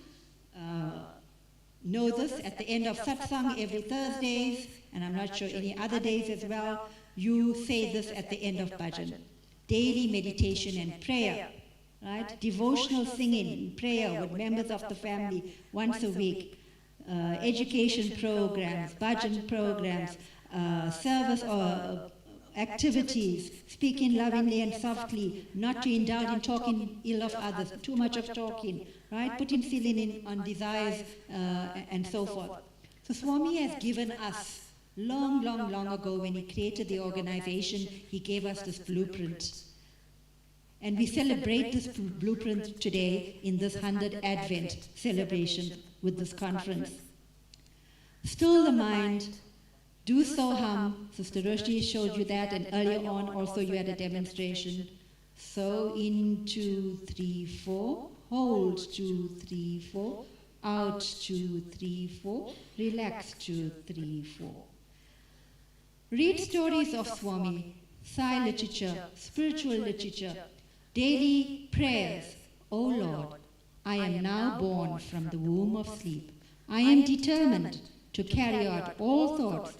know this at the end of satsang every Thursdays, and I'm not sure any other days as well, you say this at the end of bhajan. Daily meditation and prayer, right? Devotional singing, prayer with members of the family once a week, education programs, bhajan programs, service or activities, speaking lovingly and softly, not to indulge in talking ill of others, too much of talking, right? Putting ceiling on desires and so forth. So Swami has given us, long ago when he created the organization, he gave us this blueprint. And we celebrate this blueprint today in this 100th Advent celebration with this conference. Still the mind, do so hum. Sister Roshni showed you that, and earlier on also you had a demonstration. So in 2, 3, 4, hold 2, 3, 4, out 2, 3, 4, relax 2, 3, 4. Read stories of Swami, Sai literature, spiritual literature, daily prayers. O Lord, I am now born from the womb of sleep. I am determined to carry out all thoughts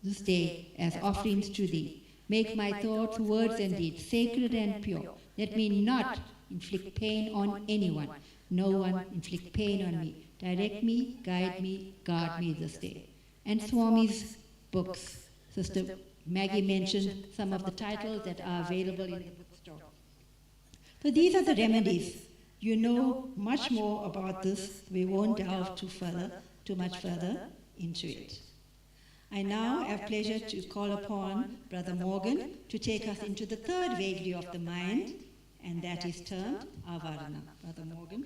this day as offerings to Thee. Make my thoughts, words, and deeds sacred and pure. Let me not inflict pain on anyone. No one inflict pain on me. Direct me, guide me, guard me this day. And Swami's books. Sister Maggie mentioned some of the titles that are available in the bookstore. So these are the remedies. You know much more about this. We won't delve too much further into it. I now have pleasure to call upon Brother Morgan to take us into the third vagary of the mind, and that is termed Avarana. Brother Morgan.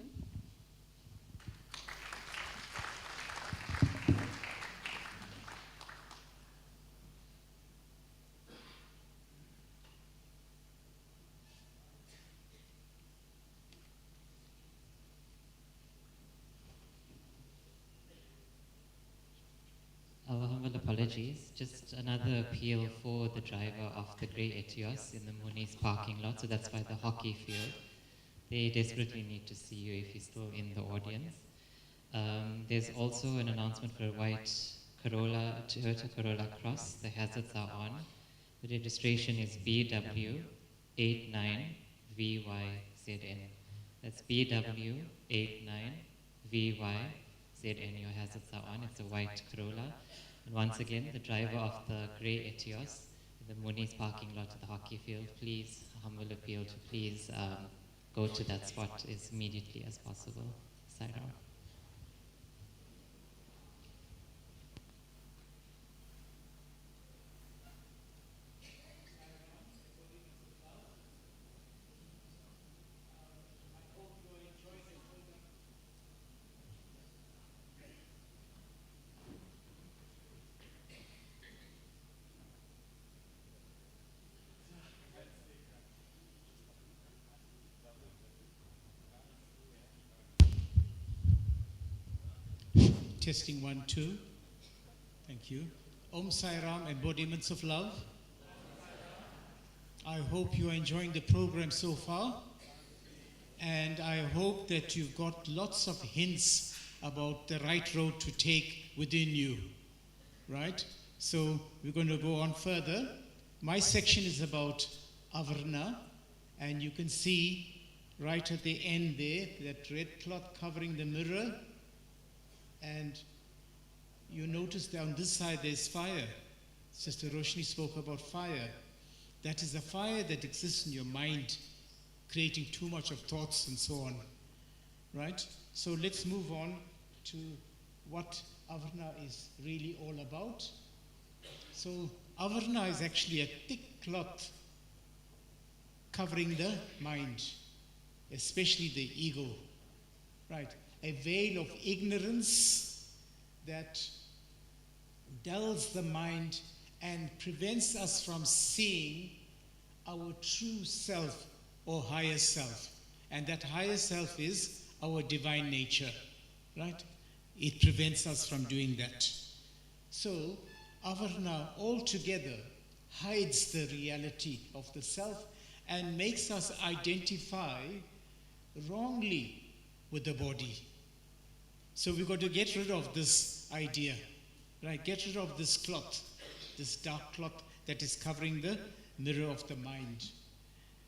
Our humble apologies. Just another appeal for the driver of the grey Etios in the Muni's parking lot, so that's by the hockey field. They desperately need to see you if you're still in the audience. There's also an announcement for a white Corolla, Toyota Corolla Cross. The hazards are on. The registration is BW89VYZN. That's BW89VYZN. Your hazards are on. It's a white Corolla. And once again, the driver of the grey Etios in the Muni's parking lot at the hockey field, please, humble appeal to please go to that spot as immediately as possible. Sai Ram. Testing 1, 2. Thank you. Om Sai Ram, embodiments of love. I hope you are enjoying the program so far. And I hope that you've got lots of hints about the right road to take within you. Right? So we're going to go on further. My section is about Avarna. And you can see right at the end there, that red cloth covering the mirror. And you notice down this side there's fire. Sister Roshni spoke about fire. That is the fire that exists in your mind, creating too much of thoughts and so on. Right? So let's move on to what Avarna is really all about. So Avarna is actually a thick cloth covering the mind, especially the ego. Right? A veil of ignorance that dulls the mind and prevents us from seeing our true self or higher self. And that higher self is our divine nature, right? It prevents us from doing that. So, Avarna altogether hides the reality of the self and makes us identify wrongly with the body. So we've got to get rid of this idea, right? Get rid of this cloth, this dark cloth that is covering the mirror of the mind.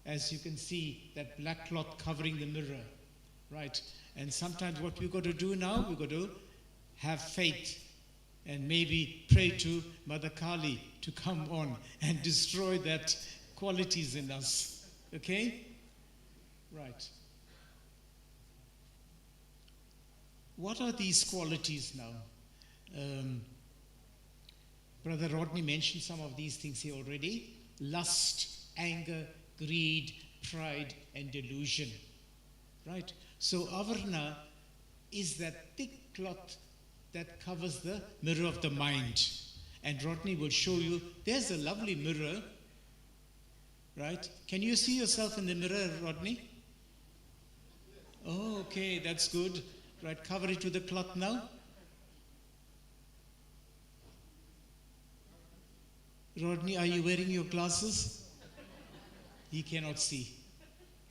As you can see, that black cloth covering the mirror, right? And sometimes what we've got to do now, we've got to have faith and maybe pray to Mother Kali to come on and destroy that qualities in us, okay? Right. What are these qualities now? Brother Rodney mentioned some of these things here already. Lust, anger, greed, pride, and delusion. Right? So Avarna is that thick cloth that covers the mirror of the mind. And Rodney will show you, there's a lovely mirror. Right? Can you see yourself in the mirror, Rodney? Oh, okay, that's good. Right, cover it with the cloth now. Rodney, are you wearing your glasses? He cannot see.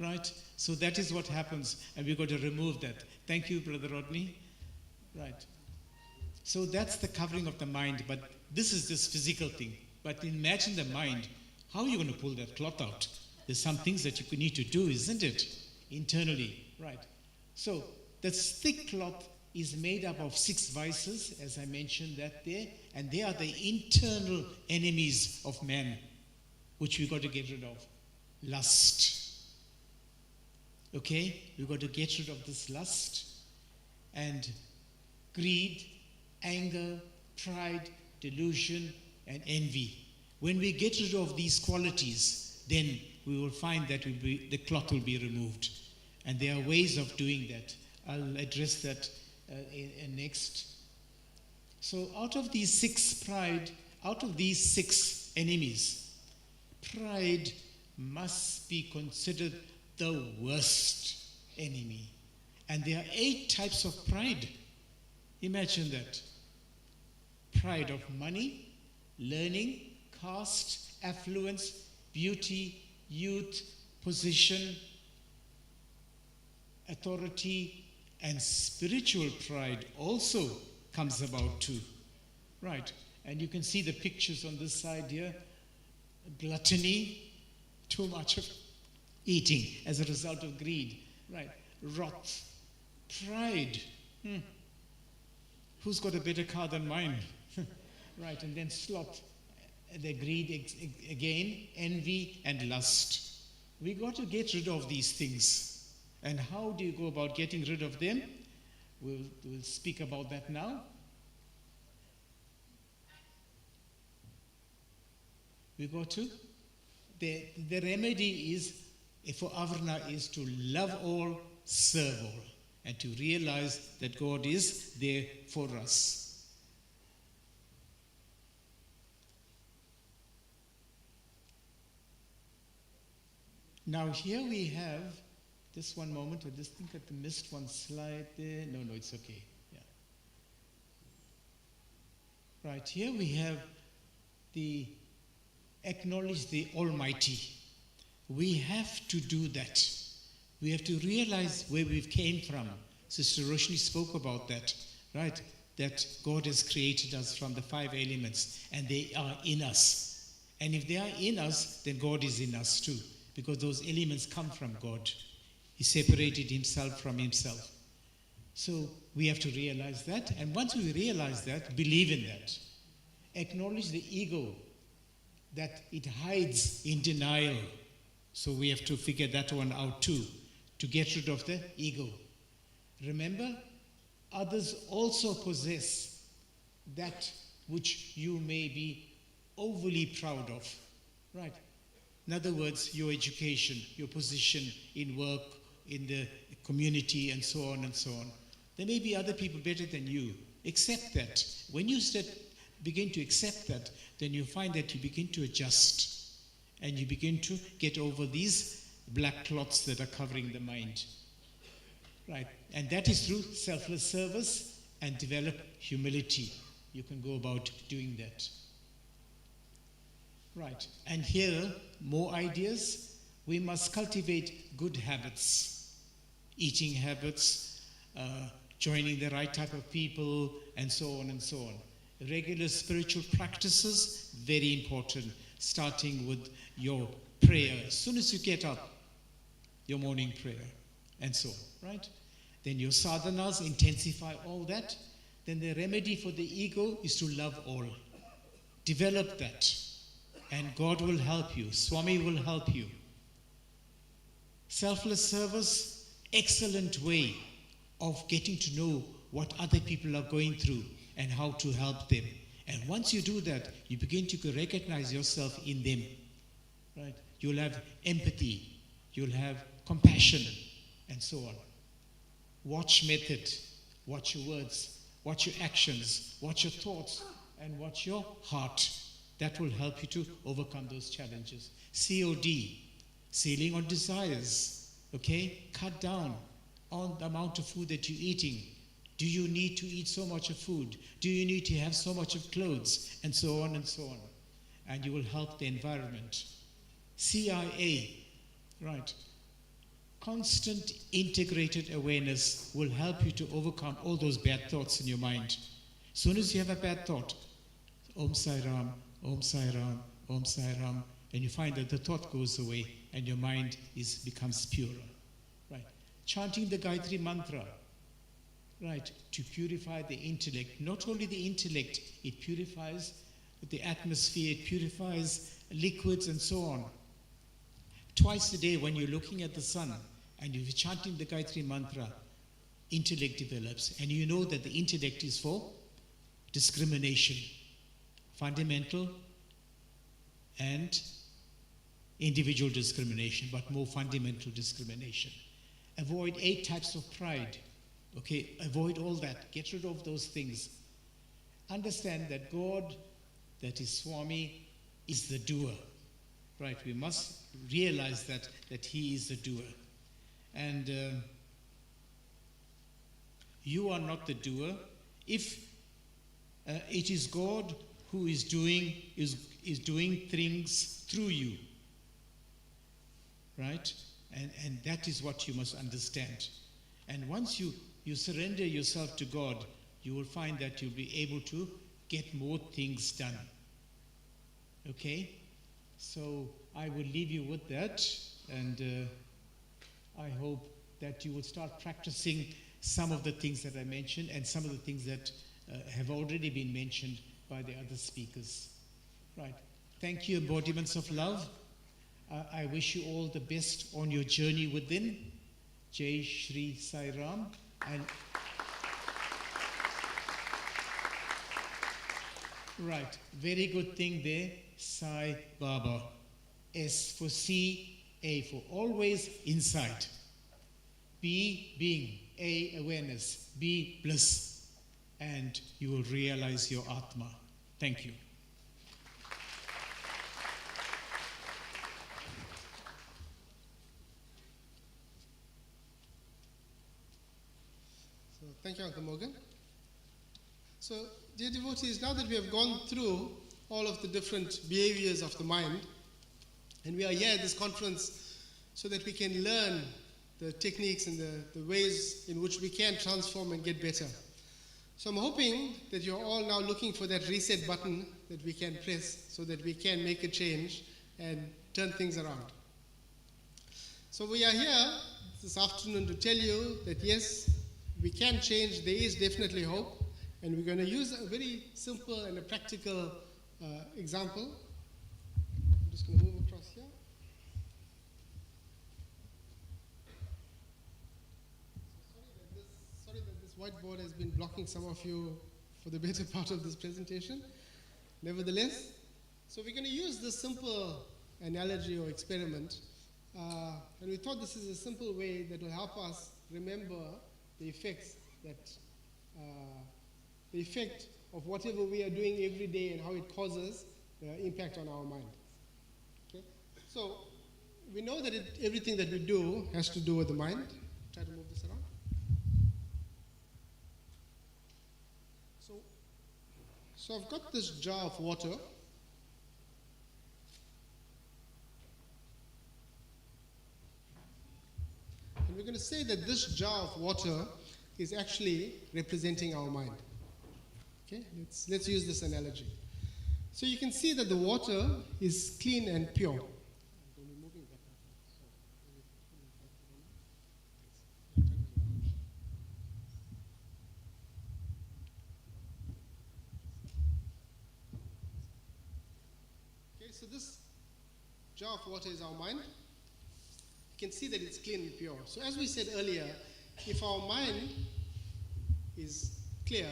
Right? So that is what happens, and we've got to remove that. Thank you, Brother Rodney. Right. So that's the covering of the mind, but this is this physical thing. But imagine the mind. How are you going to pull that cloth out? There's some things that you need to do, isn't it? Internally. Right. So this thick cloth is made up of 6 vices, as I mentioned that there, and they are the internal enemies of man, which we've got to get rid of. Lust. Okay? We've got to get rid of this lust and greed, anger, pride, delusion, and envy. When we get rid of these qualities, then we will find that the cloth will be removed. And there are ways of doing that. I'll address that next. So out of these 6 enemies, pride must be considered the worst enemy. And there are 8 types of pride. Imagine that. Pride of money, learning, caste, affluence, beauty, youth, position, authority, and spiritual pride also comes about too. Right. And you can see the pictures on this side here. Gluttony, too much of eating as a result of greed. Right. Wrath, pride. Who's got a better car than mine? Right, and then sloth, the greed again, envy and lust. We got to get rid of these things. And how do you go about getting rid of them? We'll speak about that now. We go to, the remedy is, for Avarna, is to love all, serve all, and to realize that God is there for us. Now here we have, just one moment, I just think I missed one slide there. No, it's okay. Yeah. Right, here we have the acknowledge the Almighty. We have to do that. We have to realize where we've came from. Sister Roshni spoke about that, right? That God has created us from the 5 elements, and they are in us. And if they are in us, then God is in us too, because those elements come from God. He separated himself from himself. So we have to realize that, and once we realize that, believe in that. Acknowledge the ego, that it hides in denial. So we have to figure that one out too, to get rid of the ego. Remember, others also possess that which you may be overly proud of, right? In other words, your education, your position in work, in the community, and so on and so on. There may be other people better than you. Accept that. When you begin to accept that, then you find that you begin to adjust, and you begin to get over these black clots that are covering the mind. Right, and that is through selfless service and develop humility. You can go about doing that. Right, and here, more ideas. We must cultivate good habits, eating habits, joining the right type of people, and so on and so on. Regular spiritual practices, very important, starting with your prayer. As soon as you get up, your morning prayer, and so on, right? Then your sadhanas, intensify all that. Then the remedy for the ego is to love all. Develop that, and God will help you. Swami will help you. Selfless service, excellent way of getting to know what other people are going through and how to help them. And once you do that, you begin to recognize yourself in them. Right? You'll have empathy, you'll have compassion, and so on. Watch method, watch your words, watch your actions, watch your thoughts, and watch your heart. That will help you to overcome those challenges. COD, ceiling on desires. Okay? Cut down on the amount of food that you're eating. Do you need to eat so much of food? Do you need to have so much of clothes? And so on and so on. And you will help the environment. CIA, right? Constant integrated awareness will help you to overcome all those bad thoughts in your mind. As soon as you have a bad thought, Om Sai Ram, Om Sai Ram, Om Sai Ram, and you find that the thought goes away and your mind becomes purer. Right? Chanting the Gayatri Mantra, right, to purify the intellect. Not only the intellect, it purifies the atmosphere, it purifies liquids and so on. Twice a day when you're looking at the sun and you're chanting the Gayatri Mantra, intellect develops. And you know that the intellect is for discrimination, fundamental and individual discrimination, but more fundamental discrimination. Avoid 8 types of pride. Okay, avoid all that. Get rid of those things. Understand that God, that is Swami, is the doer. Right, we must realize that He is the doer. And you are not the doer. If it is God who is doing things through you, right? And that is what you must understand. And once you surrender yourself to God, you will find that you'll be able to get more things done. Okay? So I will leave you with that, and I hope that you will start practicing some of the things that I mentioned and some of the things that have already been mentioned by the other speakers. Right. Thank you, embodiments of love. I wish you all the best on your journey within. Jai Shri Sai Ram. And right, very good thing there, Sai Baba. S for see, A for always, inside. B, being, A, awareness, B, bliss. And you will realize your Atma. Thank you. So, thank you, Uncle Morgan. So, dear devotees, now that we have gone through all of the different behaviors of the mind, and we are here at this conference so that we can learn the techniques and the ways in which we can transform and get better. So I'm hoping that you're all now looking for that reset button that we can press so that we can make a change and turn things around. So we are here this afternoon to tell you that yes, we can change, there is definitely hope, and we're going to use a very simple and a practical example. I'm just going to move across here. Sorry that this whiteboard has been blocking some of you for the better part of this presentation. Nevertheless, so we're going to use this simple analogy or experiment, and we thought this is a simple way that will help us remember the effects that the effect of whatever we are doing every day and how it causes impact on our mind. Okay? So we know that everything that we do has to do with the mind. Try to move this around. So I've got this jar of water. And we're going to say that this jar of water is actually representing our mind. Okay, let's use this analogy. So you can see that the water is clean and pure. Okay, so this jar of water is our mind. You can see that it's clean and pure. So as we said earlier, if our mind is clear,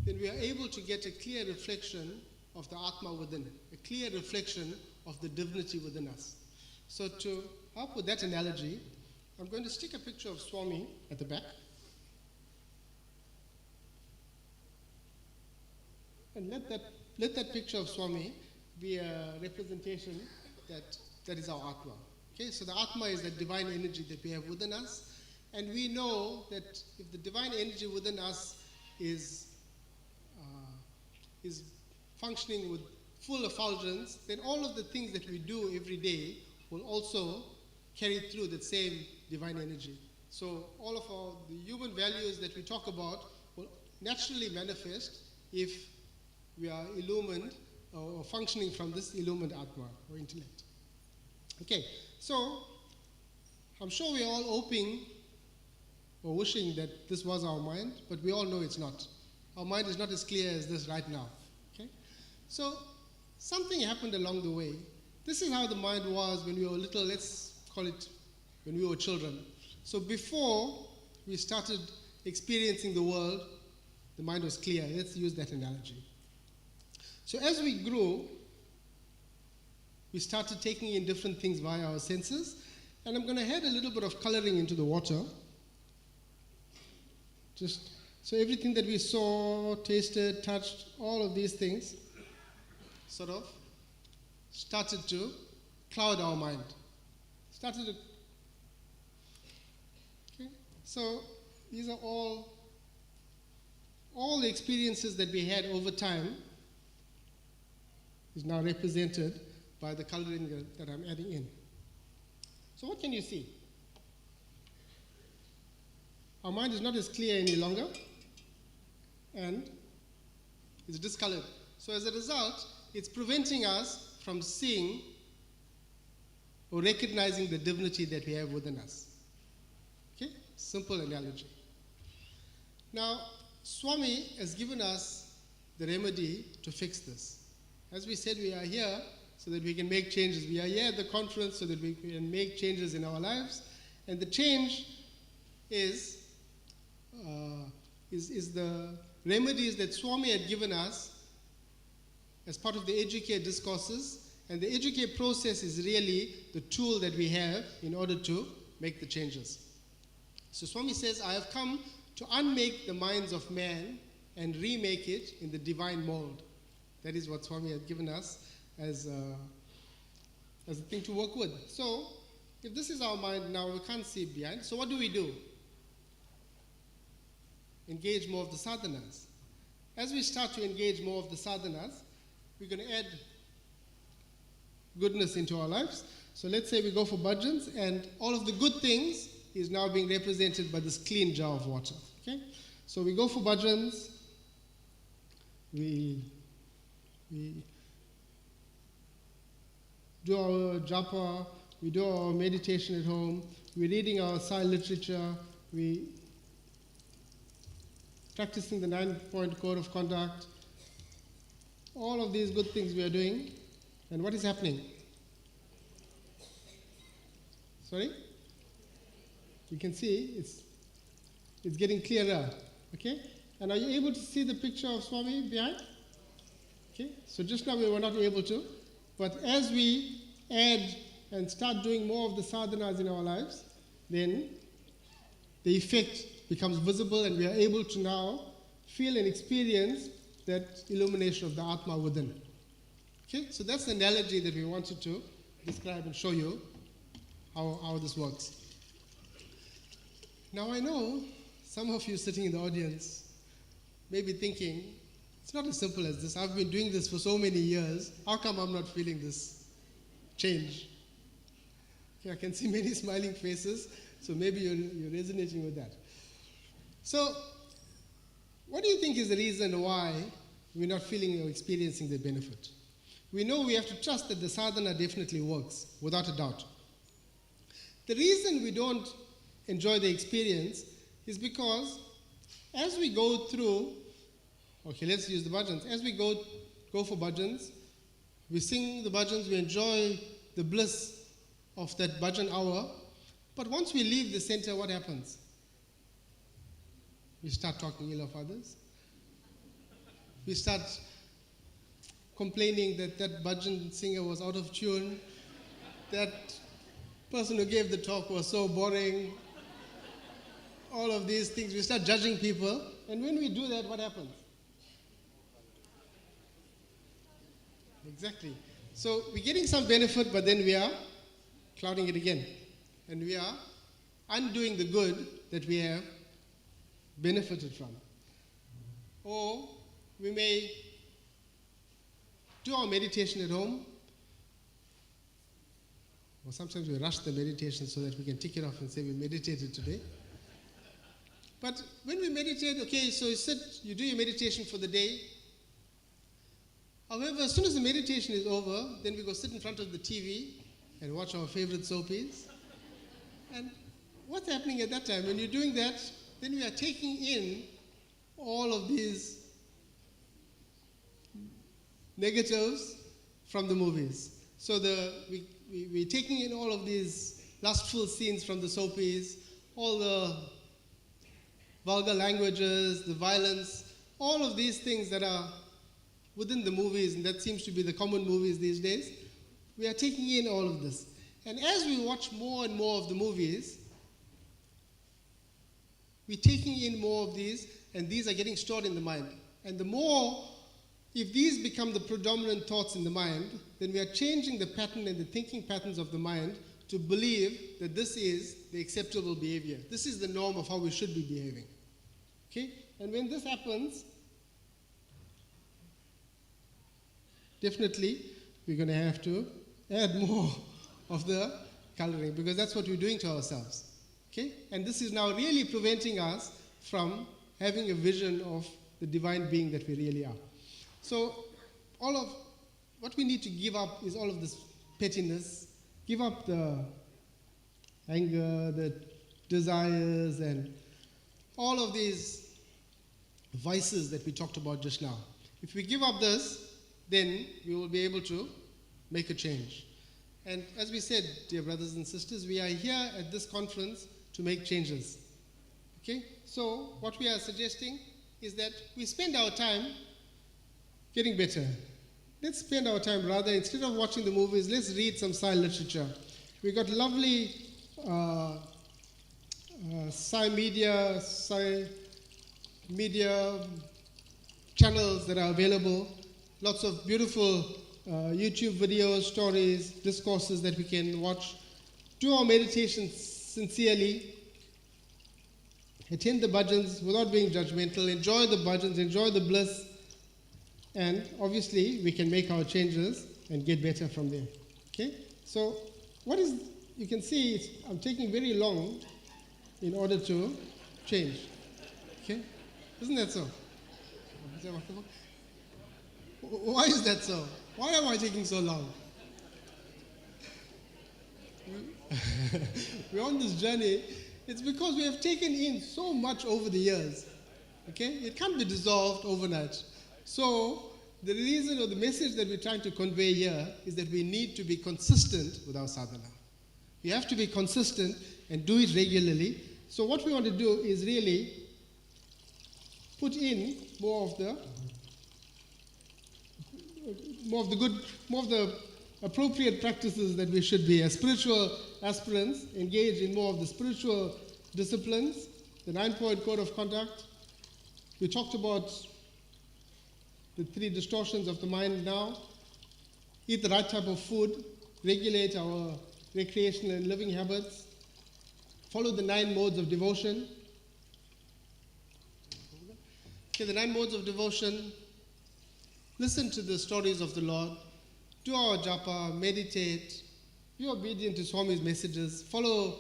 then we are able to get a clear reflection of the Atma within, a clear reflection of the divinity within us. So to help with that analogy, I'm going to stick a picture of Swami at the back. And let that picture of Swami be a representation that is our Atma. Okay, so the Atma is that divine energy that we have within us. And we know that if the divine energy within us is functioning with full effulgence, then all of the things that we do every day will also carry through that same divine energy. So all of the human values that we talk about will naturally manifest if we are illumined or functioning from this illumined Atma or intellect. Okay, so I'm sure we're all hoping or wishing that this was our mind, but we all know it's not. Our mind is not as clear as this right now. Okay? So something happened along the way. This is how the mind was when we were little, let's call it when we were children. So before we started experiencing the world, the mind was clear. Let's use that analogy. So as we grew, we started taking in different things via our senses, and I'm going to add a little bit of coloring into the water. Just so everything that we saw, tasted, touched, all of these things sort of started to cloud our mind. Okay? So these are all the experiences that we had over time is now represented by the coloring that I'm adding in. So what can you see? Our mind is not as clear any longer, and it's discolored. So as a result, it's preventing us from seeing or recognizing the divinity that we have within us. Okay? Simple analogy. Now, Swami has given us the remedy to fix this. As we said, we are here so that we can make changes. We are here at the conference so that we can make changes in our lives. And the change is the remedies that Swami had given us as part of the Educare discourses. And the Educare process is really the tool that we have in order to make the changes. So Swami says, I have come to unmake the minds of man and remake it in the divine mold. That is what Swami had given us as a thing to work with. So, if this is our mind now, we can't see behind. So what do? Engage more of the sadhanas. As we start to engage more of the sadhanas, we're going to add goodness into our lives. So let's say we go for bhajans, and all of the good things is now being represented by this clean jar of water. Okay? So we go for bhajans, we do our japa, we do our meditation at home, we're reading our Sai literature, we practicing the 9-point code of conduct. All of these good things we are doing. And what is happening? Sorry? You can see it's getting clearer. Okay? And are you able to see the picture of Swami behind? Okay? So just now we were not able to. But as we add and start doing more of the sadhanas in our lives, then the effect becomes visible and we are able to now feel and experience that illumination of the Atma within. Okay? So that's the analogy that we wanted to describe and show you how this works. Now I know some of you sitting in the audience may be thinking, it's not as simple as this. I've been doing this for so many years. How come I'm not feeling this change? Okay, I can see many smiling faces, so maybe you're resonating with that. So, what do you think is the reason why we're not feeling or experiencing the benefit? We know we have to trust that the sadhana definitely works, without a doubt. The reason we don't enjoy the experience is because as we go through, okay, let's use the bhajans. As we go for bhajans, we sing the bhajans, we enjoy the bliss of that bhajan hour. But once we leave the center, what happens? We start talking ill of others. We start complaining that that bhajan singer was out of tune. That person who gave the talk was so boring. All of these things. We start judging people. And when we do that, what happens? Exactly. So we're getting some benefit, but then we are clouding it again. And we are undoing the good that we have benefited from. Or we may do our meditation at home, or sometimes we rush the meditation so that we can tick it off and say we meditated today. But when we meditate, okay, so you sit, you do your meditation for the day. However, as soon as the meditation is over, then we go sit in front of the TV and watch our favorite soapies. And what's happening at that time? When you're doing that, then we are taking in all of these negatives from the movies. So we're taking in all of these lustful scenes from the soapies, all the vulgar languages, the violence, all of these things that are within the movies, and that seems to be the common movies these days. We are taking in all of this. And as we watch more and more of the movies, we're taking in more of these, and these are getting stored in the mind. And the more, if these become the predominant thoughts in the mind, then we are changing the pattern and the thinking patterns of the mind to believe that this is the acceptable behavior. This is the norm of how we should be behaving. Okay? And when this happens, definitely we're going to have to add more of the coloring, because that's what we're doing to ourselves. Okay? And this is now really preventing us from having a vision of the divine being that we really are. So all of what we need to give up is all of this pettiness, give up the anger, the desires, and all of these vices that we talked about just now. If we give up this, then we will be able to make a change. And as we said, dear brothers and sisters, we are here at this conference to make changes. Okay? So what we are suggesting is that we spend our time getting better. Let's spend our time rather, instead of watching the movies, let's read some Sai literature. We got lovely Sai media channels that are available. Lots of beautiful YouTube videos, stories, discourses that we can watch. Do our meditations sincerely. Attend the bhajans without being judgmental. Enjoy the bhajans, enjoy the bliss. And obviously, we can make our changes and get better from there. Okay? So, you can see I'm taking very long in order to change. Okay? Isn't that so? Why is that so? Why am I taking so long? We're on this journey. It's because we have taken in so much over the years. Okay? It can't be dissolved overnight. So, the reason or the message that we're trying to convey here is that we need to be consistent with our sadhana. We have to be consistent and do it regularly. So what we want to do is really put in more of the appropriate practices that we should be as spiritual aspirants, engage in more of the spiritual disciplines, the 9-point code of conduct. We talked about the 3 distortions of the mind now. Eat the right type of food, regulate our recreational and living habits, follow the 9 modes of devotion. Okay, the 9 modes of devotion. Listen to the stories of the Lord. Do our japa, meditate, be obedient to Swami's messages, follow,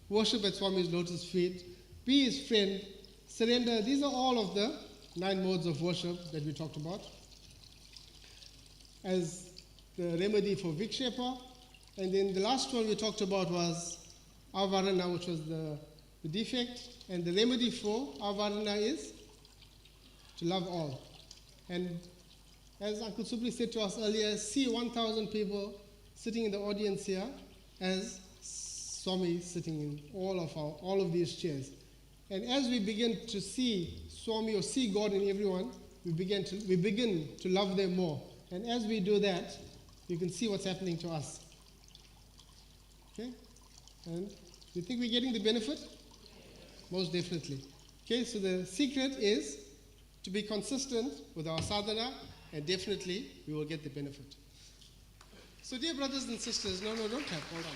worship at Swami's lotus feet, be his friend, surrender. These are all of the 9 modes of worship that we talked about as the remedy for vikshepa. And then the last one we talked about was avarana, which was the defect. And the remedy for avarana is to love all. And as Uncle Supri said to us earlier, see 1,000 people sitting in the audience here as Swami sitting in all of these chairs. And as we begin to see Swami or see God in everyone, we begin to love them more. And as we do that, you can see what's happening to us. Okay? And you think we're getting the benefit? Most definitely. Okay, so the secret is to be consistent with our sadhana, and definitely we will get the benefit. So dear brothers and sisters, no, don't clap, hold on.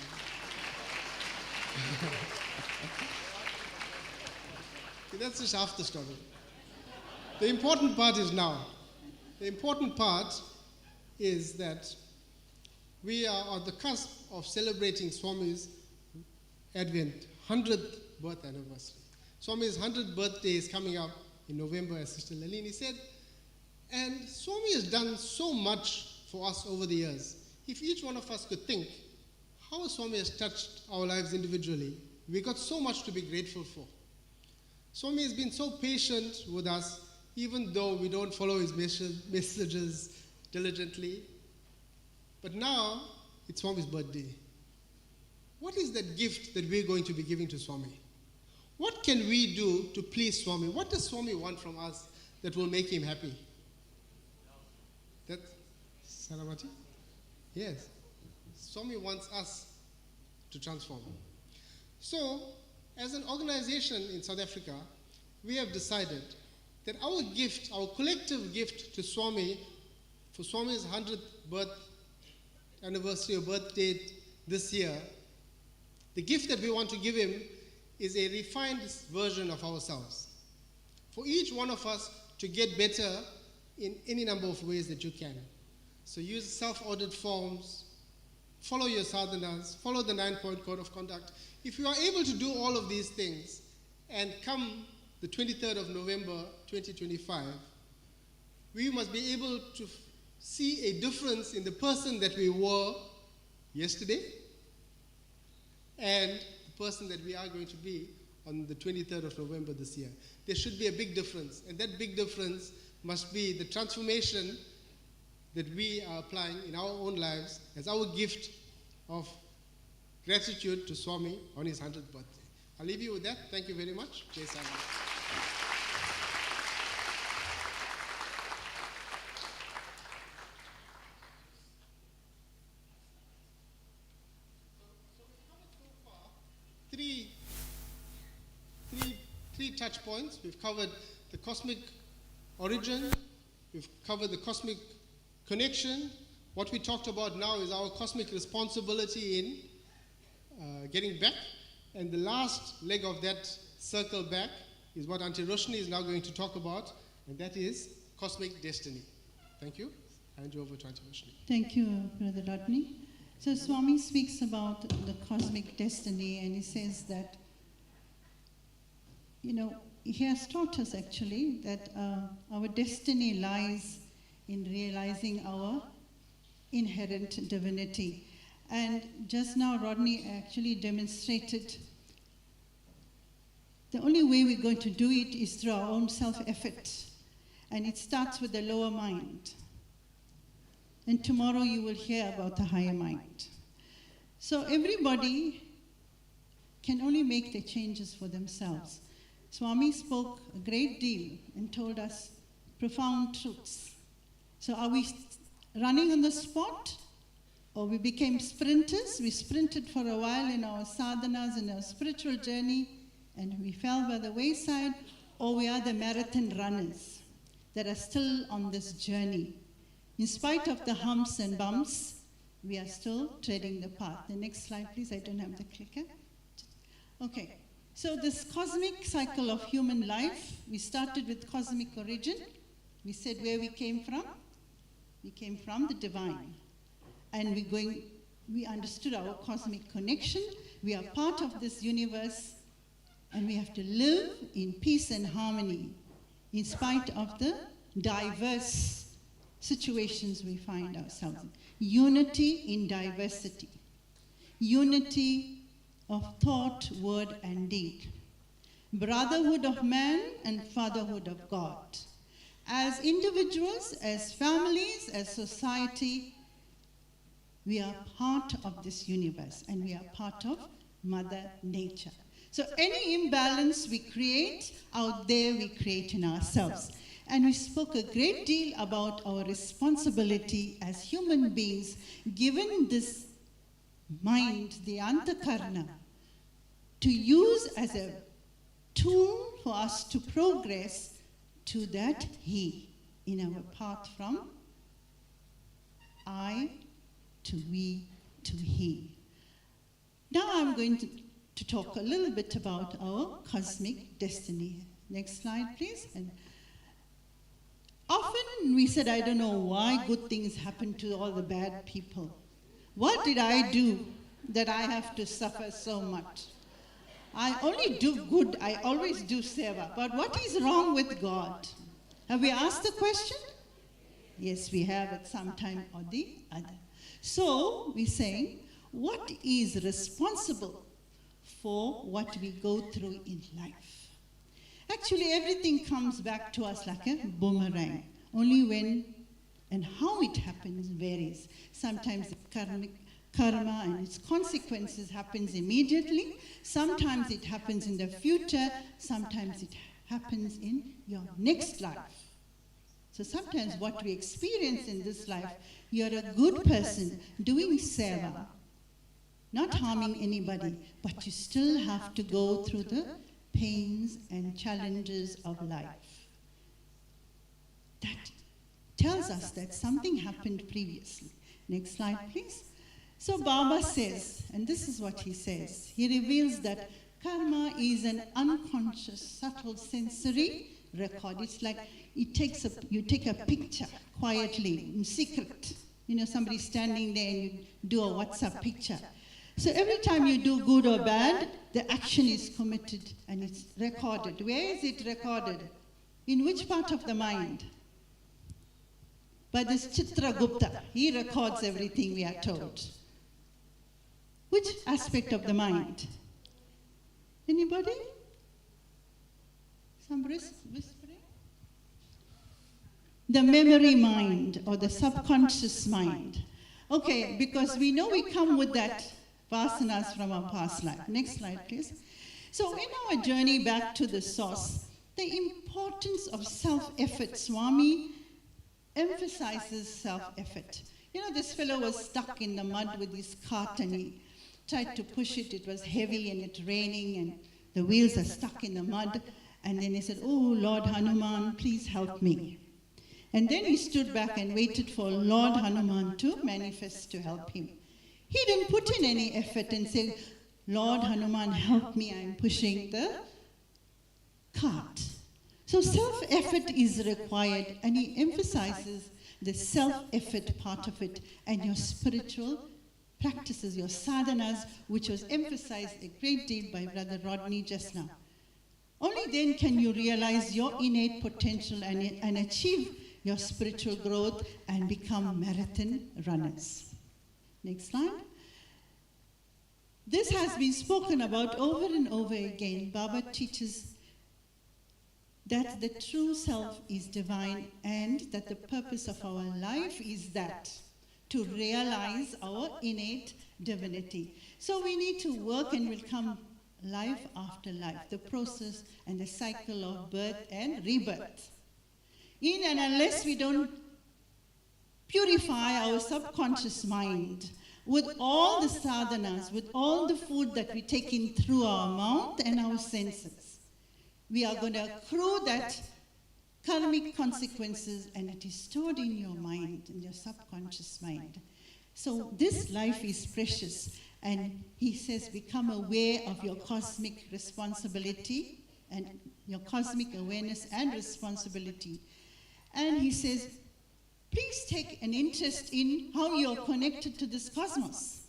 Okay, that's just half the story. The important part is now. The important part is that we are at the cusp of celebrating Swami's Advent, 100th birth anniversary. Swami's 100th birthday is coming up in November, as Sister Lalini said. And Swami has done so much for us over the years. If each one of us could think how Swami has touched our lives individually, we got so much to be grateful for. Swami has been so patient with us, even though we don't follow his messages diligently. But now, it's Swami's birthday. What is that gift that we're going to be giving to Swami? What can we do to please Swami? What does Swami want from us that will make him happy? That Saramati? Yes. Swami wants us to transform. So, as an organization in South Africa, we have decided that our gift, our collective gift to Swami, for Swami's 100th birth anniversary or birth date this year, the gift that we want to give him is a refined version of ourselves. For each one of us to get better in any number of ways that you can. So use self-audit forms, follow your sadhanas, follow the 9-point code of conduct. If you are able to do all of these things and come the 23rd of November 2025, we must be able to see a difference in the person that we were yesterday and the person that we are going to be on the 23rd of November this year. There should be a big difference, and that big difference must be the transformation that we are applying in our own lives as our gift of gratitude to Swami on his 100th birthday. I'll leave you with that. Thank you very much. Jai Sai Ram. Three touch points. We've covered the cosmic origin, we've covered the cosmic connection. What we talked about now is our cosmic responsibility in getting back. And the last leg of that circle back is what Auntie Roshni is now going to talk about, and that is cosmic destiny. Thank you. I hand you over to Auntie Roshni. Thank you, Brother Rodney. So Swami speaks about the cosmic destiny, and he says that, he has taught us actually that our destiny lies in realizing our inherent divinity. And just now Rodney actually demonstrated the only way we're going to do it is through our own self-effort. And it starts with the lower mind. And tomorrow you will hear about the higher mind. So everybody can only make the changes for themselves. Swami spoke a great deal and told us profound truths. So are we running on the spot? Or we became sprinters? We sprinted for a while in our sadhanas, in our spiritual journey, and we fell by the wayside? Or we are the marathon runners that are still on this journey. In spite of the humps and bumps, we are still treading the path. The next slide, please. I don't have the clicker. Okay. So this cosmic cycle of human life, we started with cosmic origin. We said where we came from. We came from the divine. And we understood our cosmic connection. We are part of this universe, and we have to live in peace and harmony in spite of the diverse situations we find ourselves in. Unity in diversity. Unity of thought, word, and deed. Brotherhood of man and fatherhood of God. As individuals, as families, as society, we are part of this universe, and we are part of Mother Nature. So any imbalance we create out there, we create in ourselves. And we spoke a great deal about our responsibility as human beings, given this mind, the antakarna, to use as a tool for us to progress to that he in our path from I to we to he. Now I'm going to talk a little bit about our cosmic destiny. Next slide, please. And often we said, I don't know why good things happen to all the bad people. What did I do that I have to suffer so much? I only do good, I always do seva. But what is wrong with God? Have we asked the question? Yes, we have at some time or the other. So we're saying, what is responsible for what we go through in life? Actually, everything comes back to us like a boomerang. Only when and how it happens varies. Sometimes the karma and its consequences happens immediately. Sometimes it happens in the future. Sometimes it happens in your next life. So sometimes what we experience in this life, you're a good person doing seva, not harming anybody, but you still have to go through the pains and challenges of life. That tells us that something happened previously. Next slide, please. So Baba says, and this is what he says, he reveals that karma is an unconscious, subtle sensory record. It's like you take a picture quietly, in secret. You know, somebody standing there and you do a WhatsApp picture. So every time you do good or bad, the action is committed and it's recorded. Where is it recorded? In which part of the mind? By this Chitragupta. He records everything, we are told. Which aspect of the mind? Anybody? Some whispering? the memory mind or the subconscious mind. Okay, because we know we come with that vasanas from our past life. Next slide, please. So in our journey back to the source, the importance of self-effort, Swami emphasizes self-effort. You know, this fellow was stuck in the mud with his cart and he tried to push it. It was heavy and it's raining and the wheels are stuck in the mud. And then he said, "Oh, Lord Hanuman, please help me." And then he stood back and waited for Lord Hanuman to manifest to help him. He didn't put in any effort and say, "Lord Hanuman, help me, I'm pushing the cart." So self-effort is required, and he emphasizes the self-effort part of it and your spiritual practices, your sadhanas, which was emphasized a great deal by Brother Rodney just now. Only then can you realize your innate potential and achieve your spiritual growth and become marathon runners. Next slide. This has been spoken about over and over again. Baba teaches that the true self is divine and that the purpose of our life is that, to realize our innate divinity. So we need to work and will come life after life, the process and the cycle of birth and rebirth. In and unless we don't purify our subconscious mind with all the sadhanas, with all the food that we take in through our mouth and our senses, we are going to accrue that karmic consequences, and it is stored in your mind, in your subconscious mind. So this life is precious, and he says become aware of your cosmic responsibility and your cosmic awareness and responsibility. And he says, please take an interest in how you're connected to this cosmos,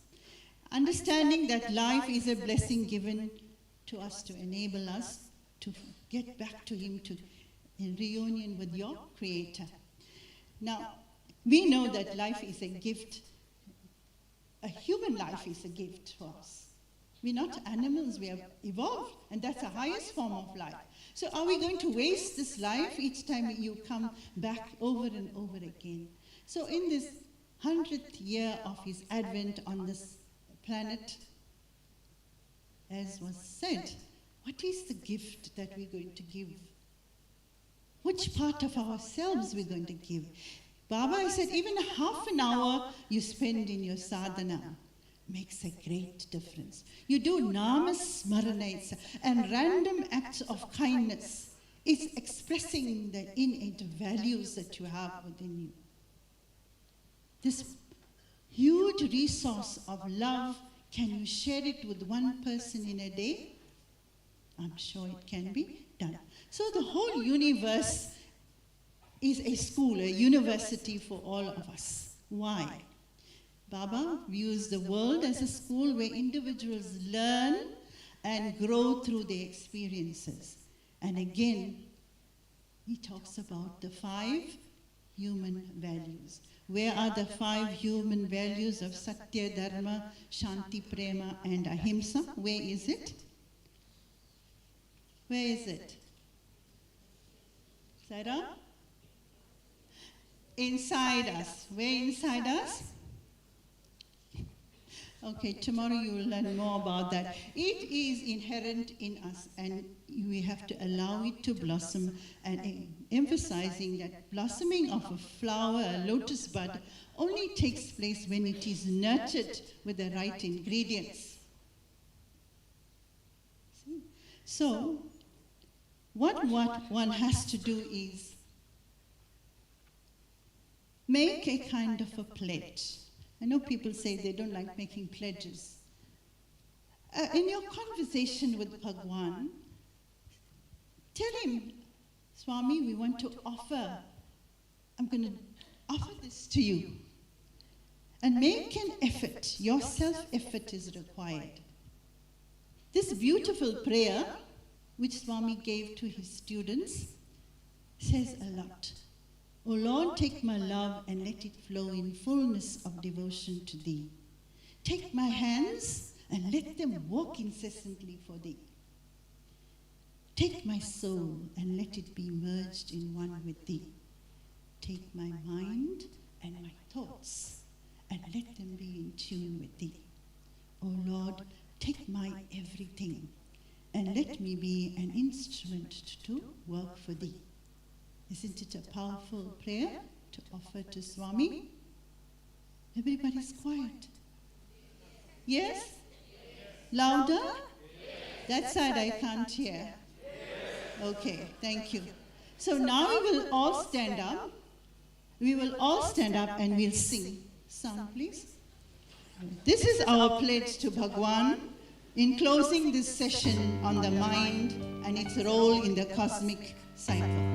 understanding that life is a blessing given to us to enable us to get back to him, in reunion with your Creator. Now, we know that life is a gift. A human life is a gift for us. We're not animals, we have evolved, and that's the highest form of life. So are we going to waste this life each time you come back over and over again? So in this 100th year of his advent on this planet, as was said, what is the gift that we're going to give? Which part of ourselves we're going to give? Baba said, even half an hour you spend in your sadhana makes a great difference. You do namasmarana and random acts of kindness. It's expressing the innate values that you have within you. This huge resource of love, can you share it with one person in a day? I'm sure it can be done. So the whole universe is a school, a university for all of us. Why? Baba views the world as a school where individuals learn and grow through their experiences. And again, he talks about the 5 human values. Where are the 5 human values of Sathya, Dharma, Shanti, Prema, and Ahimsa? Where is it? Where is it? Sarah? Inside us. Where inside us? Okay, tomorrow you will learn more about that. It is inherent in us, and we have to allow it to blossom, and emphasizing that blossoming of a flower, a lotus bud, only takes place when it is nurtured with the right ingredients. See? So, what one has to do is make a kind of a pledge. I know people say they don't like making pledges. In your conversation with Bhagawan, tell him, Swami, we want to offer, I'm going to offer this to you. And make an effort. Your self-effort is required. This beautiful prayer, which Swami gave to his students, says a lot. O Lord, take my love and let it flow in fullness of devotion to Thee. Take my hands and let them walk incessantly for Thee. Take my soul and let it be merged in one with Thee. take my mind and my thoughts and let them be in tune with thee. O Lord, take my everything and let me be an instrument to work for thee. Isn't it a powerful prayer to offer to Swami? Everybody's quiet. Yes? Louder? That side I can't hear. Okay, thank you. So now we will all stand up. We will all stand up and we'll sing. Sound, please. This is our pledge to Bhagawan in closing this session on the mind and its role in the cosmic cycle.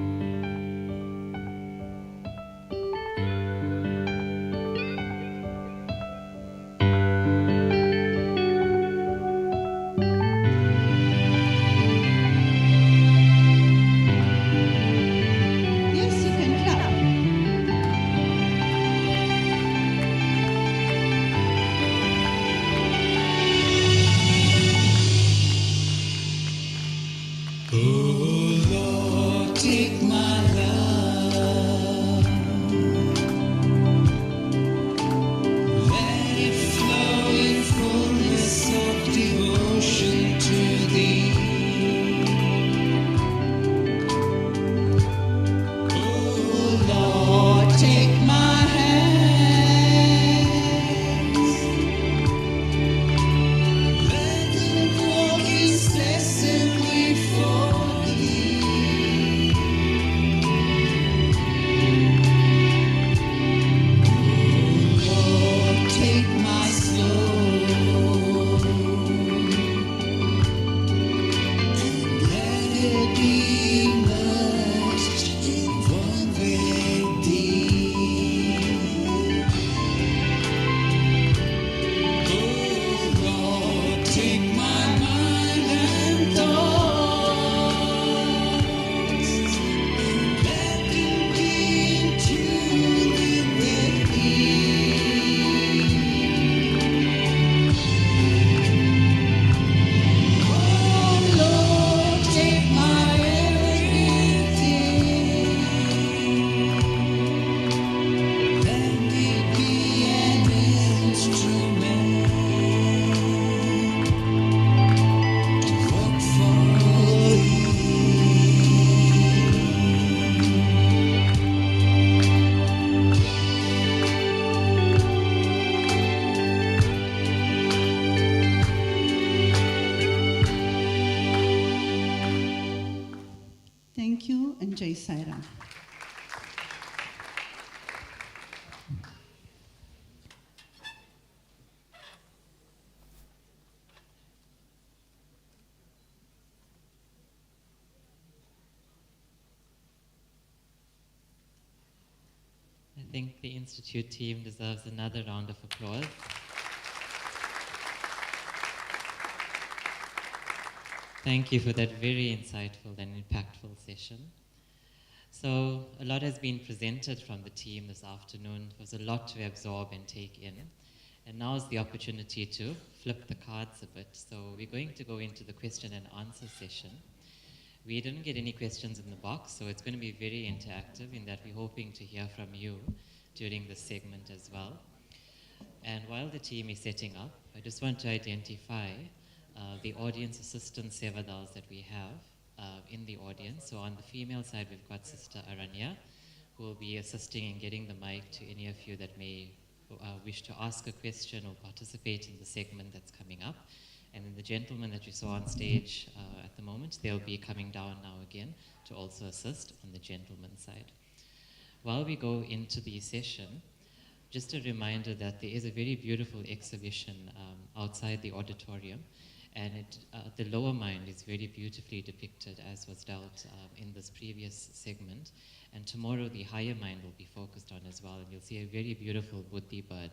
Thank you and Jai Sai Ram. I think the Institute team deserves another round of applause. Thank you for that very insightful and impactful session. So a lot has been presented from the team this afternoon. There was a lot to absorb and take in. And now is the opportunity to flip the cards a bit. So we're going to go into the question and answer session. We didn't get any questions in the box, so it's going to be very interactive in that we're hoping to hear from you during this segment as well. And while the team is setting up, I just want to identify the audience assistance sevadals that we have in the audience. So on the female side, we've got Sister Aranya, who will be assisting in getting the mic to any of you that may wish to ask a question or participate in the segment that's coming up. And then the gentleman that you saw on stage at the moment, they'll be coming down now again to also assist on the gentleman's side. While we go into the session, just a reminder that there is a very beautiful exhibition outside the auditorium, and the lower mind is very beautifully depicted, as was dealt in this previous segment. And tomorrow the higher mind will be focused on as well, and you'll see a very beautiful Buddhi bird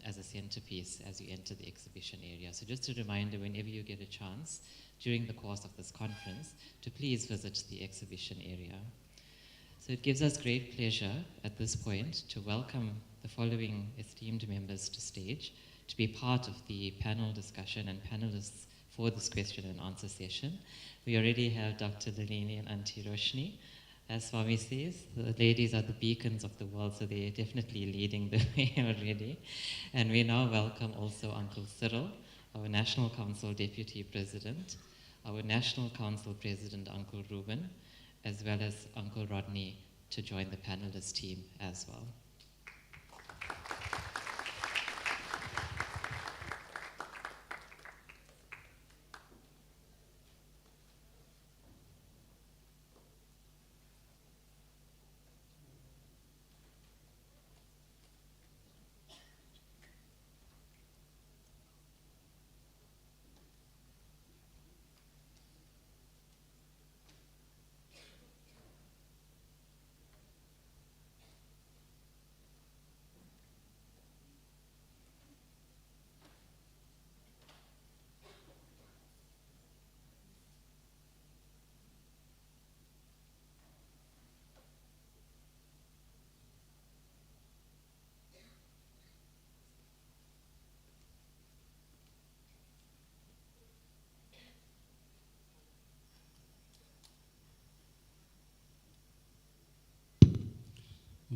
as a centerpiece as you enter the exhibition area. So just a reminder, whenever you get a chance during the course of this conference, to please visit the exhibition area. So it gives us great pleasure at this point to welcome the following esteemed members to stage to be part of the panel discussion and panelists for this question and answer session. We already have Dr. Lilini and Auntie Roshni, As Swami says, the ladies are the beacons of the world, so they're definitely leading the way already. And we now welcome also Uncle Cyril, our National Council Deputy President, our National Council President, Uncle Ruben, as well as Uncle Rodney to join the panelist team as well.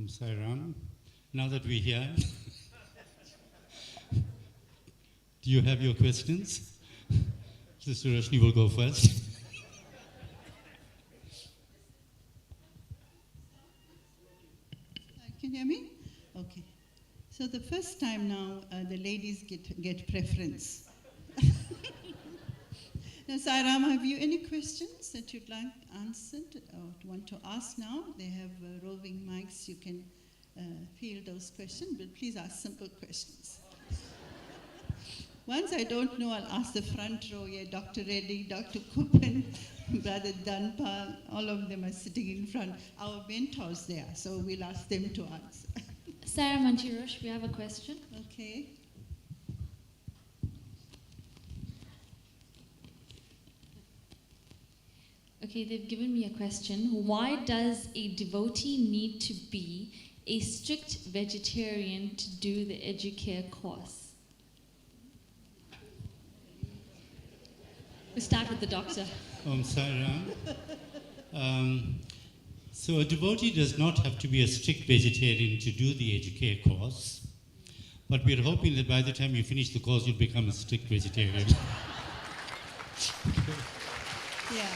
Sai Ram. Now that we're here, do you have your questions? Sister Rashni will go first. Can you hear me? Okay. So the first time now, the ladies get preference. Now, Sai Ram, have you any questions that you'd like answered or want to ask now? They have roving mics. You can field those questions, but please ask simple questions. Once I don't know, I'll ask the front row here, Dr. Reddy, Dr. Kupan, Brother Danpal, all of them are sitting in front. Our mentors there, so we'll ask them to answer. Sarah Manchirosh, we have a question. Okay. Okay, they've given me a question. Why does a devotee need to be a strict vegetarian to do the Educare course? We'll start with the doctor. Sai Ram. So a devotee does not have to be a strict vegetarian to do the Educare course, but we're hoping that by the time you finish the course, you'll become a strict vegetarian. Yeah.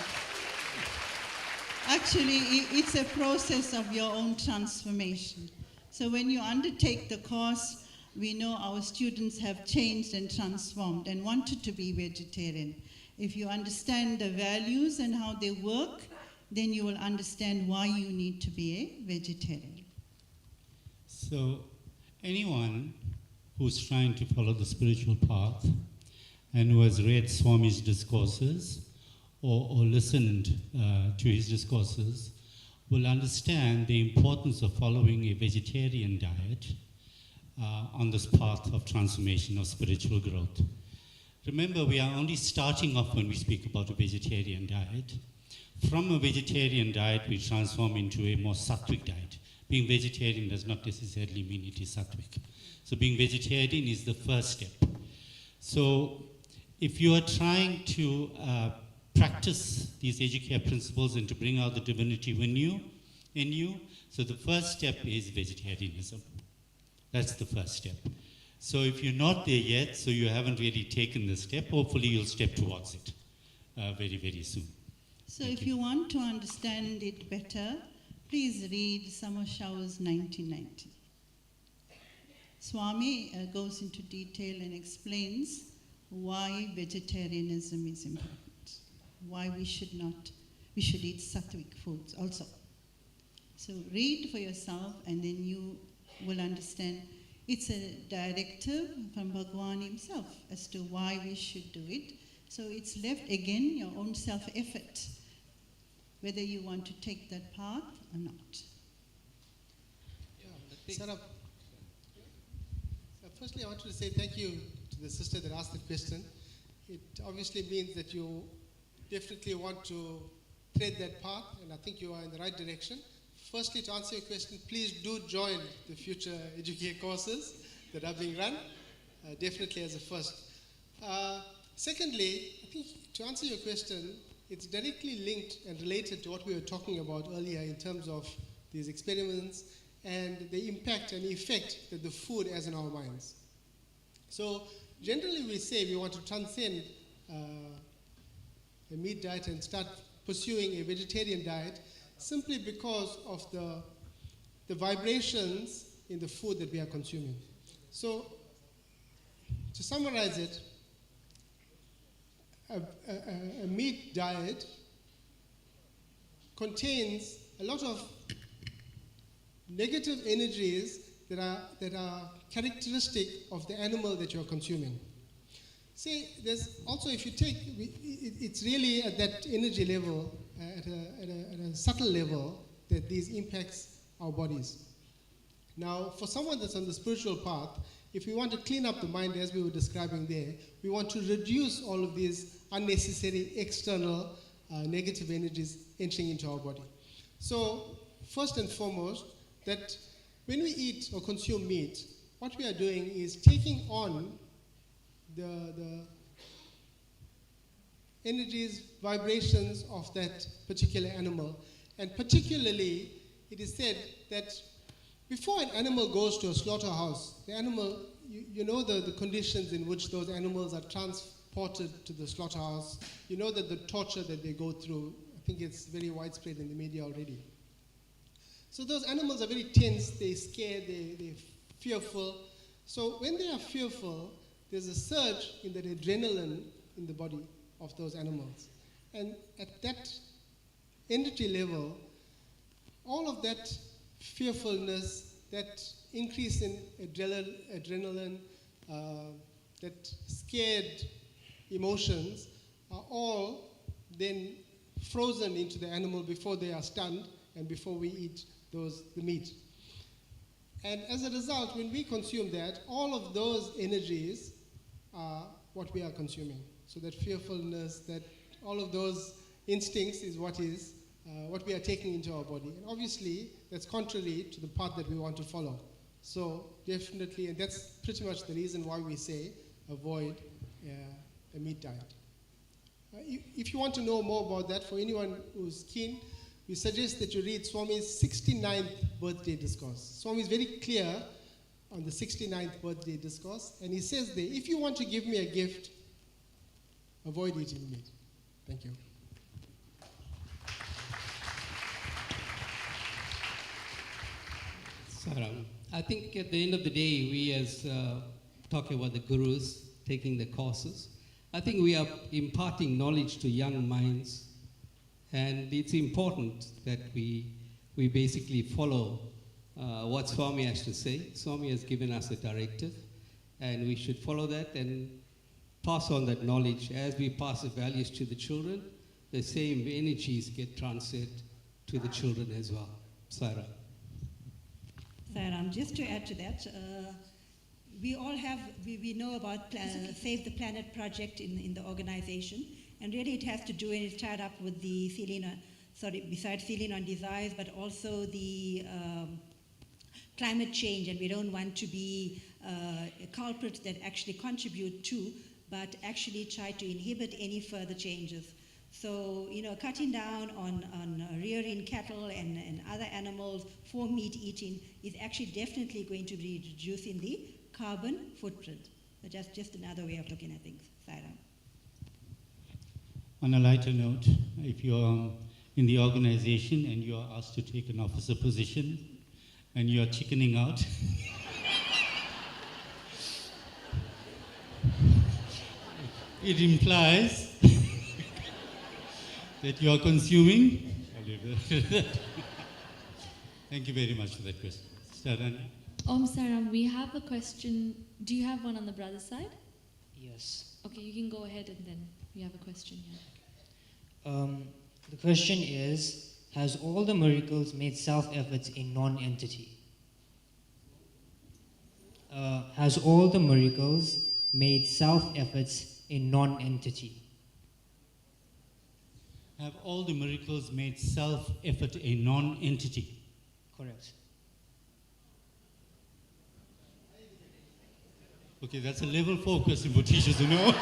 Actually, it's a process of your own transformation. So when you undertake the course, we know our students have changed and transformed and wanted to be vegetarian. If you understand the values and how they work, then you will understand why you need to be a vegetarian. So anyone who's trying to follow the spiritual path and who has read Swami's discourses or listened to his discourses will understand the importance of following a vegetarian diet on this path of transformation of spiritual growth. Remember, we are only starting off when we speak about a vegetarian diet. From a vegetarian diet, we transform into a more sattvic diet. Being vegetarian does not necessarily mean it is sattvic. So being vegetarian is the first step. So if you are trying to practice these Educare principles and to bring out the divinity in you, so the first step is vegetarianism. That's the first step. So if you're not there yet, so you haven't really taken the step, hopefully you'll step towards it very, very soon. So if you want to understand it better, please read Summer Showers 1990. Swami goes into detail and explains why vegetarianism is important, why we should eat sattvic foods also. So read for yourself and then you will understand. It's a directive from Bhagawan himself as to why we should do it. So it's left again your own self-effort, whether you want to take that path or not. Sarah, firstly I wanted to say thank you to the sister that asked the question. It obviously means that you definitely want to tread that path, and I think you are in the right direction. Firstly, to answer your question, please do join the future Educare courses that are being run, definitely as a first. Secondly, I think to answer your question, it's directly linked and related to what we were talking about earlier in terms of these experiments and the impact and effect that the food has in our minds. So generally we say we want to transcend a meat diet and start pursuing a vegetarian diet simply because of the vibrations in the food that we are consuming. So to summarize it, a meat diet contains a lot of negative energies that are characteristic of the animal that you're consuming. See, there's also, if you take, it's really at that energy level, at a subtle level, that these impacts our bodies. Now, for someone that's on the spiritual path, if we want to clean up the mind as we were describing there, we want to reduce all of these unnecessary external negative energies entering into our body. So, first and foremost, that when we eat or consume meat, what we are doing is taking on the energies, vibrations of that particular animal. And particularly, it is said that before an animal goes to a slaughterhouse, the animal, you know the conditions in which those animals are transported to the slaughterhouse. You know that the torture that they go through, I think it's very widespread in the media already. So those animals are very tense, they're scared, they're fearful. So when they are fearful, there's a surge in that adrenaline in the body of those animals. And at that energy level, all of that fearfulness, that increase in adrenaline, that scared emotions are all then frozen into the animal before they are stunned and before we eat the meat. And as a result, when we consume that, all of those energies are what we are consuming. So that fearfulness, that all of those instincts is what we are taking into our body. And obviously, that's contrary to the path that we want to follow. So definitely, and that's pretty much the reason why we say avoid a meat diet. If you want to know more about that, for anyone who's keen, we suggest that you read Swami's 69th birthday discourse. Swami is very clear on the 69th birthday discourse, and he says there, if you want to give me a gift, avoid eating meat. Thank you. Saram, I think at the end of the day, we as talking about the gurus, taking the courses, I think we are imparting knowledge to young minds, and it's important that we basically follow what Swami has to say. Swami has given us a directive, and we should follow that and pass on that knowledge. As we pass the values to the children, the same energies get transferred to the children as well. Sarah. Saram, just to add to that, we all have, we know about Save the Planet project in the organization, and really it has to do, and it's tied up with the besides ceiling on desires, but also the climate change, and we don't want to be culprits that actually contribute to, but actually try to inhibit any further changes. So, cutting down on rearing cattle and other animals for meat eating is actually definitely going to be reducing the carbon footprint. So that's just another way of looking at things. Saira. On a lighter note, if you're in the organization and you are asked to take an officer position and you are chickening out, it implies that you are consuming. Thank you very much for that question. Sarani. Saram, we have a question. Do you have one on the brother side? Yes. Okay, you can go ahead and then we have a question here. The question is, has all the miracles made self-efforts a non-entity? Has all the miracles made self-efforts a non-entity? Have all the miracles made self-effort a non-entity? Correct. Okay, that's a level 4 question for teachers to know.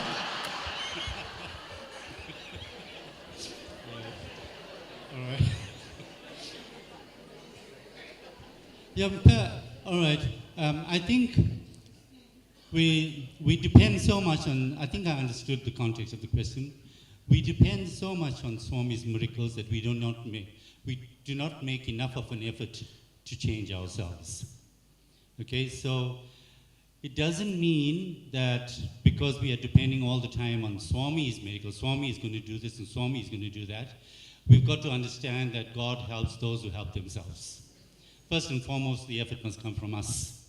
All right. I think we depend so much on, I think I understood the context of the question. We depend so much on Swami's miracles that we do not make enough of an effort to change ourselves. Okay, so it doesn't mean that because we are depending all the time on Swami's miracles, Swami is going to do this and Swami is going to do that. We've got to understand that God helps those who help themselves. First and foremost, the effort must come from us.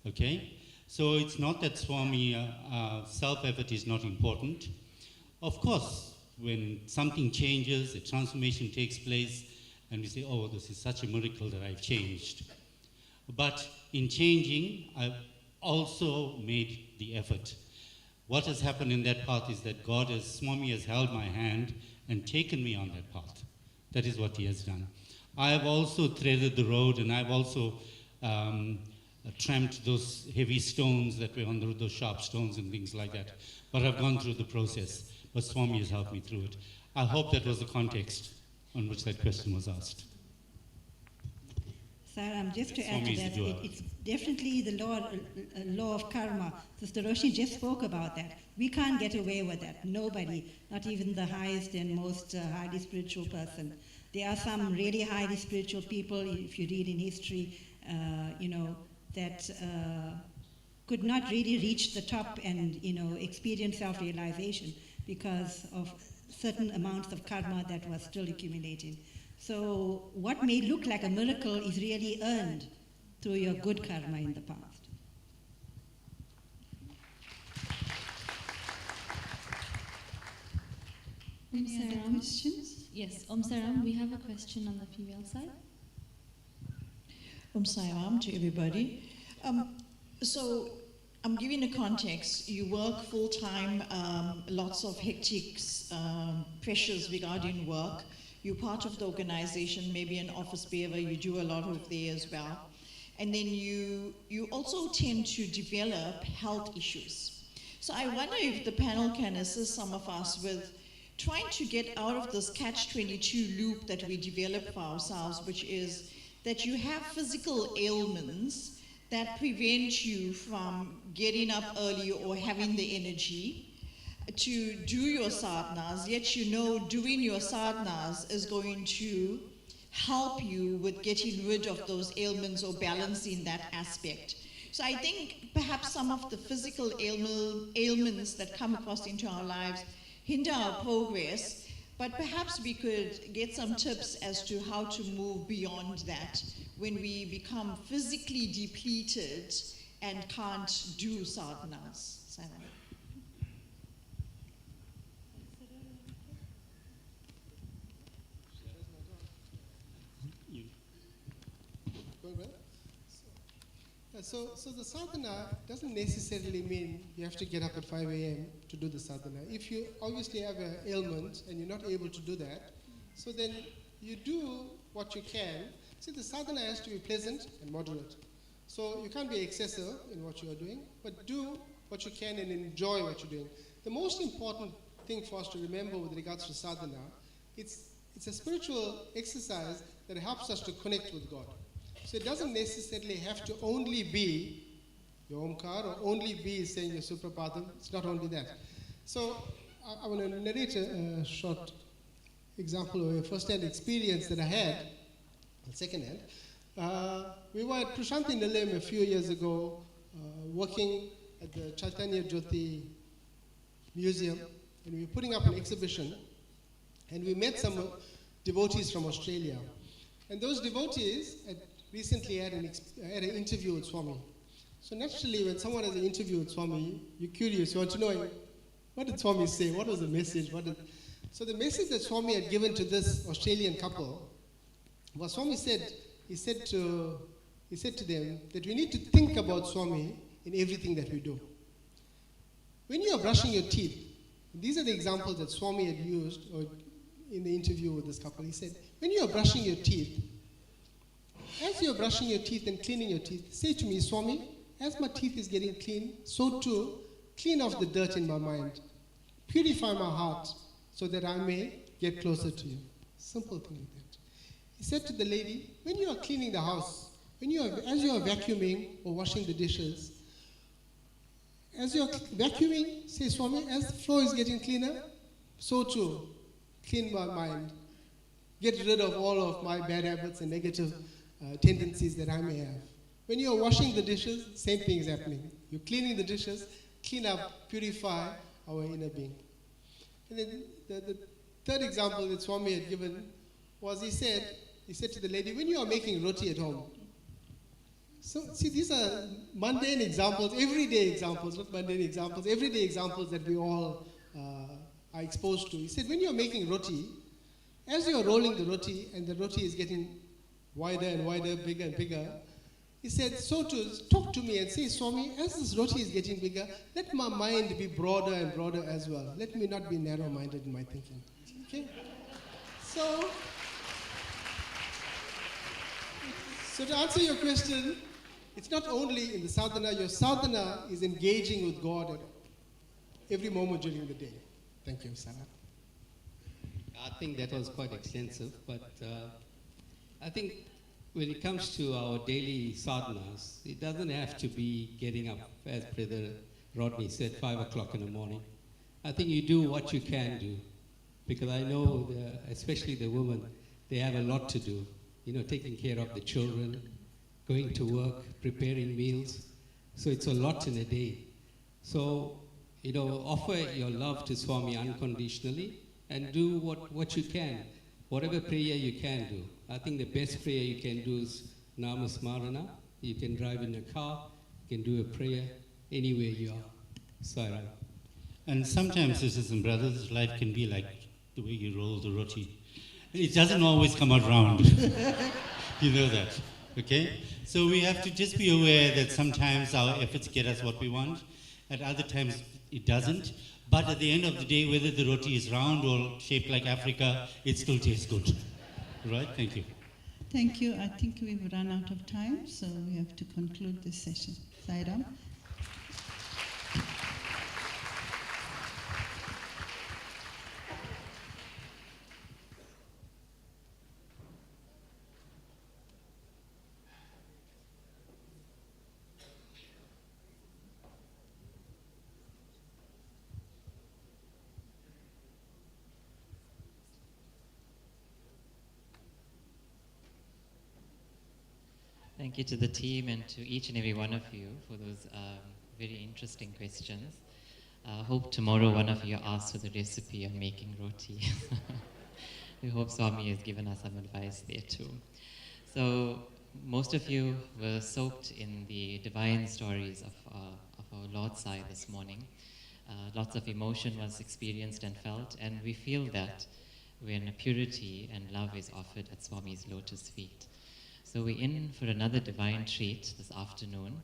Okay? So it's not that Swami, self-effort is not important. Of course, when something changes, a transformation takes place, and we say, oh, this is such a miracle that I've changed. But in changing, I've also made the effort. What has happened in that path is that Swami has held my hand and taken me on that path. That is what he has done. I have also threaded the road, and I've also tramped those heavy stones that were on those sharp stones and things like that. But I've gone through the process. But Swami has helped me through it. I hope that was the context on which that question was asked. Sir, just to add to that, it's definitely the law of karma. Sister Roshi just spoke about that. We can't get away with that. Nobody, not even the highest and most highly spiritual person. There are some really highly spiritual people, if you read in history, that could not really reach the top and, experience self-realization because of certain amounts of karma that was still accumulating. So what may look like a miracle is really earned through your good karma in the past. Any other questions? Yes, Saram, we have a question on the female side. Saram to everybody. So I'm giving a context. You work full-time, lots of hectic pressures regarding work. You're part of the organization, maybe an office bearer, you do a lot of there as well. And then you also tend to develop health issues. So I wonder if the panel can assist some of us with trying to get out of this catch-22 loop that we develop for ourselves, which is that you have physical ailments that prevent you from getting up early or having the energy to do your sadhanas, yet doing your sadhanas is going to help you with getting rid of those ailments or balancing that aspect. So I think perhaps some of the physical ailments that come across into our lives hinder our progress, but perhaps we could get some tips as to how to move beyond that when we become physically depleted and can't do sadhanas. So the sadhana doesn't necessarily mean you have to get up at 5 a.m. to do the sadhana. If you obviously have an ailment and you're not able to do that, so then you do what you can. See, the sadhana has to be pleasant and moderate. So you can't be excessive in what you are doing, but do what you can and enjoy what you're doing. The most important thing for us to remember with regards to sadhana, it's a spiritual exercise that helps us to connect with God. So it doesn't necessarily have to only be your Omkar or only be saying your Suprapadam. It's not only that. So I want to narrate a short example of a first-hand experience that I had, second-hand. We were at Prashanti Nilayam a few years ago, working at the Chaitanya Jyoti Museum, and we were putting up an exhibition, and we met some devotees from Australia. And those devotees recently had an interview with Swami. So naturally, when someone has an interview with Swami, you're curious, you want to know, what did Swami say? What was the message? So the message that Swami had given to this Australian couple was Swami said, he said to them that we need to think about Swami in everything that we do. When you are brushing your teeth, these are the examples that Swami had used in the interview with this couple. He said, when you are brushing your teeth, as you are brushing your teeth and cleaning your teeth, say to me, Swami, as my teeth is getting clean, so too, clean off the dirt in my mind. Purify my heart so that I may get closer to you. Simple thing like that. He said to the lady, when you are cleaning the house, as you are vacuuming or washing the dishes, as you are vacuuming, say, Swami, as the floor is getting cleaner, so too, clean my mind. Get rid of all of my bad habits and negative tendencies that I may have. When you are washing the dishes, same thing is happening. You're cleaning the dishes, clean up, purify our inner being. And then the third example that Swami had given was he said to the lady, when you are making roti at home, so see, these are mundane examples, everyday examples, not mundane examples, everyday examples that we all are exposed to. He said, when you are making roti, as you are rolling the roti and the roti is getting wider and wider, bigger and bigger, he said, so to talk to me and say, Swami, as this roti is getting bigger, let my mind be broader and broader as well. Let me not be narrow-minded in my thinking. Okay? So to answer your question, it's not only in the sadhana, your sadhana is engaging with God at every moment during the day. Thank you, Sarah. I think that was quite extensive, but I think when it comes to our daily sadhanas, it doesn't have to be getting up, as Brother Rodney said, 5 o'clock in the morning. I think you do what you can do, because I know, especially the women, they have a lot to do. Taking care of the children, going to work, preparing meals. So it's a lot in a day. So, offer your love to Swami unconditionally and do what you can, whatever prayer you can do. I think the best prayer you can do is Nama Smarana. You can drive in a car, you can do a prayer anywhere you are. Saira. And sometimes, sisters and brothers, life can be like the way you roll the roti. It doesn't always come out round. You know that, okay? So we have to just be aware that sometimes our efforts get us what we want, at other times it doesn't. But at the end of the day, whether the roti is round or shaped like Africa, it still tastes good. Right? Thank you. Thank you. I think we've run out of time, so we have to conclude this session. Sairam. Thank you to the team and to each and every one of you for those very interesting questions. I hope tomorrow one of you asks for the recipe on making roti. We hope Swami has given us some advice there too. So most of you were soaked in the divine stories of our Lord's Sai this morning. Lots of emotion was experienced and felt, and we feel that when purity and love is offered at Swami's lotus feet. So we're in for another divine treat this afternoon,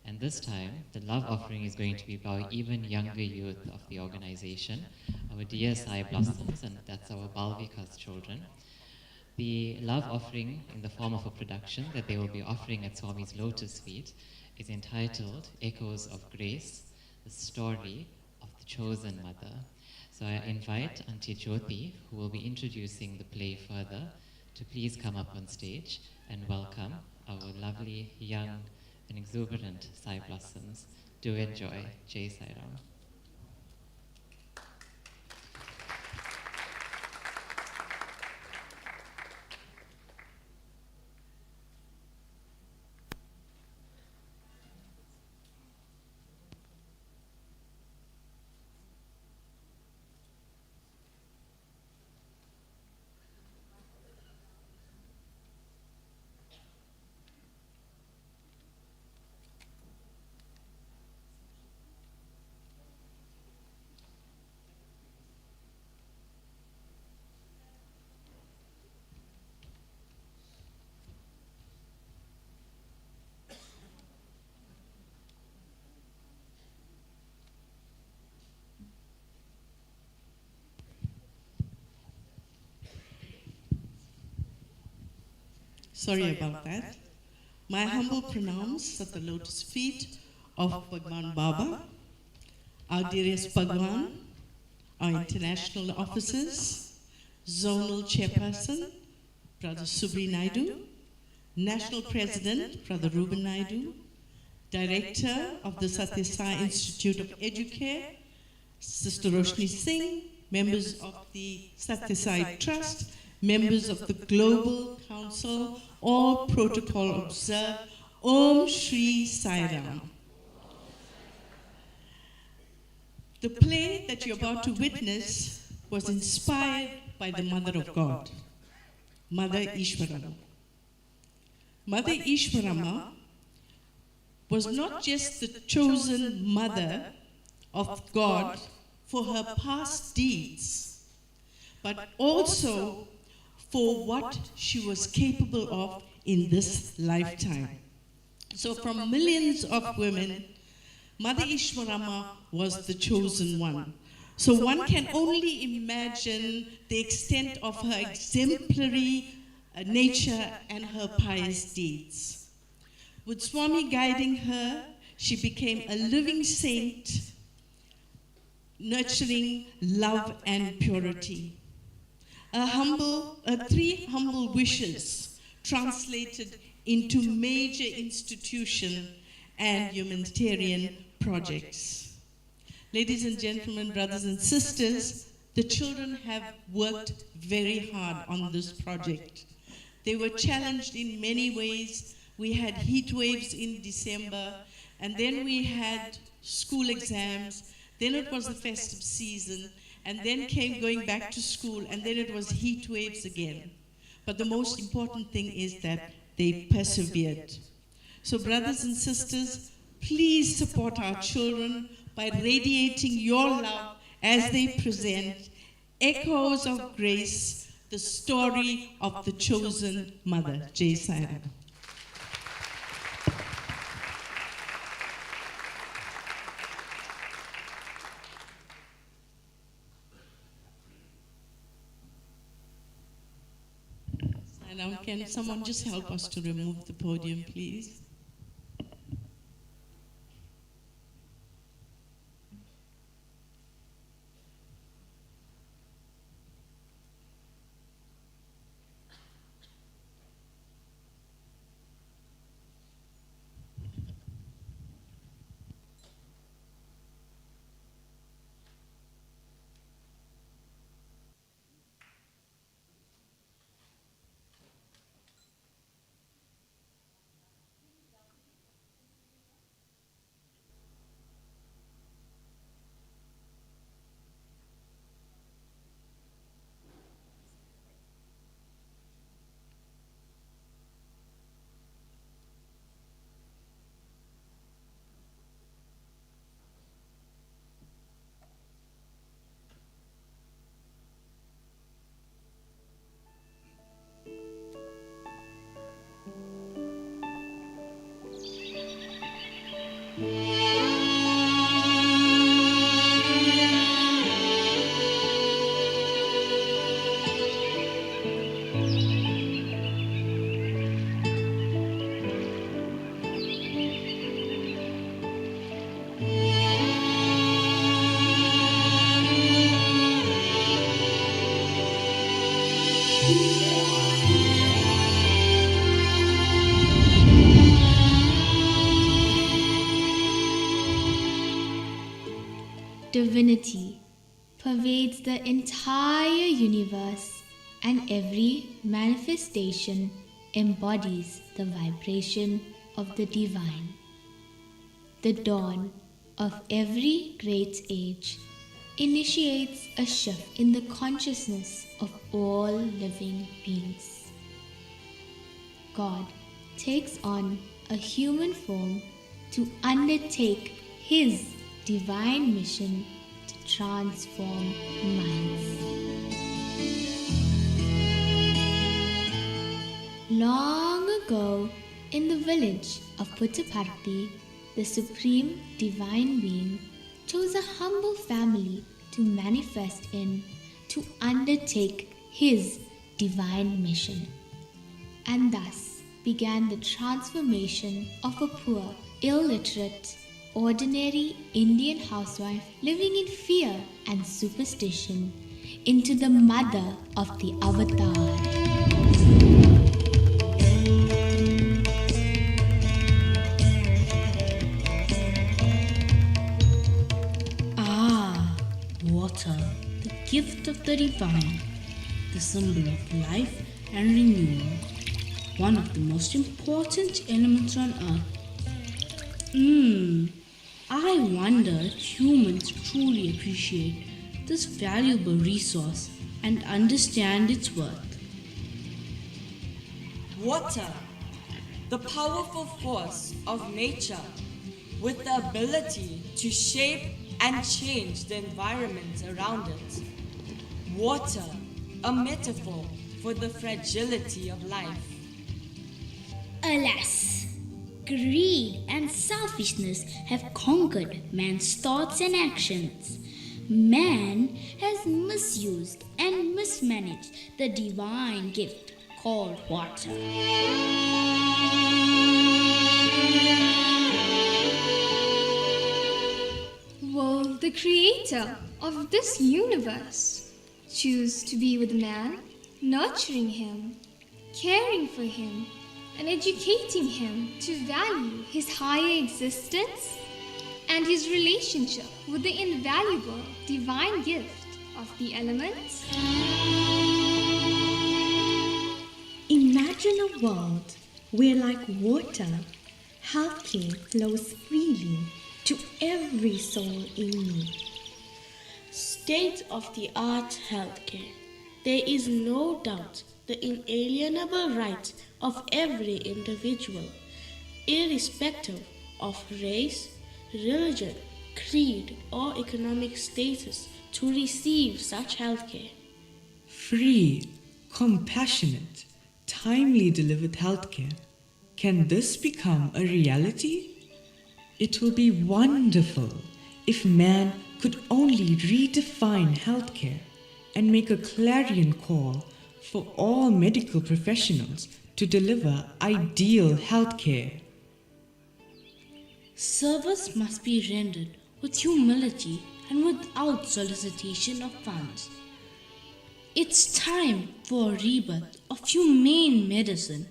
and this time the love offering is going to be by even younger youth of the organization, our dear Sai Blossoms, and that's our Balvika's children. The love offering in the form of a production that they will be offering at Swami's lotus feet is entitled Echoes of Grace, the story of the chosen mother. So I invite Auntie Jyoti, who will be introducing the play further, to please come up on stage and welcome our lovely, young, and exuberant Sai Blossoms. Do enjoy. Jai Sai Ram. Sorry about that. My humble pronounce at the lotus feet of Bhagawan Baba, our dearest Bhagawan, our international officers, zonal chairperson, Brother Subri Naidu, National President, Brother Ruben Naidu, Director of the Sathya Sai Institute of Educare, Sister Roshni Singh, members of the Sathya Sai Trust, members of the Global Council, all protocol observed. Om Shri Sai Ram. The play that you're about to witness was inspired by the Mother of God, Mother Ishwarama. Mother Ishwarama was not just the chosen mother of God for her past deeds, but also for what she was capable of in this lifetime. So from millions of women, Mother Ishwarama was the chosen one. So one can only imagine the extent of her exemplary nature and her pious deeds. With Swami guiding her, she became a living saint, nurturing love and purity. Three humble wishes translated into major institution and humanitarian projects. Ladies and gentlemen, brothers and sisters, the children have worked very hard on this project. They were challenged in many ways. We had heat waves in December, and then we had school exams, then it was the festive season, and then came going back to school, and then it was heat waves again. But the most important thing is that they persevered. So brothers and sisters, please support our children by radiating your love as they present Echoes of Grace, the story of the chosen mother. Jai Sai Ram. Now, can someone just help us to remove the podium, please? Divinity pervades the entire universe, and every manifestation embodies the vibration of the divine. The dawn of every great age initiates a shift in the consciousness of all living beings. God takes on a human form to undertake His divine mission to transform minds. Long ago, in the village of Puttaparthi, the Supreme Divine Being chose a humble family to manifest in to undertake His divine mission. And thus began the transformation of a poor, illiterate, ordinary Indian housewife living in fear and superstition into the mother of the Avatar. water, the gift of the divine, the symbol of life and renewal, one of the most important elements on earth. I wonder if humans truly appreciate this valuable resource and understand its worth. Water, the powerful force of nature with the ability to shape and change the environment around it. Water, a metaphor for the fragility of life. Alas, greed and selfishness have conquered man's thoughts and actions. Man has misused and mismanaged the divine gift called water. Will the creator of this universe choose to be with man, nurturing him, caring for him, and educating him to value his higher existence and his relationship with the invaluable divine gift of the elements? Imagine a world where, like water, healthcare flows freely to every soul in need. State-of-the-art healthcare. There is no doubt the inalienable right of every individual, irrespective of race, religion, creed, or economic status, to receive such healthcare. Free, compassionate, timely delivered healthcare. Can this become a reality? It will be wonderful if man could only redefine healthcare and make a clarion call for all medical professionals to deliver ideal healthcare. Service must be rendered with humility and without solicitation of funds. It's time for a rebirth of humane medicine.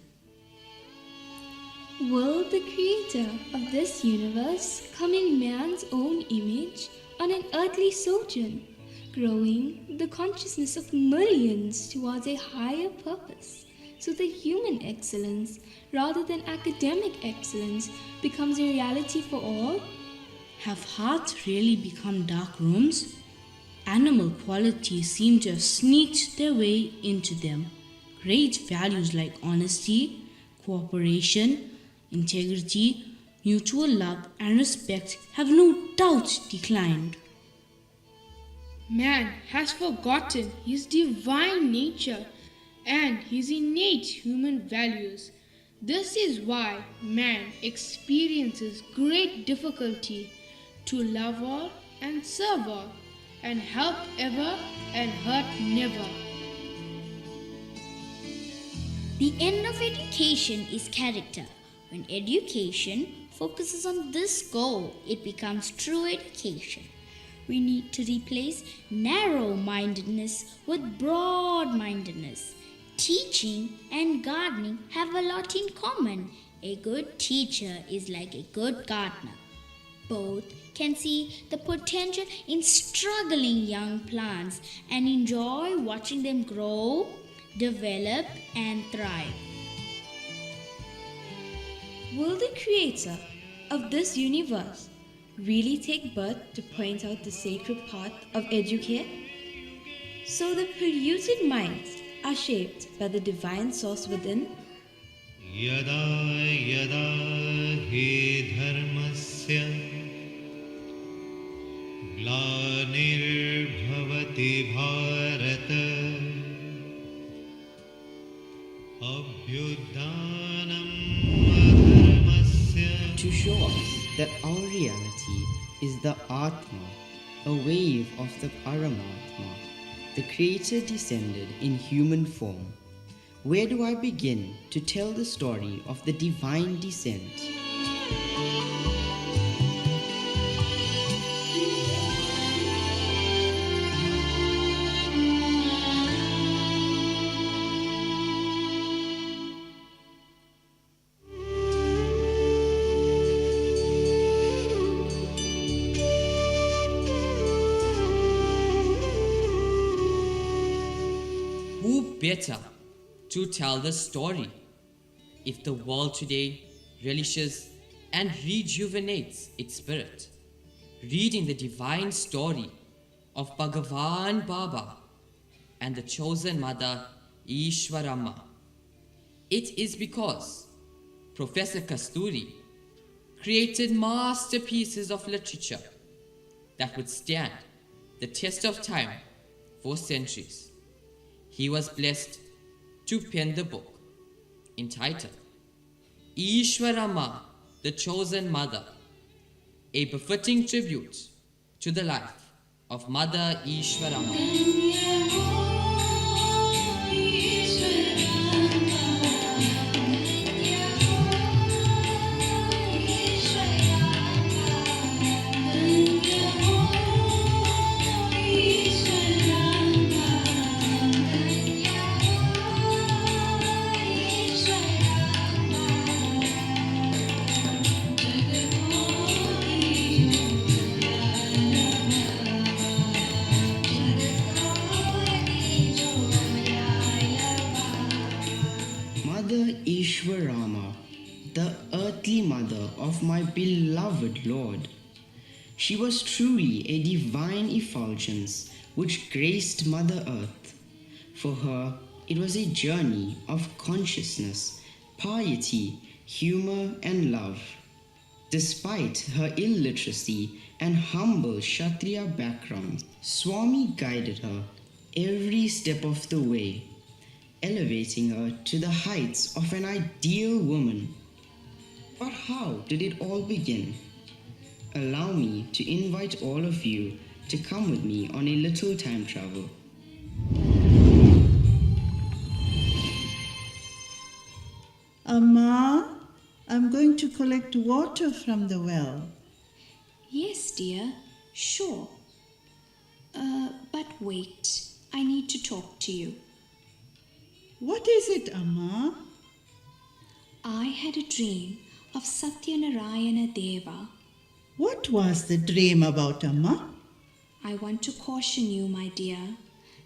Will the creator of this universe come in man's own image on an earthly sojourn, growing the consciousness of millions towards a higher purpose, so that human excellence, rather than academic excellence, becomes a reality for all? Have hearts really become dark rooms? Animal qualities seem to have sneaked their way into them. Great values like honesty, cooperation, integrity, mutual love, and respect have no doubt declined. Man has forgotten his divine nature and his innate human values. This is why man experiences great difficulty to love all and serve all, and help ever and hurt never. The end of education is character. When education focuses on this goal, it becomes true education. We need to replace narrow-mindedness with broad-mindedness. Teaching and gardening have a lot in common. A good teacher is like a good gardener. Both can see the potential in struggling young plants and enjoy watching them grow, develop, and thrive. Will the creator of this universe really take birth to point out the sacred path of educare? So the polluted minds are shaped by the divine source within? Yada yada hi dharmasya glanirbhavati bharata abhyudhanam adharmasya. To show us that our reality is the Atma, a wave of the Paramatma, the Creator descended in human form. Where do I begin to tell the story of the divine descent? who better to tell the story if the world today relishes and rejuvenates its spirit, reading the divine story of Bhagawan Baba and the chosen mother Ishwarama? It is because Professor Kasturi created masterpieces of literature that would stand the test of time for centuries. He was blessed to pen the book entitled Ishwarama, the Chosen Mother, a befitting tribute to the life of Mother Ishwarama. Mother Ishwarama, the earthly mother of my beloved Lord. She was truly a divine effulgence which graced Mother Earth. For her, it was a journey of consciousness, piety, humor, and love. Despite her illiteracy and humble Kshatriya background, Swami guided her every step of the way, elevating her to the heights of an ideal woman. But how did it all begin? Allow me to invite all of you to come with me on a little time travel. Amma, I'm going to collect water from the well. Yes, dear, sure. But wait, I need to talk to you. What is it, Amma? I had a dream of Satyanarayana Deva. What was the dream about, Amma? I want to caution you, my dear.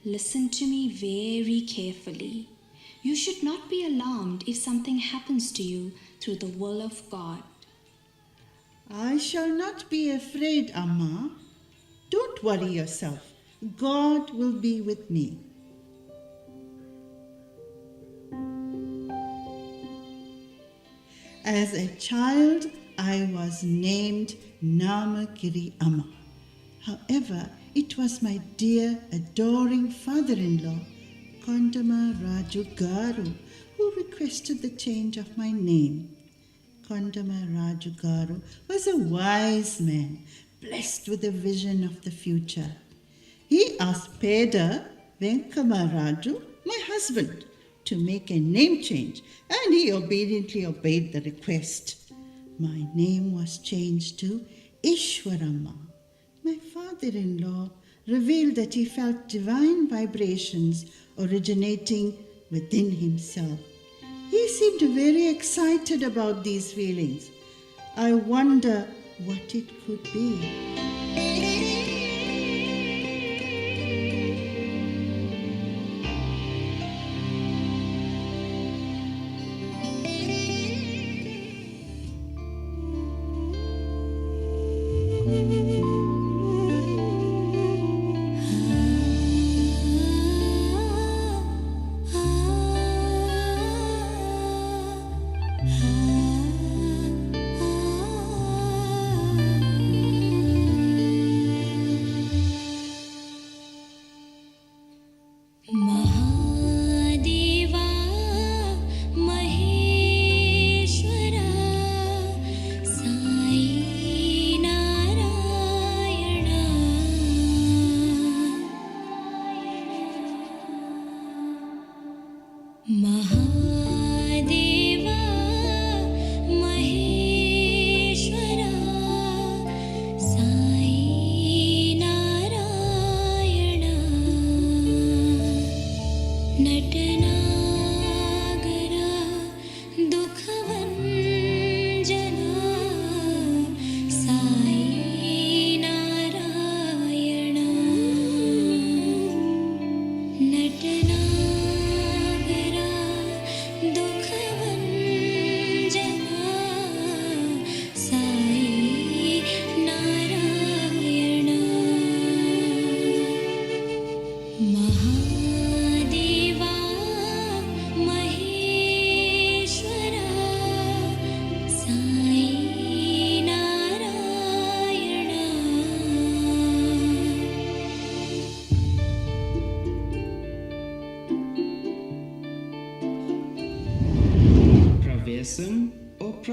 Listen to me very carefully. You should not be alarmed if something happens to you through the will of God. I shall not be afraid, Amma. Don't worry yourself. God will be with me. As a child, I was named Namakiri Amma. However, it was my dear, adoring father-in-law, Kondama Raju Garu, who requested the change of my name. Kondama Raju Garu was a wise man, blessed with a vision of the future. He asked Peda Venkama Raju, my husband, to make a name change, and he obediently obeyed the request. My name was changed to Ishwarama. My father-in-law revealed that he felt divine vibrations originating within himself. He seemed very excited about these feelings. I wonder what it could be.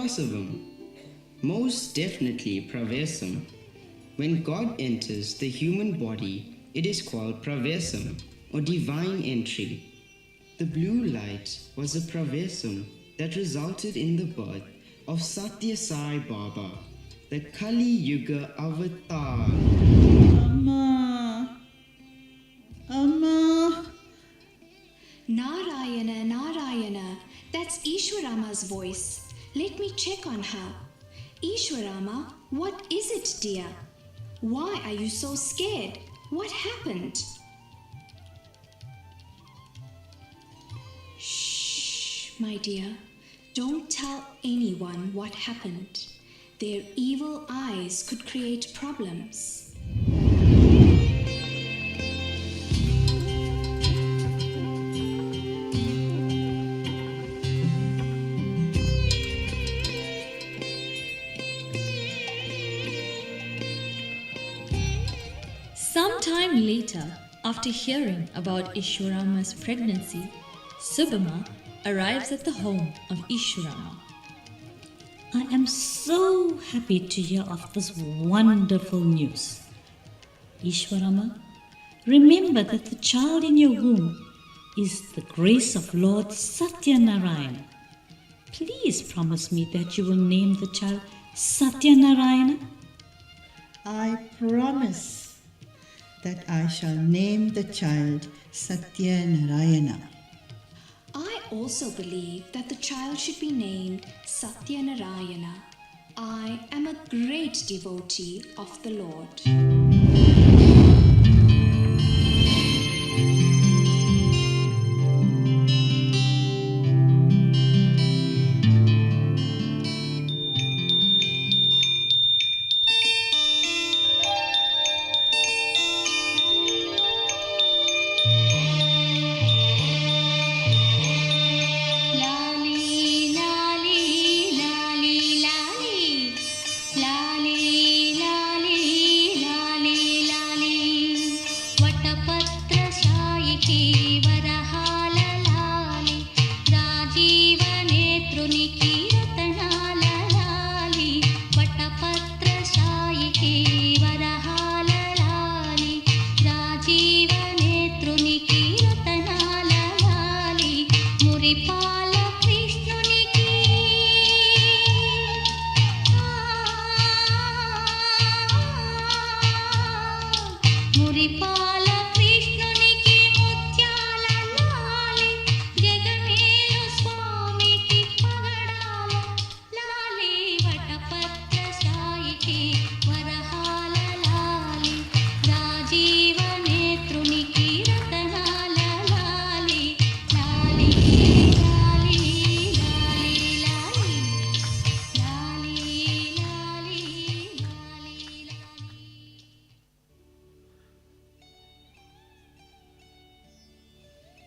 Pravasavam. Most definitely Pravesam. When God enters the human body, it is called Pravesam, or divine entry. The blue light was a Pravesam that resulted in the birth of Sathya Sai Baba, the Kali Yuga avatar. Amma! Amma! Narayana, Narayana, that's Ishwarama's voice. Let me check on her. Ishwarama, what is it, dear? Why are you so scared? What happened? Shh, my dear. Don't tell anyone what happened. Their evil eyes could create problems. Sometime later, after hearing about Ishwarama's pregnancy, Subhama arrives at the home of Ishwarama. I am so happy to hear of this wonderful news. Ishwarama, remember that the child in your womb is the grace of Lord Satyanarayana. Please promise me that you will name the child Satyanarayana. I promise that I shall name the child Satyanarayana. I also believe that the child should be named Satyanarayana. I am a great devotee of the Lord.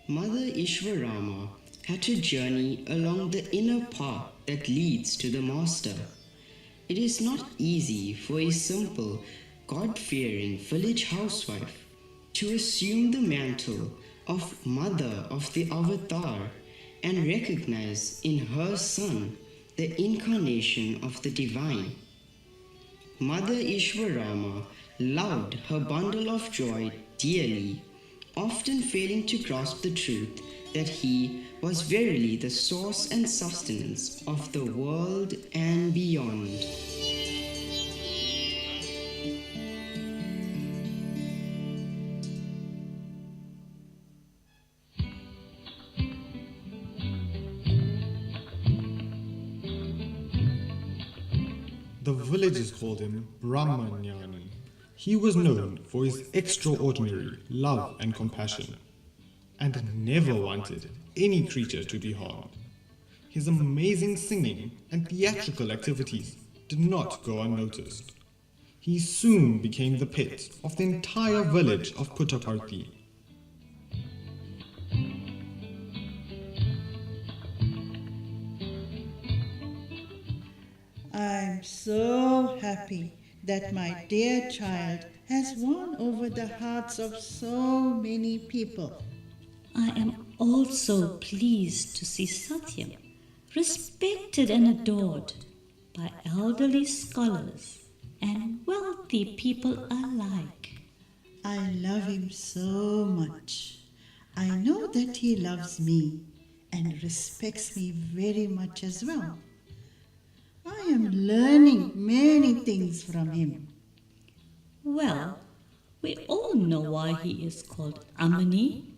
Mother Ishwarama had to journey along the inner path that leads to the Master. It is not easy for a simple, God-fearing village housewife to assume the mantle of Mother of the Avatar and recognize in her son the incarnation of the Divine. Mother Ishwarama loved her bundle of joy dearly, often failing to grasp the truth that he was verily the source and sustenance of the world and beyond. The villagers called him Brahmanyani. He was known for his extraordinary love and compassion, and never wanted any creature to be harmed. His amazing singing and theatrical activities did not go unnoticed. He soon became the pet of the entire village of Puttaparthi. I'm so happy that my dear child has won over the hearts of so many people. I am also pleased to see Sathya respected and adored. by elderly scholars and wealthy people alike. I love him so much. I know that he loves me and respects me very much as well. I am learning many things from him. Well, we all know why he is called Amani.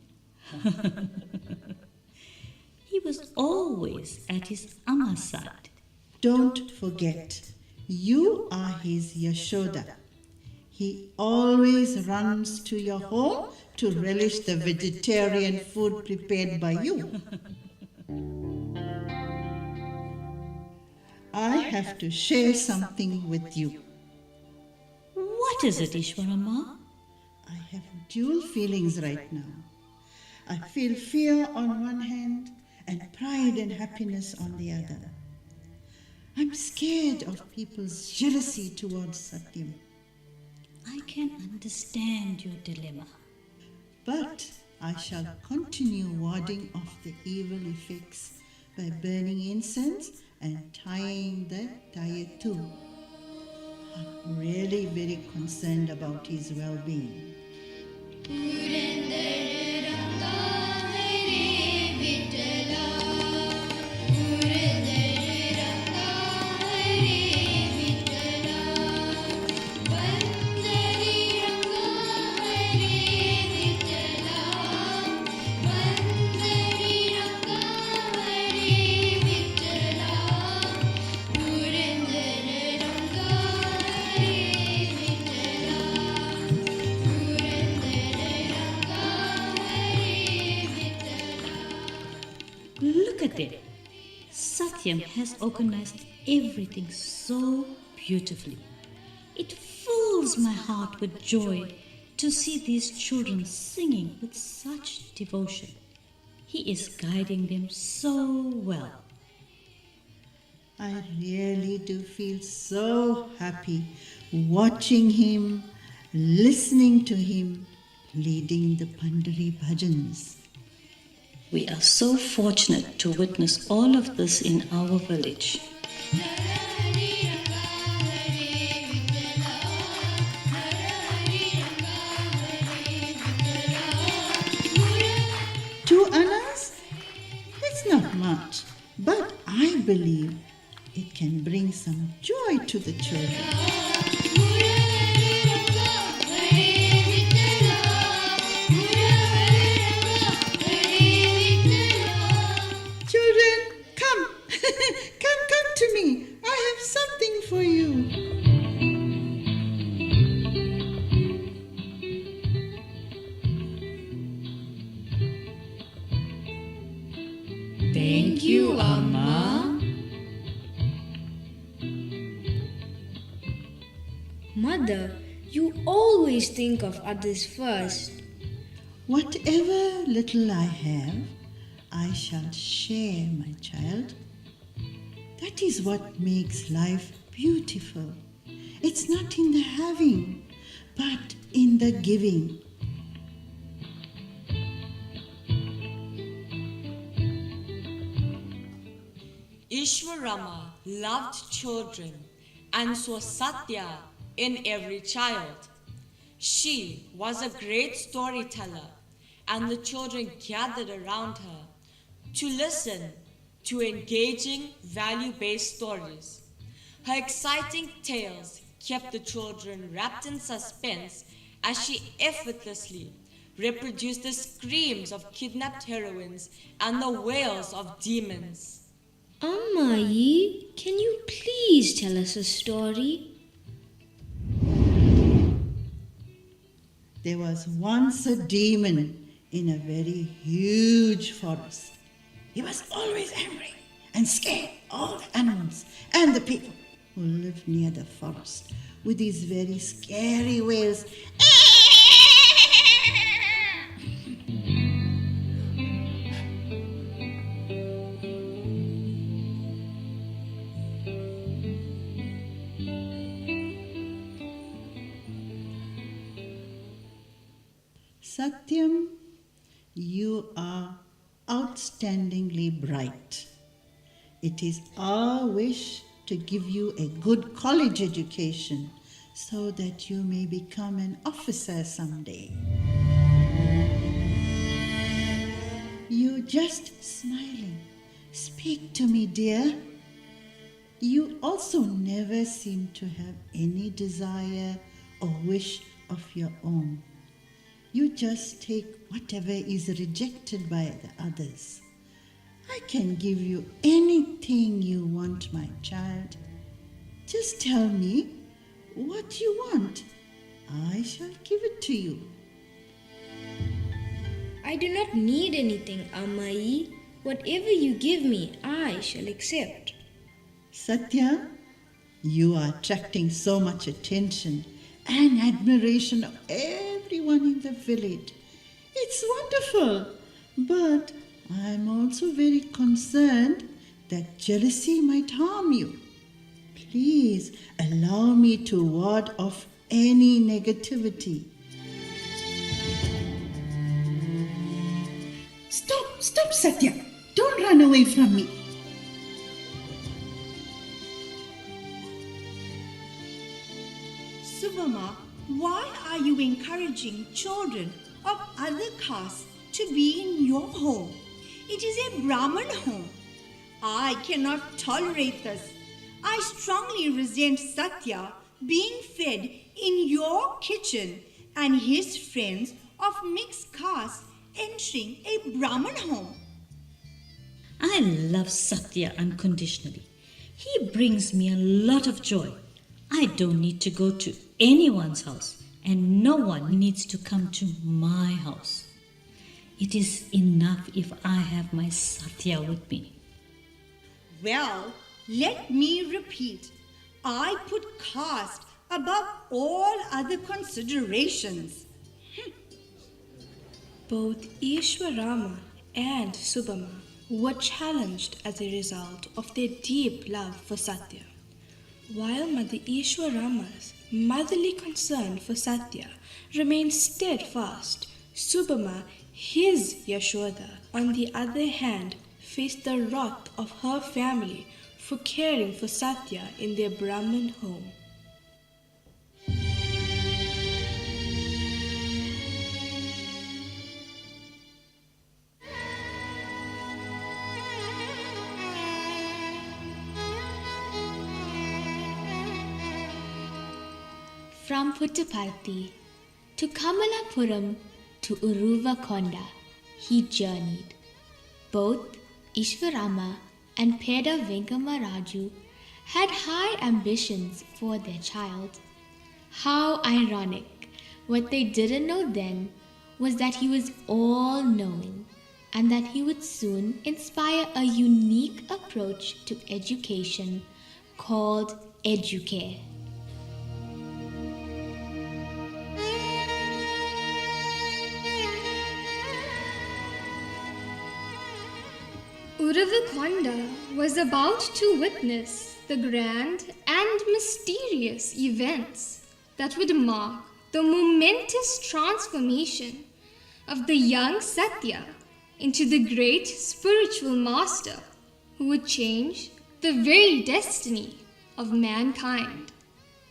He was always at his Amma's side. Don't forget, you are his Yashoda. He always runs to your home to relish the vegetarian food prepared by you. I have to share something with you. What is it, Ishwarama? I have dual feelings right now. I feel fear on one hand and pride and happiness on the other. I'm scared of people's jealousy towards Satyam. I can understand your dilemma. But I shall continue warding off the evil effects by burning incense and tying the tayetu. I'm really very concerned about his well-being. Look at it. Satyam has organized everything so beautifully. It fills my heart with joy to see these children singing with such devotion. He is guiding them so well. I really do feel so happy watching him, listening to him, leading the Pandari bhajans. We are so fortunate to witness all of this in our village. Two annas? It's not much, but I believe it can bring some joy to the children. Children, come, come to me. I have something for you. Thank you, Amma. Mother, you always think of others first. Whatever little I have, I shall share, my child. That is what makes life beautiful. It's not in the having, but in the giving. Ishwarama loved children and saw Sathya in every child. She was a great storyteller, and the children gathered around her to listen to engaging, value-based stories. Her exciting tales kept the children wrapped in suspense as she effortlessly reproduced the screams of kidnapped heroines and the wails of demons. Ammayi, can you please tell us a story? There was once a demon in a very huge forest. He was always angry and scared all the animals and the people who lived near the forest with these very scary wails. Satyam, you are outstandingly bright. It is our wish to give you a good college education so that you may become an officer someday. You're just smiling. Speak to me, dear. You also never seem to have any desire or wish of your own. You just take whatever is rejected by the others. I can give you anything you want, my child. Just tell me what you want. I shall give it to you. I do not need anything, Amai. Whatever you give me, I shall accept. Sathya, you are attracting so much attention and admiration of everyone in the village. It's wonderful, but I'm also very concerned that jealousy might harm you. Please allow me to ward off any negativity. Stop, Sathya. Don't run away from me. Subama, why are you encouraging children of other castes to be in your home? It is a Brahman home. I cannot tolerate this. I strongly resent Sathya being fed in your kitchen and his friends of mixed caste entering a Brahman home. I love Sathya unconditionally. He brings me a lot of joy. I don't need to go to anyone's house, and no one needs to come to my house. It is enough if I have my Sathya with me. Well, let me repeat. I put caste above all other considerations. Both Ishwarama and Subama were challenged as a result of their deep love for Sathya. While Mother Ishwarama's motherly concern for Sathya remained steadfast, Subama, his Yashoda, on the other hand, faced the wrath of her family for caring for Sathya in their Brahmin home. From Puttaparthi to Kamalapuram to Uruvakonda, he journeyed. Both Ishwarama and Peda Venkamaraju had high ambitions for their child. How ironic! What they didn't know then was that he was all-knowing and that he would soon inspire a unique approach to education called Educare. Uruvakonda was about to witness the grand and mysterious events that would mark the momentous transformation of the young Sathya into the great spiritual master who would change the very destiny of mankind.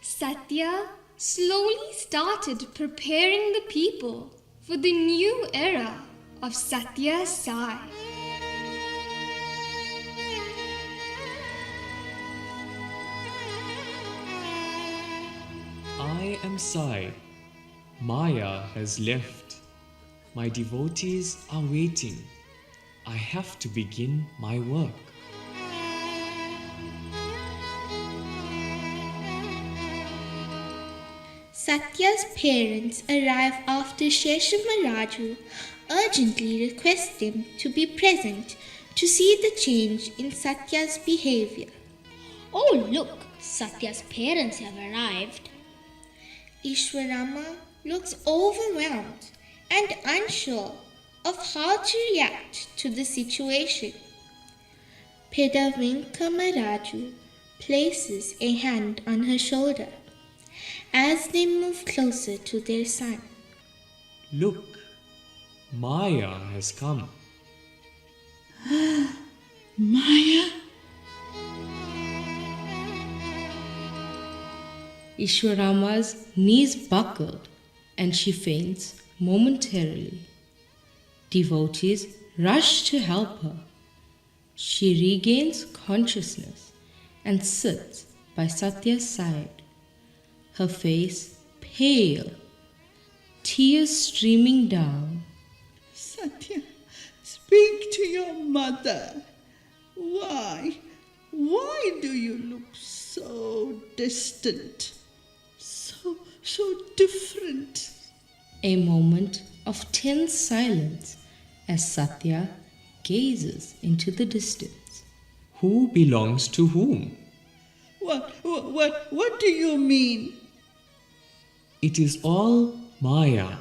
Sathya slowly started preparing the people for the new era of Satya Sai. I am Sai. Maya has left. My devotees are waiting. I have to begin my work. Satya's parents arrive after Sheshamaraju urgently request him to be present to see the change in Satya's behavior. Oh, look, Satya's parents have arrived. Ishwarama looks overwhelmed and unsure of how to react to the situation. Peda Venkamaraju places a hand on her shoulder as they move closer to their son. Look, Maya has come. Maya? Ishwarama's knees buckled and she faints momentarily. Devotees rush to help her. She regains consciousness and sits by Sathya's side, her face pale, tears streaming down. Sathya, speak to your mother. Why? Why do you look so distant? So different. A moment of tense silence as Sathya gazes into the distance. Who belongs to whom? What do you mean? It is all Maya.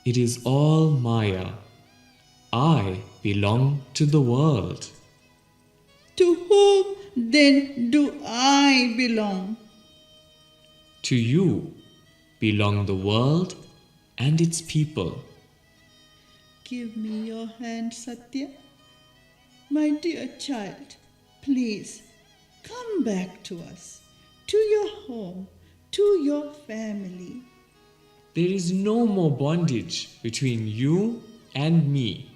It is all Maya. I belong to the world. To whom then do I belong? To you belong the world and its people. Give me your hand, Sathya. My dear child, please come back to us, to your home, to your family. There is no more bondage between you and me.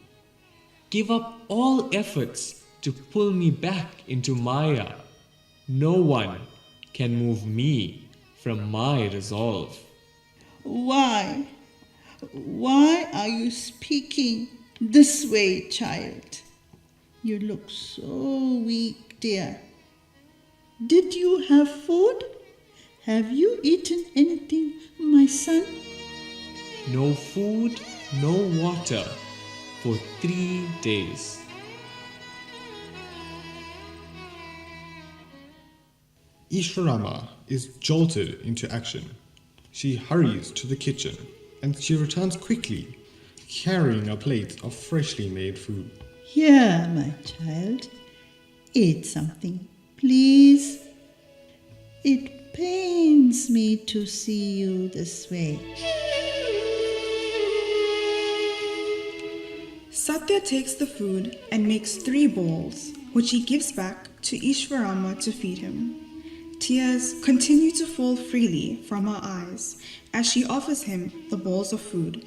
Give up all efforts to pull me back into Maya. No one can move me from my resolve. Why? Why are you speaking this way, child? You look so weak, dear. Did you have food? Have you eaten anything, my son? No food, no water for 3 days. Ishwarama is jolted into action. She hurries to the kitchen and she returns quickly, carrying a plate of freshly made food. Here, my child. Eat something, please. It pains me to see you this way. Sathya takes the food and makes 3 bowls, which he gives back to Ishwarama to feed him. Tears continue to fall freely from her eyes as she offers him the bowls of food,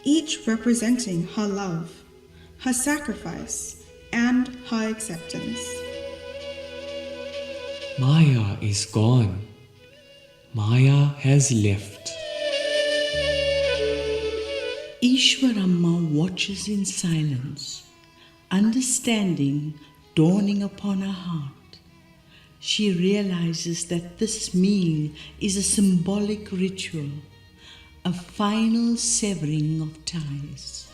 each representing her love, her sacrifice, and her acceptance. Maya is gone. Maya has left. Ishwarama watches in silence, understanding dawning upon her heart. She realizes that this meal is a symbolic ritual, a final severing of ties.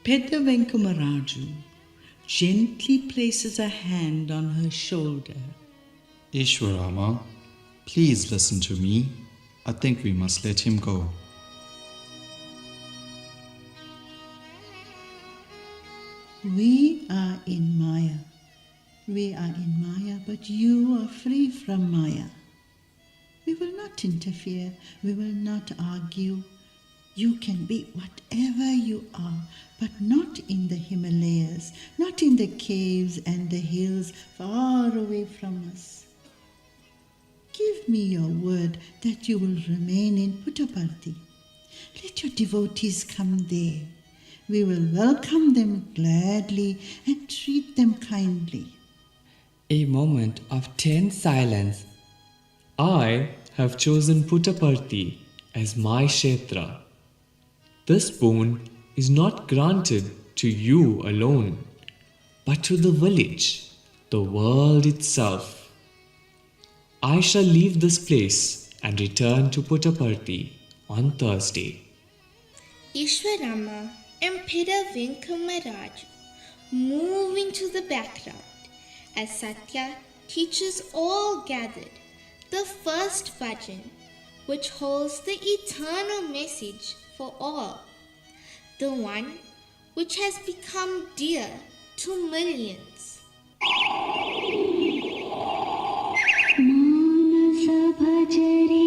Pedda Venkamaraju gently places a hand on her shoulder. Ishwarama, please listen to me. I think we must let him go. We are in Maya. We are in Maya, but you are free from Maya. We will not interfere. We will not argue. You can be whatever you are, but not in the Himalayas, not in the caves and the hills far away from us. Give me your word that you will remain in Puttaparthi. Let your devotees come there. We will welcome them gladly and treat them kindly. A moment of tense silence. I have chosen Puttaparthi as my Kshetra. This boon is not granted to you alone, but to the village, the world itself. I shall leave this place and return to Puttaparthi on Thursday. Ishwarama and Pedda Venkamaraju move into the background as Sathya teaches all gathered the first bhajan, which holds the eternal message for all, the one which has become dear to millions. Manasa bhajare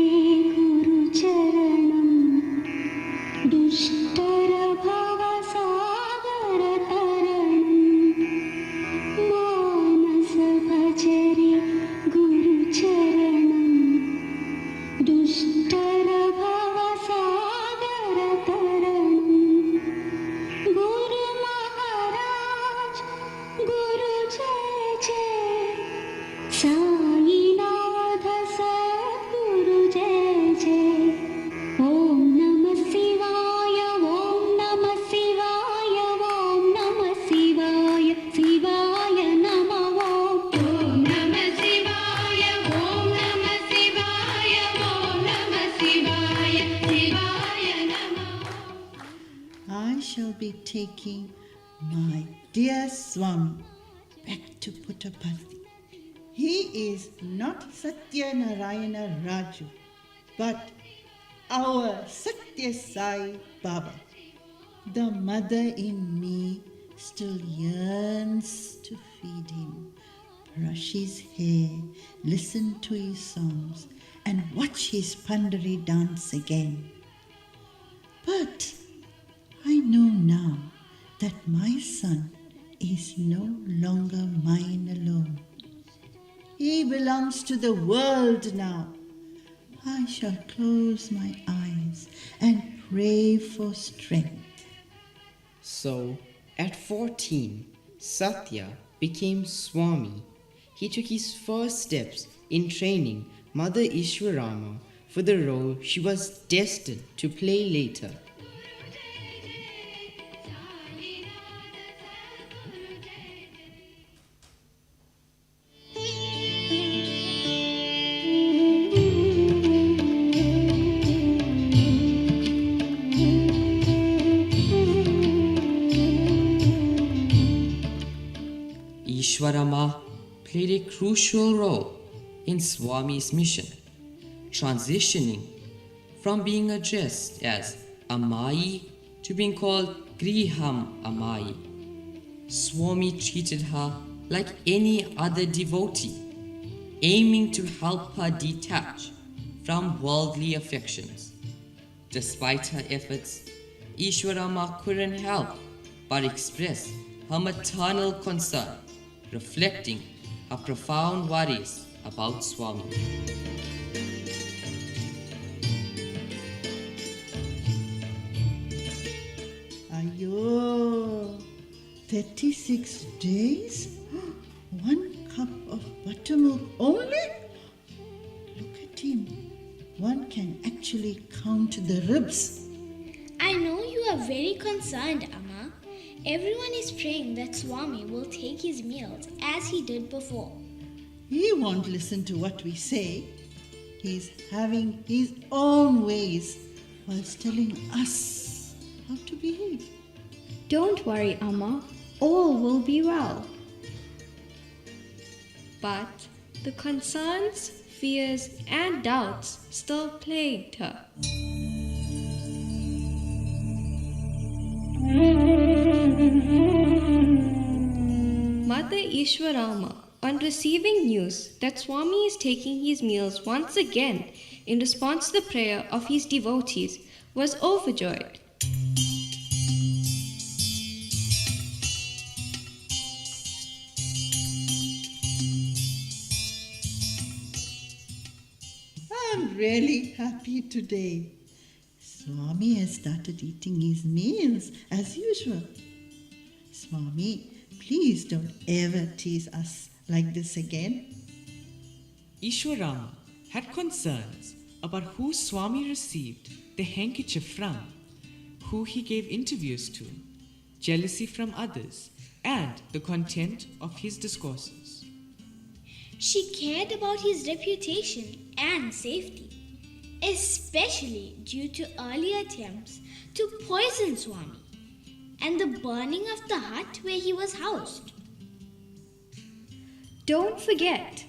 I shall be taking my dear Swami back to Puttaparthi. He is not Sathya Narayana Raju, but our Satya Sai Baba. The mother in me still yearns to feed him, brush his hair, listen to his songs, and watch his Pandari dance again. But I know now that my son is no longer mine alone. He belongs to the world now. I shall close my eyes and pray for strength. So, at 14, Sathya became Swami. He took his first steps in training Mother Ishwarama for the role she was destined to play later. Ishwarama played a crucial role in Swami's mission, transitioning from being addressed as Amai to being called Griham Amai. Swami treated her like any other devotee, aiming to help her detach from worldly affections. Despite her efforts, Ishwarama couldn't help but express her maternal concern, reflecting her profound worries about Swami. Ayo, 36 days? One cup of buttermilk only? Look at him. One can actually count the ribs. I know you are very concerned, Amma. Everyone is praying that Swami will take his meals as he did before. He won't listen to what we say. He's having his own ways whilst telling us how to behave. Don't worry, Amma. All will be well. But the concerns, fears, and doubts still plagued her. Mother Ishwarama, on receiving news that Swami is taking his meals once again in response to the prayer of his devotees, was overjoyed. I'm really happy today. Swami has started eating his meals as usual. Swami, please don't ever tease us like this again. Ishwarama had concerns about who Swami received the handkerchief from, who he gave interviews to, jealousy from others, and the content of his discourses. She cared about his reputation and safety, especially due to early attempts to poison Swami and the burning of the hut where he was housed. Don't forget,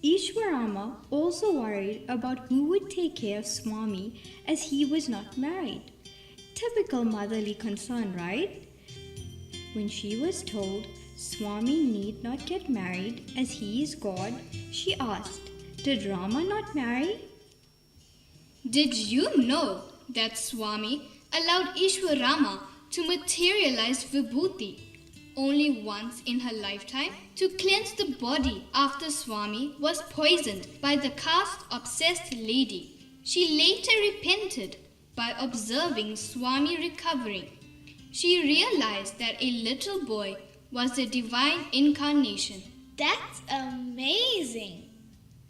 Ishwarama also worried about who would take care of Swami as he was not married. Typical motherly concern, right? When she was told Swami need not get married as he is God, she asked, did Rama not marry? Did you know that Swami allowed Ishwarama to materialize Vibhuti only once in her lifetime to cleanse the body after Swami was poisoned by the caste-obsessed lady? She later repented by observing Swami recovering. She realized that a little boy was a divine incarnation. That's amazing.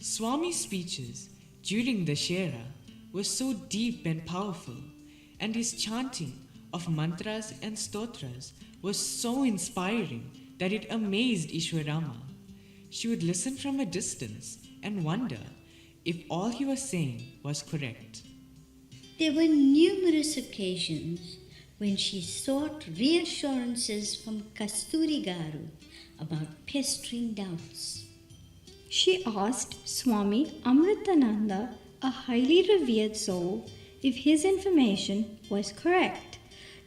Swami's speeches during the Shera were so deep and powerful, and his chanting of mantras and stotras was so inspiring that it amazed Ishwarama. She would listen from a distance and wonder if all he was saying was correct. There were numerous occasions when she sought reassurances from Kasturi Garu about pestering doubts. She asked Swami Amritananda, a highly revered soul, if his information was correct,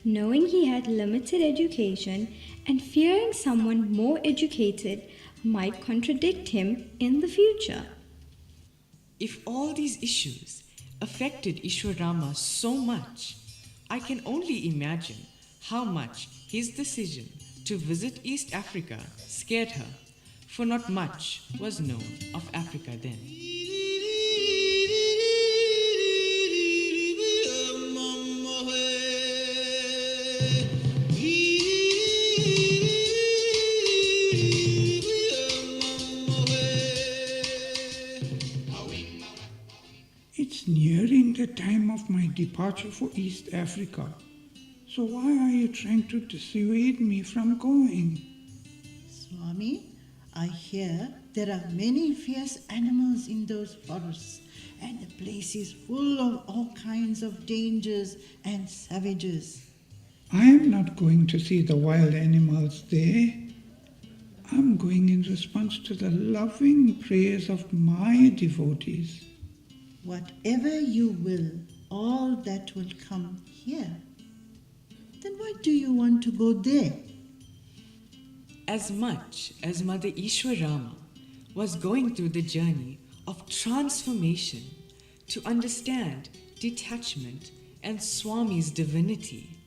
knowing he had limited education and fearing someone more educated might contradict him in the future. If all these issues affected Ishwarama so much, I can only imagine how much his decision to visit East Africa scared her, for not much was known of Africa then. It's nearing the time of my departure for East Africa. So why are you trying to dissuade me from going? Swami, I hear there are many fierce animals in those forests, and the place is full of all kinds of dangers and savages. I am not going to see the wild animals there. I'm going in response to the loving prayers of my devotees. Whatever you will, all that will come here. Then why do you want to go there? As much as Mother Ishwarama was going through the journey of transformation to understand detachment and Swami's divinity,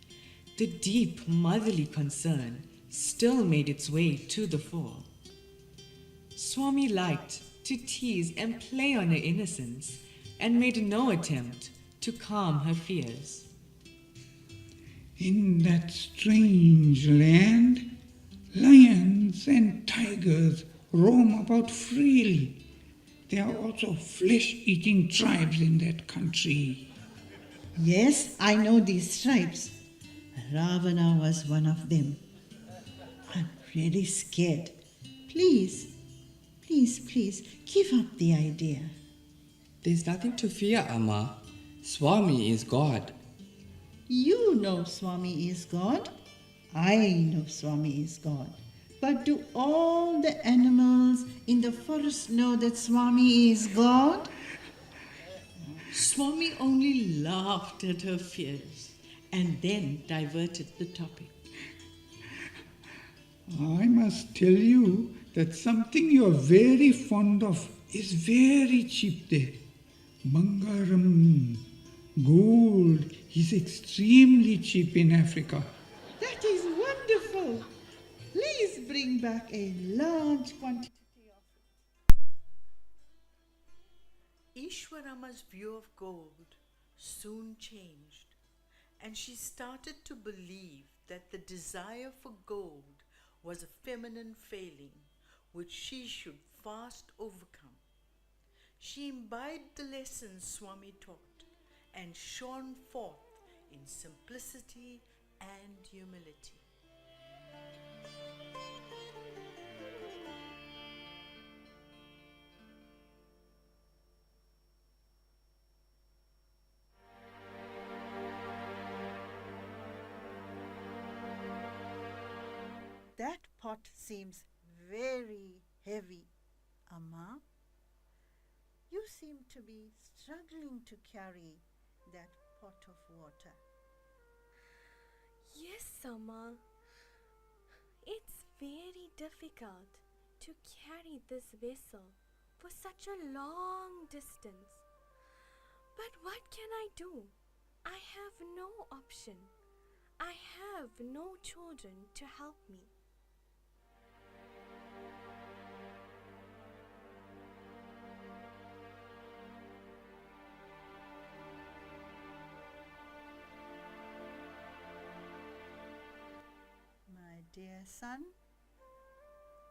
the deep motherly concern still made its way to the fore. Swami liked to tease and play on her innocence and made no attempt to calm her fears. In that strange land, lions and tigers roam about freely. There are also flesh-eating tribes in that country. Yes, I know these tribes. Ravana was one of them. I'm really scared. Please, give up the idea. There's nothing to fear, Amma. Swami is God. You know Swami is God. I know Swami is God. But do all the animals in the forest know that Swami is God? Swami only laughed at her fears and then diverted the topic. I must tell you that something you're very fond of is very cheap there. Bangaram, gold, is extremely cheap in Africa. That is wonderful. Please bring back a large quantity of it. Ishwarama's view of gold soon changed, and she started to believe that the desire for gold was a feminine failing which she should fast overcome. She imbibed the lessons Swami taught and shone forth in simplicity and humility. That pot seems very heavy, Amma. You seem to be struggling to carry that pot of water. Yes, Amma. It's very difficult to carry this vessel for such a long distance. But what can I do? I have no option. I have no children to help me. dear son,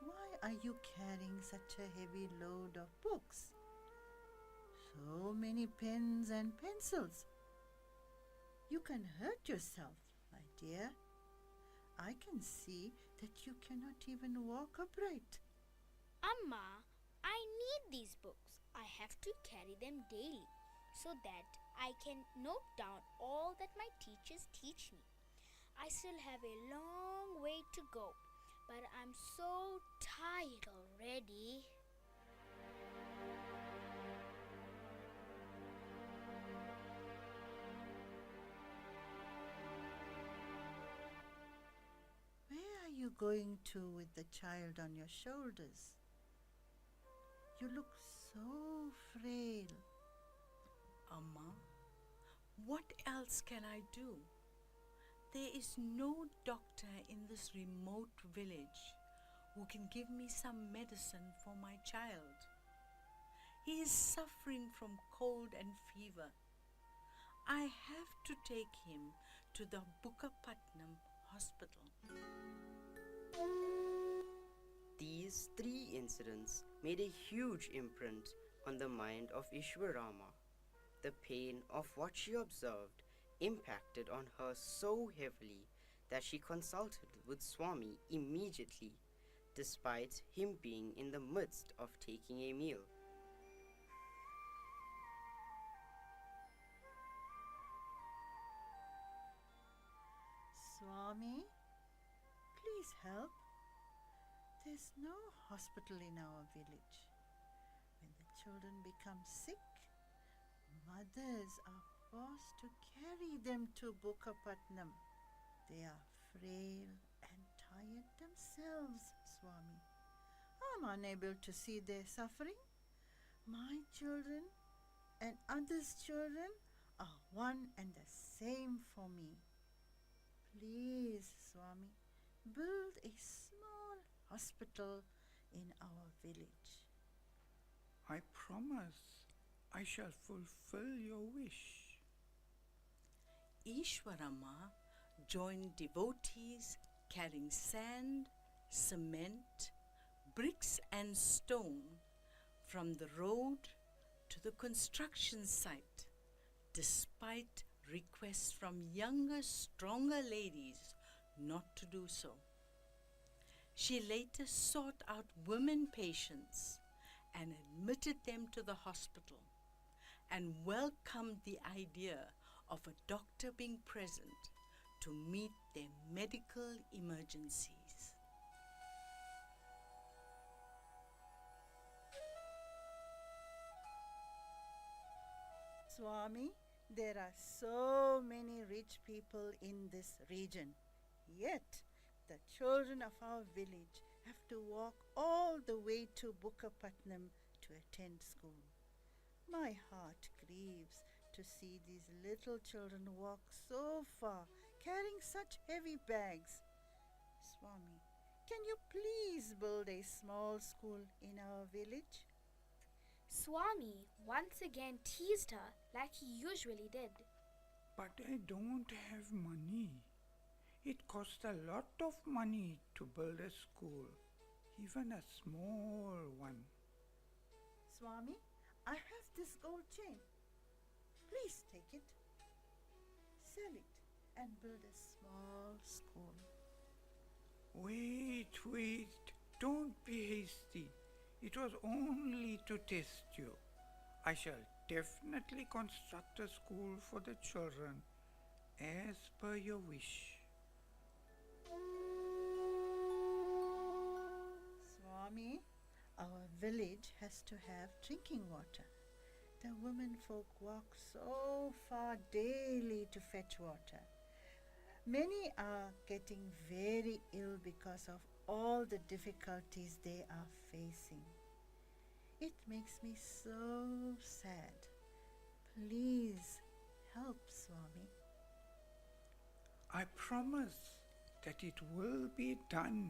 why are you carrying such a heavy load of books? So many pens and pencils. You can hurt yourself, my dear. I can see that you cannot even walk upright. Amma, I need these books. I have to carry them daily so that I can note down all that my teachers teach me. I still have a long way to go, but I'm so tired already. Where are you going to with the child on your shoulders? You look so frail. Amma, what else can I do? There is no doctor in this remote village who can give me some medicine for my child. He is suffering from cold and fever. I have to take him to the Bukapatnam hospital. These 3 incidents made a huge imprint on the mind of Ishwarama. The pain of what she observed impacted on her so heavily that she consulted with Swami immediately, despite him being in the midst of taking a meal. Swami, please help. There's no hospital in our village. When the children become sick, mothers are forced to carry them to Bukapatnam. They are frail and tired themselves, Swami. I'm unable to see their suffering. My children and others' children are one and the same for me. Please, Swami, build a small hospital in our village. I promise I shall fulfill your wish. Ishwarama joined devotees carrying sand, cement, bricks and stone from the road to the construction site, despite requests from younger, stronger ladies not to do so. She later sought out women patients and admitted them to the hospital and welcomed the idea of a doctor being present to meet their medical emergencies. Swami, there are so many rich people in this region, yet the children of our village have to walk all the way to Bukapatnam to attend school. My heart grieves to see these little children walk so far, carrying such heavy bags. Swami, can you please build a small school in our village? Swami once again teased her like he usually did. But I don't have money. It costs a lot of money to build a school, even a small one. Swami, I have this gold chain. Please take it, sell it, and build a small school. Wait, don't be hasty. It was only to test you. I shall definitely construct a school for the children as per your wish. Swami, our village has to have drinking water. The women folk walk so far daily to fetch water. Many are getting very ill because of all the difficulties they are facing. It makes me so sad. Please help, Swami. I promise that it will be done.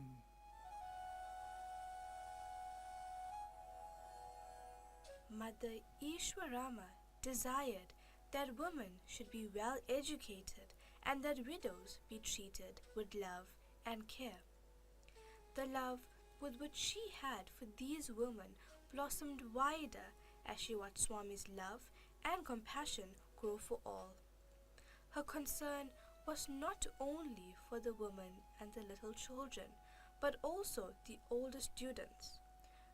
Mother Ishwarama desired that women should be well educated and that widows be treated with love and care. The love with which she had for these women blossomed wider as she watched Swami's love and compassion grow for all. Her concern was not only for the women and the little children, but also the older students.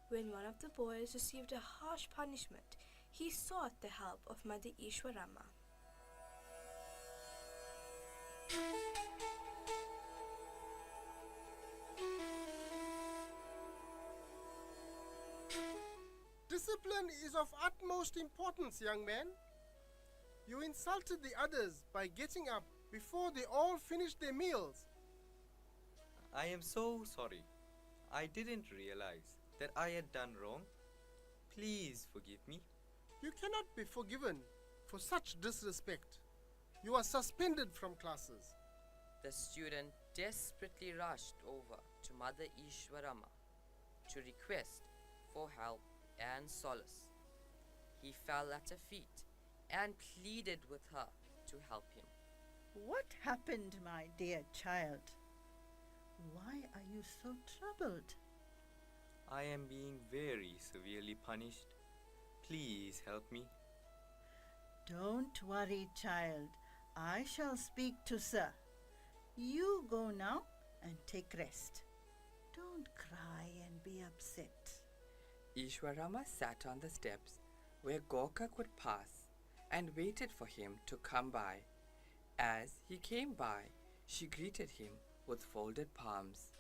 When one of the boys received a harsh punishment, he sought the help of Mother Ishwarama. Discipline is of utmost importance, young man. You insulted the others by getting up before they all finished their meals. I am so sorry. I didn't realize that I had done wrong. Please forgive me. You cannot be forgiven for such disrespect. You are suspended from classes. The student desperately rushed over to Mother Ishwarama to request for help and solace. He fell at her feet and pleaded with her to help him. What happened, my dear child? Why are you so troubled? I am being very severely punished. Please help me. Don't worry, child. I shall speak to Sir. You go now and take rest. Don't cry and be upset. Ishwarama sat on the steps where Gorka could pass and waited for him to come by. As he came by, she greeted him with folded palms.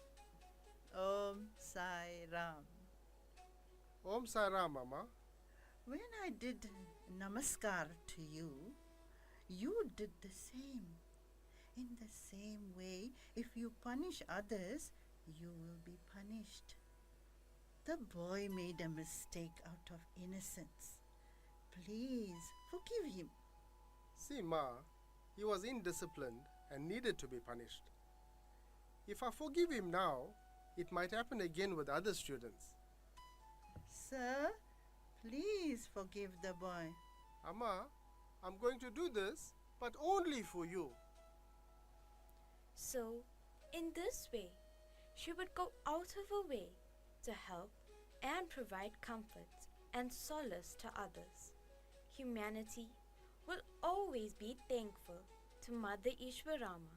Om Sai Ram. Om Sai Ram, Mama. When I did namaskar to you, you did the same. In the same way, if you punish others, you will be punished. The boy made a mistake out of innocence. Please forgive him. See, Ma, he was indisciplined and needed to be punished. If I forgive him now, it might happen again with other students. Sir, please forgive the boy. Amma, I'm going to do this, but only for you. So, in this way, she would go out of her way to help and provide comfort and solace to others. Humanity will always be thankful to Mother Ishwarama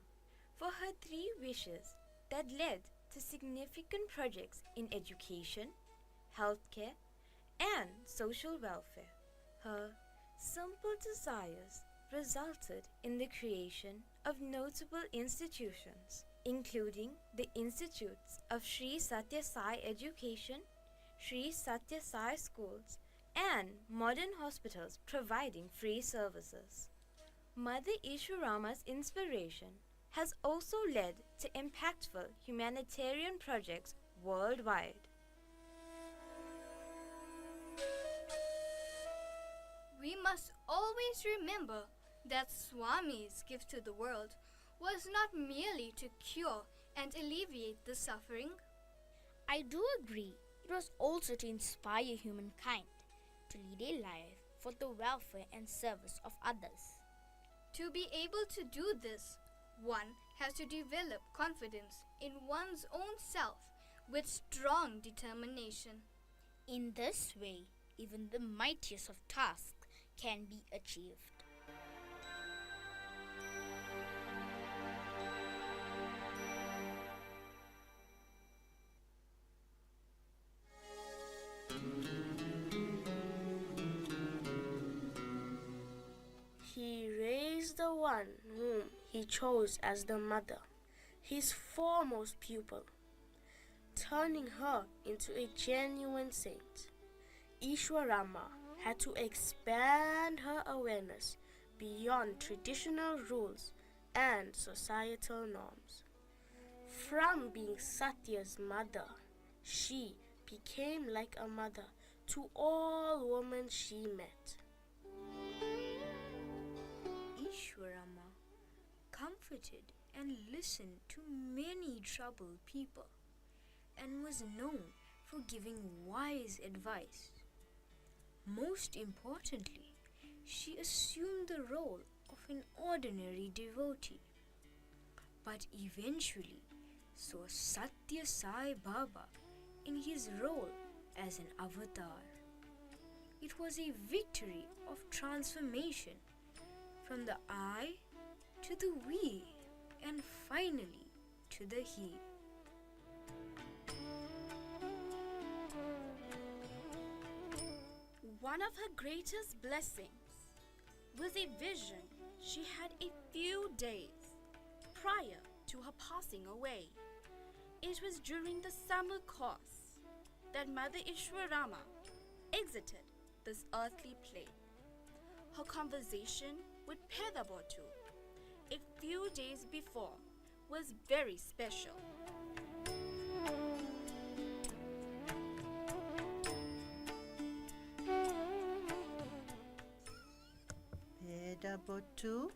for her 3 wishes that led to significant projects in education, healthcare, and social welfare. Her simple desires resulted in the creation of notable institutions, including the Institutes of Sri Sathya Sai Education, Sri Sathya Sai Schools, and modern hospitals providing free services. Mother Ishwarama's inspiration has also led to impactful humanitarian projects worldwide. We must always remember that Swami's gift to the world was not merely to cure and alleviate the suffering. I do agree. It was also to inspire humankind to lead a life for the welfare and service of others. To be able to do this, one has to develop confidence in one's own self with strong determination. In this way, even the mightiest of tasks can be achieved. He raised the one whom he chose as the mother, his foremost pupil, turning her into a genuine saint. Ishwarama had to expand her awareness beyond traditional rules and societal norms. From being Satya's mother, she became like a mother to all women she met. Ishwarama comforted and listened to many troubled people and was known for giving wise advice. Most importantly, she assumed the role of an ordinary devotee. But eventually, saw Sathya Sai Baba in his role as an avatar. It was a victory of transformation from the I to the we and finally to the he. One of her greatest blessings was a vision she had a few days prior to her passing away. It was during the summer course that Mother Ishwarama exited this earthly plane. Her conversation with Pedabottu a few days before was very special. Pedabottu,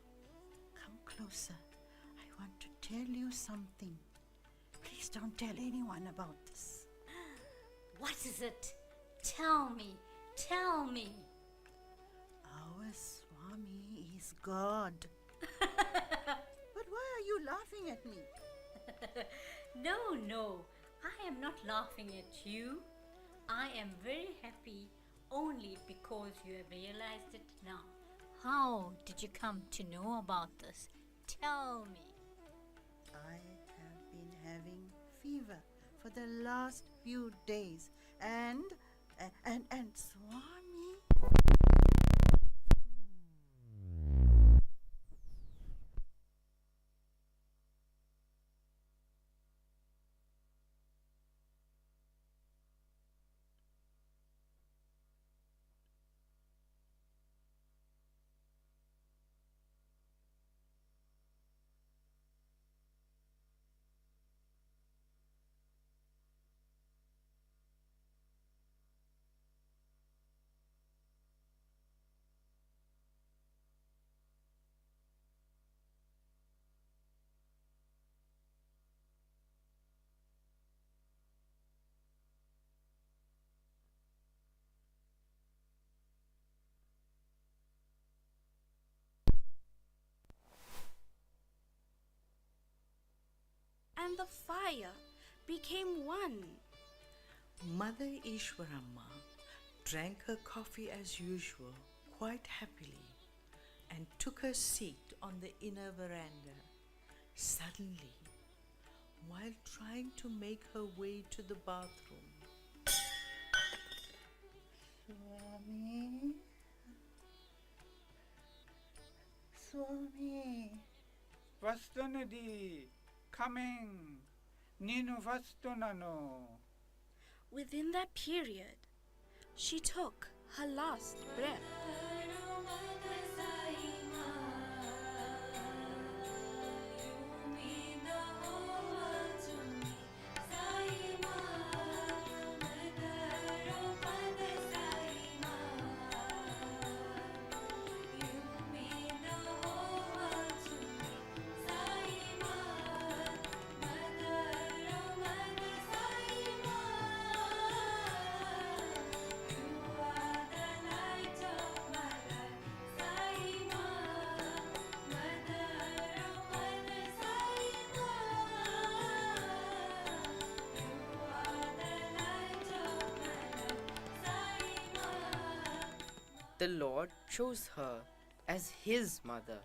come closer. I want to tell you something. Please don't tell anyone about this. What is it? Tell me, tell me. Our Swami is God. But why are you laughing at me? No, I am not laughing at you. I am very happy only because you have realized it now. How did you come to know about this? Tell me. I have been having fever for the last few days and Swami. And the fire became one. Mother Ishwarama drank her coffee as usual quite happily and took her seat on the inner veranda. Suddenly, while trying to make her way to the bathroom, Swami. Vastunadi, coming. Ninu vastunano. Within that period, she took her last breath. The Lord chose her as His mother,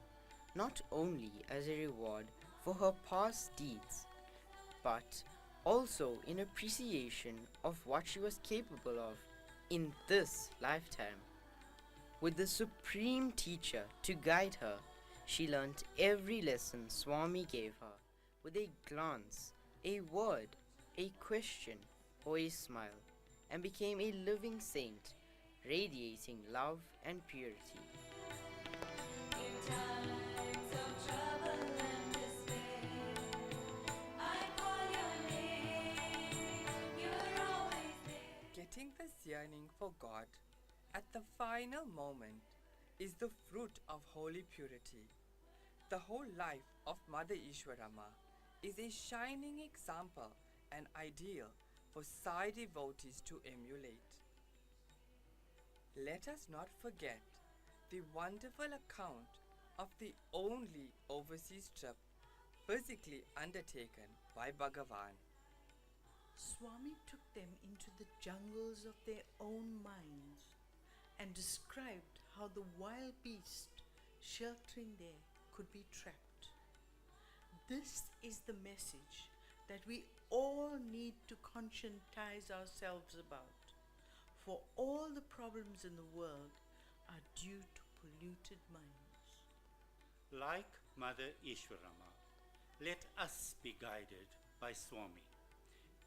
not only as a reward for her past deeds, but also in appreciation of what she was capable of in this lifetime. With the Supreme Teacher to guide her, she learnt every lesson Swami gave her with a glance, a word, a question, or a smile, and became a living saint, radiating love and purity. Getting this yearning for God at the final moment is the fruit of holy purity. The whole life of Mother Ishwarama is a shining example and ideal for Sai devotees to emulate. Let us not forget the wonderful account of the only overseas trip physically undertaken by Bhagavan. Swami took them into the jungles of their own minds and described how the wild beast sheltering there could be trapped. This is the message that we all need to conscientize ourselves about, for all the problems in the world are due to polluted minds. Like Mother Ishwarama, let us be guided by Swami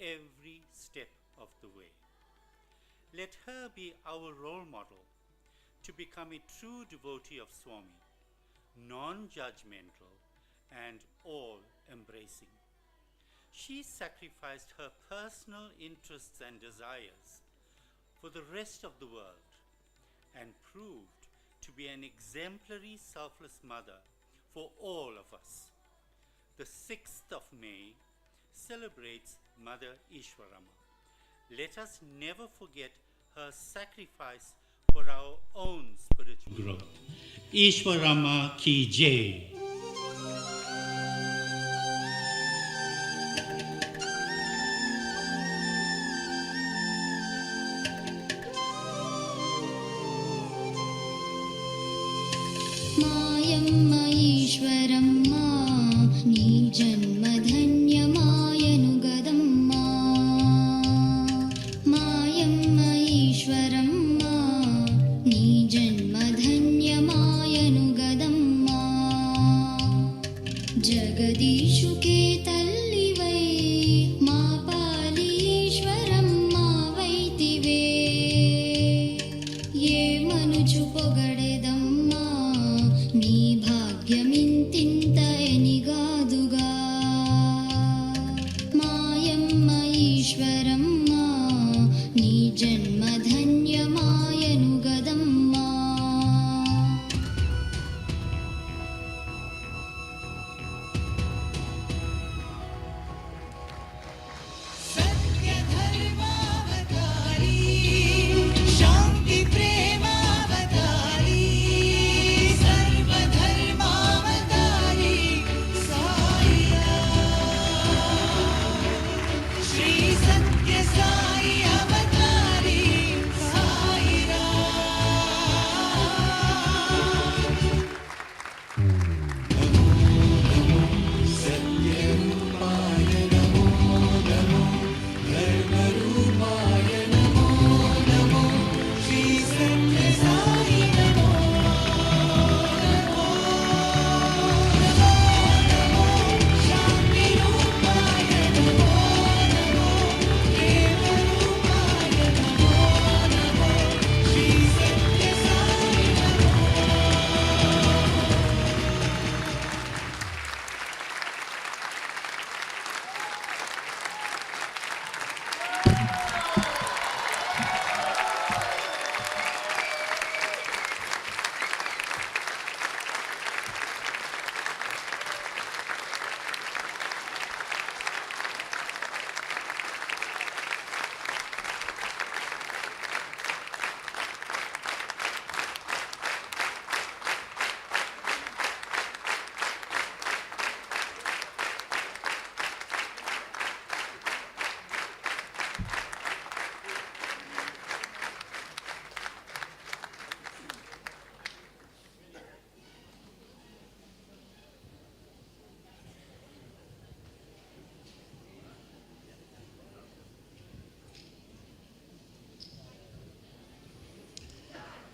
every step of the way. Let her be our role model to become a true devotee of Swami, non-judgmental and all-embracing. She sacrificed her personal interests and desires for the rest of the world and proved to be an exemplary selfless mother for all of us. The 6th of May celebrates Mother Ishwarama. Let us never forget her sacrifice for our own spiritual growth. Ishwarama ki jai. मायम्म Eshwaramma नी जन्मधन्यमायनुगदम्मा मायम्म ईश्वरम्मा नी जन्मधन्यमायनुगदम्मा जगदीशु के तल्लिवै मा पालि ईश्वरम्मा वैतिवे ये मनुजु పొగడెదమ్మా నీ భాగ్యమింతింత ఎనిగాదుగా మాయమ్మ ఈశ్వరమ్మ నీ జన్మధన్యమాయను గదమ్మా शांति प्रेमावतारी सर्वधर्मावतारी साईया श्री सत्य साई अवतारी साईरा सत्यरूपाय नमो नमो धर्मरूपाय नमो नमो श्री सत्य साई नमो नमो नमो नमो शांति रूपाय नमो नमो प्रेम रूपाय नमो नमो श्री सत्य साई नमो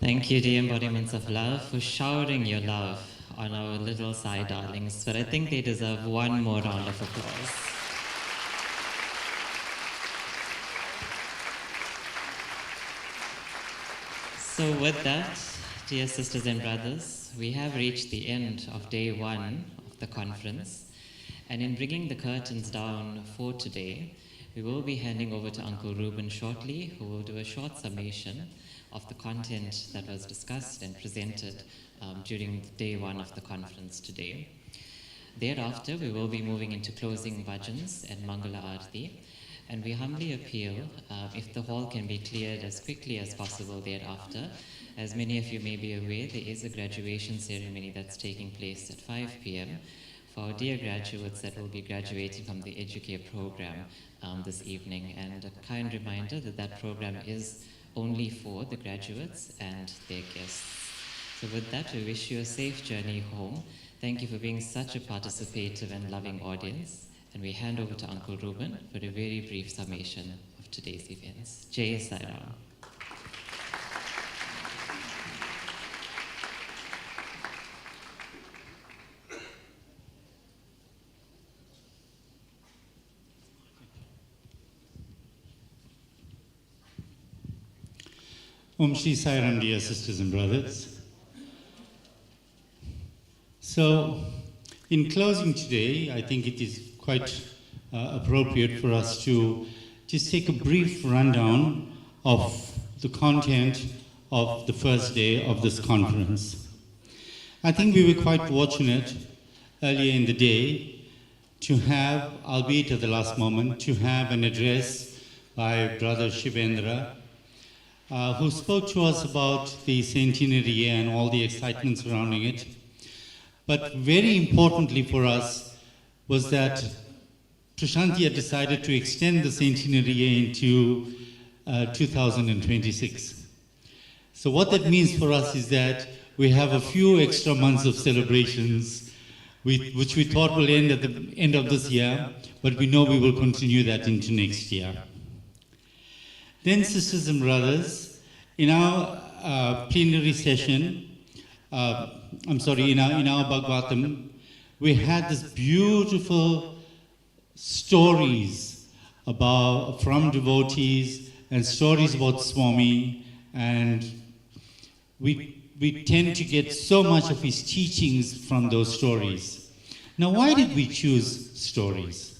Thank you, dear embodiments of love, for showering your love on our little Sai darlings. But I think they deserve one more round of applause. So with that, dear sisters and brothers, we have reached the end of day 1 of the conference. And in bringing the curtains down for today, we will be handing over to Uncle Reuben shortly, who will do a short summation of the content that was discussed and presented during day 1 of the conference today. Thereafter, we will be moving into closing bhajans and Mangala Aarti, and we humbly appeal if the hall can be cleared as quickly as possible thereafter. As many of you may be aware, there is a graduation ceremony that's taking place at 5 p.m. for our dear graduates that will be graduating from the Educare program this evening. And a kind reminder that that program is only for the graduates and their guests. So with that, we wish you a safe journey home. Thank you for being such a participative and loving audience. And we hand over to Uncle Ruben for a very brief summation of today's events. Jai Sai Ram. Om Shri Sai Ram, dear sisters and brothers. So, in closing today, I think it is quite appropriate for us to just take a brief rundown of the content of the first day of this conference. I think we were quite fortunate earlier in the day to have, albeit at the last moment, to have an address by Brother Shivendra, who spoke to us about the centenary year and all the excitement surrounding it. But very importantly for us was that Prashanti had decided to extend the centenary year into 2026. So what that means for us is that we have a few extra months of celebrations, which we thought will end at the end of this year, but we know we will continue that into next year. Then, sisters and brothers, in our plenary session, in our Bhagavatam, we had this beautiful stories from devotees and stories about Swami, and we tend to get so much of his teachings from those stories. Now, why did we choose stories?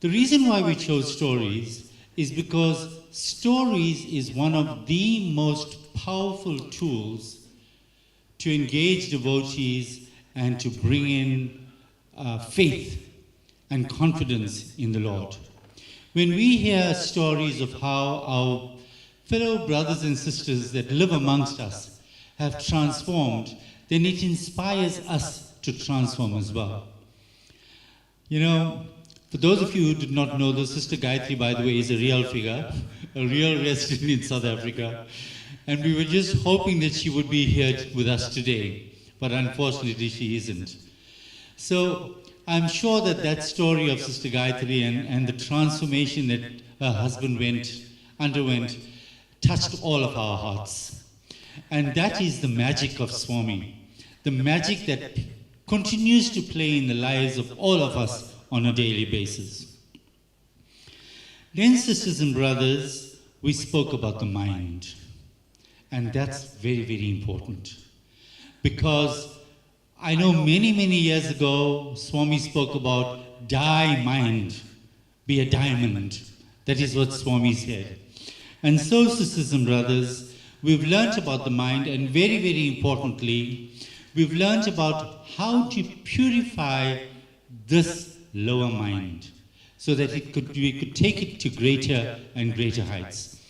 The reason why we chose stories is because stories is one of the most powerful tools to engage devotees and to bring in faith and confidence in the Lord. When we hear stories of how our fellow brothers and sisters that live amongst us have transformed, then it inspires us to transform as well. You know, for those of you who did not know, the Sister Gayatri, by the way, is a real figure, a real resident in South Africa. And we were just hoping that she would be here with us today, but unfortunately she isn't. So I'm sure that that story of Sister Gayatri and the transformation that her husband underwent touched all of our hearts. And that is the magic of Swami, the magic that continues to play in the lives of all of us on a daily basis. Then, sisters and brothers, we spoke about the mind. And that's very, very important. Because I know many, many years ago, Swami spoke about die mind, be a diamond. That is what Swami said. And so, sisters and brothers, we've learnt about the mind, and very, very importantly, we've learnt about how to purify this lower mind so that we could take it to greater and greater heights.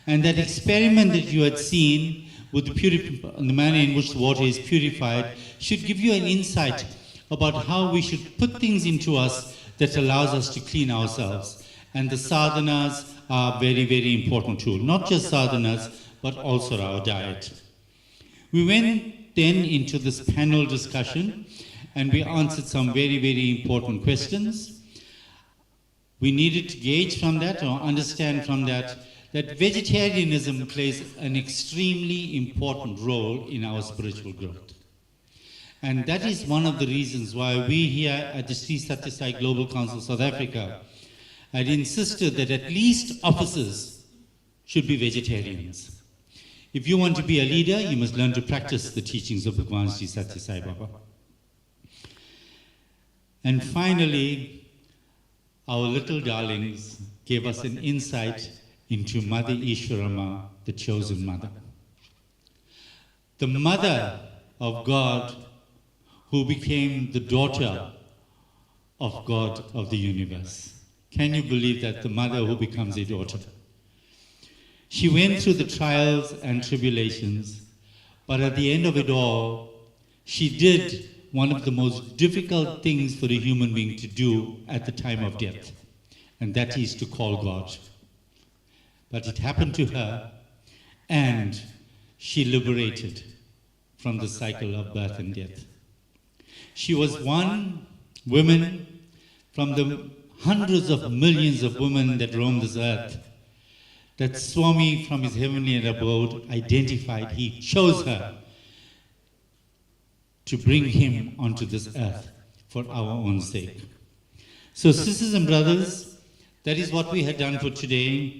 And that experiment that you had seen with the manner in which the water is purified should give you an insight about how we should put things into us that allows us to clean ourselves. And the sadhanas are a very, very important tool. Not just sadhanas, but also our diet. We went then into this panel discussion and we answered some very, very important questions. We needed to gauge from that or understand from that vegetarianism plays an extremely important role in our spiritual growth. And that is one of the reasons why we here at the Sri Sathya Sai Global Council South Africa had insisted that at least officers should be vegetarians. If you want to be a leader, you must learn to practice the teachings of Bhagawan Sri Sathya Sai Baba. And finally, our little darlings gave us an insight into Mother Ishwarama, the chosen mother. The mother of God who became the daughter of God of the universe. Can you believe that? The mother who becomes a daughter. She went through the trials and tribulations, but at the end of it all, she did one of the most difficult things for a human being to do at the time of death, and that is to call God. But it happened to her, and she liberated from the cycle of birth and death. She was one woman from the hundreds of millions of women that roam this earth that Swami from his heavenly abode identified. He chose her to bring him onto this earth for our own sake. So sisters and brothers, that is what we had done for today,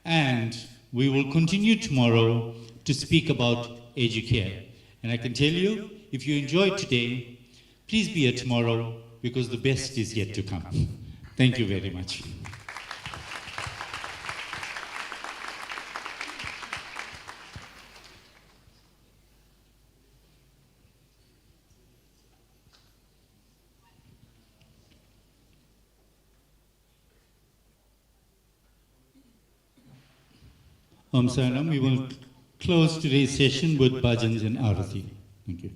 and we will continue tomorrow to speak about Educare. And I can tell you, if you enjoyed today, please be here tomorrow, because the best is yet to come. Thank you very much. Om Saranam, we will close today's session with bhajans and arati. Thank you.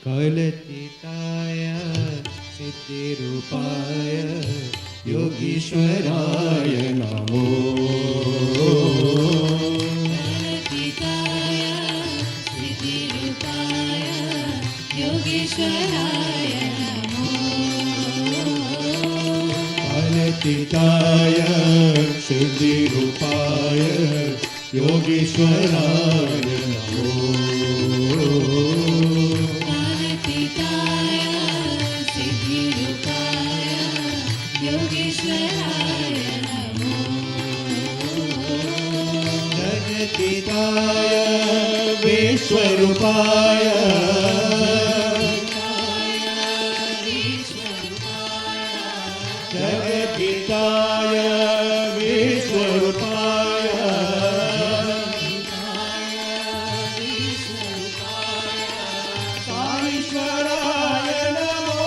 Kalatitaya Siddhirupaya Yogishwaraya Namo. Kalatitaya Siddhirupaya Yogishwaraya Namo. Kalatitaya Siddhirupaya Yogishwaraya Namo. Yogeshwaraya Namo. Jagatitaya Vishwarupaya Jagatitaya Vishwarupaya Saishwaraya Namo.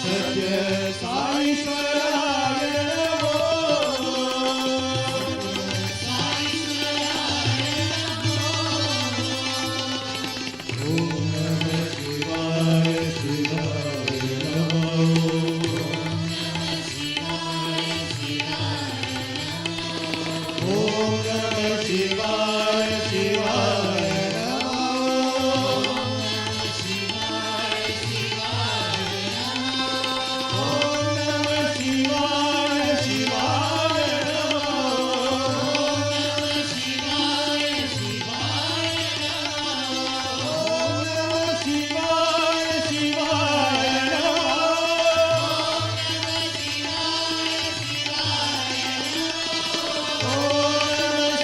Sathya Saishwaraya Namo. Om Namah Shivaya Shivaya Namo. Om Namah Shivaya Shivaya Namo. Om Namah Shivaya Shivaya Namo. Om Namah Shivaya Shivaya Namo. Om Namah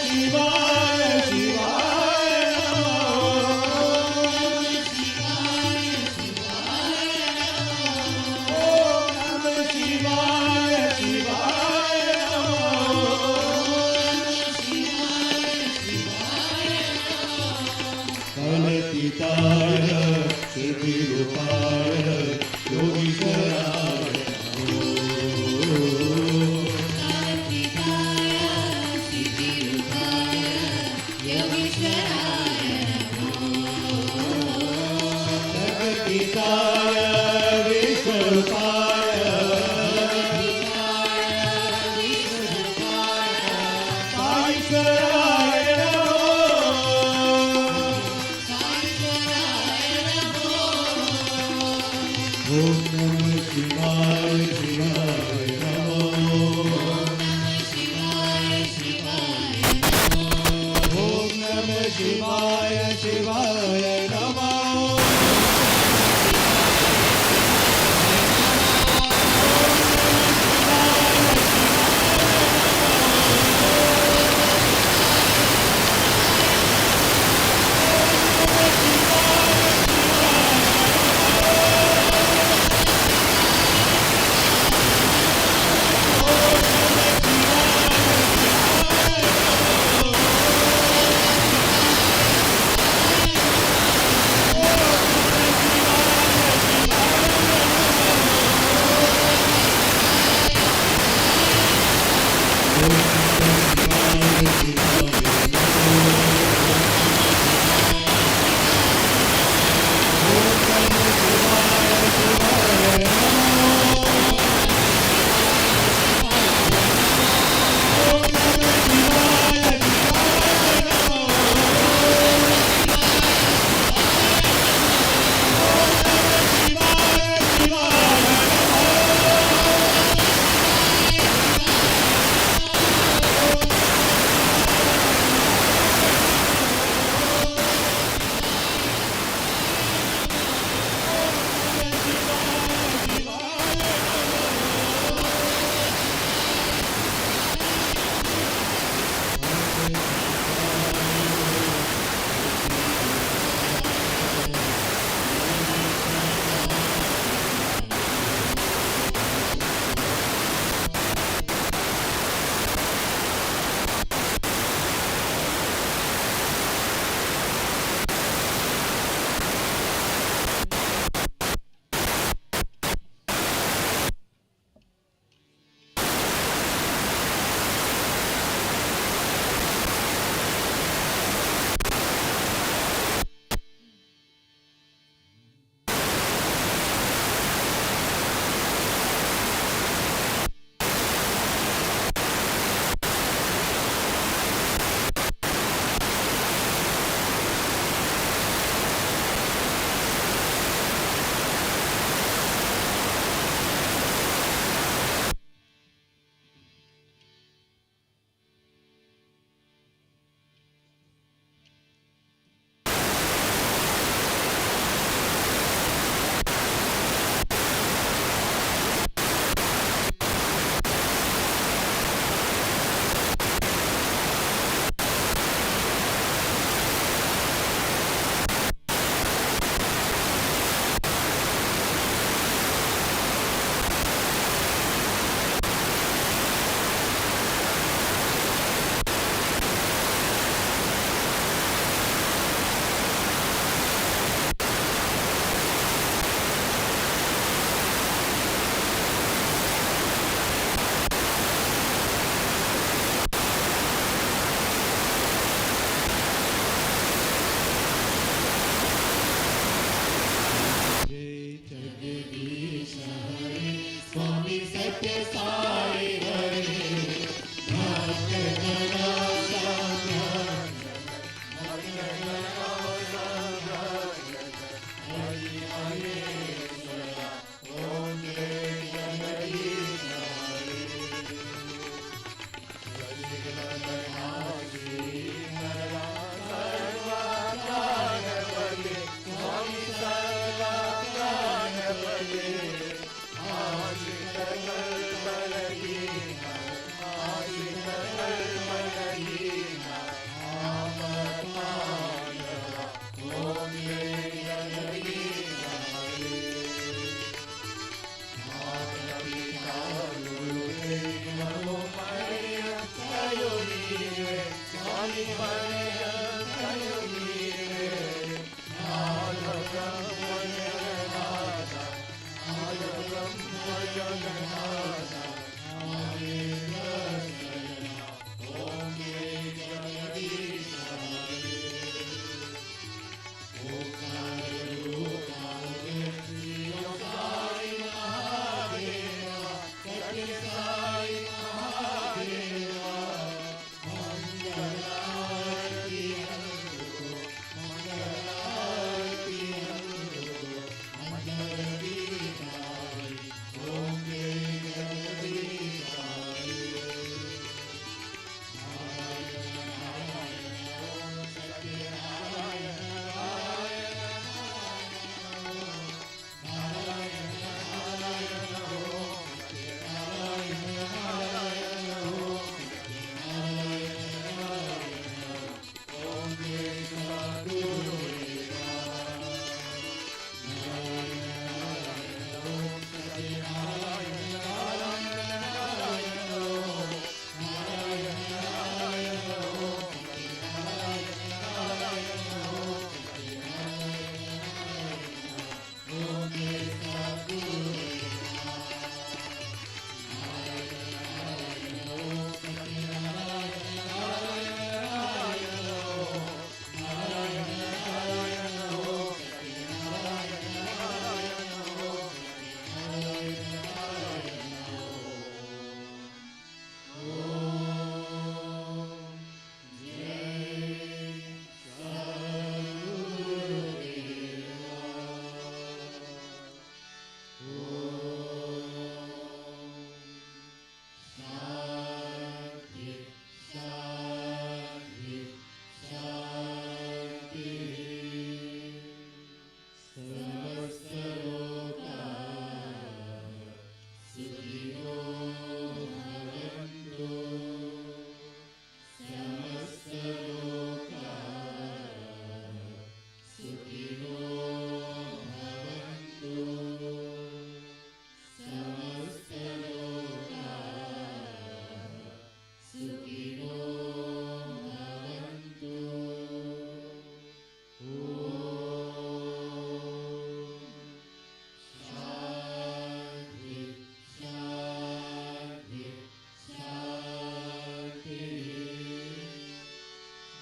Shivaya Shivaya Namo. Om Namah Shivaya Shivaya Namo. Kalatitaya Siddhirupaya Yogishwaraya Namo. Jagatitaya Vishwarupaya Saishwaraya Namo. Om Namah Shivaya Shivaya Namo. Om Namah Shivaya Shivaya Namo.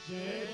जय